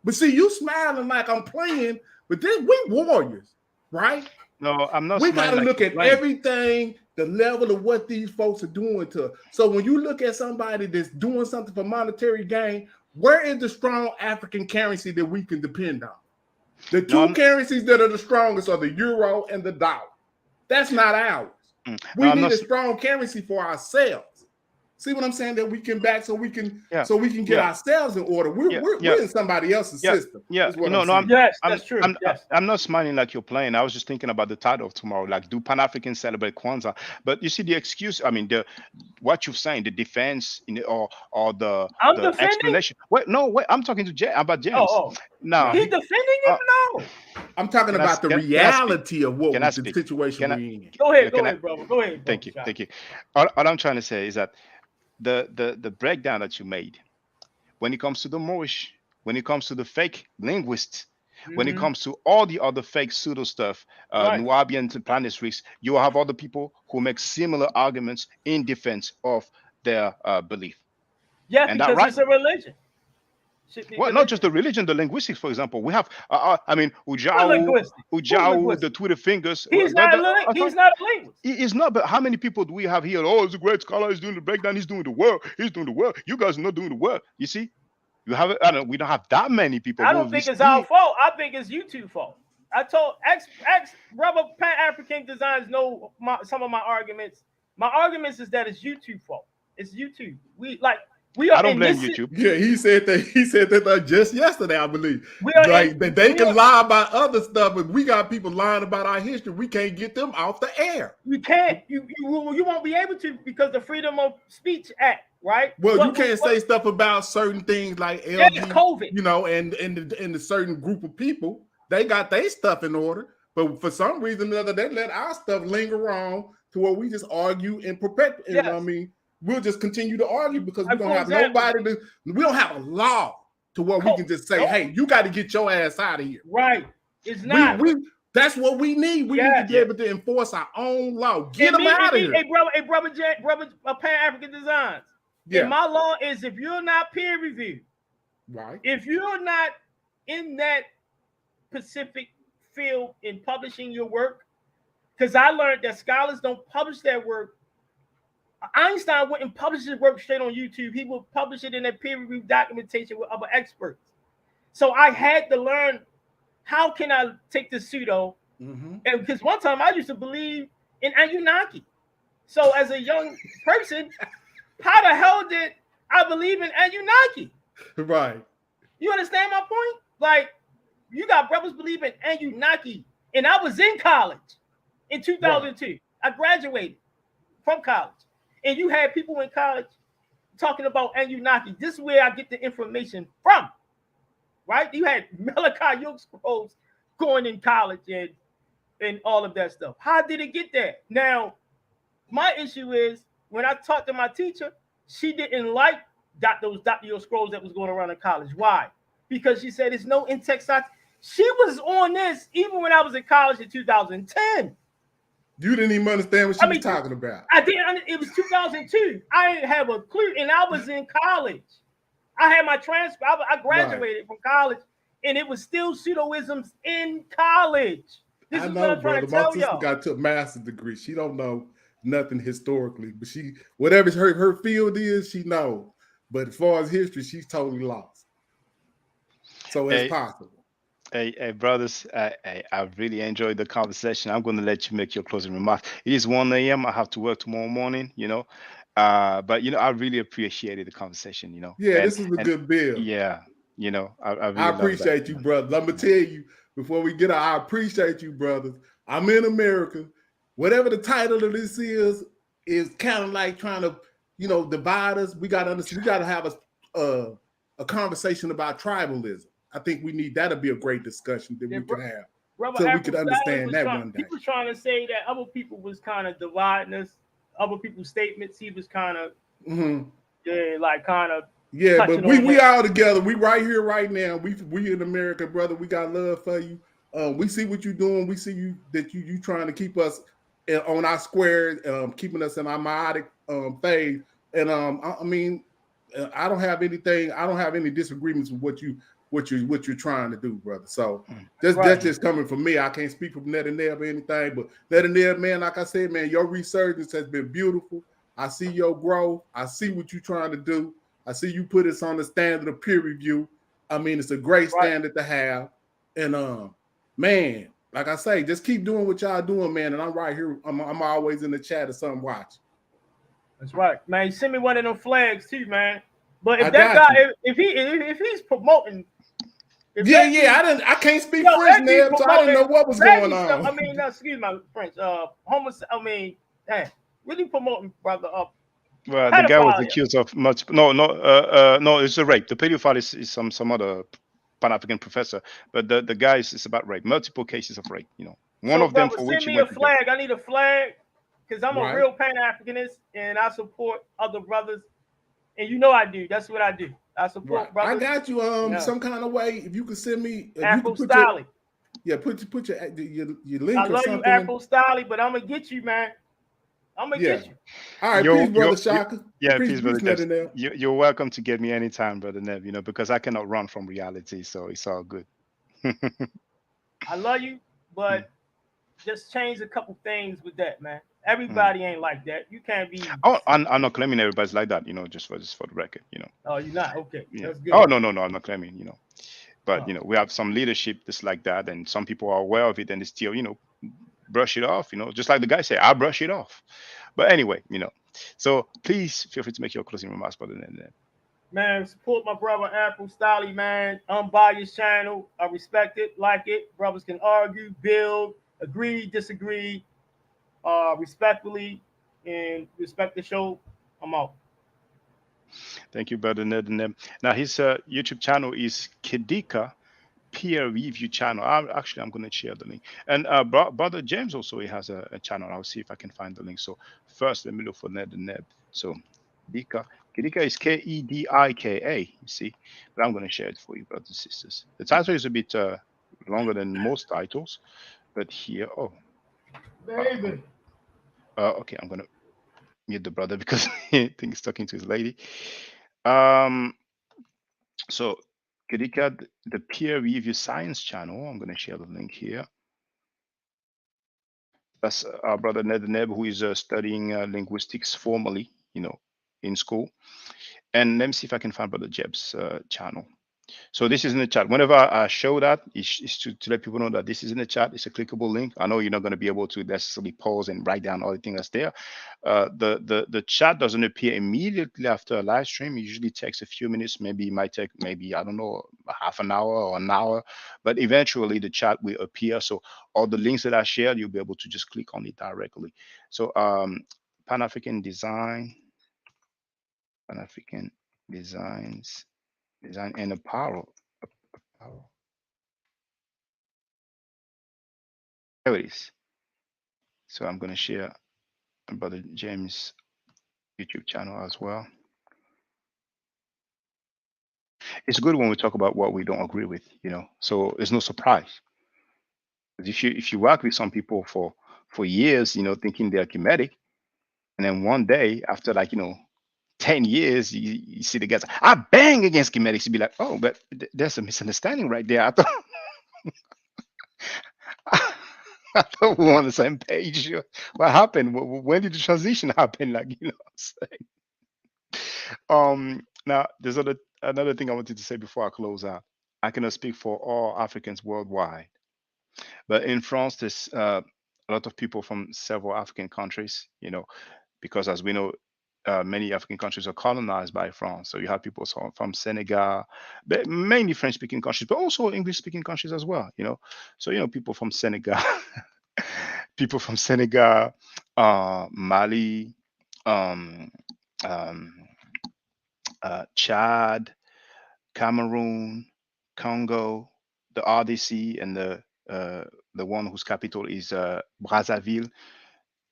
But see, you smiling like I'm playing, but then we warriors, right? No, I'm not. We got to look at everything, the level of what these folks are doing to us. So when you look at somebody that's doing something for monetary gain, where is the strong African currency that we can depend on? The two currencies that are the strongest are the euro and the dollar. That's not ours. We need a strong currency for ourselves. See what I'm saying? That we can back so we can get ourselves in order. We're in somebody else's system. Yeah, that's true. I'm not smiling like you're playing. I was just thinking about the title of tomorrow. Like, do Pan-Africans celebrate Kwanzaa? But you see, the excuse. I mean, what you're saying, the defense or the explanation. Wait, I'm talking to about James. No, he's defending him. No, I'm talking about the reality of what was the situation we're in. Go ahead, brother. Go ahead. Thank you. All I'm trying to say is that the breakdown that you made when it comes to the Moorish, when it comes to the fake linguists, when it comes to all the other fake pseudo stuff, Nubian to Planisrics, you have other people who make similar arguments in defense of their belief. Yeah, and because it's a religion. Well, not just the religion, the linguistics, for example. We have, Ujau, the Twitter fingers. He's not a linguist. He's not, but how many people do we have here? Oh, he's a great scholar. He's doing the breakdown. He's doing the work. You guys are not doing the work. You see? We don't have that many people. I don't think it's our fault. I think it's YouTube's fault. I told brother Pan-African Designs know some of my arguments. My arguments is that it's YouTube's fault. It's YouTube. I don't blame YouTube. Yeah, he said that just yesterday, I believe. They can lie about other stuff, but we got people lying about our history. We can't get them off the air. You can't. You won't be able to because the Freedom of Speech Act, right? Well, you can't say stuff about certain things like COVID, and the certain group of people. They got their stuff in order, but for some reason or other, they let our stuff linger on to where we just argue and perpetuate. You know what I mean? We'll just continue to argue because we don't have nobody we don't have a law to where we can just say, hey, you got to get your ass out of here. Right. It's not. That's what we need. We need to be able to enforce our own law. Get them out of here. Hey, brother, Pan-African Designs. Yeah. And my law is if you're not peer reviewed, right? If you're not in that specific field in publishing your work, because I learned that scholars don't publish their work. Einstein wouldn't publish his work straight on YouTube. He would publish it in a peer-reviewed documentation with other experts. So I had to learn how can I take the pseudo, and because one time I used to believe in Anunnaki. So as a young person, how the hell did I believe in Anunnaki? Right. You understand my point? Like, you got brothers believing Anunnaki, and I was in college in 2002. Right. I graduated from college. And you had people in college talking about Anunnaki. This is where I get the information from, right? You had Malachi Yoke scrolls going in college and all of that stuff. How did it get there? Now, my issue is when I talked to my teacher, she didn't like those Dr. Yoke scrolls that was going around in college. Why? Because she said it's no in-text science. She was on this even when I was in college in 2010. You didn't even understand what she was talking about. I didn't. It was 2002. I didn't have a clue, and I was in college. I had my transcript. I graduated from college, and it was still pseudoisms in college. This is what I'm trying to tell y'all. My sister got a master's degree. She don't know nothing historically, but she whatever her field is, she knows. But as far as history, she's totally lost. So it's possible. Hey, brothers, I really enjoyed the conversation. I'm going to let you make your closing remarks. It is 1 a.m. I have to work tomorrow morning, but, I really appreciated the conversation, Yeah, this is a good bill. Yeah, I really appreciate you, brothers. I'm going to tell you, before we get out, I appreciate you, brothers. I'm in America. Whatever the title of this is kind of like trying to, divide us. We got to understand. We got to have a conversation about tribalism. I think we need that'll be a great discussion that we can have. So we could understand that one day. He was trying to say that other people was kind of dividing us, other people's statements. He was kind of, Yeah, but we all together. We right here, right now. We in America, brother. We got love for you. We see what you're doing. We see you trying to keep us on our square, keeping us in our meiotic phase. And I don't have anything. I don't have any disagreements with what you're trying to do, brother. So that's just coming from me. I can't speak for Net and Neb or anything, but Net and Neb, man, like I said, man, your resurgence has been beautiful. I see your growth. I see what you're trying to do. I see you put us on the standard of peer review. I mean, it's a great standard to have. And man, like I say, just keep doing what y'all doing, man. And I'm right here. I'm always in the chat or something watching. That's right, man. Send me one of them flags too, man. But if I that got guy, you. if he's promoting, I can't speak French, that dude Neb, so I didn't know what was going baggy stuff. on. I mean, excuse my French. Really promoting brother up. Well, the guy was Pedophilia. accused of multiple. No, it's a rape. The pedophile is some other Pan-African professor, but the guy is about rape, multiple cases of rape. One So, of them brother, for which send he me a went to jail. flag. I need a flag because I'm a Right. real Pan-Africanist and I support other brothers. And you know I do. That's what I do. I support Right. brothers. I got you. Some kind of way. If you could send me, if you Afro could put Styling. put your link I or love you, something. Afro Styling, but I'm gonna get you, man. I'm gonna get you. All right, peace, brother Shaka. Peace, brother Ned and Jeff. You're welcome to get me anytime, brother Nev. Because I cannot run from reality, so it's all good. I love you, but just change a couple things with that, man. Everybody ain't like that. You can't be. Oh, I'm not claiming everybody's like that. Just for the record. Oh, you're not okay. Yeah. That's good. Oh no, I'm not claiming. But we have some leadership that's like that, and some people are aware of it, and they still brush it off. Just like the guy said, I brush it off. But anyway, so please feel free to make your closing remarks, brother Ned. Man, support my brother Afro Styling, man. Unbiased channel. I respect it, like it. Brothers can argue, build, agree, disagree, respectfully, and respect the show. I'm out. Thank you, brother Ned. Now his YouTube channel is Kedika Peer Review Channel. I'm going to share the link. And brother James also he has a channel. I'll see if I can find the link. So first, let me look for Ned and Neb. So Kedika is Kedika. You see, but I'm going to share it for you, brothers and sisters. The title is a bit longer than most titles, but here, Baby. Okay, I'm going to mute the brother because I think he's talking to his lady. So Kedika, the peer review science channel. I'm going to share the link here. That's our brother Neb, who is studying linguistics formally, in school. And let me see if I can find brother Jeb's channel. So this is in the chat. Whenever I show that, it's to let people know that this is in the chat. It's a clickable link. I know you're not going to be able to necessarily pause and write down all the things that's there. The chat doesn't appear immediately after a live stream. It usually takes a few minutes. Maybe it might take I don't know, half an hour or an hour. But eventually the chat will appear. So all the links that I shared, you'll be able to just click on it directly. So Pan-African Design Designs. Design and apparel. There it is. So I'm going to share brother James' YouTube channel as well. It's good when we talk about what we don't agree with, so there's no surprise. If you work with some people for years, thinking they're Kemetic, and then one day after 10 years, you see the guys, I bang against Kemetics, you be like, oh, but there's a misunderstanding right there. I thought I thought we were on the same page. What happened? When did the transition happen? Now there's another thing I wanted to say before I close out. I cannot speak for all Africans worldwide, but in France, there's a lot of people from several African countries, because as we know, many African countries are colonized by France. So you have people from Senegal, but mainly French-speaking countries, but also English-speaking countries as well. So people from Senegal, Mali, Chad, Cameroon, Congo, the RDC, and the one whose capital is Brazzaville.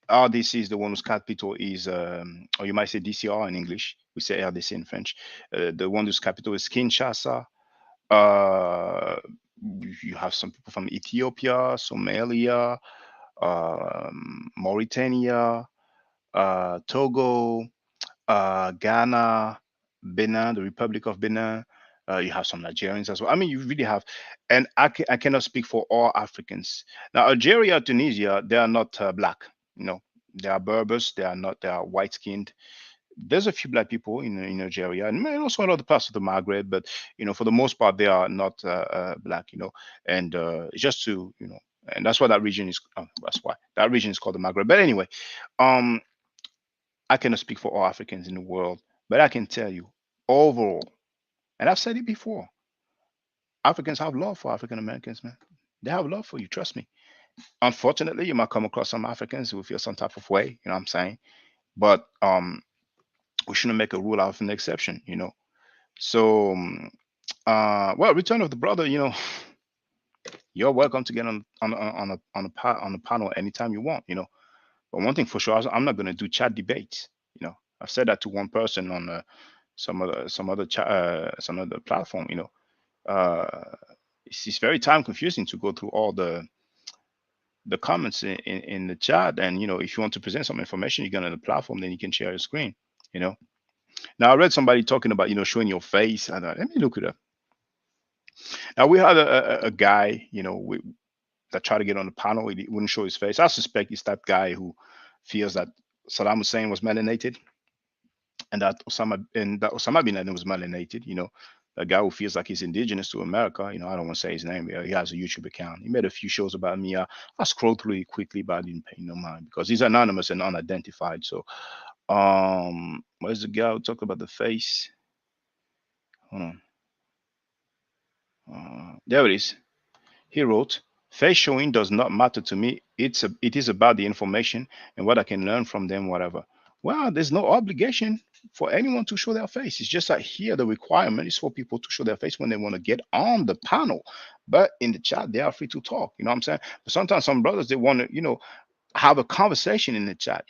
RDC is the one whose capital is, or you might say DCR in English. We say RDC in French. The one whose capital is Kinshasa. You have some people from Ethiopia, Somalia, Mauritania, Togo, Ghana, Benin, the Republic of Benin. You have some Nigerians as well. I mean, you really have, and I cannot speak for all Africans. Now, Algeria, Tunisia, they are not black. They are Berbers. They are white skinned. There's a few black people in Algeria and also in other parts of the Maghreb, but for the most part, they are not black. And just to and that's why that region is. That's why that region is called the Maghreb. But anyway, I cannot speak for all Africans in the world, but I can tell you overall, and I've said it before, Africans have love for African Americans, man. They have love for you, trust me. Unfortunately, you might come across some Africans who feel some type of way, you know what I'm saying? But we shouldn't make a rule out of an exception, you know. So well, return of the brother, you know, you're welcome to get on the panel anytime you want, you know. But one thing for sure, I'm not going to do chat debates. You know, I've said that to one person on some other platform. You know, it's very time confusing to go through all the comments in the chat. And you know, if you want to present some information, you get on the platform, then you can share your screen. You know. Now I read somebody talking about showing your face. And let me look it up. Now we had a guy, you know, that tried to get on the panel. He wouldn't show his face. I suspect it's that guy who feels that Saddam Hussein was melanated, and that Osama bin Laden was melanated. You know, a guy who feels like he's indigenous to America. You know, I don't want to say his name. He has a YouTube account. He made a few shows about me. I scrolled through it quickly, but I didn't pay no mind because he's anonymous and unidentified. So, where's the guy who talked about the face? Hold on. There it is. He wrote, "Face showing does not matter to me. It is about the information and what I can learn from them, whatever." Well, there's no obligation for anyone to show their face. It's just that here the requirement is for people to show their face when they want to get on the panel. But in the chat, they are free to talk. You know what I'm saying? But sometimes some brothers, they want to, have a conversation in the chat,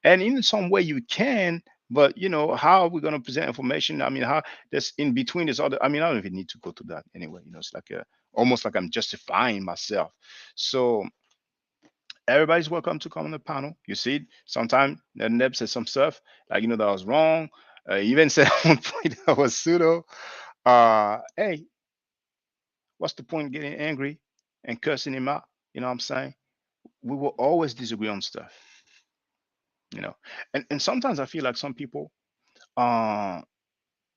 and in some way you can, but how are we going to present information? I mean, how there's in between this other, I mean, I don't even need to go to that anyway. It's like almost like I'm justifying myself. So everybody's welcome to come on the panel. You see, sometimes Neb said some stuff like, that was wrong. Even said at one point that was pseudo. Hey, what's the point getting angry and cursing him out? You know what I'm saying? We will always disagree on stuff, and sometimes I feel like some people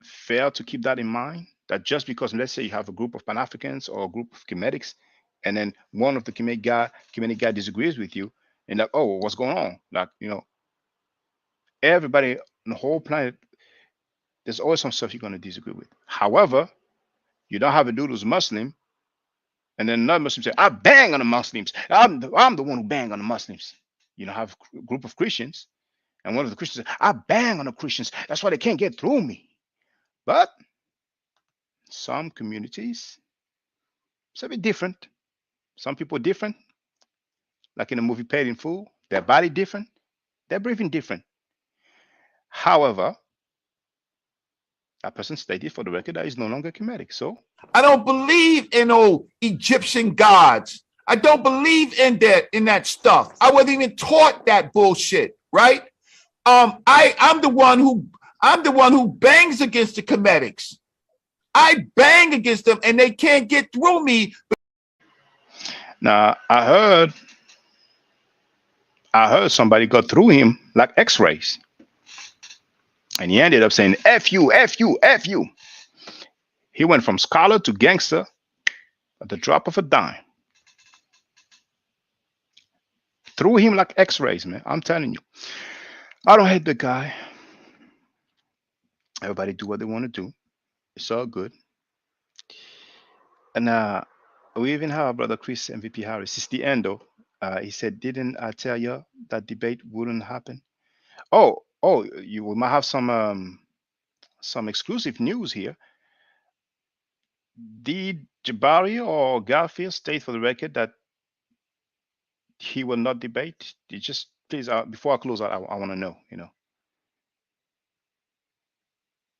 fail to keep that in mind, that just because, let's say, you have a group of Pan-Africans or a group of Kemetics, and then one of the Kemetic guy disagrees with you, and like, oh, what's going on? Like, everybody on the whole planet, there's always some stuff you're going to disagree with. However, you don't have a dude who's Muslim, and then another Muslim say, I bang on the Muslims. I'm the one who bang on the Muslims. Have a group of Christians, and one of the Christians say, I bang on the Christians. That's why they can't get through me. But some communities, it's a bit different. Some people different. Like in the movie Paid in Full, their body different, their breathing different. However, that person stated for the record that he's no longer Kemetic. So I don't believe in old Egyptian gods. I don't believe in that stuff. I wasn't even taught that bullshit, right? I'm the one who bangs against the Kemetics. I bang against them and they can't get through me. Now I heard somebody got through him like X-rays. And he ended up saying, F you, F you, F you. He went from scholar to gangster at the drop of a dime. Threw him like X-rays, man. I'm telling you. I don't hate the guy. Everybody do what they want to do. It's all good. And we even have our brother Chris MVP Harris. It's the end, though. He said, didn't I tell you that debate wouldn't happen? Oh, we might have some exclusive news here. Did Jabari or Garfield state for the record that he will not debate? You just please, before I close out, I want to know,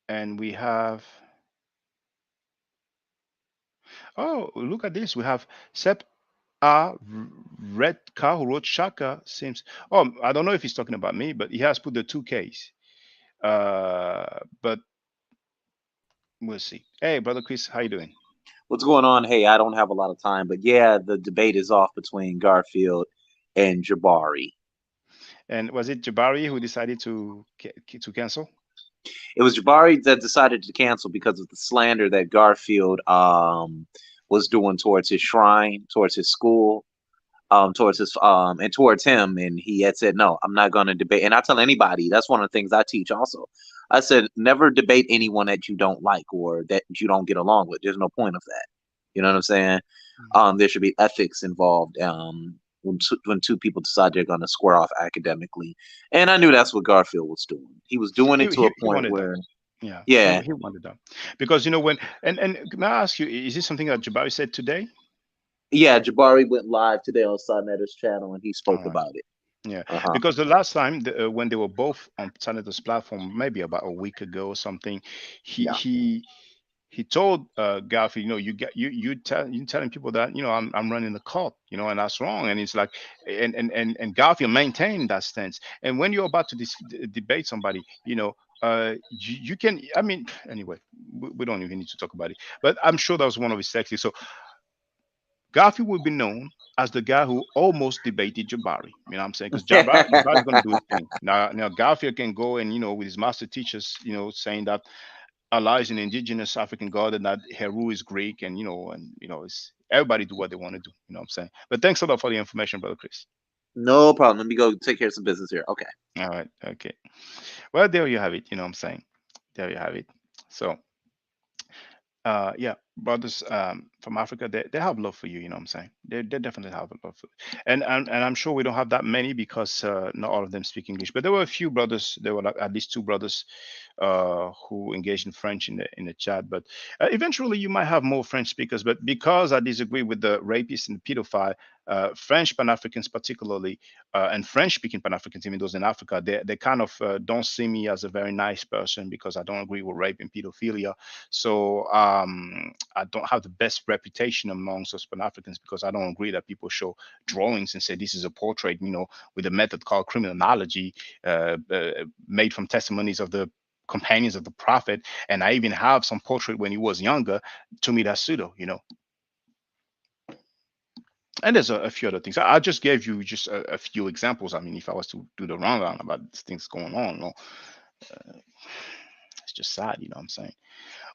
And we have, oh, look at this. We have Sep Red Car who wrote Shaka seems. Oh, I don't know if he's talking about me, but he has put the 2Ks. But we'll see. Hey, brother Chris, how you doing? What's going on? Hey, I don't have a lot of time, but yeah, the debate is off between Garfield and Jabari. And was it Jabari who decided to cancel? It was Jabari that decided to cancel because of the slander that Garfield was doing towards his shrine, towards his school. towards his and towards him, and he had said, no, I'm not going to debate. And I tell anybody, that's one of the things I teach also. I said, never debate anyone that you don't like or that you don't get along with. There's no point of that. You know what I'm saying? There should be ethics involved when two people decide they're going to square off academically. And I knew that's what Garfield was doing. He was doing it to a point where, yeah, he wanted that because when and may I ask you, is this something that Jabari said today? Yeah, Jabari went live today on Sonetter's channel and he spoke about it. Yeah, because the last time when they were both on Sonetter's platform, maybe about a week ago or something, he told Garfield, you telling people that I'm running the cult, and that's wrong, and it's like, and Garfield maintained that stance. And when you're about to debate somebody, you can, I mean, anyway, we don't even need to talk about it. But I'm sure that was one of his tactics. So Garfield will be known as the guy who almost debated Jabari. You know what I'm saying? Because Jabari's going to do his thing. Now Garfield can go and, with his master teachers, saying that Allah is an indigenous African god and that Heru is Greek, and it's everybody do what they want to do. You know what I'm saying? But thanks a lot for the information, brother Chris. No problem. Let me go take care of some business here. Okay. All right. Okay. Well, there you have it. You know what I'm saying? There you have it. So yeah, brothers from Africa, they have love for you. You know what I'm saying? They definitely have a love for you. And I'm sure we don't have that many because not all of them speak English. But there were a few brothers. There were at least two brothers who engaged in French in the chat. But eventually, you might have more French speakers. But because I disagree with the rapists and the pedophile, French Pan-Africans particularly, and French-speaking Pan-Africans, even those in Africa, they kind of don't see me as a very nice person because I don't agree with rape and pedophilia. So I don't have the best reputation amongst us Pan-Africans because I don't agree that people show drawings and say this is a portrait, with a method called criminology, made from testimonies of the companions of the prophet. And I even have some portrait when he was younger. To me, that's pseudo, And there's a few other things. I just gave you just a few examples. I mean, if I was to do the rundown about things going on, it's just sad, what I'm saying.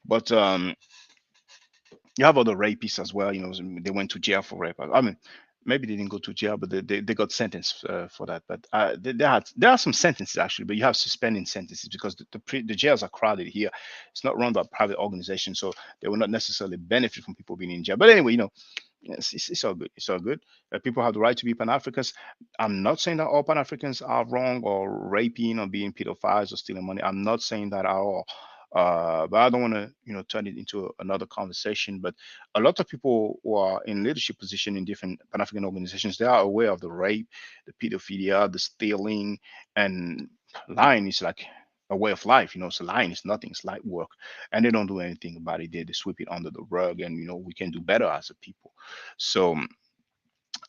But you have other rapists as well. They went to jail for rape. I mean, maybe they didn't go to jail, but they got sentenced for that. But there are some sentences actually, but you have suspending sentences because the jails are crowded here. It's not run by private organizations, so they will not necessarily benefit from people being in jail. But anyway, it's all good. It's all good. People have the right to be Pan-Africans. I'm not saying that all Pan-Africans are wrong or raping or being pedophiles or stealing money. I'm not saying that at all. But I don't want to, turn it into another conversation. But a lot of people who are in leadership position in different Pan-African organizations, they are aware of the rape, the pedophilia, the stealing, and lying is like a way of life. So lying is nothing. It's light work, and they don't do anything about it. They sweep it under the rug, and we can do better as a people. So,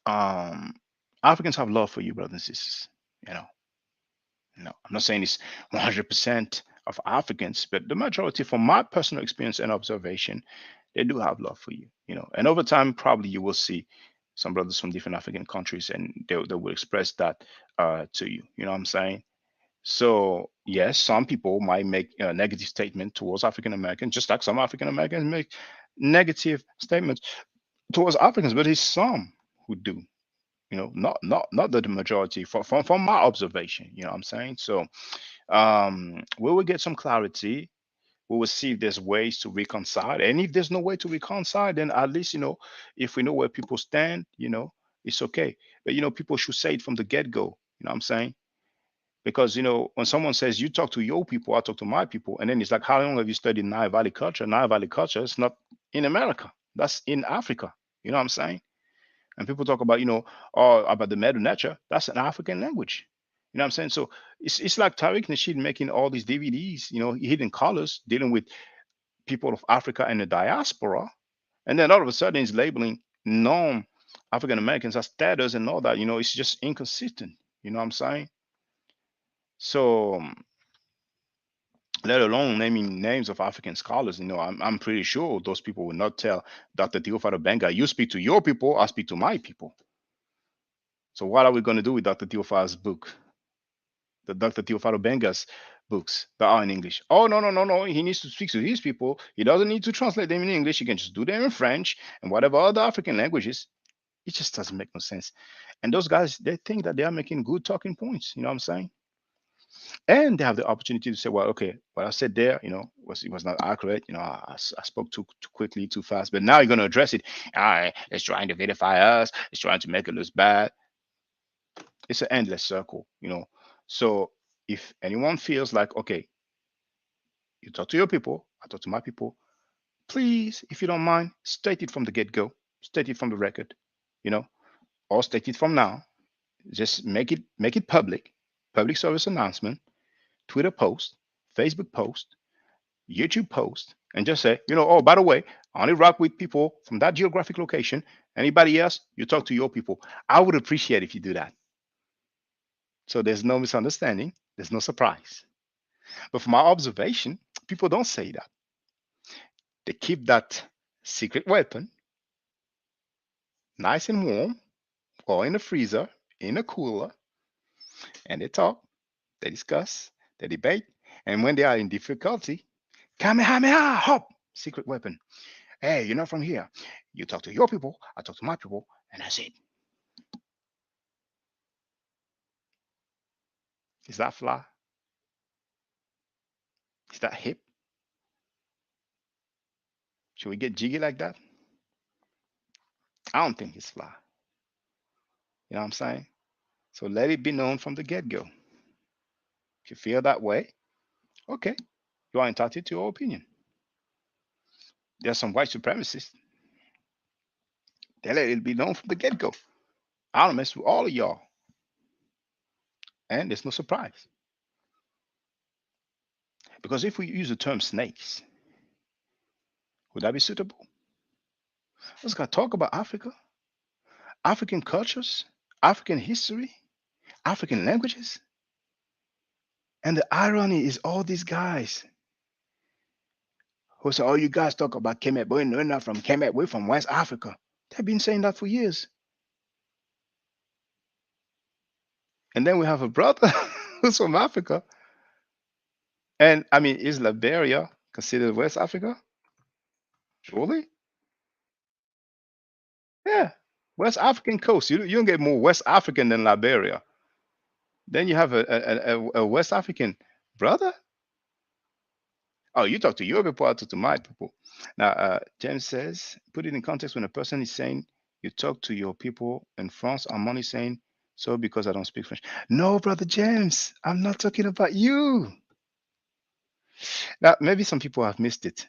Africans have love for you, brothers and sisters. No, I'm not saying it's 100% of Africans, but the majority, from my personal experience and observation, they do have love for you. And over time, probably you will see some brothers from different African countries, and they will express that to you. You know what I'm saying? So yes, some people might make a negative statement towards African Americans, just like some African Americans make negative statements towards Africans, but it's some who do. Not the majority from my observation. You know what I'm saying? So we will get some clarity. We will see if there's ways to reconcile, and if there's no way to reconcile, then at least if we know where people stand, it's okay. But people should say it from the get-go. You know what I'm saying? Because when someone says you talk to your people, I talk to my people, and then it's like, how long have you studied Nile Valley culture? Nile Valley culture is not in America. That's in Africa. You know what I'm saying? And people talk about, about the Medu Nature. That's an African language. You know what I'm saying? So it's like Tariq Nasheed making all these DVDs, Hidden Colors, dealing with people of Africa and the diaspora. And then all of a sudden he's labeling non-African Americans as status and all that. It's just inconsistent. You know what I'm saying? So let alone naming names of African scholars, I'm pretty sure those people will not tell Dr. Theophilo Benga, you speak to your people, I speak to my people. So what are we going to do with Dr. Theophilo's book? The Dr. Theophilo Benga's books that are in English. Oh, no. He needs to speak to his people. He doesn't need to translate them in English. He can just do them in French and whatever other African languages. It just doesn't make no sense. And those guys, they think that they are making good talking points. You know what I'm saying? And they have the opportunity to say, well, okay, what I said there, it was not accurate. I spoke too quickly, too fast. But now you're going to address it. It's trying to vilify us. It's trying to make it look bad. It's an endless circle. So if anyone feels like, okay, you talk to your people, I talk to my people, please, if you don't mind, state it from the get-go, state it from the record, or state it from now. Just make it public service announcement, Twitter post, Facebook post, YouTube post, and just say, oh, by the way, I only rock with people from that geographic location. Anybody else, you talk to your people. I would appreciate if you do that. So there's no misunderstanding, there's no surprise. But from my observation, people don't say that. They keep that secret weapon nice and warm, or in the freezer, in a cooler, and they talk, they discuss, they debate, and when they are in difficulty, Kamehameha, hop, secret weapon. Hey, you're not from here. You talk to your people, I talk to my people, and that's it. Is that fly? Is that hip? Should we get jiggy like that? I don't think it's fly. You know what I'm saying? So let it be known from the get-go. If you feel that way, okay, you are entitled to your opinion. There are some white supremacists. They let it be known from the get-go. I don't mess with all of y'all. And there's no surprise. Because if we use the term snakes, would that be suitable? Let's go talk about Africa, African cultures, African history, African languages. And the irony is all these guys who say, oh, you guys talk about Kemet, but we're not from Kemet, we're from West Africa. They've been saying that for years. And then we have a brother who's from Africa. And I mean, is Liberia considered West Africa? Surely? Yeah. West African coast. You don't get more West African than Liberia. Then you have a West African brother. Oh, you talk to your people, I talk to my people. Now, James says, put it in context when a person is saying, you talk to your people in France, I'm only saying, so because I don't speak French. No, brother James, I'm not talking about you. Now, maybe some people have missed it.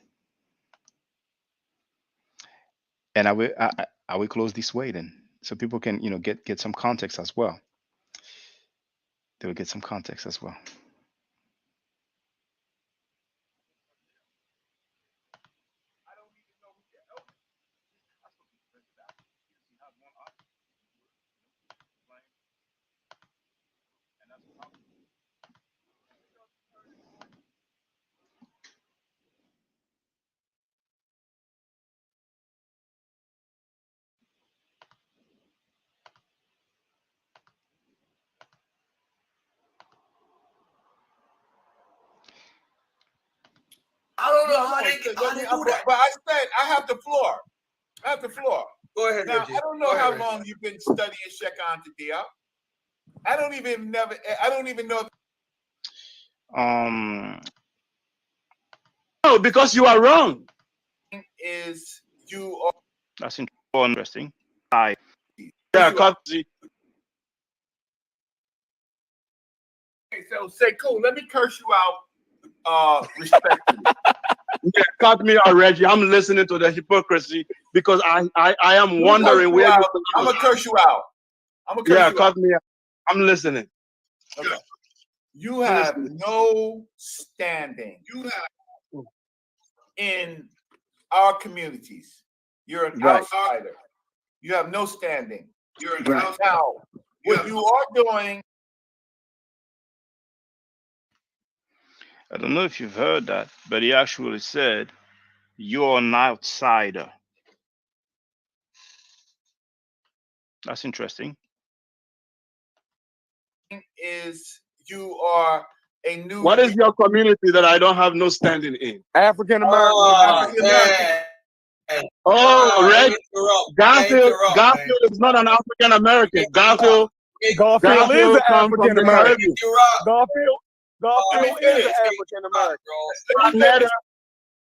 And I will close this way then, so people can, get some context as well. They will get some context as well. I don't know how they do that. But I said I have the floor. I have the floor. Go ahead, now. Reggie. I don't know how long you've been studying Shekan Tadia. I don't even know. No, because you are wrong. Is you are. That's interesting. I. Yeah, So say cool. Let me curse you out. Respectfully. Yeah, cut me out, Reggie. I'm listening to the hypocrisy because I am wondering where I'm gonna curse you out. Cut me out. I'm listening. Okay. You have no standing. In our communities. You're an outsider. You have no standing. You're an outsider. Now, what you are doing. I don't know if you've heard that, but he actually said, you're an outsider. That's interesting. Is you are a new. What is your community that I don't have no standing in? African American. Oh, Oh, Reg, Garfield is not an African American. Garfield is an comes from African the American. Caribbean. Garfield is an African American.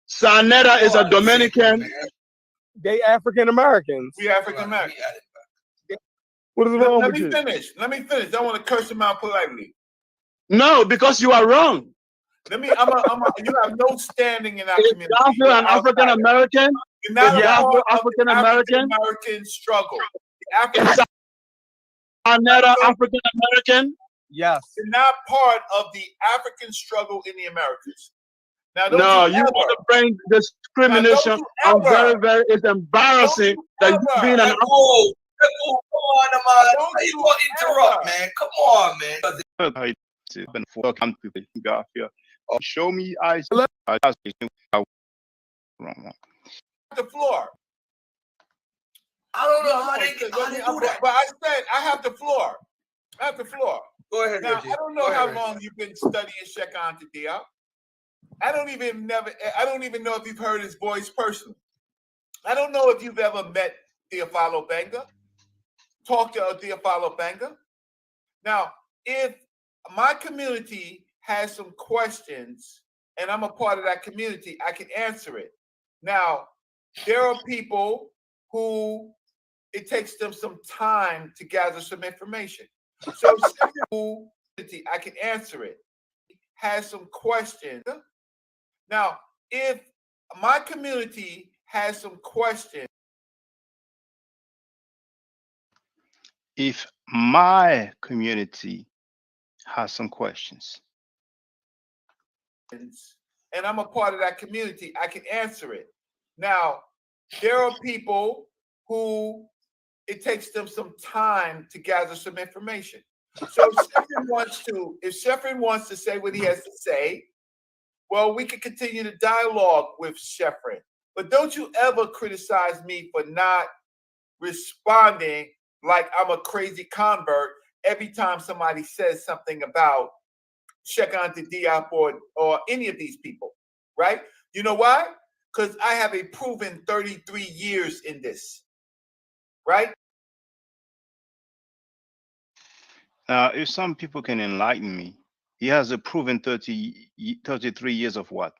Sanetta is a Dominican. They African Americans. We African Americans. What is wrong Let with me you? finish. Let me finish. I want to curse him out politely. No, because you are wrong. You have no standing in our community. Garfield an African American? You're not Garfield African American struggle. Sanetta African American? Yes. You're not part of the African struggle in the Americas. Now, No, you want to bring discrimination. I'm very, it's embarrassing that you being an Whoa, come on, man. How you gonna interrupt, man? Come on, man. Garfield. Show me eyes. The floor. I don't know how they do that. But I said I have the floor. I have the floor. Go ahead, now, Reggie. I don't know how long you've been studying Shekan Tadia. I don't even know if you've heard his voice personally. I don't know if you've ever met Theophilo Benga, talked to Theophilo Benga. Now, if my community has some questions and I'm a part of that community, I can answer it. Now, there are people who it takes them some time to gather some information. So I can answer it. Has some questions. Now, if my community has some questions. If my community has some questions. And I'm a part of that community, I can answer it. Now, there are people who it takes them some time to gather some information. So if Sheffrin wants to say what he has to say, well, we can continue the dialogue with Sheffrin. But don't you ever criticize me for not responding like I'm a crazy convert every time somebody says something about Shekan Diop or any of these people, right? You know why? Because I have a proven 33 years in this, right? If some people can enlighten me, he has a proven 33 years of what?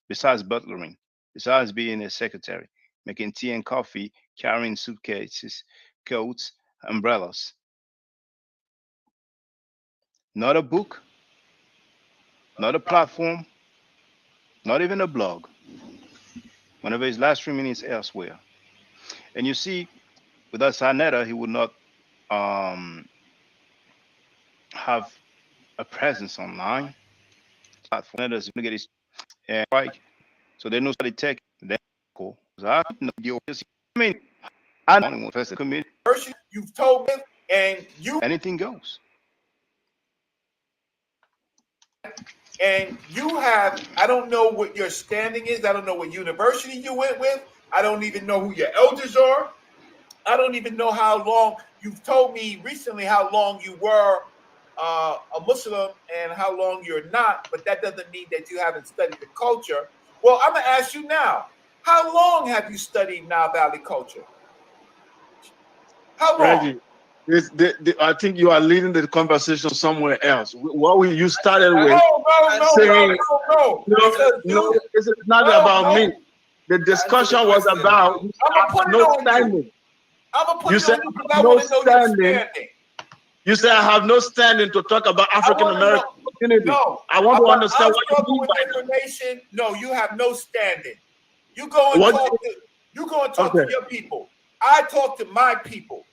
Besides butlering, besides being a secretary, making tea and coffee, carrying suitcases, coats, umbrellas. Not a book, not a platform, not even a blog. Whenever his last 3 minutes elsewhere. And you see, without Sanetta, he would not have a presence online. Platform is going to get his right. So they know how to take that. Cool. I mean, I don't want to commit. You've told me, and anything goes. And you have, I don't know what your standing is. I don't know what university you went with. I don't even know who your elders are. I don't even know how long. You've told me recently how long you were a Muslim and how long you're not, but that doesn't mean that you haven't studied the culture. Well, I'm going to ask you now, how long have you studied Nile Valley culture? How long? Reggie, I think you are leading the conversation somewhere else. What you started with no, this is not about me. The discussion was about no standing. You said no standing. You said I have no standing to talk about African American community. No, I want to understand what you mean by information. No, you have no standing. You go and talk to your people. I talk to my people.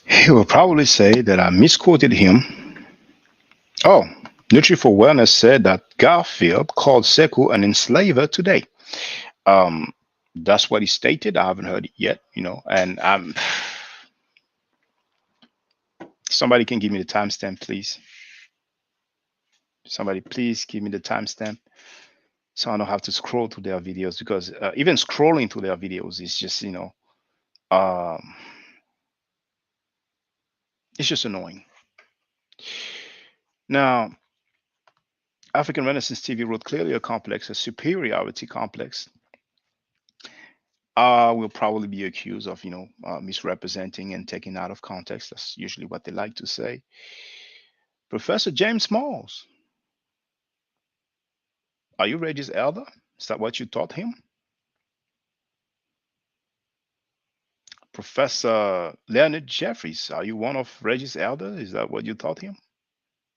He will probably say that I misquoted him. Oh, Nutri for Wellness said that Garfield called Sekou an enslaver today. That's what he stated. I haven't heard it yet, and somebody can give me the timestamp, please. Somebody, please give me the timestamp so I don't have to scroll through their videos, because even scrolling through their videos is just, it's just annoying. Now, African Renaissance TV wrote clearly a complex, a superiority complex. Will probably be accused of, misrepresenting and taking out of context. That's usually what they like to say. Professor James Smalls, are you Reggie's elder? Is that what you taught him? Professor Leonard Jeffries, are you one of Reggie's elders? Is that what you taught him?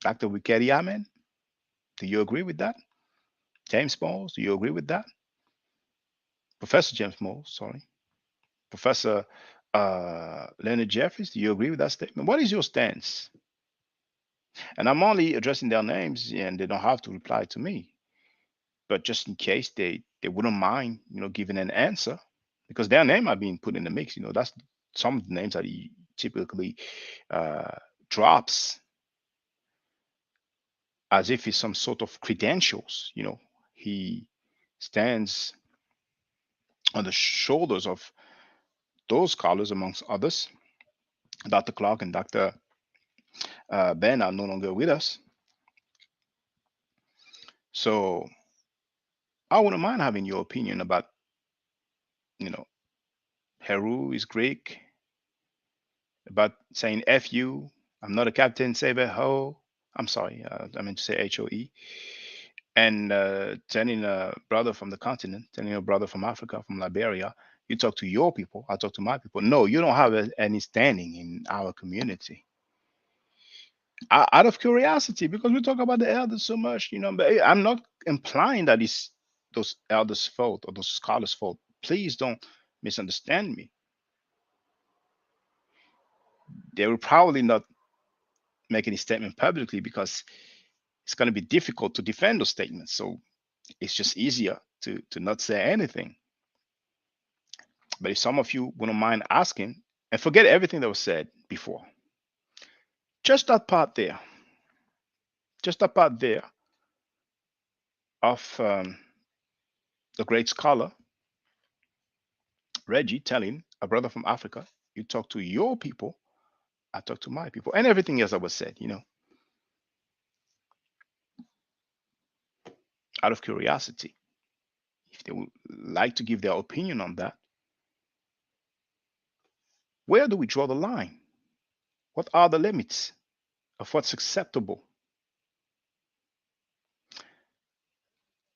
Dr. Wikedi Amen, do you agree with that? James Smalls, do you agree with that? Professor James Smalls, sorry. Professor Leonard Jeffries, do you agree with that statement? What is your stance? And I'm only addressing their names, and they don't have to reply to me. But just in case they wouldn't mind, giving an answer, because their name are being put in the mix. That's some of the names that he typically drops as if it's some sort of credentials. He stands on the shoulders of those scholars, amongst others. Dr. Clark and Dr. Ben are no longer with us. So I wouldn't mind having your opinion about, Heru is Greek, about saying F you. I'm not a captain, saber ho. I'm sorry, I meant to say HOE. And telling a brother from the continent, telling a brother from Africa, from Liberia, you talk to your people, I talk to my people. No, you don't have any standing in our community. Out of curiosity, because we talk about the elders so much, but I'm not implying that it's those elders' fault or those scholars' fault. Please don't misunderstand me. They will probably not make any statement publicly because it's going to be difficult to defend those statements. So it's just easier to not say anything. But if some of you wouldn't mind asking, and forget everything that was said before, just that part there, of the great scholar Reggie telling a brother from Africa, you talk to your people, I talk to my people, and everything else that was said, out of curiosity, if they would like to give their opinion on that, where do we draw the line? What are the limits of what's acceptable?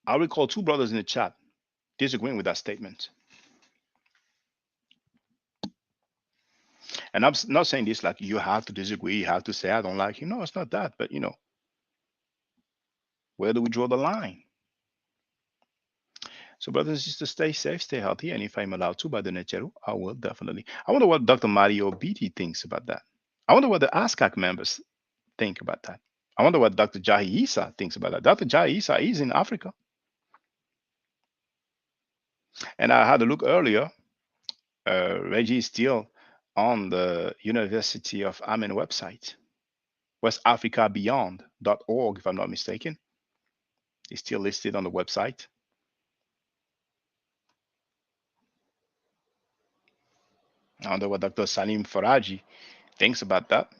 I recall two brothers in the chat disagreeing with that statement. And I'm not saying this like you have to disagree, you have to say I don't like you. No, it's not that. But where do we draw the line? So brothers and sisters, stay safe, stay healthy, and if I'm allowed to by the Necheru, I will definitely. I wonder what Dr. Mario Beatty thinks about that. I wonder what the ASCAC members think about that. I wonder what Dr. Jahi Issa thinks about that. Dr. Jahi Issa is in Africa. And I had a look earlier. Reggie is still on the University of Amen website, westafricabeyond.org, if I'm not mistaken. It's still listed on the website. I wonder what Dr. Salim Faraji thinks about that.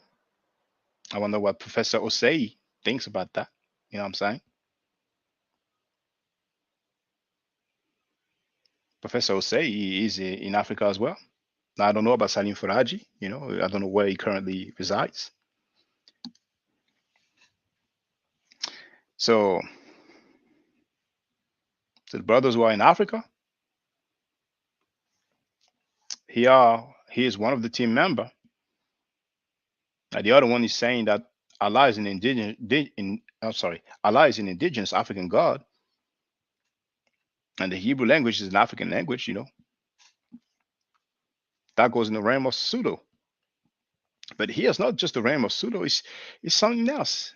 I wonder what Professor Osei thinks about that. You know what I'm saying? Professor Osei is in Africa as well. Now, I don't know about Salim Faraji. I don't know where he currently resides. So the brothers who are in Africa, he is one of the team member. And the other one is saying that Allah is an Allah is an indigenous African God, and the Hebrew language is an African language. That goes in the realm of pseudo. But here it's not just the realm of pseudo; it's something else.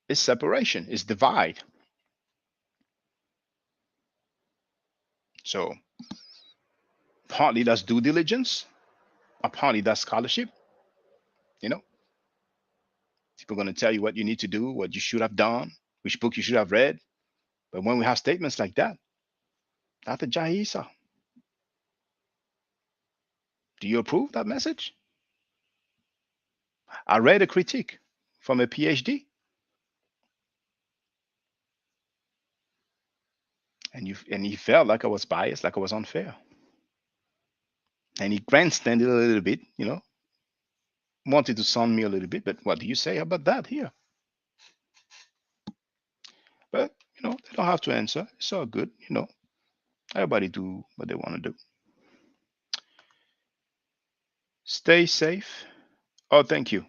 It's separation. It's divide. So partly that's due diligence, partly that's scholarship. People are going to tell you what you need to do, what you should have done, which book you should have read. But when we have statements like that, Dr. Jahisa, do you approve that message? I read a critique from a PhD. and he felt like I was biased, like I was unfair. And he grandstanded a little bit, wanted to sound me a little bit, but what do you say about that here? But they don't have to answer. It's all good, Everybody do what they want to do. Stay safe. Oh, thank you.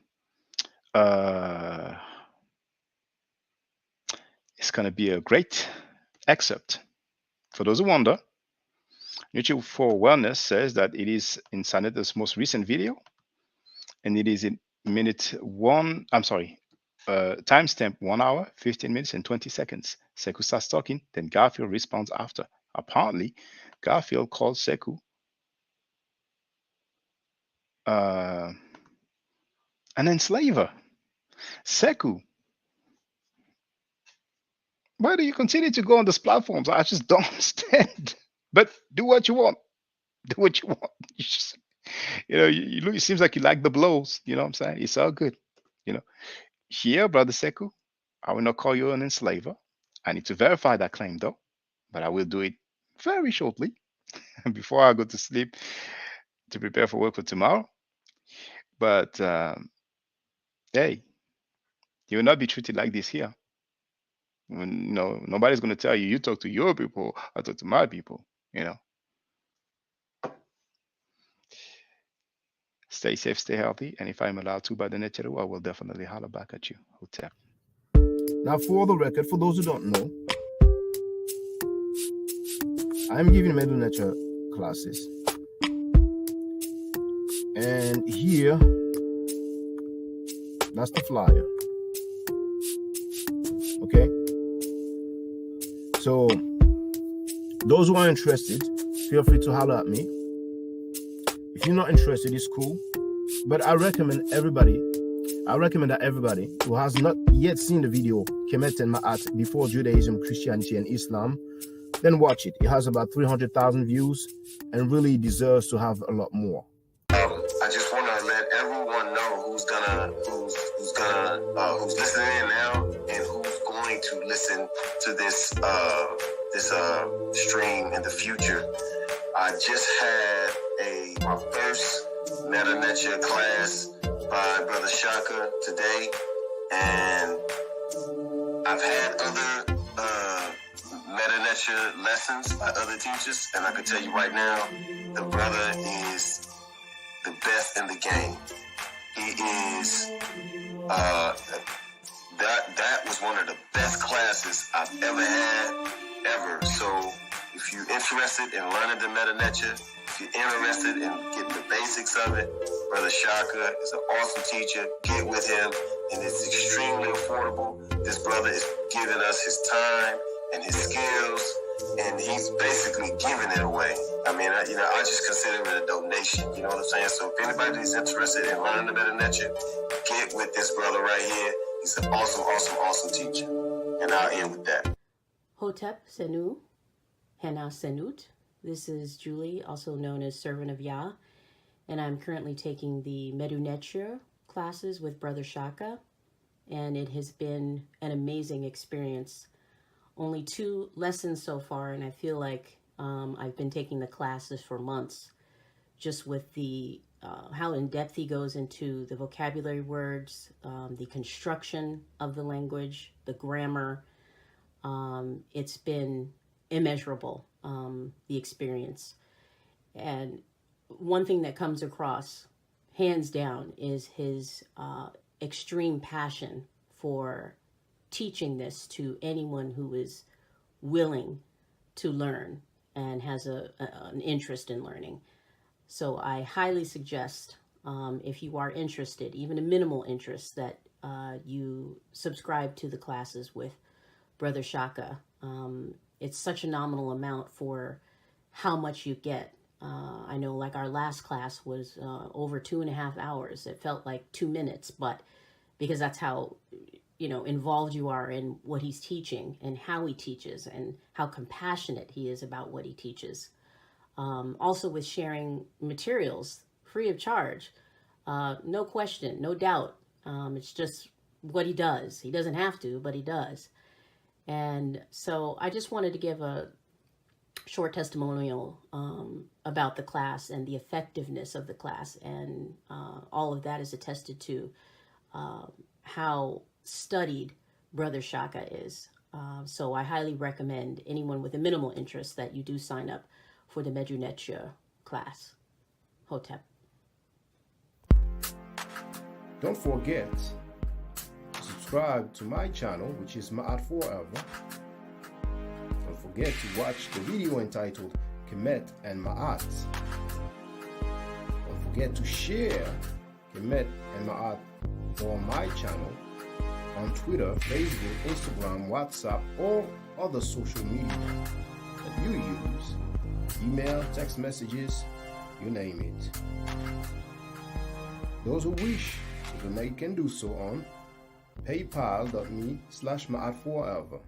It's gonna be a great excerpt. For those who wonder, Nutrition for Wellness says that it is in Saneta's most recent video, and it is in timestamp 1 hour, 15 minutes, and 20 seconds. Sekou starts talking, then Garfield responds after. Apparently, Garfield called Sekou an enslaver. Sekou, why do you continue to go on these platforms? I just don't understand. But do what you want. Do what you want. You just, you look. It seems like you like the blows. You know what I'm saying? It's all good. Here, brother Sekou, I will not call you an enslaver. I need to verify that claim though, but I will do it very shortly before I go to sleep to prepare for work for tomorrow. But hey, you will not be treated like this here. When nobody's going to tell you, you talk to your people, I talk to my people. Stay safe, stay healthy, and if I'm allowed to by the nature, I will definitely holler back at you. Hotel. Now, for the record, for those who don't know, I'm giving middle nature classes, and here, that's the flyer. Okay, so those who are interested, feel free to holler at me. If you're not interested, it's cool, but I recommend that everybody who has not yet seen the video Kemet and Ma'at before Judaism, Christianity, and Islam, then watch it. It has about 300,000 views and really deserves to have a lot more. I just want to let everyone know who's listening in now and who's going to listen to this stream in the future. I just had my first meta-nature class by Brother Shaka today, and I've had other meta-nature lessons by other teachers, and I can tell you right now, the brother is the best in the game. He is that was one of the best classes I've ever had, ever. So if you're interested in learning the meta-nature, if you're interested in getting the basics of it, Brother Shaka is an awesome teacher. Get with him, and it's extremely affordable. This brother is giving us his time and his skills, and he's basically giving it away. I mean, I just consider it a donation. You know what I'm saying? So if anybody's interested in learning the meta-nature, get with this brother right here. He's an awesome, awesome, awesome teacher. And I'll end with that. Hotep Senu, Hena Senut. This is Julie, also known as Servant of Yah, and I'm currently taking the Medu-Neture classes with Brother Shaka, and it has been an amazing experience. Only 2 lessons so far, and I feel like I've been taking the classes for months, just with the how in depth he goes into the vocabulary words, the construction of the language, the grammar. It's been immeasurable, the experience. And one thing that comes across, hands down, is his extreme passion for teaching this to anyone who is willing to learn and has an interest in learning. So I highly suggest, if you are interested, even a minimal interest, that you subscribe to the classes with Brother Shaka. It's such a nominal amount for how much you get. I know, like, our last class was over 2.5 hours. It felt like 2 minutes, but because that's how involved you are in what he's teaching and how he teaches and how compassionate he is about what he teaches. Also with sharing materials free of charge, no question, no doubt. It's just what he does. He doesn't have to, but he does. And so I just wanted to give a short testimonial about the class and the effectiveness of the class, and all of that is attested to how studied Brother Shaka is. So I highly recommend anyone with a minimal interest that you do sign up for the Medunetia class. Hotep. Don't forget to subscribe to my channel, which is Ma'at Forever. Don't forget to watch the video entitled Kemet and Ma'at. Don't forget to share Kemet and Ma'at on my channel on Twitter, Facebook, Instagram, WhatsApp, or other social media that you use. Email, text messages, you name it. Those who wish to donate can do so on paypal.me/ma'atforever.